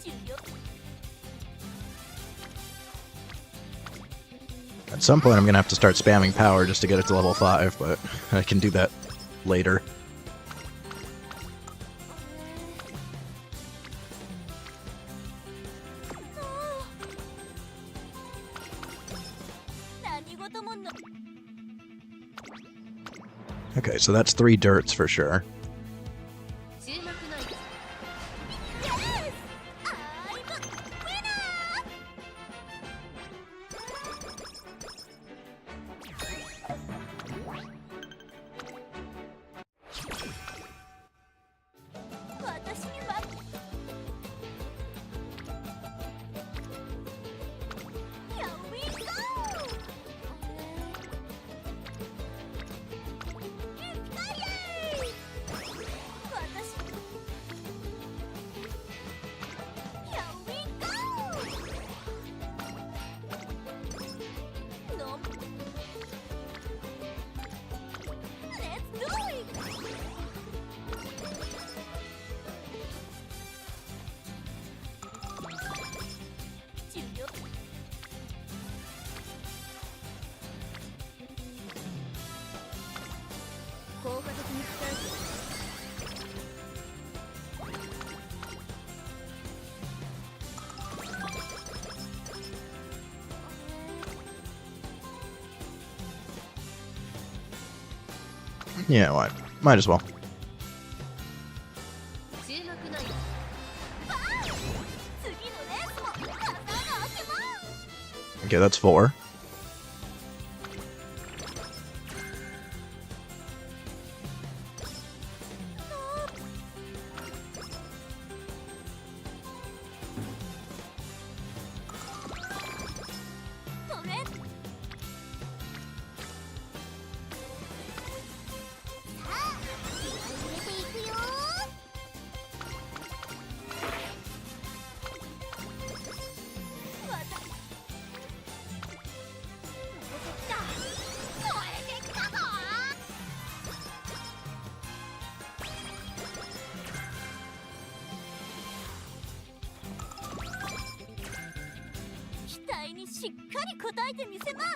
重力 At some point, I'm going to have to start spamming power just to get it to level 5, but I can do that later. 何事もの Okay, so that's 3 dirts for sure. 注目の位置 Yes! I'm winner! 私には Here we go! Yippee-ki-yay! Yeah, why? Might as well. 注目の次のレースも傘が開けます。 Okay, that's 4. トレンさあ気合い入れていくよ。わた燃えてきたぞ。期待にしっかり応えてみせます。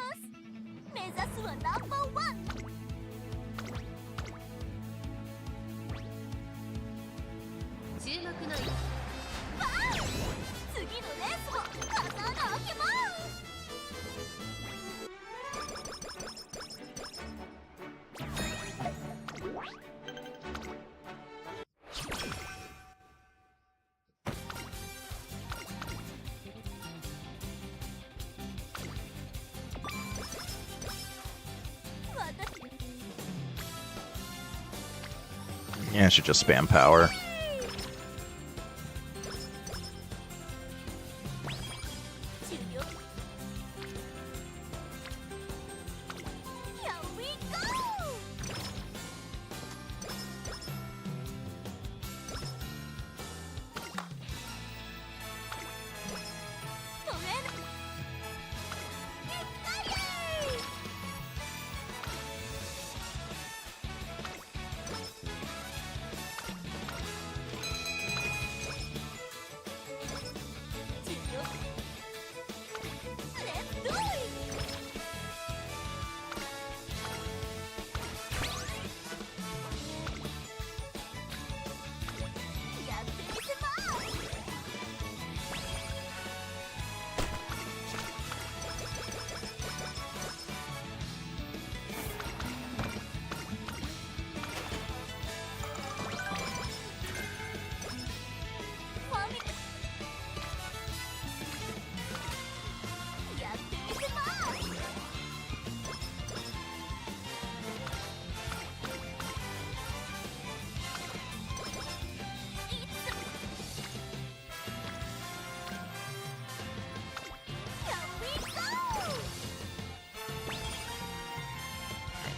目指すはナンバーワン。注目の次のレースも傘が開けます。 Yeah, I should just spam power.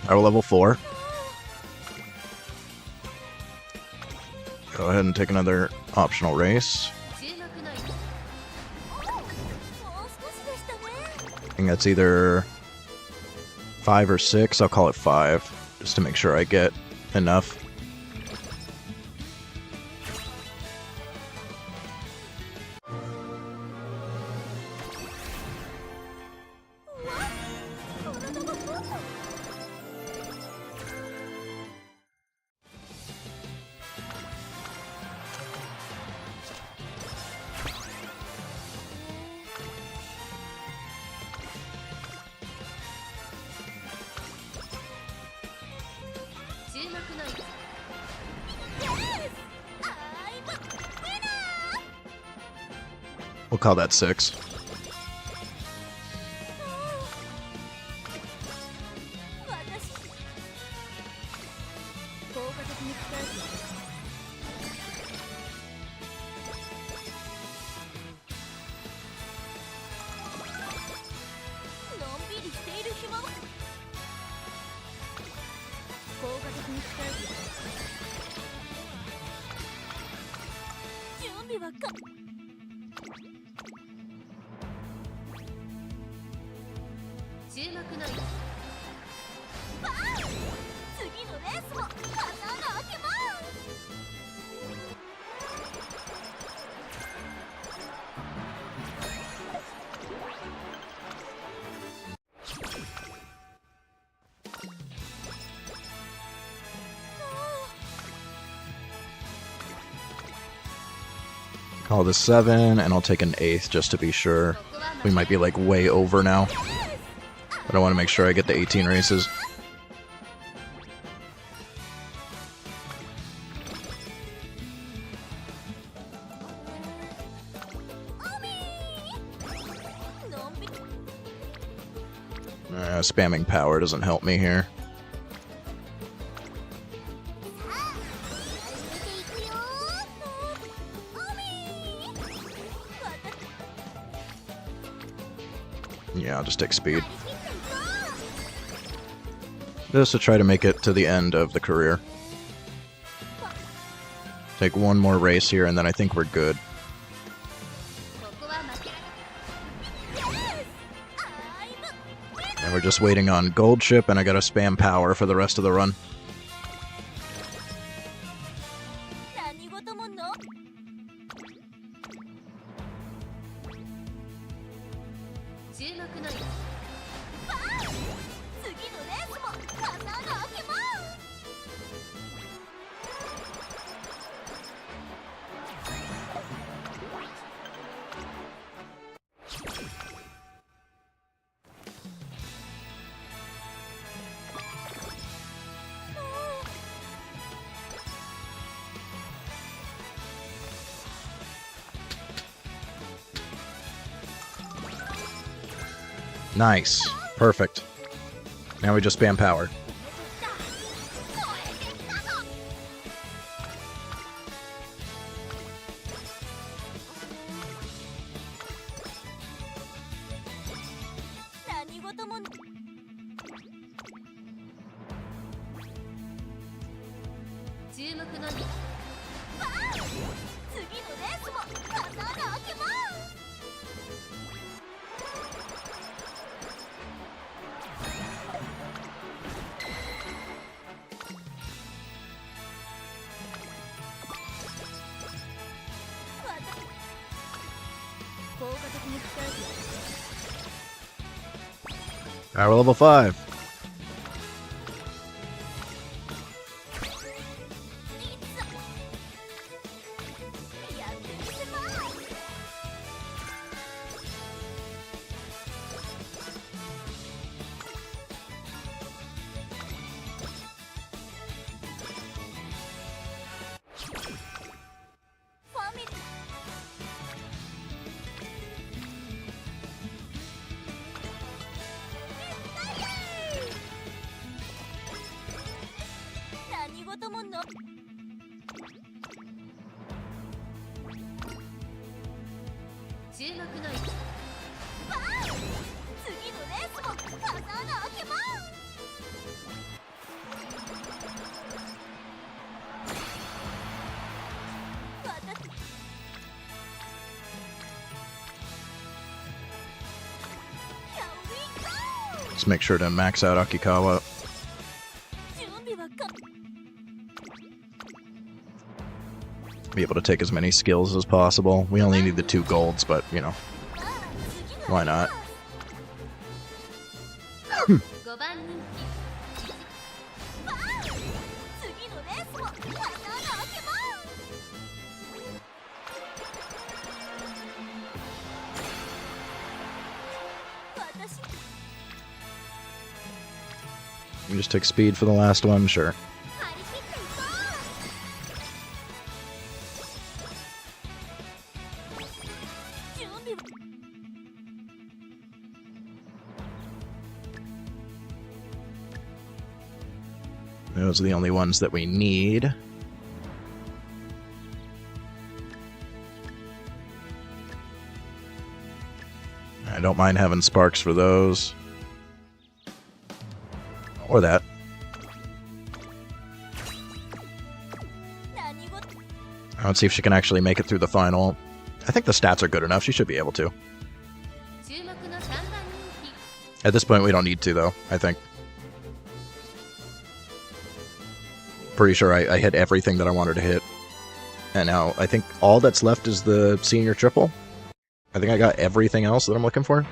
Are level 4. Go ahead and take another optional race. I think that's either 5 or 6. I'll call it 5, just to make sure I get enough. We'll call that 6. Call this 7, and I'll take an 8th just to be sure. We might be like way over now, but I want to make sure I get the 18 races. Spamming power doesn't help me here. Yeah, I'll just take speed. Just to try to make it to the end of the career. Take one more race here, and then I think we're good. And we're just waiting on gold ship, and I gotta spam power for the rest of the run. Nice. Perfect. Now we just spam power. Alright, we're level 5. Just make sure to max out Akikawa. Be able to take as many skills as possible. We only need the 2 golds, but, you know, why not? We just take speed for the last one, sure. Those are the only ones that we need. I don't mind having sparks for those. Or that. Let's see if she can actually make it through the final. I think the stats are good enough. She should be able to. At this point, we don't need to, though, I think. Pretty sure I hit everything that I wanted to hit. And now I think all that's left is the senior triple. I think I got everything else that I'm looking for.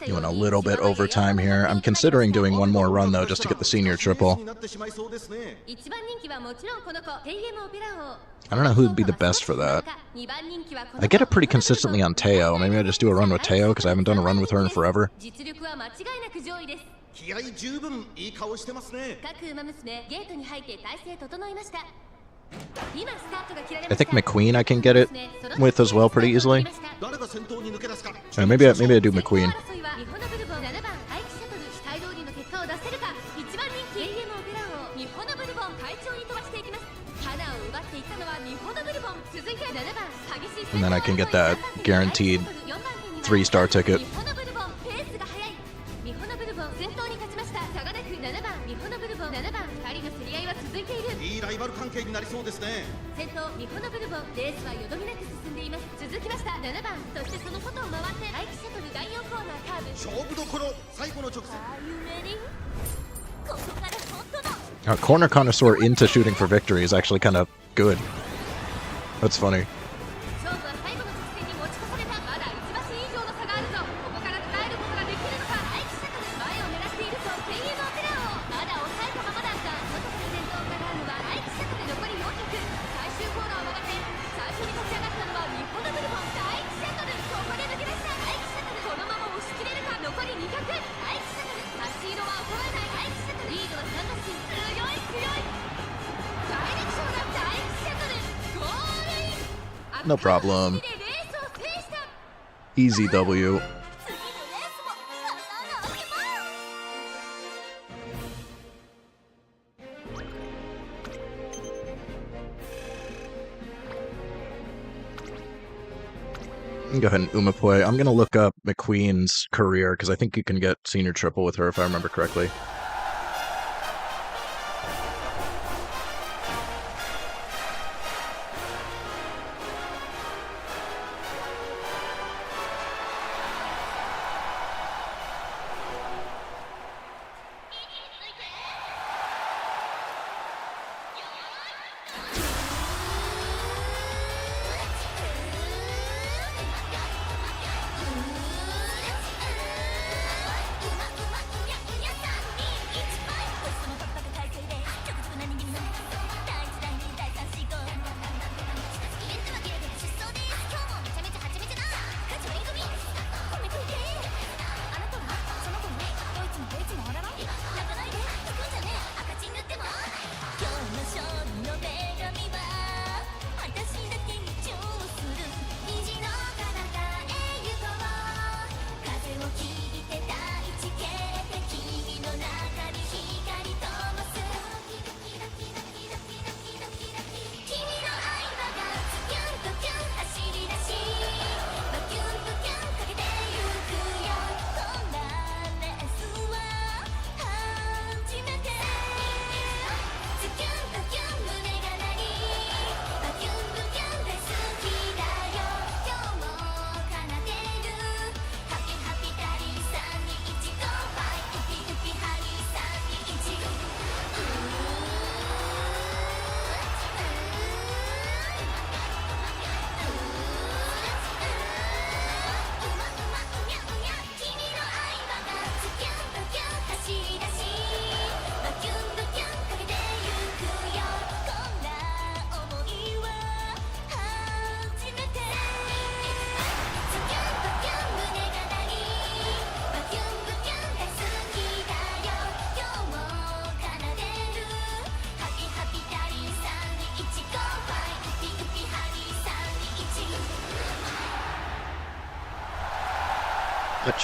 Doing a little bit overtime here. I'm considering doing one more run, though, just to get the senior triple. I don't know who would be the best for that. I get it pretty consistently on Teo. Maybe I just do a run with Teo, because I haven't done a run with her in forever. I think McQueen I can get it with as well pretty easily. Maybe I do McQueen. And then I can get that guaranteed 3-star ticket. Corner Connoisseur into shooting for victory is actually kind of good. That's funny. No problem. Easy W. Go ahead and Umapoy. I'm going to look up McQueen's career, because I think you can get senior triple with her, if I remember correctly.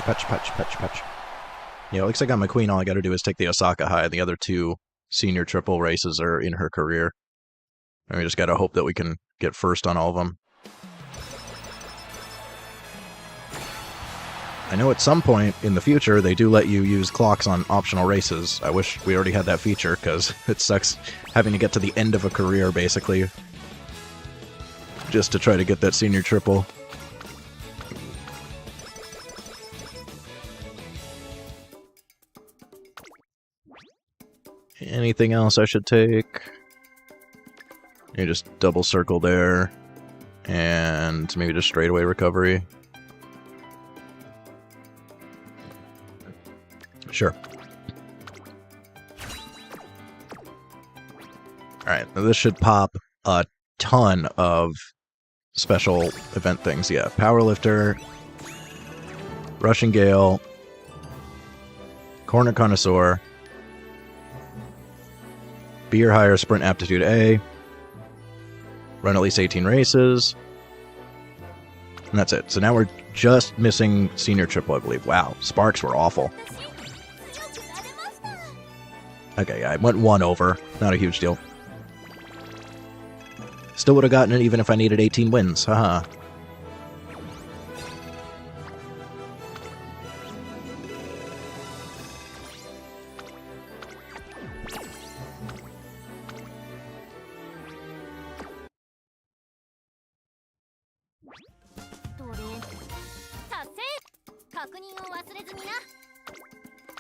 Patch. Yeah, it looks like on McQueen, all I gotta do is take the Osaka high. The other two senior triple races are in her career. And we just gotta hope that we can get first on all of them. I know at some point in the future, they do let you use clocks on optional races. I wish we already had that feature, because it sucks having to get to the end of a career, basically, just to try to get that senior triple. Anything else I should take? You just double circle there, and maybe just straightaway recovery. Sure. Alright, this should pop a ton of special event things. Yeah, Powerlifter, Rushing Gale, Corner Connoisseur, Beer Hire Sprint Aptitude A, run at least 18 races, and that's it. So now we're just missing Senior Triple, I believe. Wow, Sparks were awful. Okay, yeah, I went one over. Not a huge deal. Still would have gotten it even if I needed 18 wins. Haha.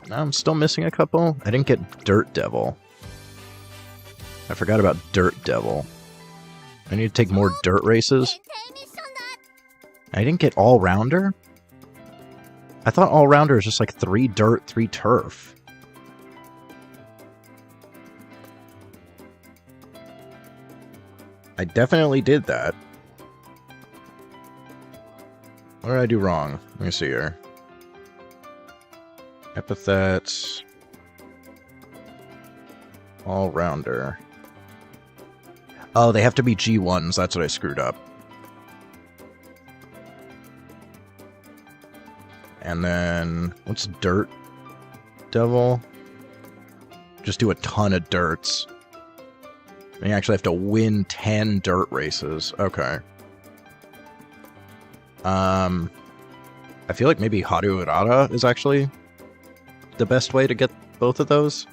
Now I'm still missing a couple. I didn't get Dirt Devil. I forgot about Dirt Devil. I need to take more dirt races. I didn't get All-Rounder? I thought All-Rounder is just like 3 dirt, 3 turf. I definitely did that. What did I do wrong? Let me see here. Epithets. All-Rounder. Oh, they have to be G1s. That's what I screwed up. And then, what's Dirt Devil? Just do a ton of dirts. I actually have to win 10 dirt races. Okay. I feel like maybe Haru Urara is actually the best way to get both of those.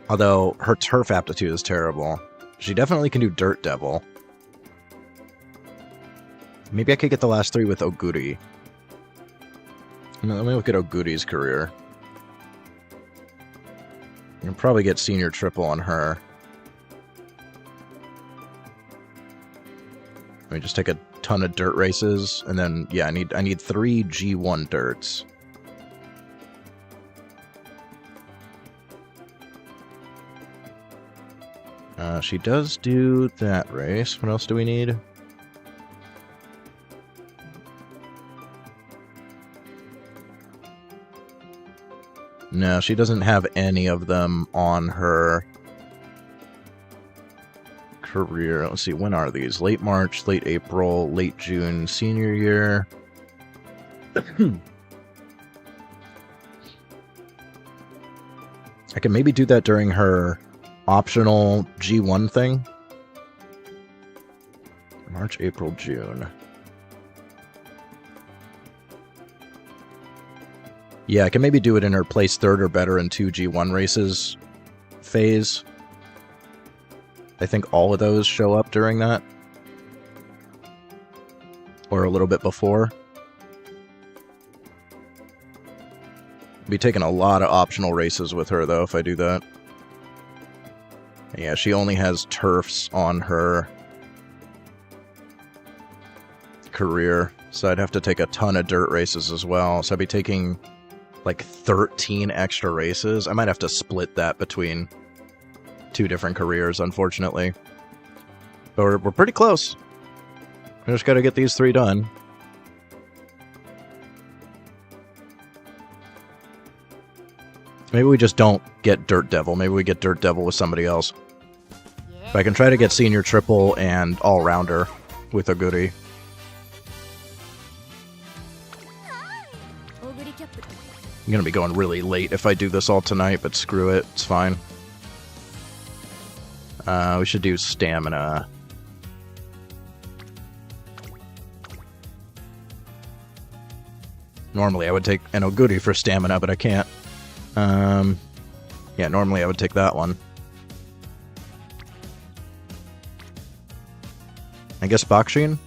Although, her turf aptitude is terrible. She definitely can do Dirt Devil. Maybe I could get the last 3 with Oguri. Let me look at Oguri's career. You can probably get Senior Triple on her. Let me just take a ton of dirt races, and then, yeah, I need 3 G1 dirts. She does do that race. What else do we need? No, she doesn't have any of them on her career. Let's see, when are these? Late March, late April, late June, senior year. I can maybe do that during her optional G1 thing. March, April, June. Yeah, I can maybe do it in her place 3rd or better in 2 G1 races phase. I think all of those show up during that. Or a little bit before. Be taking a lot of optional races with her, though, if I do that. Yeah, she only has turfs on her career, so I'd have to take a ton of dirt races as well. So I'd be taking like 13 extra races. I might have to split that between 2 different careers, unfortunately. But we're pretty close. We just gotta get these 3 done. Maybe we just don't get Dirt Devil. Maybe we get Dirt Devil with somebody else. But I can try to get Senior Triple and All-Rounder with Oguri. I'm gonna be going really late if I do this all tonight, but screw it. It's fine. We should do Stamina. Normally I would take an Oguri for Stamina, but I can't. Yeah, normally I would take that one. I guess Bakshin?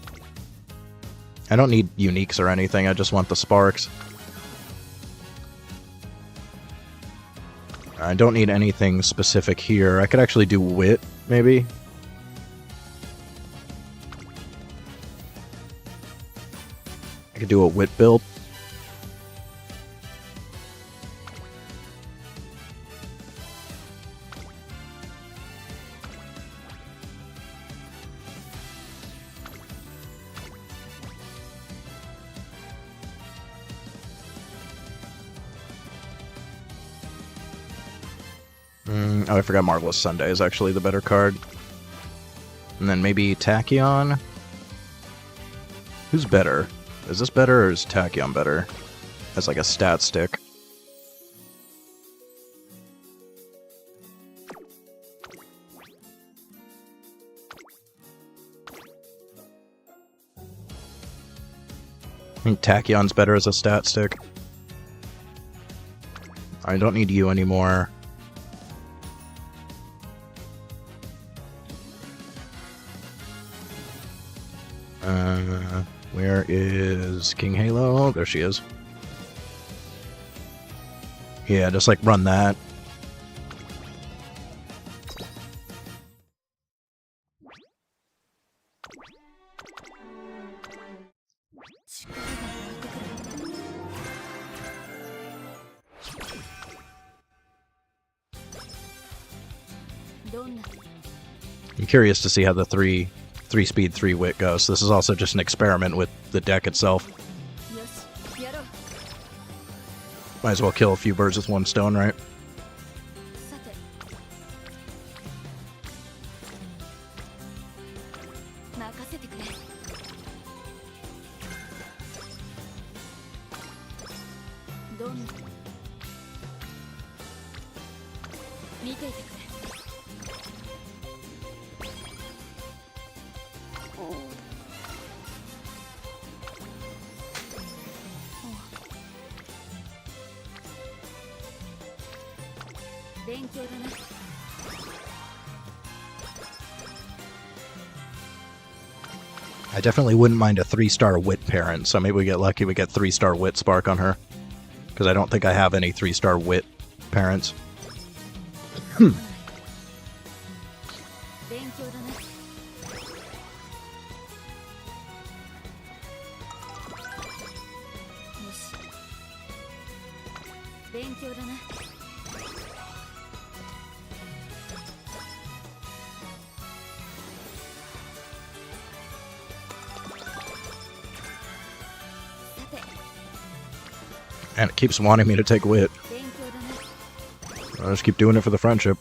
I don't need uniques or anything, I just want the sparks. I don't need anything specific here. I could actually do Wit, maybe. I could do a wit build. Oh, I forgot Marvelous Sunday is actually the better card. And then maybe Tachyon? Who's better? Is this better or is Tachyon better? As like a stat stick. I think Tachyon's better as a stat stick. I don't need you anymore. Where is King Halo? There she is. Yeah, just like run that. I'm curious to see how the 3 speed 3 wit goes. This is also just an experiment with the deck itself. Might as well kill a few birds with one stone, right? I definitely wouldn't mind a 3-star wit parent, so maybe we get lucky we get 3-star wit spark on her. Because I don't think I have any 3-star wit parents. And it keeps wanting me to take wit. I'll just keep doing it for the friendship.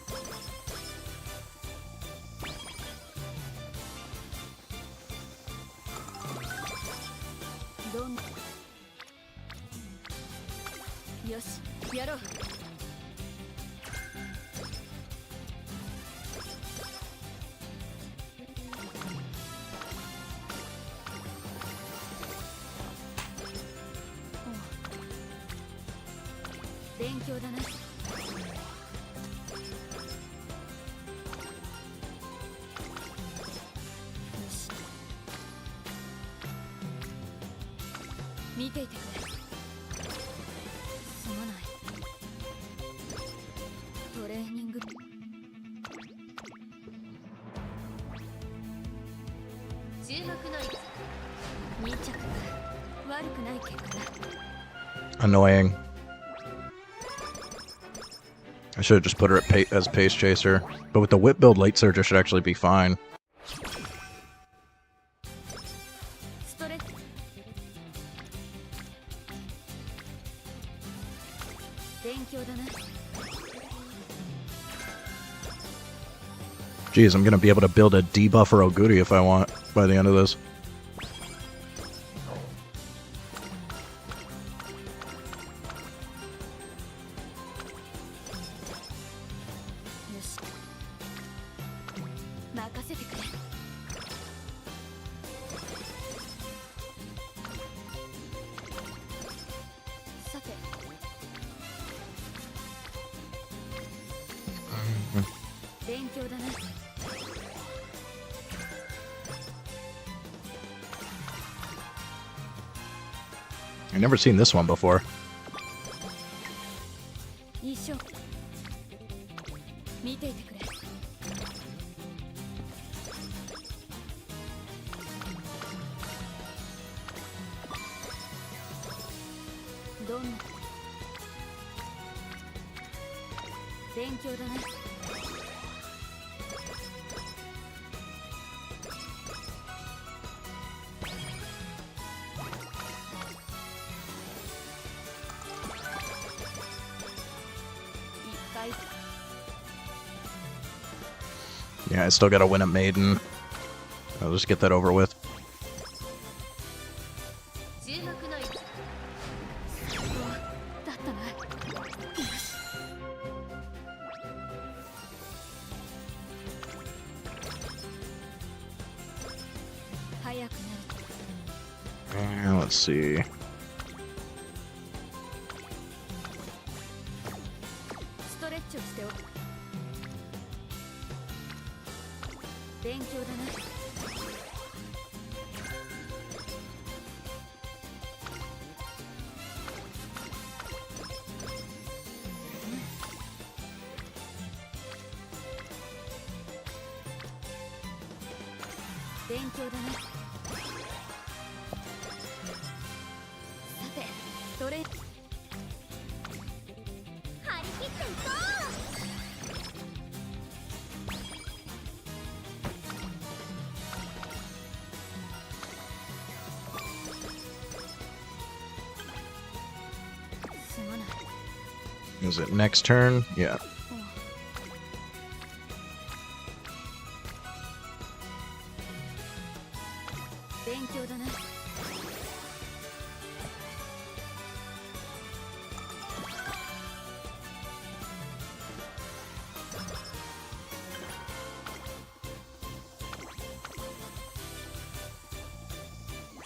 Annoying. I should have just put her at as Pace Chaser. But with the Whip build, Late Surger should actually be fine. Geez, I'm gonna be able to build a debuffer Oguri if I want by the end of this. I've never seen this one before. どんな勉強だな。Yeah, I still gotta win a maiden. I'll just get that over with. 注目のだったな。よし。早くなる。Let's see. ストレッチをしておく。勉強だな。勉強だな。さて、どれ張り切っていこう。すまない。 Is it next turn? Yeah. 勉強だな。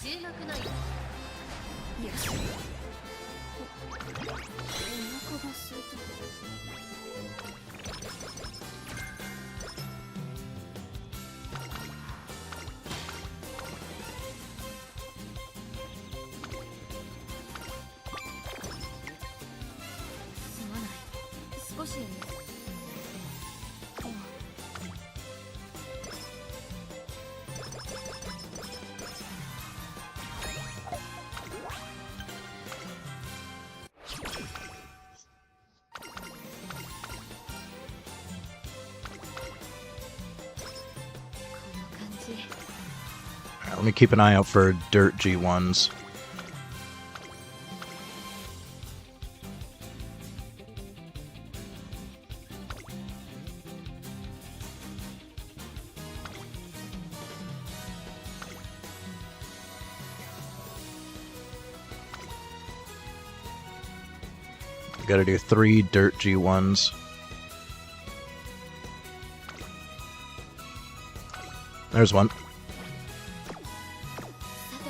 注目のよし。お腹が空いた。少しLet me keep an eye out for dirt G1s. Gotta do 3 dirt G1s. There's one. さて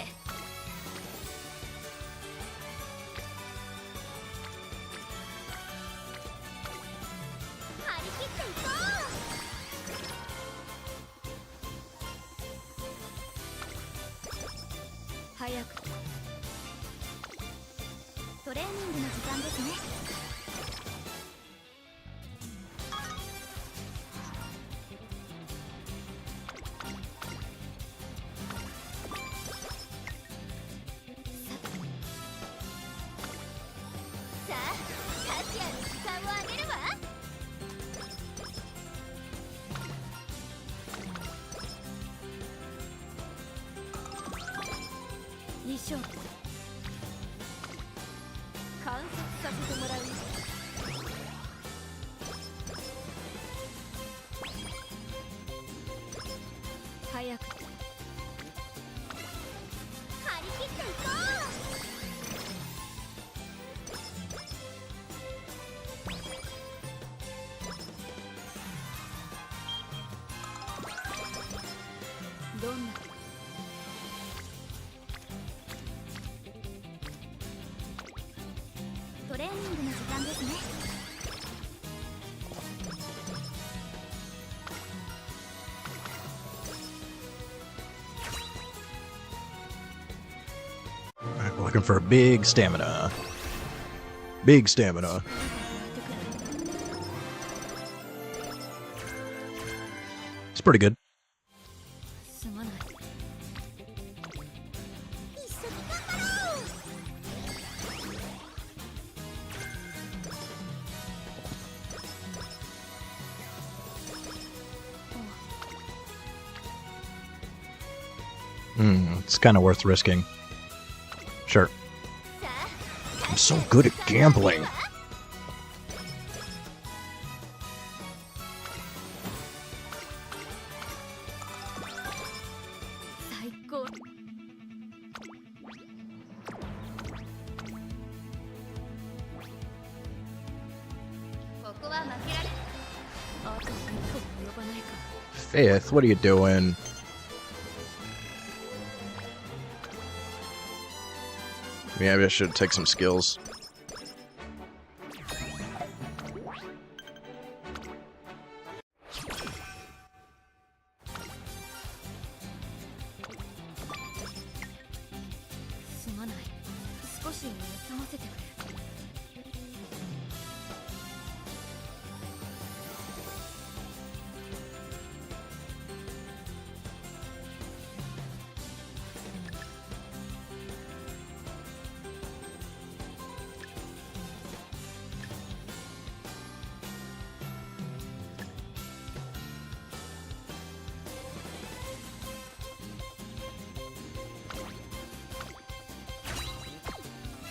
張り切っていこう。早くトレーニングの時間ですね。さあ、タチアの時間をあげるわ。衣装観察させてもらう。早く張り切っていこう。どんなトレーニングの時間ですね。Looking for big stamina. Big stamina. It's pretty good. すまない。一緒に頑張ろう。It's kind of worth risking. Sure. I'm so good at gambling. 最高。ここは負けられ。あと一歩も及ばないか。 Faith, what are you doing? Maybe I should take some skills.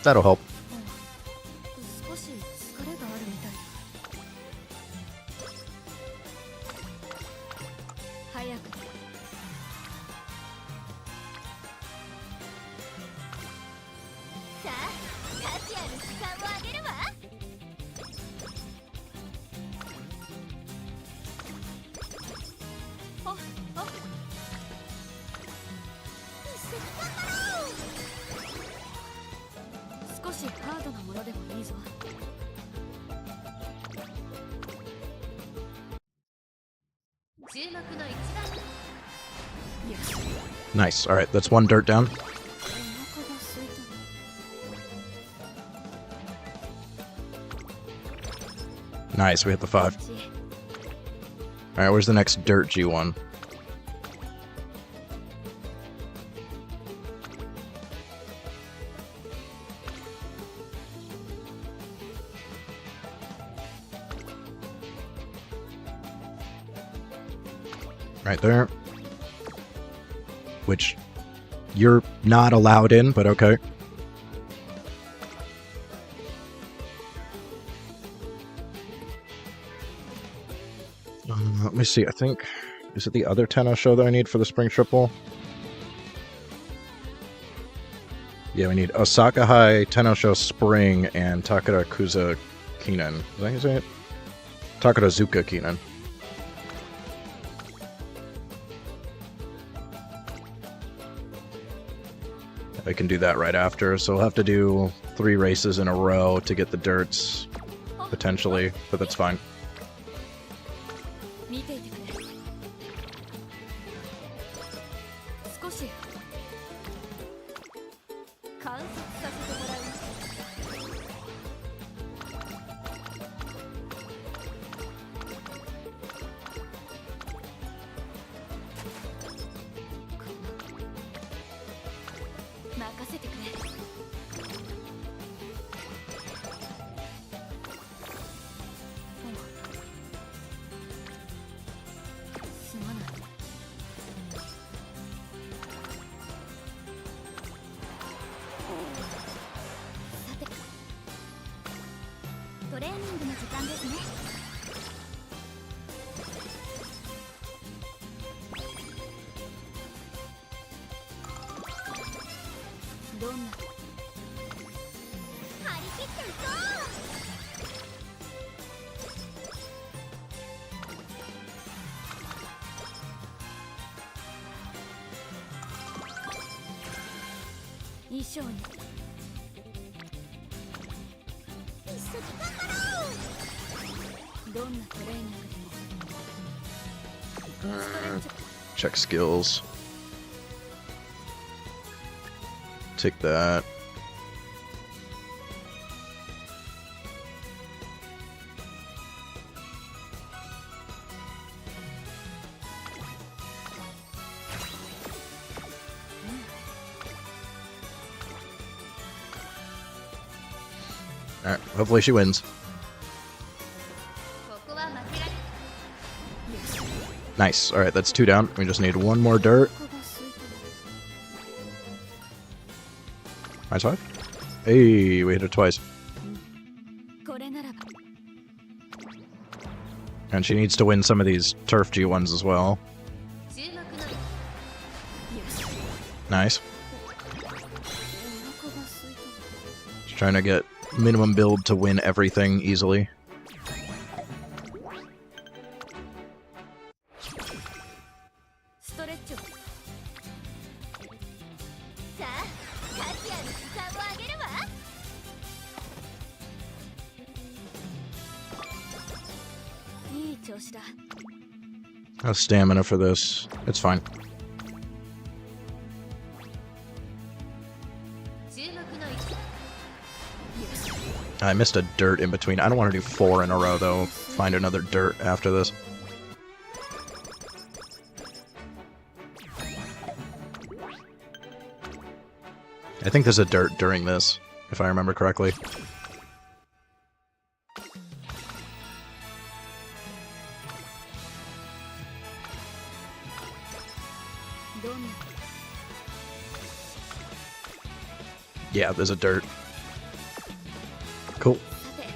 That'll help. 少し疲れがあるみたいだ。早く。さあ、価値ある時間をあげるわ。あ、あ。一緒に頑張ろう。少しハードなものでもいいぞ。注目の一番。 Nice. Alright, that's one dirt down. お腹が空いた。 Nice, we hit the 5. Alright, where's the next dirt G1? Right there. Which you're not allowed in, but okay. Let me see, I think... Is it the other Tenno show that I need for the spring triple? Yeah, we need Osaka High, Tenno Show Spring, and Takara Kuza Kinan. Is that how you say it? Takara Zuka Kinan. I can do that right after, so we'll have to do 3 races in a row to get the dirts, potentially, but that's fine. 見ていてくれ。少し観察させてもらう。任せてくれ。すまない。さて、トレーニングの時間ですね。どんな張り切っていこう。衣装に一緒に頑張ろう。どんなトレーニングでもストレッチ。 Check skills. Take that. Alright, hopefully she wins. ここは負けられ。 Nice. Alright, that's 2 down. We just need 1 more dirt. お腹が空いた。Nice five. Hey, we hit it twice. これならば And she needs to win some of these Turf G ones as well. 注目のよし Nice. お腹が空いた Just trying to get minimum build to win everything easily. ストレッチをさあカキアの時間をあげるわ いい調子だ No stamina for this. It's fine. 注目の位置 I missed a dirt in between. I don't want to do 4 in a row, though. Find another dirt after this. I think there's a dirt during this, if I remember correctly. どんな Yeah, there's a dirt. Cool. さて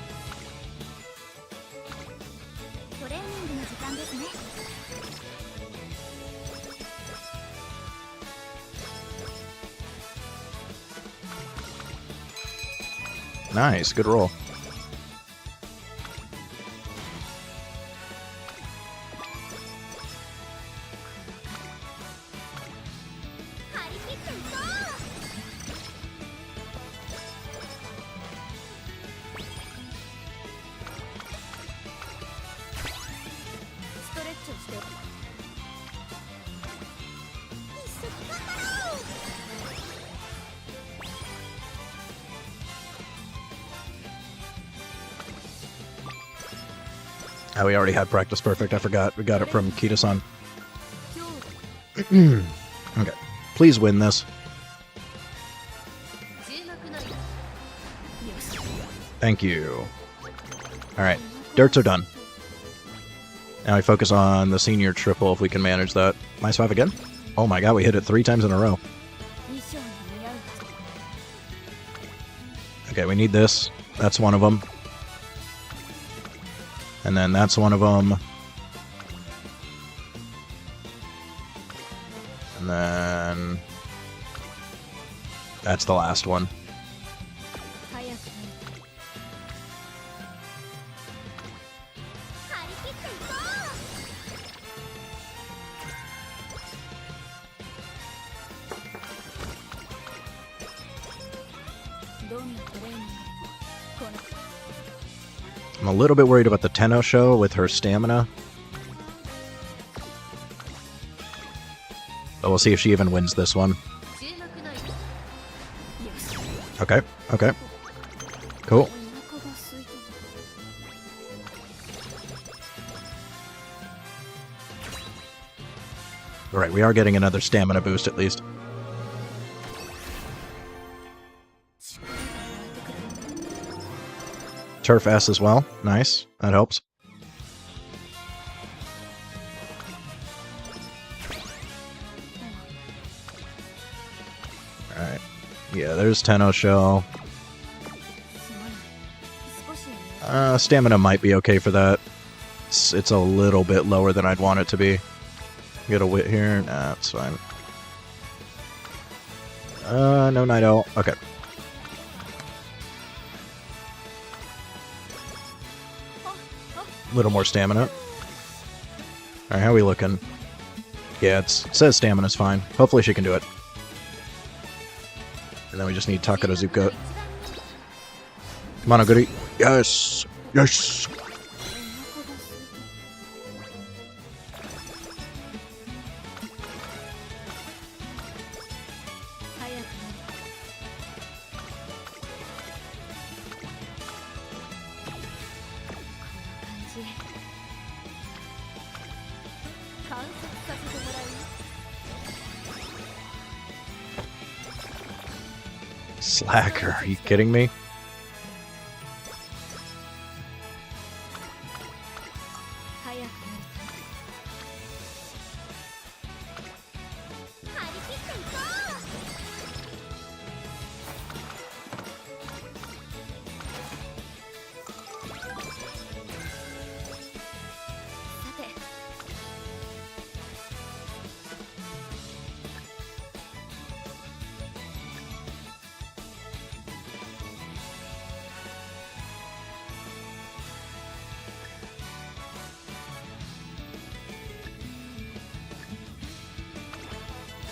トレーニングの時間ですね Nice, good roll. 張り切っていこうストレッチをして一緒に頑張ろう Oh, we already had practice perfect. I forgot. We got it from Kita-san. 今日 Okay. Please win this. 注目の位置よし Thank you. Alright. Dirts are done. Now we focus on the senior triple if we can manage that. Nice five again? Oh my god, we hit it 3 times in a row. 衣装に似合う Okay, we need this. That's one of them. And then that's one of them. And then... That's the last one. 早くなる張り切っていこうどんなトレーニングでもこの I'm a little bit worried about the Tenno show with her stamina. But we'll see if she even wins this one. 注目の位置よし Okay, okay. Cool. お腹が空いた Alright, we are getting another stamina boost at least. 力が湧いてくる Turf S as well. Nice. That helps. Alright. Yeah, there's Tenno Shell. すまない少し Stamina might be okay for that. It's a little bit lower than I'd want it to be. Get a wit here. Nah, it's fine. No Night Owl. Okay. A little more stamina. Alright, how are we looking? Yeah, it says stamina's fine. Hopefully she can do it. And then we just need Takarazuka. Come on, Oguri. Yes! Yes! お腹が空いた早くなる 観察させてもらうよ Slacker, are you kidding me? 早くなる張り切っていこ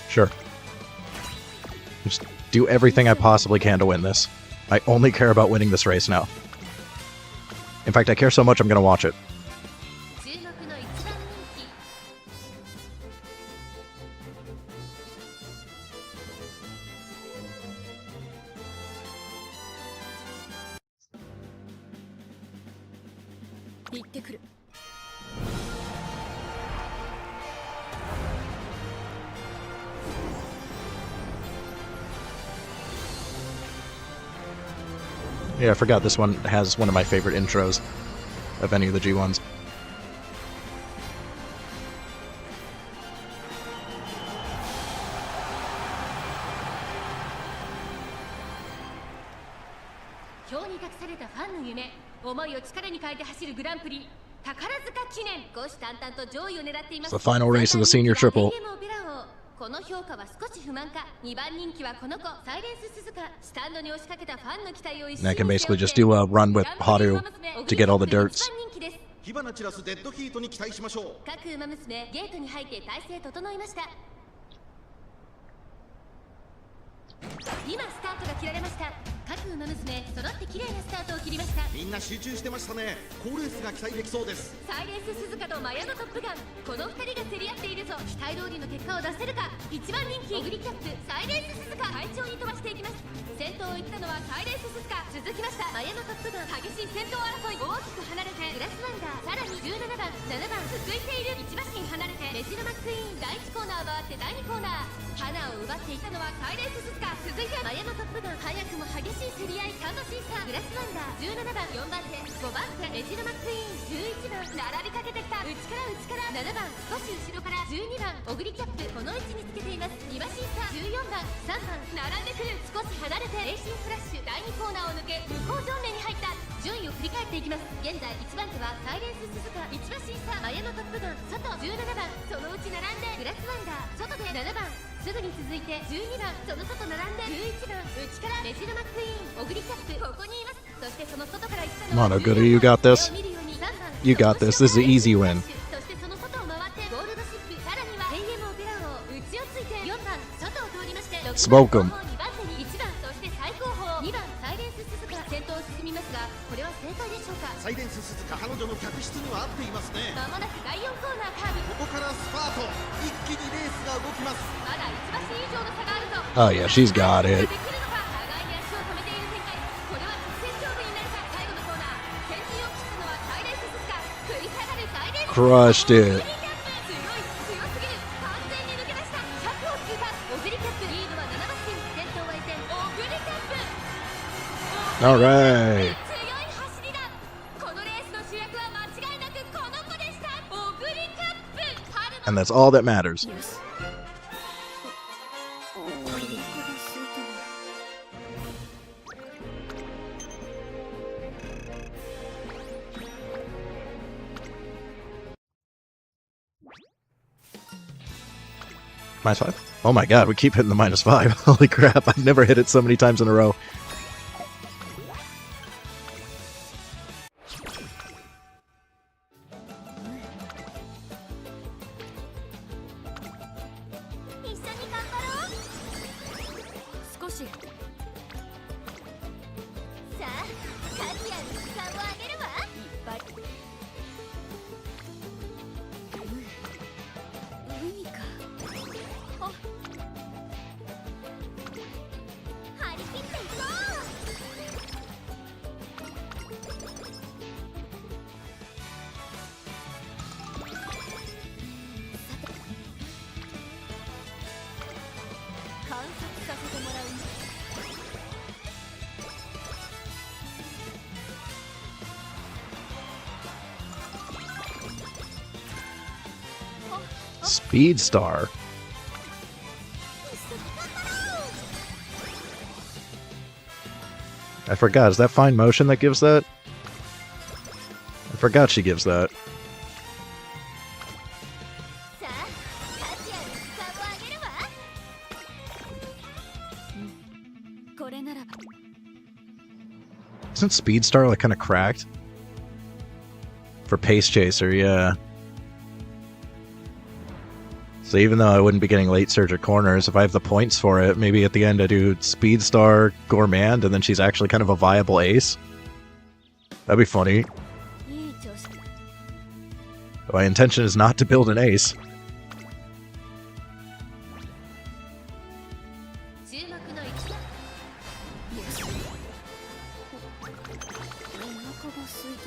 Sure. Just do everything I possibly can to win this. I only care about winning this race now. In fact, I care so much I'm gonna watch it. 注目の一番人気 行ってくる Yeah, I forgot this one has one of my favorite intros of any of the G1s. 表に託されたファンの夢思いを力に変えて走るグランプリ宝塚記念虎視眈々と上位を狙っています It's the final race of the senior triple. この評価は少し不満か2番人気はこの子サイレンス鈴鹿スタンドに押しかけたファンの期待を一 And I can basically just do a run with Haru to get all the dirts. 火花散らすデッドヒートに期待しましょう。各馬娘ゲートに入って体勢整いました。今スタートが切られました。各馬娘揃って綺麗なスタートを切りました。みんな集中してましたね。好レースが期待できそうです。サイレンス鈴鹿とマヤのトップガン、この2人が競り合っているぞ。期待通りの結果を出せるか。1番人気オグリキャップサイレンス鈴鹿快調に飛ばしていきます。先頭を行ったのはサイレンス鈴鹿、続きましたマヤのトップガン、激しい先頭争い、大きく離れてグラスワンダー、さらに17番7番続いている1馬身離れてメジロマックイーン、第1コーナー回って第2コーナー、花を奪っていたのはサイレンス鈴鹿、続いてマヤのトップガン、早くも激しい競り合い、カンバシーサー、グラスワンダー17番4番手5番手メジロマックイーン、11番並びかけてきた内から7番少し後ろから12番オグリキャップ、この位置につけています。2馬身差14番3番並んでくる、少し離れてレーシンフラッシュ、第2コーナーを抜け向こう正面に入った。順位を振り返っていきます。現在1番手はサイレンス鈴鹿、1馬身差マヤのトップガン、外17番そのうち並んでグラスワンダー、外で7番すぐに続いて12番その外並んで11番内からメジロマックイーン、オグリキャップここにいます。そしてその外から行ったのは Mono Goody, you got this. You got this. This is an easy win. そしてその外を回ってゴールドシップ、さらにはヘイエムオペラ王、内をついて4番外を通りまして6番 Smoke 'em. 2番手に1番、そして最高峰2番サイレンス鈴鹿、先頭を進みますがこれは正解でしょうか。サイレンス鈴鹿、彼女の客室には合っていますね。まもなく第4コーナーカーブ、ここからスパート、一気にレースが動きます。まだ1馬身以上の差があるぞ。 Oh yeah, she's got it. できるのか、互いに足を止めている展開、これは直線勝負になるか。最後のコーナー、先陣を切ったのはサイレンス鈴鹿、食い下がるサイレンス Crushed it. 強すぎる、完全に抜け出した。100を通過、オグリキャップリードは7馬身、先頭は依然オグリキャップ。 All right. 強い走りだ。このレースの主役は間違いなくこの子でした。オグリキャップ、春の And that's all that matters. -5? Oh my god, we keep hitting the -5. Holy crap, I've never hit it so many times in a row. Speed Star. I forgot, is that fine motion that gives that? I forgot she gives that. Isn't Speed Star like kind of cracked? For Pace Chaser, yeah. So even though I wouldn't be getting late surge at corners, if I have the points for it, maybe at the end I do Speed Star, Gourmand, and then she's actually kind of a viable ace. That'd be funny. いい調子。 My intention is not to build an ace. 注目の一打。よし。お腹が空いた。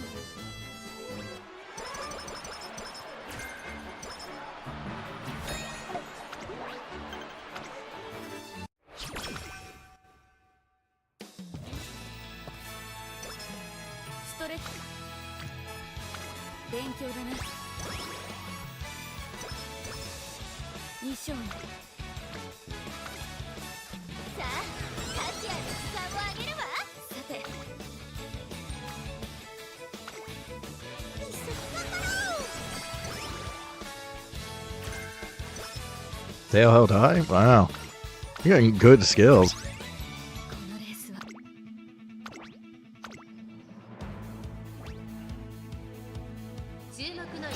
ストレッチ勉強だな。衣装にさあカシアの時間をあげるわ。さて一緒に頑張ろう。 Tail held high? Wow. You're getting good skills. このレースは注目のよ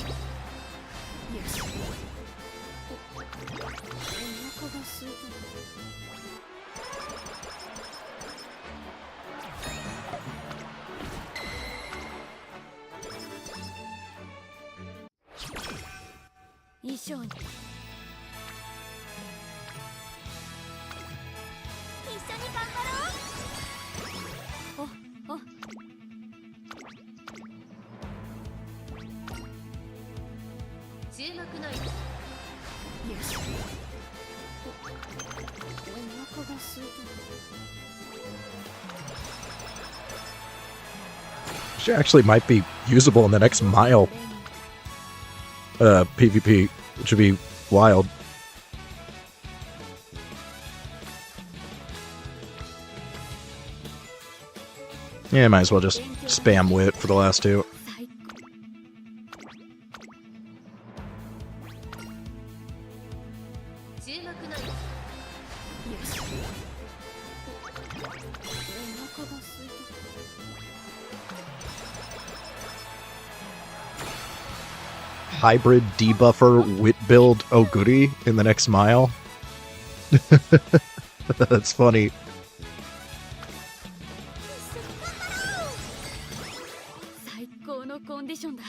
し。お腹が空いた。 衣装に一緒に頑張ろう。お注目のよし。お腹が空いた。 She actually might be usable in the next mile PvP, which would be wild. Yeah, might as well just spam wit for the last two. 注目のよし。お腹が空いた。 Hybrid debuffer wit build oh goody in the next mile. That's funny. 最高のコンディションだ。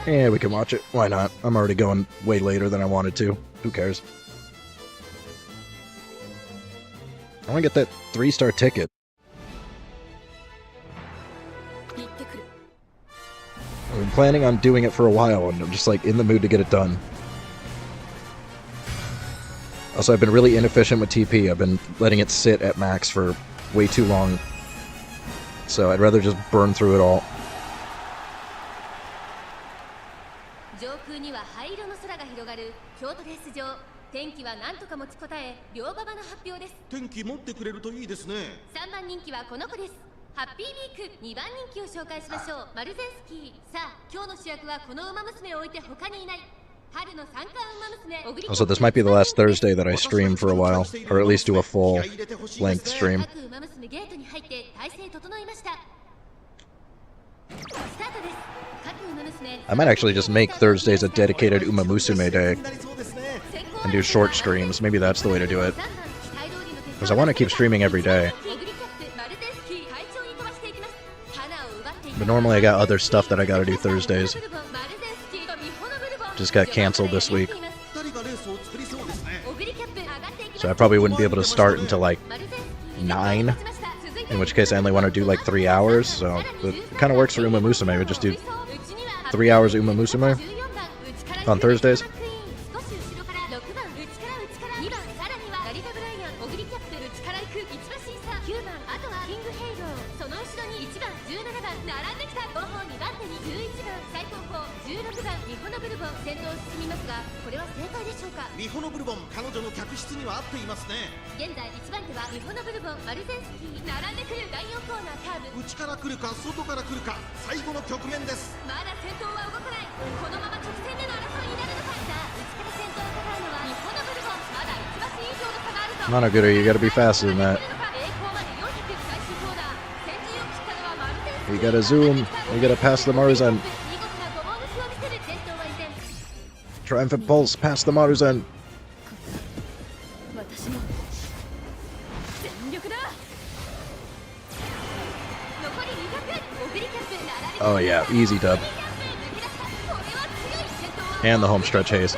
Yeah, we can watch it. Why not? I'm already going way later than I wanted to. Who cares? I want to get that 3-star ticket. I've been planning on doing it for a while, and I'm just like in the mood to get it done. Also, I've been really inefficient with TP. I've been letting it sit at max for way too long. So I'd rather just burn through it all. 上空には灰色の空が広がる京都レース場。天気は何とか持ちこたえ、両馬場の発表です。天気持ってくれるといいですね。3番人気はこの子です。ハッピーウィーク2番人気を紹介しましょう。マルゼンスキー。さあ今日の主役はこの馬娘を置いて他にいない。 Also, this might be the last Thursday that I stream for a while, or at least do a full-length stream. I might actually just make Thursdays a dedicated Umamusume day, and do short streams. Maybe that's the way to do it. Because I want to keep streaming every day. But normally I got other stuff that I gotta do Thursdays. Just got canceled this week. So I probably wouldn't be able to start until like 9, in which case I only want to do like 3 hours, so it kind of works for Umamusume. We just do 3 hours of Umamusume on Thursdays. Monoguru, you gotta be faster than that. We gotta zoom. We gotta pass the Maruzen. Triumphant Pulse, pass the Maruzen. Oh yeah, easy dub. And the home stretch haste.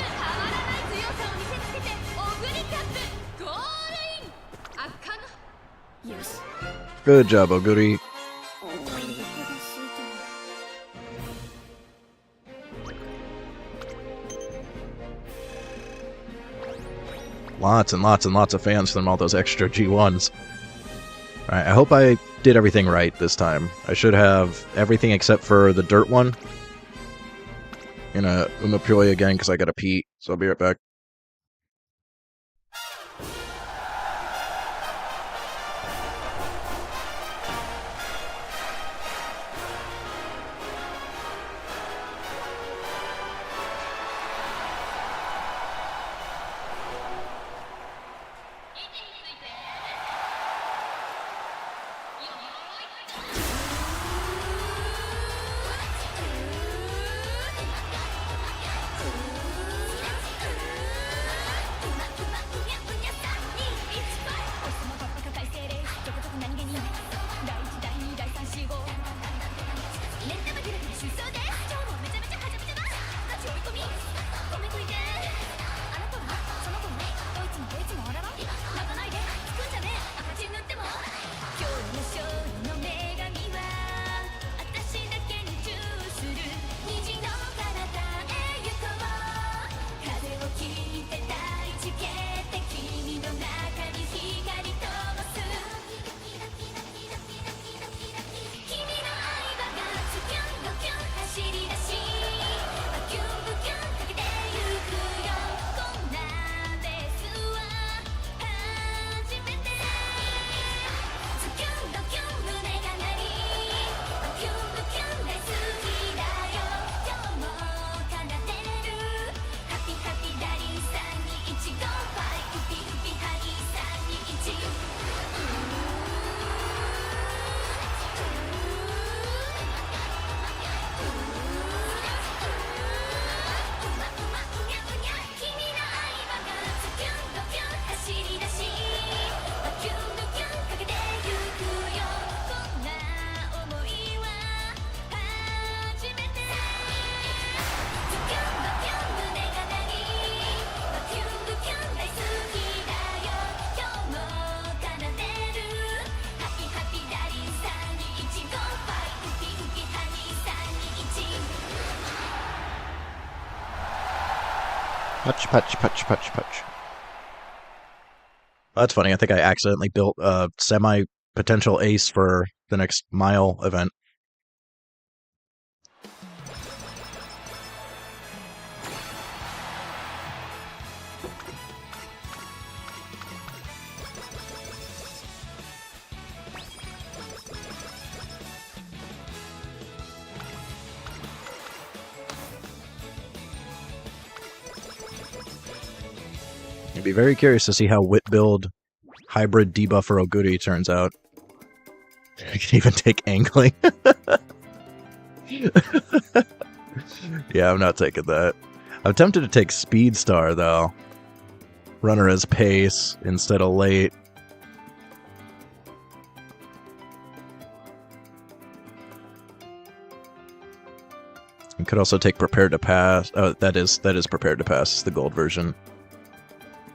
Good job, Oguri. Lots and lots and lots of fans from all those extra G1s. Alright, I hope I did everything right this time. I should have everything except for the dirt one. Gonna Umamusume again because I gotta pee, so I'll be right back. Punch, punch, punch, punch, punch. That's funny. I think I accidentally built a semi-potential ace for the next mile event. I'd be very curious to see how Wit build hybrid debuffer Oguri turns out. I can even take angling. Yeah, I'm not taking that. I'm tempted to take Speed Star though. Runner as pace instead of late. You could also take Prepared to Pass. Oh, that is Prepared to Pass. It's the gold version.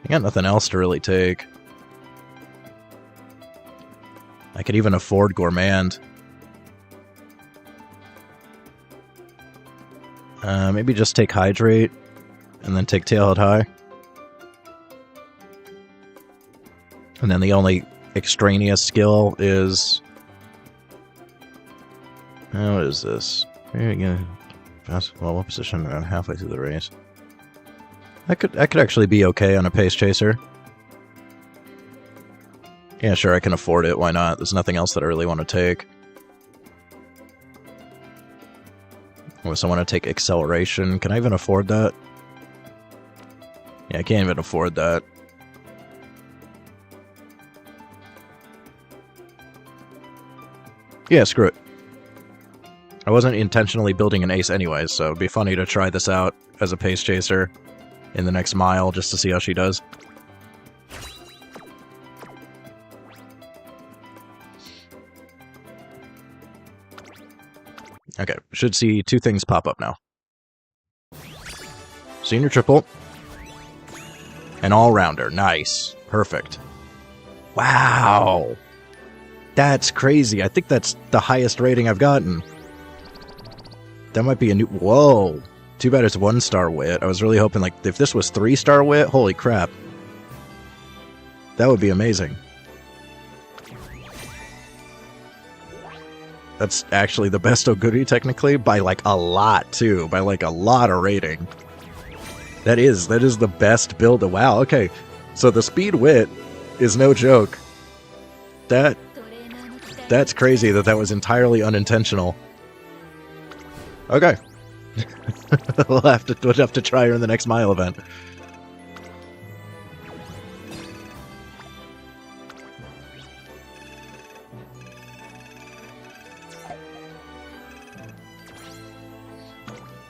I got nothing else to really take. I could even afford Gourmand. Maybe just take Hydrate, and then take Tailhead High. And then the only extraneous skill is... what is this? Here we go. Well, what position? Around halfway through the race. I could actually be okay on a Pace Chaser. Yeah, sure, I can afford it. Why not? There's nothing else that I really want to take. Unless I want to take Acceleration. Can I even afford that? Yeah, I can't even afford that. Yeah, screw it. I wasn't intentionally building an ace anyways, so it'd be funny to try this out as a pace chaser in the next mile just to see how she does. Okay, should see 2 things pop up now. Senior triple. An all-rounder. Nice. Perfect. Wow! That's crazy. I think that's the highest rating I've gotten. That might be a new... Whoa! Too bad it's 1-star wit. I was really hoping, like, if this was 3-star wit, holy crap. That would be amazing. That's actually the best Oguri, technically, by, like, a lot, too. By, like, a lot of rating. That is the best build. Wow, okay. So the speed wit is no joke. That's crazy that was entirely unintentional. Okay. we'll have to try her in the next mile event.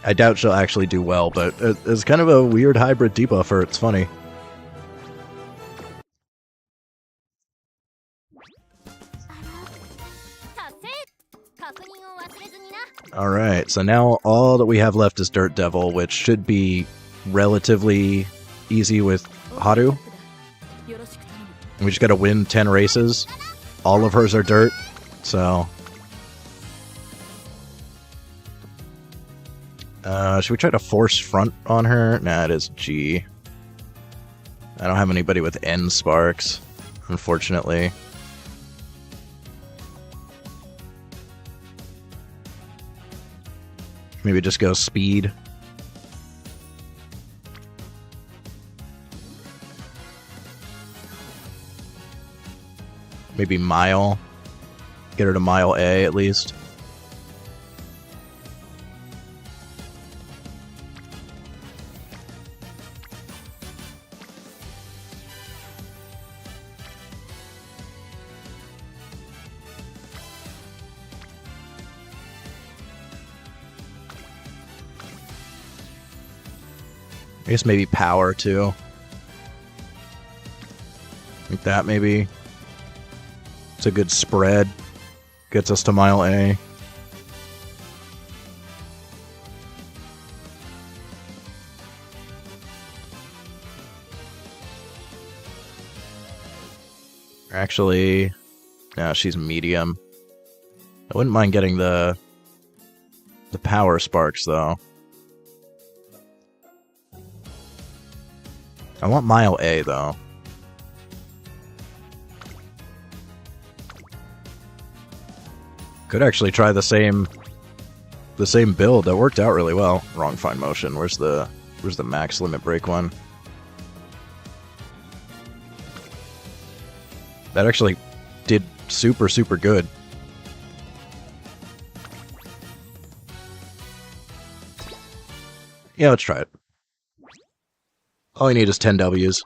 I doubt she'll actually do well, but it's kind of a weird hybrid debuffer. It's funny. Alright, so now all that we have left is Dirt Devil, which should be relatively easy with Haru. We just gotta win 10 races. All of hers are dirt, so... should we try to force front on her? Nah, it is G. I don't have anybody with N sparks, unfortunately. Maybe just go speed. Maybe mile. Get her to mile A at least. I guess maybe power, too. Like that, maybe. It's a good spread. Gets us to mile A. Actually, no, she's medium. I wouldn't mind getting the power sparks, though. I want mile A, though. Could actually try the same build. That worked out really well. Wrong fine motion. Where's the max limit break one? That actually did super, super good. Yeah, let's try it. All you need is 10 Ws.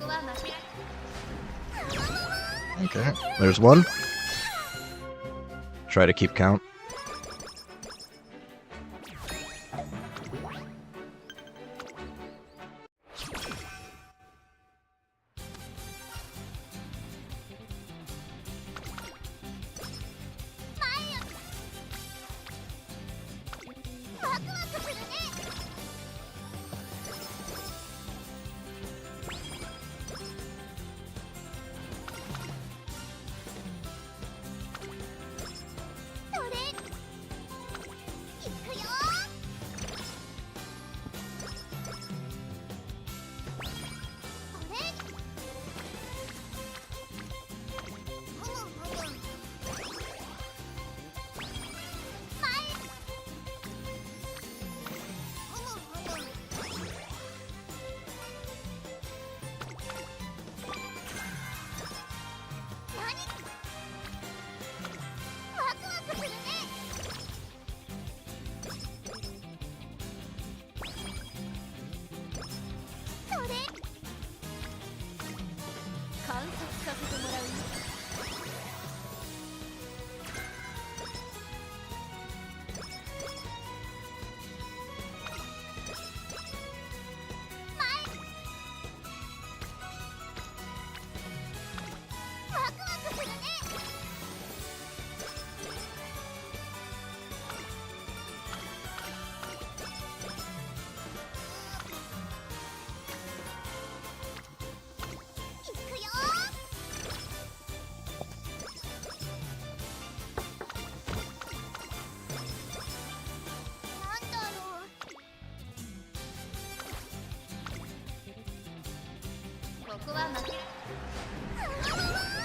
こは負け。 Okay, there's one. Try to keep count.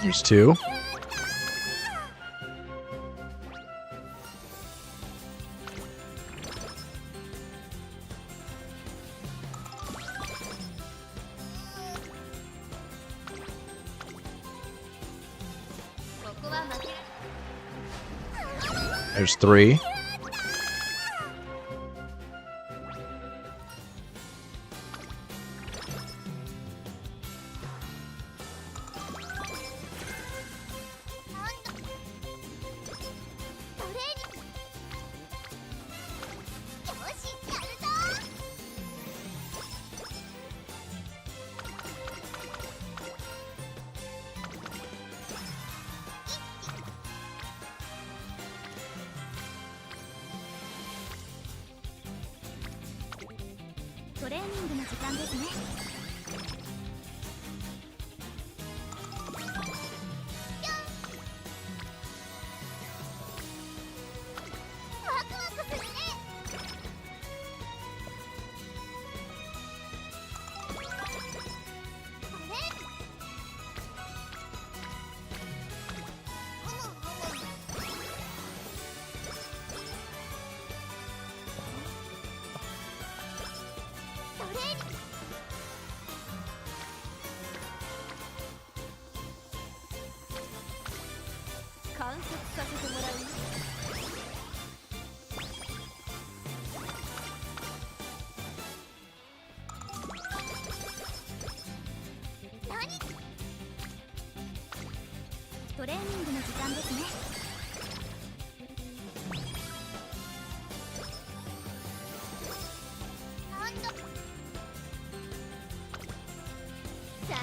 There's two. There's three.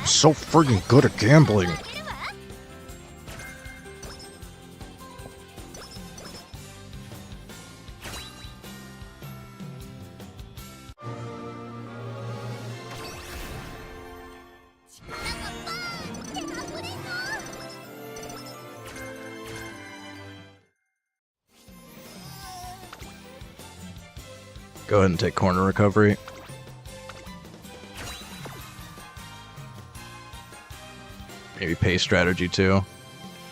I'm so friggin' good at gambling. Go ahead and take corner recovery. Maybe pace strategy too.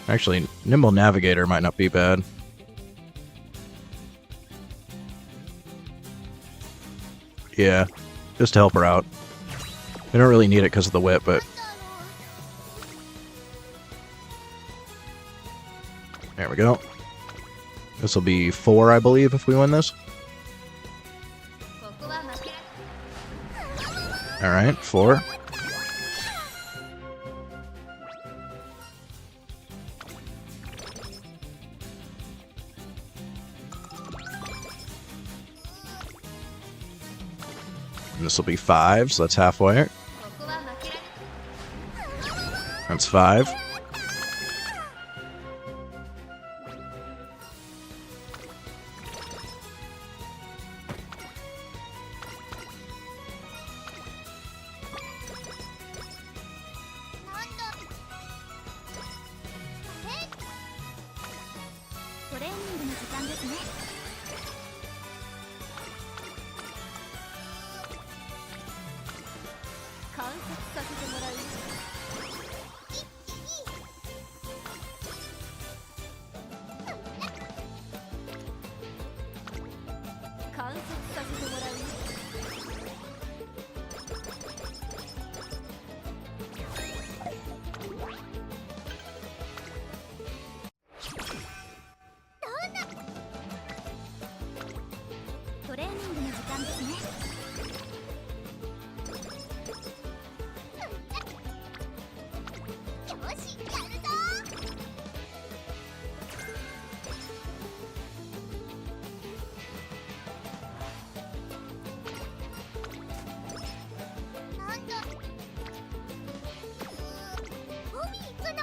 Actually, Nimble Navigator might not be bad. Yeah, just to help her out. We don't really need it because of the whip, but... There we go. This will be 4, I believe, if we win this. Alright, 4. And this will be 5, so that's halfway. ここは負けられ That's 5. トレーニングの時間ですね。観察させてもらう。観察させてもらう。トレーニングの時間ですね。よし、やるぞ。なんだ。海行くの？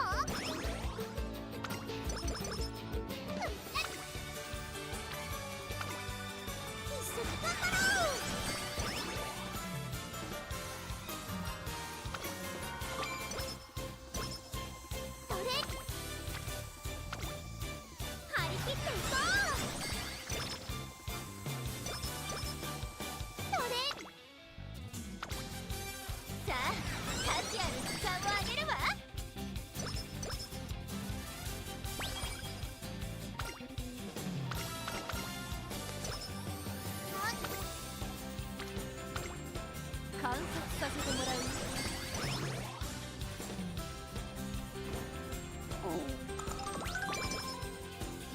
さあ、価値ある時間をあげるわ。観察させてもらう。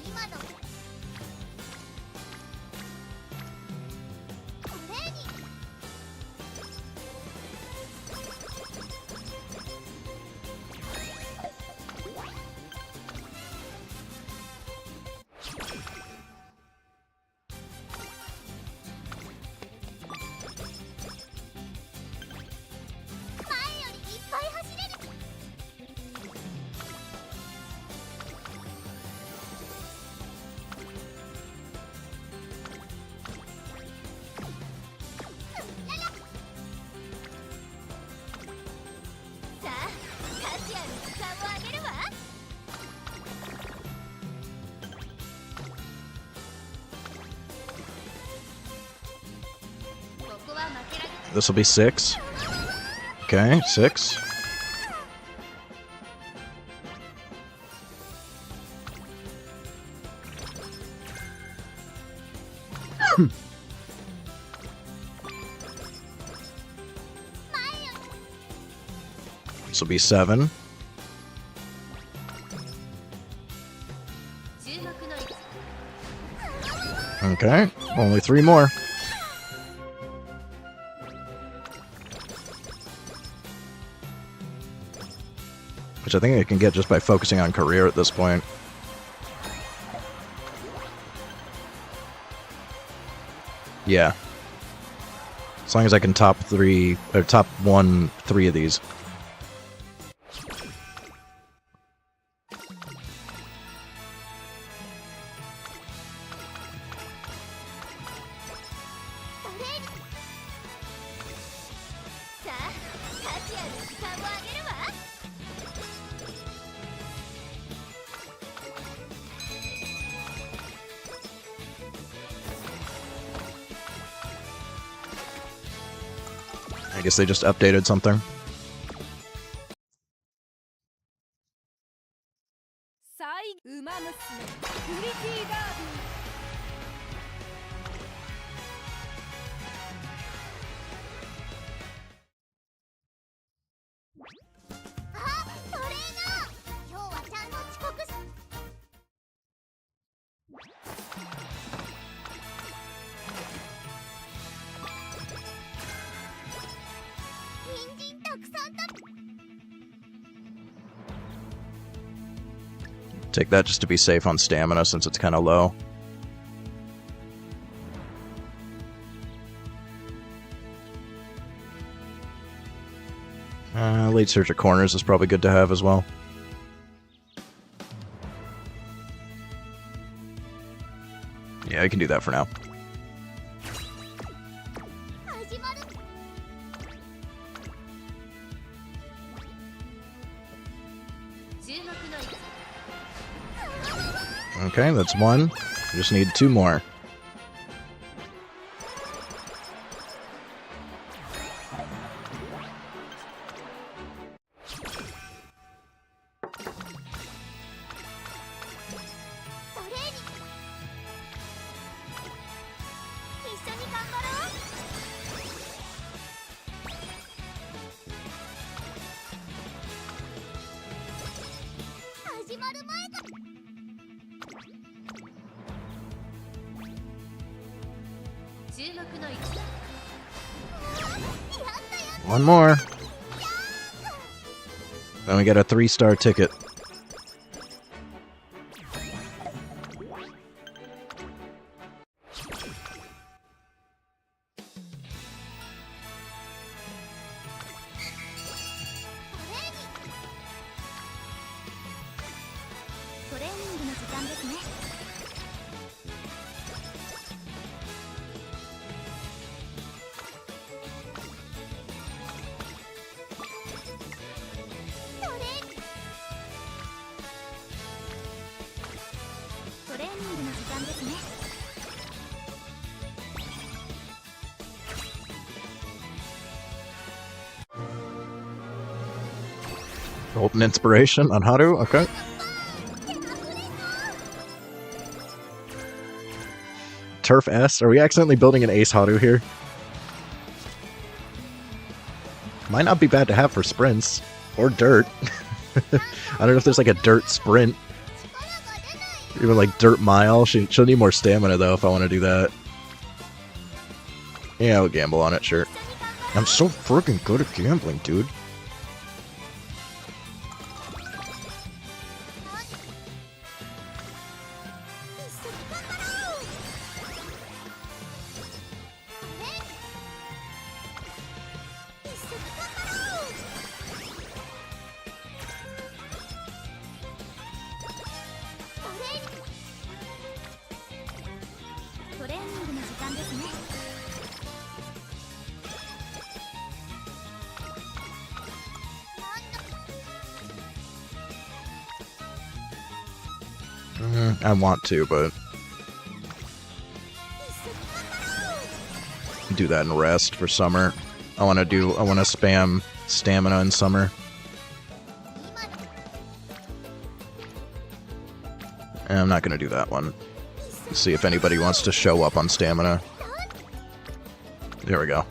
今のトレーニング。前よりいっぱい走れる。さあ、価値ある時間をあげるわ。ここは負けられ This will be 6. Okay, 6. This will be 7. 注目の位置。 Okay, only 3 more. Which I think I can get just by focusing on career at this point. Yeah. As long as I can top 3 or top 1 3 of these. I guess they just updated something. ウマ娘プリティガーデン。Take that just to be safe on stamina since it's kind of low. Late Surge of Corners is probably good to have as well. Yeah, I can do that for now. Okay, that's one. Just need two more. One more. Then we get a 3-star ticket. Golden Inspiration on Haru, okay. Turf S, are we accidentally building an Ace Haru here? Might not be bad to have for sprints, or dirt. I don't know if there's like a dirt sprint. Even like dirt mile, she'll need more stamina though if I want to do that. Yeah, I'll gamble on it, sure. I'm so freaking good at gambling, dude. I want to, but do that in rest for summer. I want to spam stamina in summer. And I'm not going to do that one. Let's see if anybody wants to show up on stamina. There we go.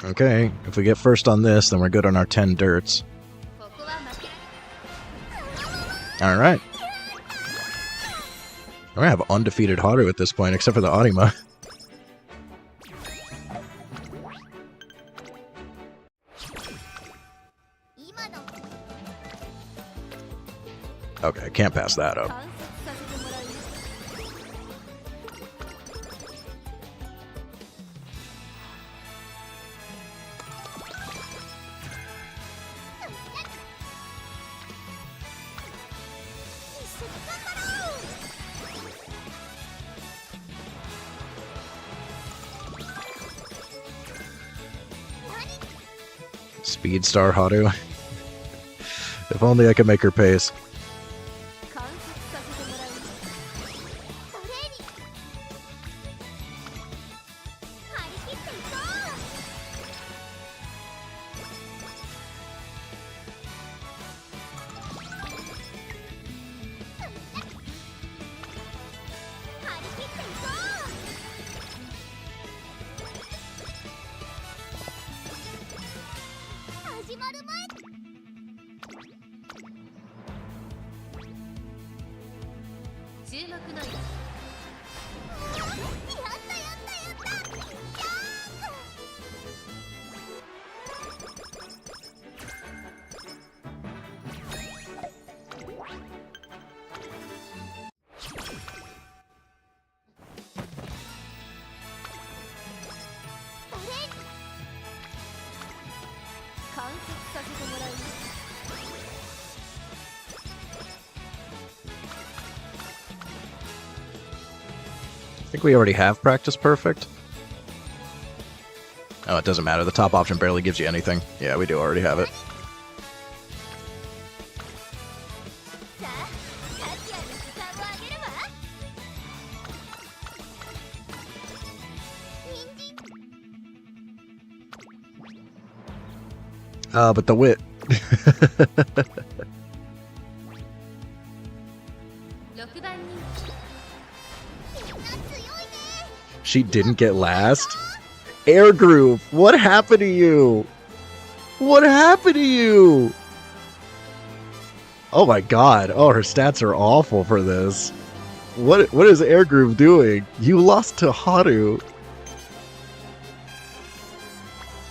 Okay, if we get first on this, then we're good on our 10 dirts. Alright. I have undefeated Haru at this point, except for the Arima. Okay, I can't pass that up. Speed Star Haru. If only I could make her pace. させてもらいます。 I think we already have practice perfect. Oh, it doesn't matter. The top option barely gives you anything. Yeah, we do already have it. さあ、タキヤに時間をあげるわ。 But the wit. 6番人気。みんな強いね。 She didn't get last? Air Groove, what happened to you? What happened to you? Oh my god. Oh, her stats are awful for this. What is Air Groove doing? You lost to Haru.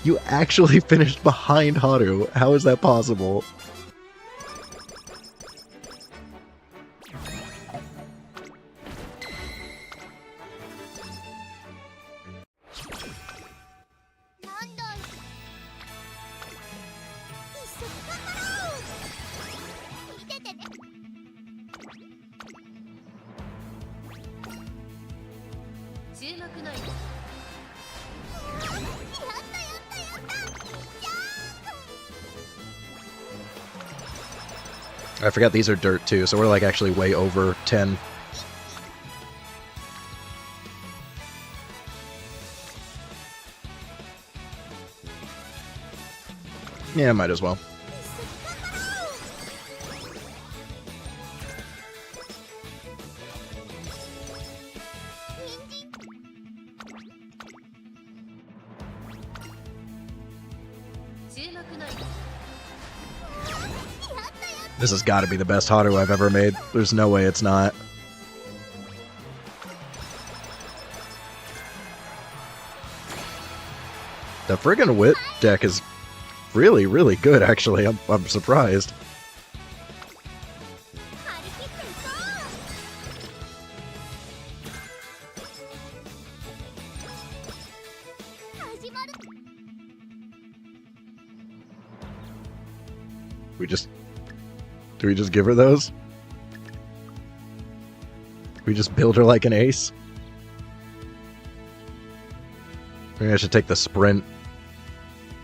You actually finished behind Haru. How is that possible? I forgot these are dirt too, so we're like actually way over 10. Yeah, might as well. This has got to be the best Haru I've ever made. There's no way it's not. The friggin' Wit deck is really, really good, actually. I'm surprised. Do we just give her those? We just build her like an ace? Maybe I should take the sprint.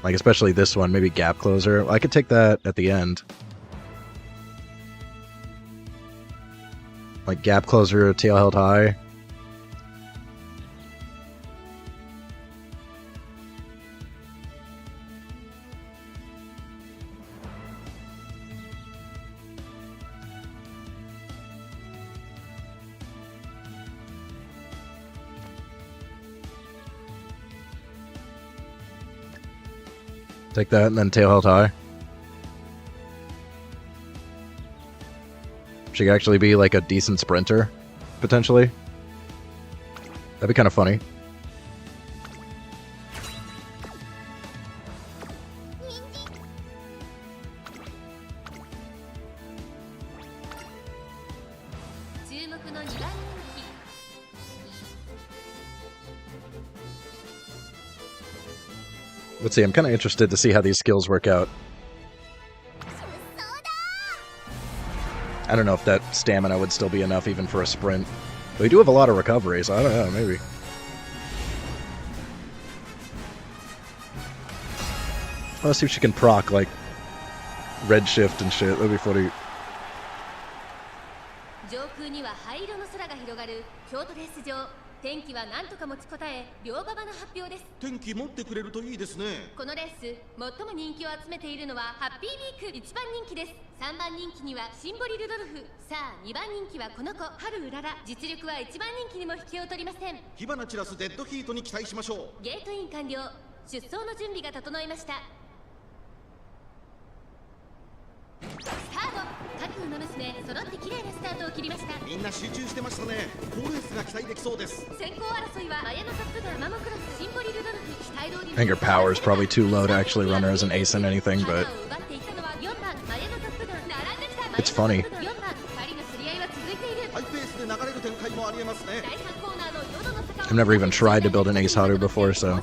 Like, especially this one, maybe gap closer. I could take that at the end. Like gap closer, tail held high. Take that and then tail held high. She could actually be like a decent sprinter, potentially. That'd be kind of funny. Let's see, I'm kind of interested to see how these skills work out. I don't know if that stamina would still be enough even for a sprint. But we do have a lot of recovery, so I don't know, maybe. Let's see if she can proc, like, red shift and shit. That'd be funny. 天気は何とか持ちこたえ、両馬場の発表です。天気持ってくれるといいですね。このレース、最も人気を集めているのはハッピーウィーク1番人気です。3番人気にはシンボリルドルフ。さあ、2番人気はこの子、春うらら。実力は1番人気にも引けを取りません。火花散らすデッドヒートに期待しましょう。ゲートイン完了。出走の準備が整いました。スタート。各馬娘揃って綺麗なスタートを切りました。みんな集中してましたね。好レースが期待できそうです。先行争いはマヤのトップガンマモクロスシンボリルドルフ。期待通り。 I think her power is probably too low to actually run her as an ace in anything, but it's funny. ハイペースで流れる展開もありえますね。 I've never even tried to build an ace Haru before, so.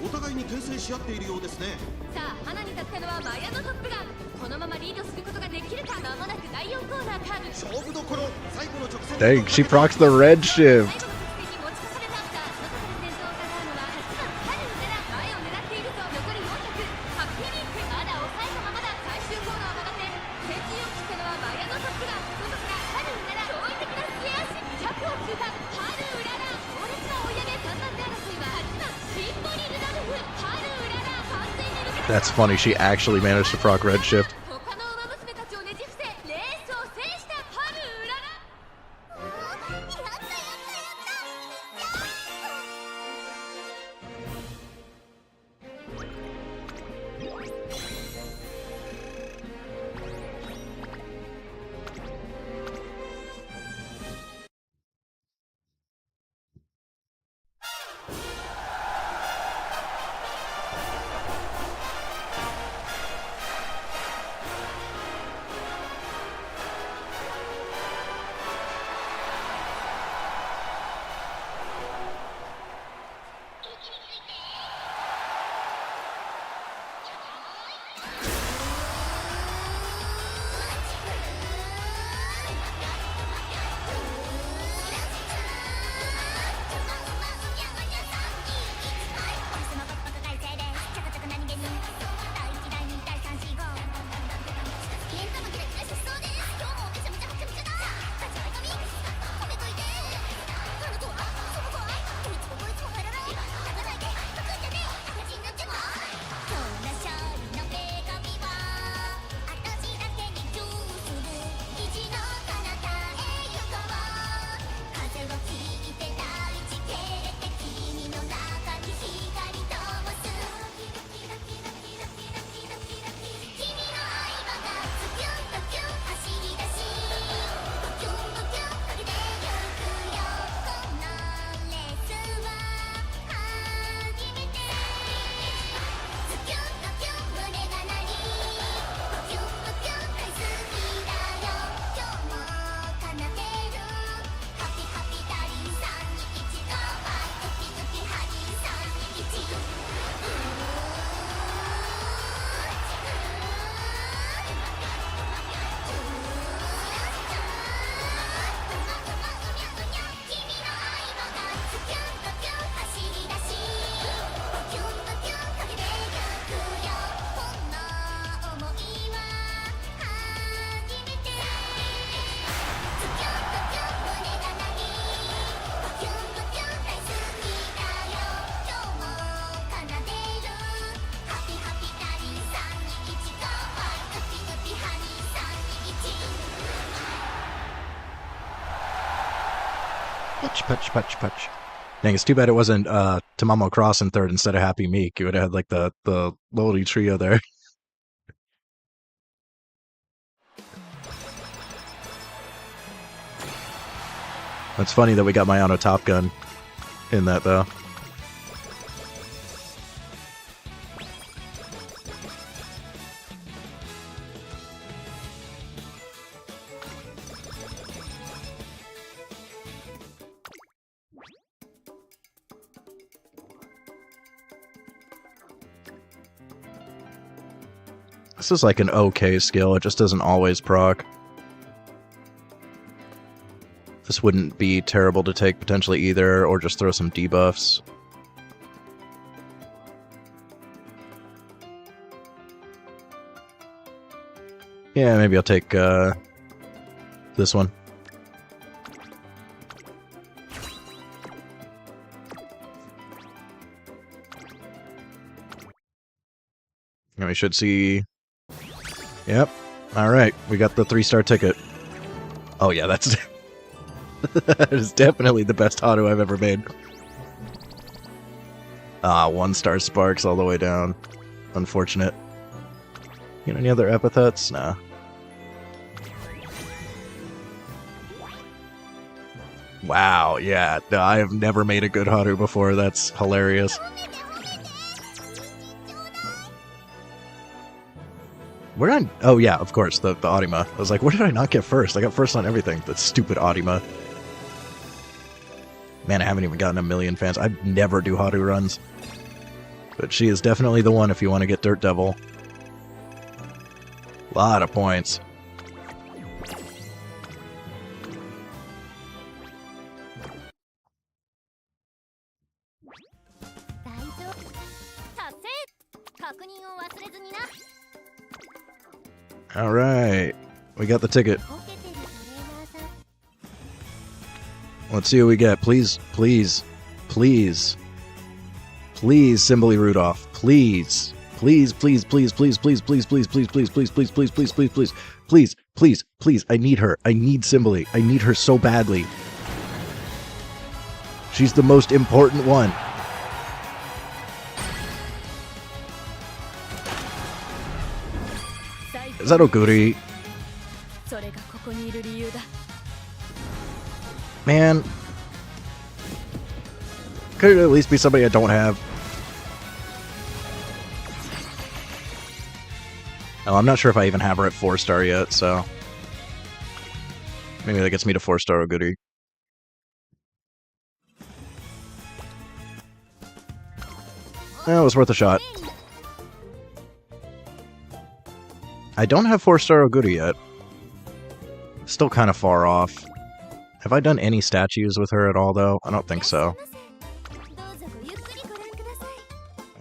お互いに牽制し合っているようですね。さあ、花に立ったの Dang, she procs the red shift. That's funny, she actually managed to proc red shift. Punch. Dang, it's too bad it wasn't Tamamo Cross in third instead of Happy Meek. You would have had like the Lodi trio there. It's funny that we got Mayano Top Gun in that though. This is like an okay skill, it just doesn't always proc. This wouldn't be terrible to take potentially either, or just throw some debuffs. Yeah, maybe I'll take this one. And we should see... Yep. Alright, we got the 3-star ticket. Oh yeah, that's... that is definitely the best auto I've ever made. Ah, 1-star Sparks all the way down. Unfortunate. You know, any other epithets? Nah. Wow, yeah. No, I have never made a good Haru before. That's hilarious. Where did I... Oh, yeah, of course, the Audima. I was like, where did I not get first? I got first on everything. That stupid Audima. Man, I haven't even gotten a million fans. I never do Haru runs. But she is definitely the one if you want to get Dirt Devil. Lot of points. Alright. We got the ticket. Let's see what we get. Please, please, please. Please, Simbali Rudolph. Please. Please, please, please, please, please, please, please, please, please, please, please, please, please, please, please, please, please, please. I need her. I need Simbali. I need her so badly. She's the most important one. Is that Oguri? Man. Could it at least be somebody I don't have? Oh, I'm not sure if I even have her at 4-star yet, so... Maybe that gets me to 4-star Oguri. Yeah, it was worth a shot. I don't have 4-star Oguri yet. Still kind of far off. Have I done any statues with her at all, though? I don't think so.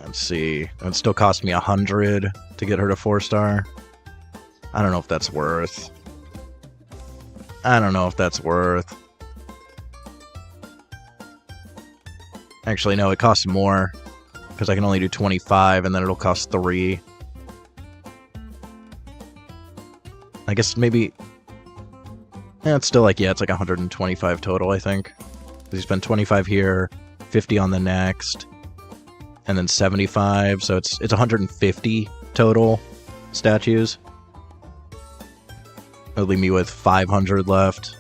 Let's see. It would still cost me 100 to get her to 4-star. I don't know if that's worth. I don't know if that's worth. Actually, no, it costs more. Because I can only do 25, and then it'll cost 3. I guess maybe... Yeah, it's still like, yeah, it's like 125 total, I think. You spend 25 here, 50 on the next, and then 75, so it's 150 total statues. It'll leave me with 500 left.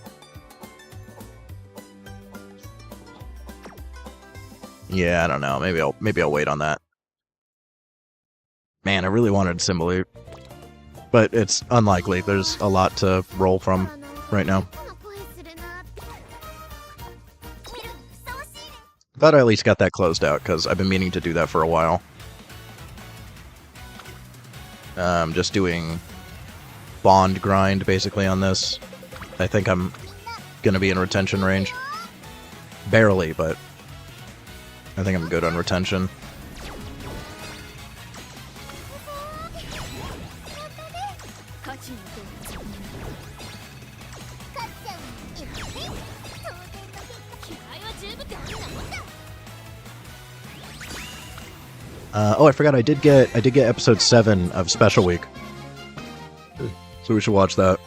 Yeah, I don't know. Maybe I'll wait on that. Man, I really wanted Simbali. But it's unlikely. There's a lot to roll from right now. But I at least got that closed out, because I've been meaning to do that for a while. Just doing bond grind, basically, on this. I think I'm gonna be in retention range. Barely, but I think I'm good on retention. Oh, I forgot I did get episode 7 of Special Week. So we should watch that.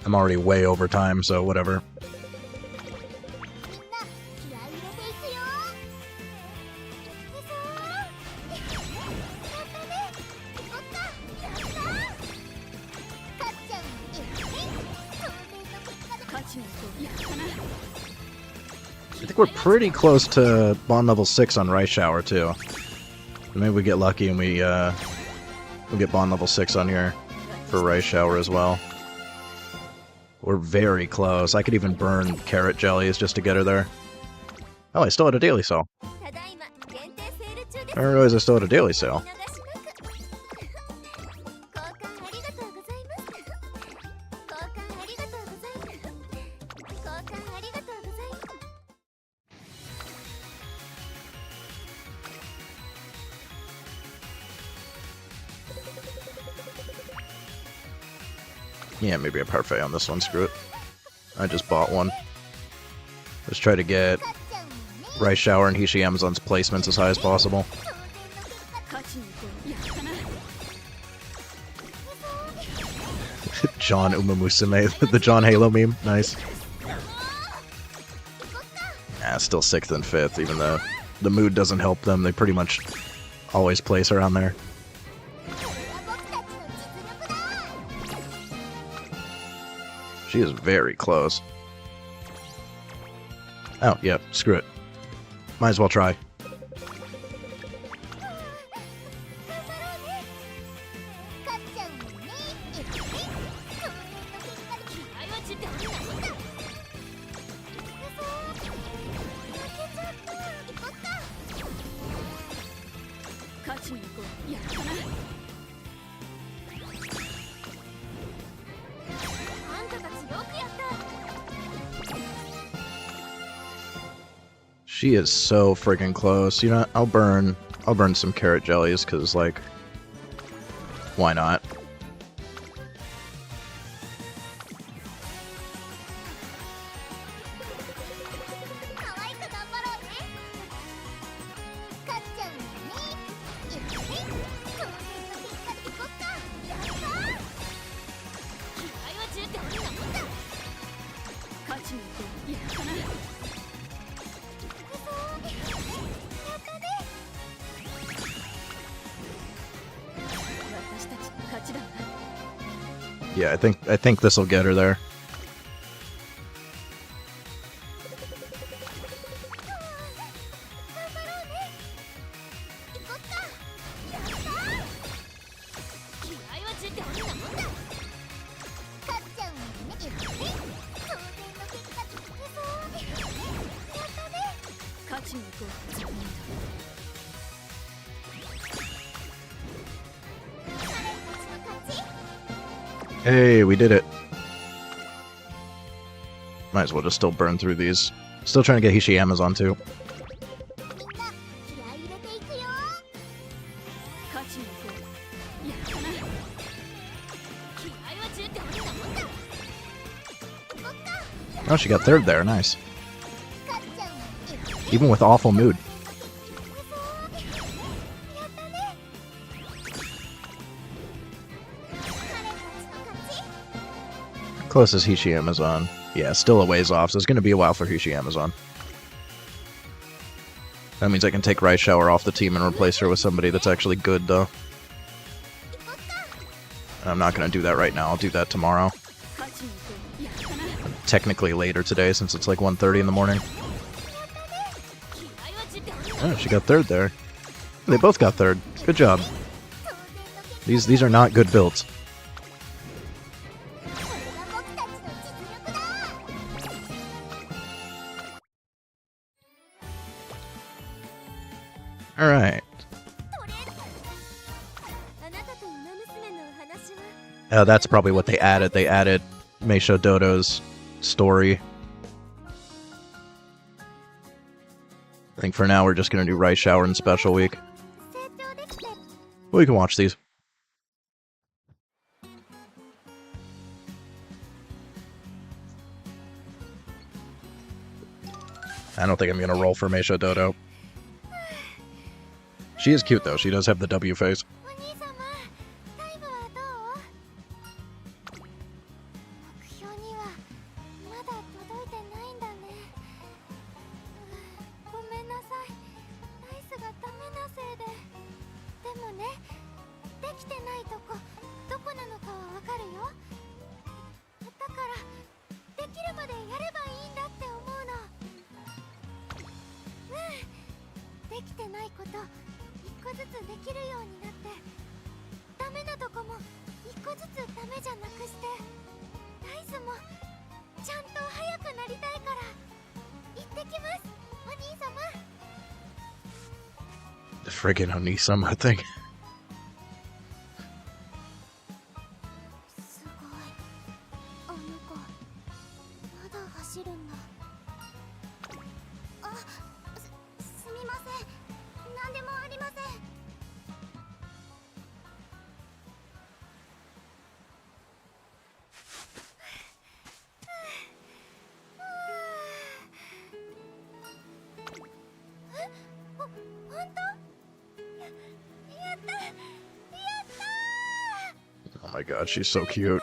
I'm already way over time, so whatever. I think we're pretty close to bond level 6 on Rice Shower, too. Maybe we get lucky and we'll get bond level 6 on here for Rice Shower as well. We're very close. I could even burn carrot jellies just to get her there. Oh, I still had a daily sale. I didn't realize I still had a daily sale. Yeah, maybe a parfait on this one, screw it. I just bought one. Let's try to get Rice Shower and Hishi Amazon's placements as high as possible. John Umamusume, the John Halo meme, nice. Still 6th and 5th, even though the mood doesn't help them, they pretty much always place around there. She is very close. Oh, yeah, screw it. Might as well try. She is so freaking close. You know, I'll burn some carrot jellies because, like, Why not? Yeah, I think this will get her there. Hey, we did it. Might as well just still burn through these. Still trying to get Hishiyama's on too. Oh, she got third there. Nice. Even with awful mood. Closest Hishiyama's on. Yeah, still a ways off, so it's going to be a while for Hishiyama's on. That means I can take Rice Shower off the team and replace her with somebody that's actually good, though. And I'm not going to do that right now. I'll do that tomorrow. Technically later today, since it's like 1:30 in the morning. Oh, she got third there. They both got third. Good job. These are not good builds. Alright. That's probably what they added. They added Meisho Dodo's story. I think for now we're just going to do Rice Shower and Special Week. We can watch these. I don't think I'm going to roll for Meisho Dodo. She is cute though, she does have the W face. The friggin' Onisama thing. Oh my god, she's so cute.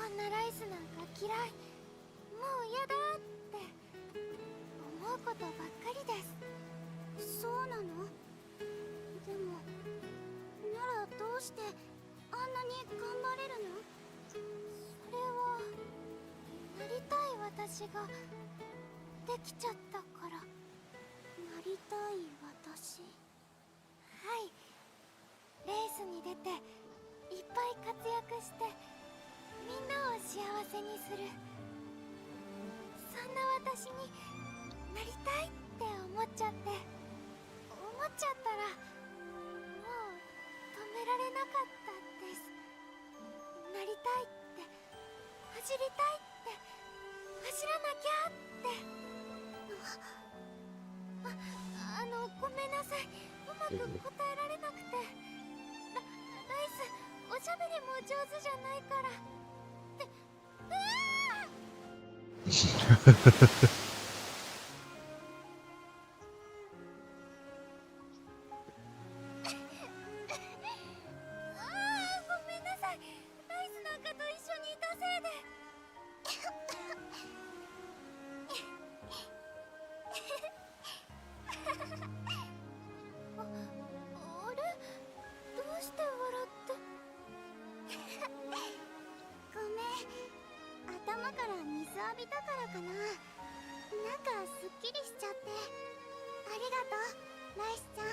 こんなライスなんか嫌い。もう嫌だってうことばっかりです。そうなの？でもならどうしてあんなに頑張れるの？それはなりたい私ができちゃったから。なりたい私。はい、レースに出ていっぱい活躍してみんなを幸せにする、そんな私になりたいって思っちゃったらもう止められなかったです。なりたいって走りたいって走らなきゃって。ごめんなさい、うまく答えられなくて。ライス、おしゃべりも上手じゃないからって。ごめんなさい、ライスなんかと一緒にいたせいで。あれ、どうして笑って。ごめん、頭から水浴びたからかな。なんかすっきりしちゃって。ありがとう、ライスちゃん。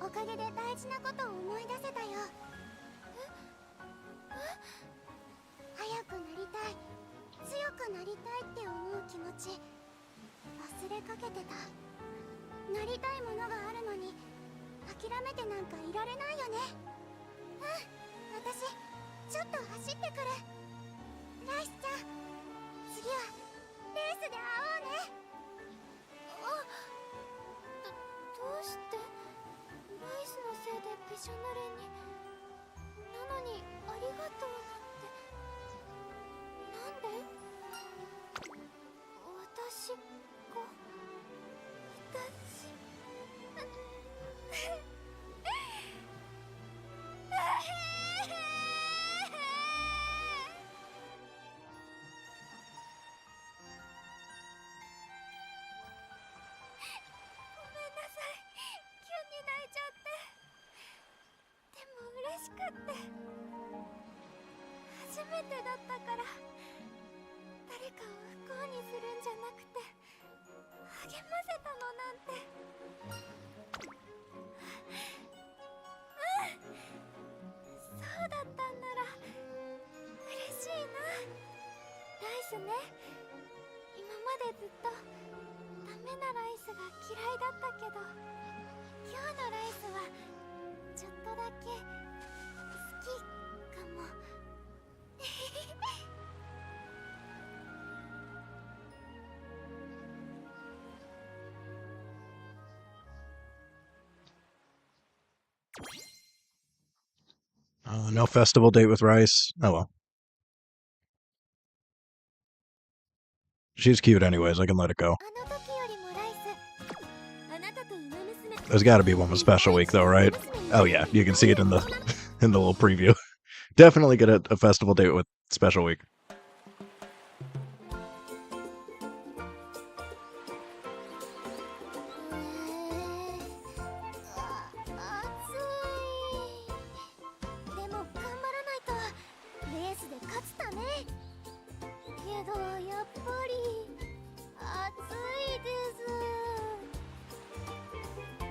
おかげで大事なことを思い出せたよ。早くなりたい、強くなりたいって思う気持ち忘れかけてた。なりたいものがあるのに諦めてなんかいられないよね。私ちょっと走ってくる。ライスちゃん、次はレースで会おうね。どうしてライスのせいでびしょ濡れに。なのにありがとうなんて。なんで私が初めてだったから、誰かを不幸にするんじゃなくて励ませたのなんて。そうだったんなら嬉しいな。ライスね、今までずっとダメなライスが嫌いだったけど、今日のライスはちょっとだけ好きかも。No festival date with Rice. Oh well. She's cute anyways, I can let it go. There's gotta be one with Special Week though, right? Oh yeah, you can see it in the in the little preview. Definitely get a festival date with Special Week.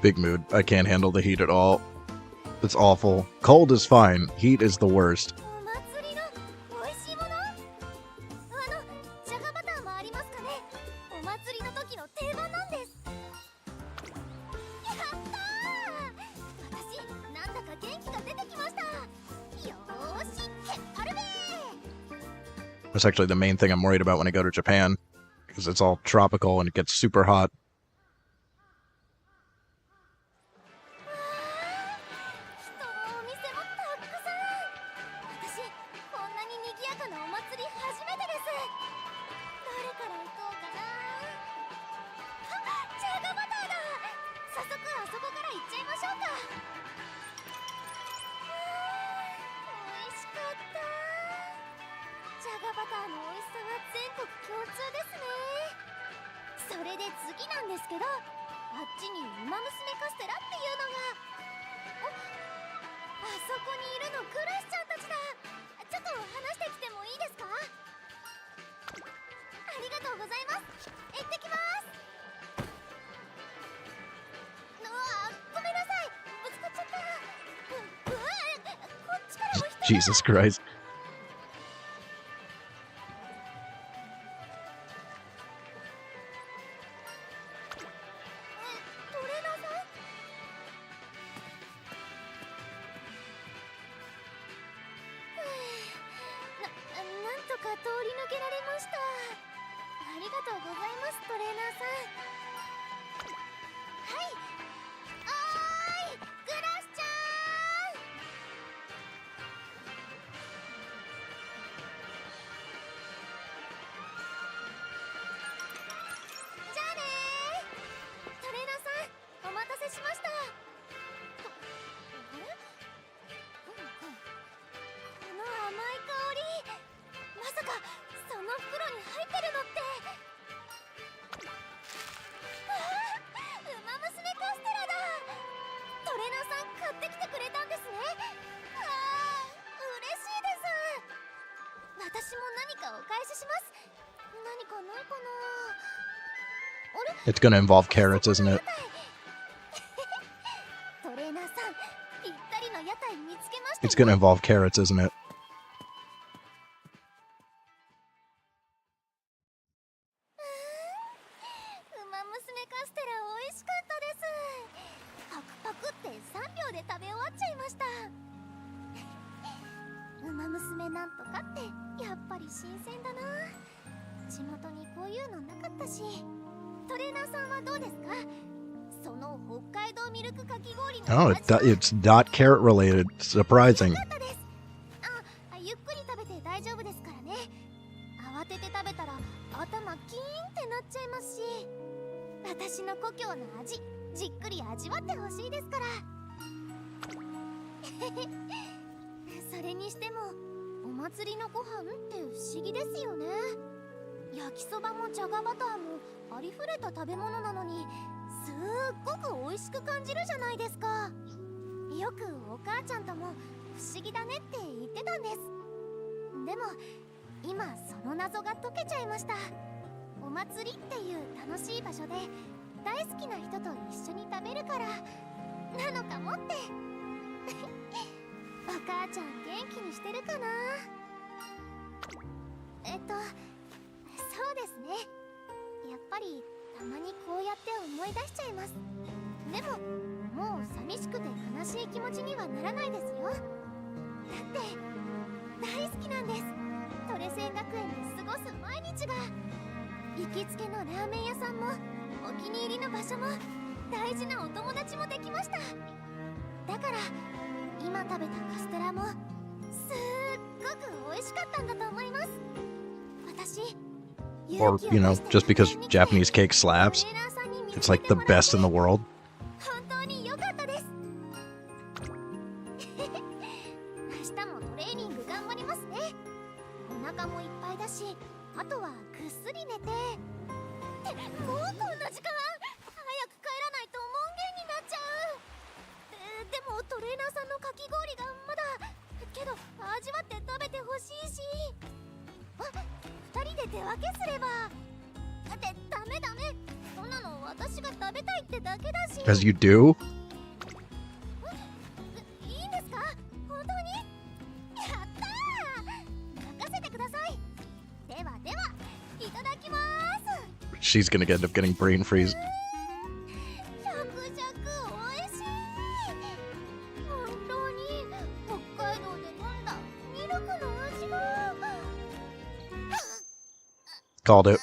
Big mood. I can't handle the heat at all. It's awful. Cold is fine. Heat is the worst. That's actually the main thing I'm worried about when I go to Japan, because it's all tropical and it gets super hot. それで次なんですけど、あっちにウマ娘カステラっていうのが。あそこにいるのクラスちゃんたちだ。ちょっと話してきてもいいですか？ありがとうございます。行ってきます。ごめんなさい、ぶつかっちゃった。こっちからも人が。 Jesus Christ. トレーナーさん？なんとか通り抜けられました。ありがとうございます、トレーナーさん。はい。おーい、グラスちゃん。じゃあねー。トレーナーさん、お待たせしました。あれ？この甘い香り、まさかその袋に入ってるのって。ウマ娘カステラだ。トレーナーさん買ってきてくれたんですね。嬉しいです。私も何かお返しします。何かないかな。あれ？ It's gonna involve carrots, isn't it? トレーナーさん、ぴったりの屋台見つけましたよ。 It's gonna involve carrots, isn't it? ウマ娘カステラ美味しかったです。パクパクって3秒で食べ終わっちゃいました。ウマ娘なんとかってやっぱり新鮮だな。地元にこういうのなかったし。トレーナーさんはどうですか？その北海道ミルクかき氷の Oh, it's not carrot related. Surprising. よかったです。ゆっくり食べて大丈夫ですからね。慌てて食べたら頭キーンってなっちゃいますし、私の故郷の味じっくり味わってほしいですから。それにしてもお祭りのご飯って不思議ですよね。焼きそばもじゃがバターもありふれた食べ物なのに、すっごく美味しく感じるじゃないですか。よくお母ちゃんとも不思議だねって言ってたんです。でも今その謎が解けちゃいました。お祭りっていう楽しい場所で大好きな人と一緒に食べるからなのかもって。お母ちゃん元気にしてるかな。そうですね。やっぱりたまにこうやって思い出しちゃいます。でももう寂しくて悲しい気持ちにはならないですよ。だって大好きなんです。トレセン学園で過ごす毎日が。行きつけのラーメン屋さんもお気に入りの場所も大事なお友達もできました。だから今食べたカステラもすっごく美味しかったんだと思います。私 Or, you know, just because Japanese cake slaps, it's like the best in the world. 本当に良かったです。明日もトレーニング頑張りますね。お腹もいっぱいだし、あとはぐっすり寝て。ってもうこんな時間、早く帰らないと門限になっちゃう。でもトレーナーさんのかき氷がまだ。けど味わって食べてほしいし。2人で手分けすれば。ダメ。そんなの私が食べたいってだけだし。 As you do? いいんですか？本当に？やったー！任せてください。ではいただきます。 She's gonna end up getting brain freeze. シャクシャク美味しい。本当に北海道で飲んだミルクの味が。Called it.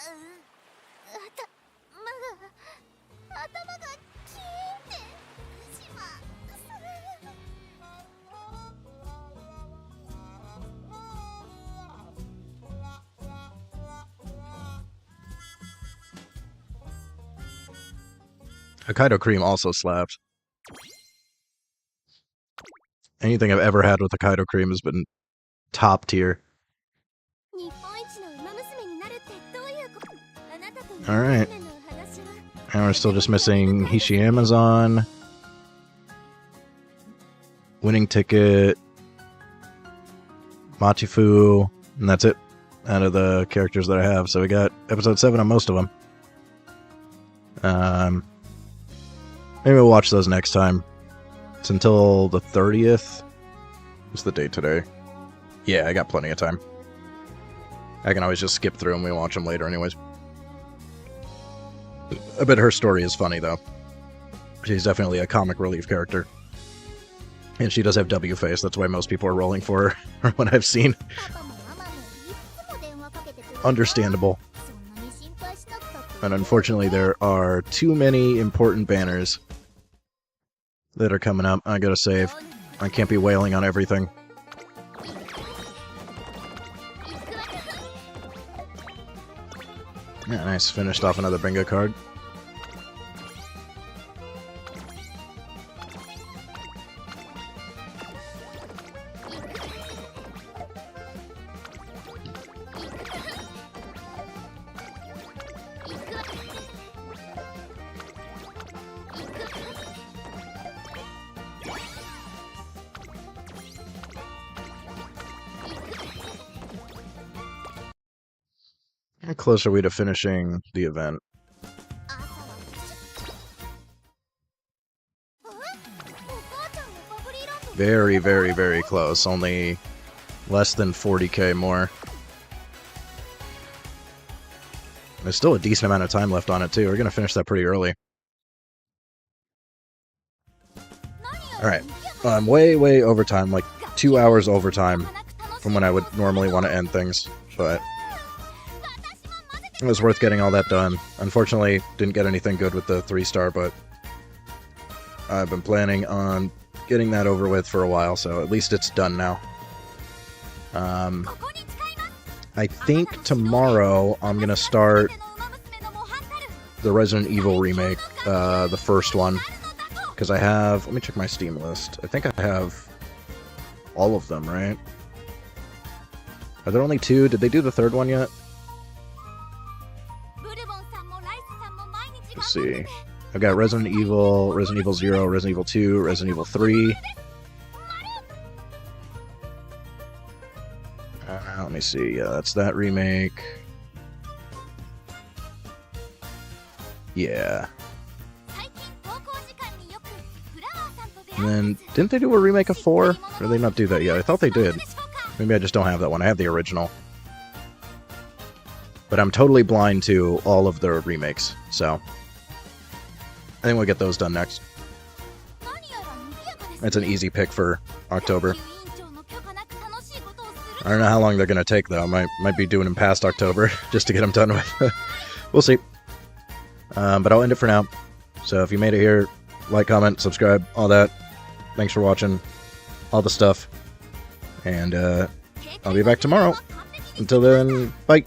頭がキーンってしまう。Hokkaido cream also slaps. Anything I've ever had with Hokkaido cream has been top tier. 日本一の馬娘になるってどういうこと？あなたと All right. 娘の話 And we're still just missing Hishi Amazon, Winning Ticket, Machifu, and that's it out of the characters that I have. So we got episode 7 on most of them. Maybe we'll watch those next time. It's until the 30th. What's the date today? Yeah, I got plenty of time. I can always just skip through and we watch them later anyways. I bet her story is funny, though. She's definitely a comic relief character. And she does have W face, that's why most people are rolling for her, from what I've seen. Understandable. And unfortunately, there are too many important banners that are coming up. I gotta save. I can't be wailing on everything. Yeah, nice. Finished off another bingo card. How close are we to finishing the event? Very, very, very close. Only less than 40k more. There's still a decent amount of time left on it, too. We're going to finish that pretty early. Alright. I'm way, way overtime. Like 2 hours overtime from when I would normally want to end things. But it was worth getting all that done. Unfortunately, didn't get anything good with the 3-star, but I've been planning on getting that over with for a while, so at least it's done now. I think tomorrow I'm going to start the Resident Evil remake, the first one, because I have... Let me check my Steam list. I think I have all of them, right? Are there only 2? Did they do the 3rd one yet? Let's see. I've got Resident Evil, Resident Evil 0, Resident Evil 2, Resident Evil 3. Let me see. Yeah, that's that remake. Yeah. And then, didn't they do a remake of 4? Or did they not do that yet? I thought they did. Maybe I just don't have that one. I have the original. But I'm totally blind to all of the remakes, so I think we'll get those done next. It's an easy pick for October. I don't know how long they're going to take, though. I might be doing them past October, just to get them done with. We'll see. But I'll end it for now. So if you made it here, like, comment, subscribe, all that. Thanks for watching. All the stuff. And I'll be back tomorrow. Until then, bye!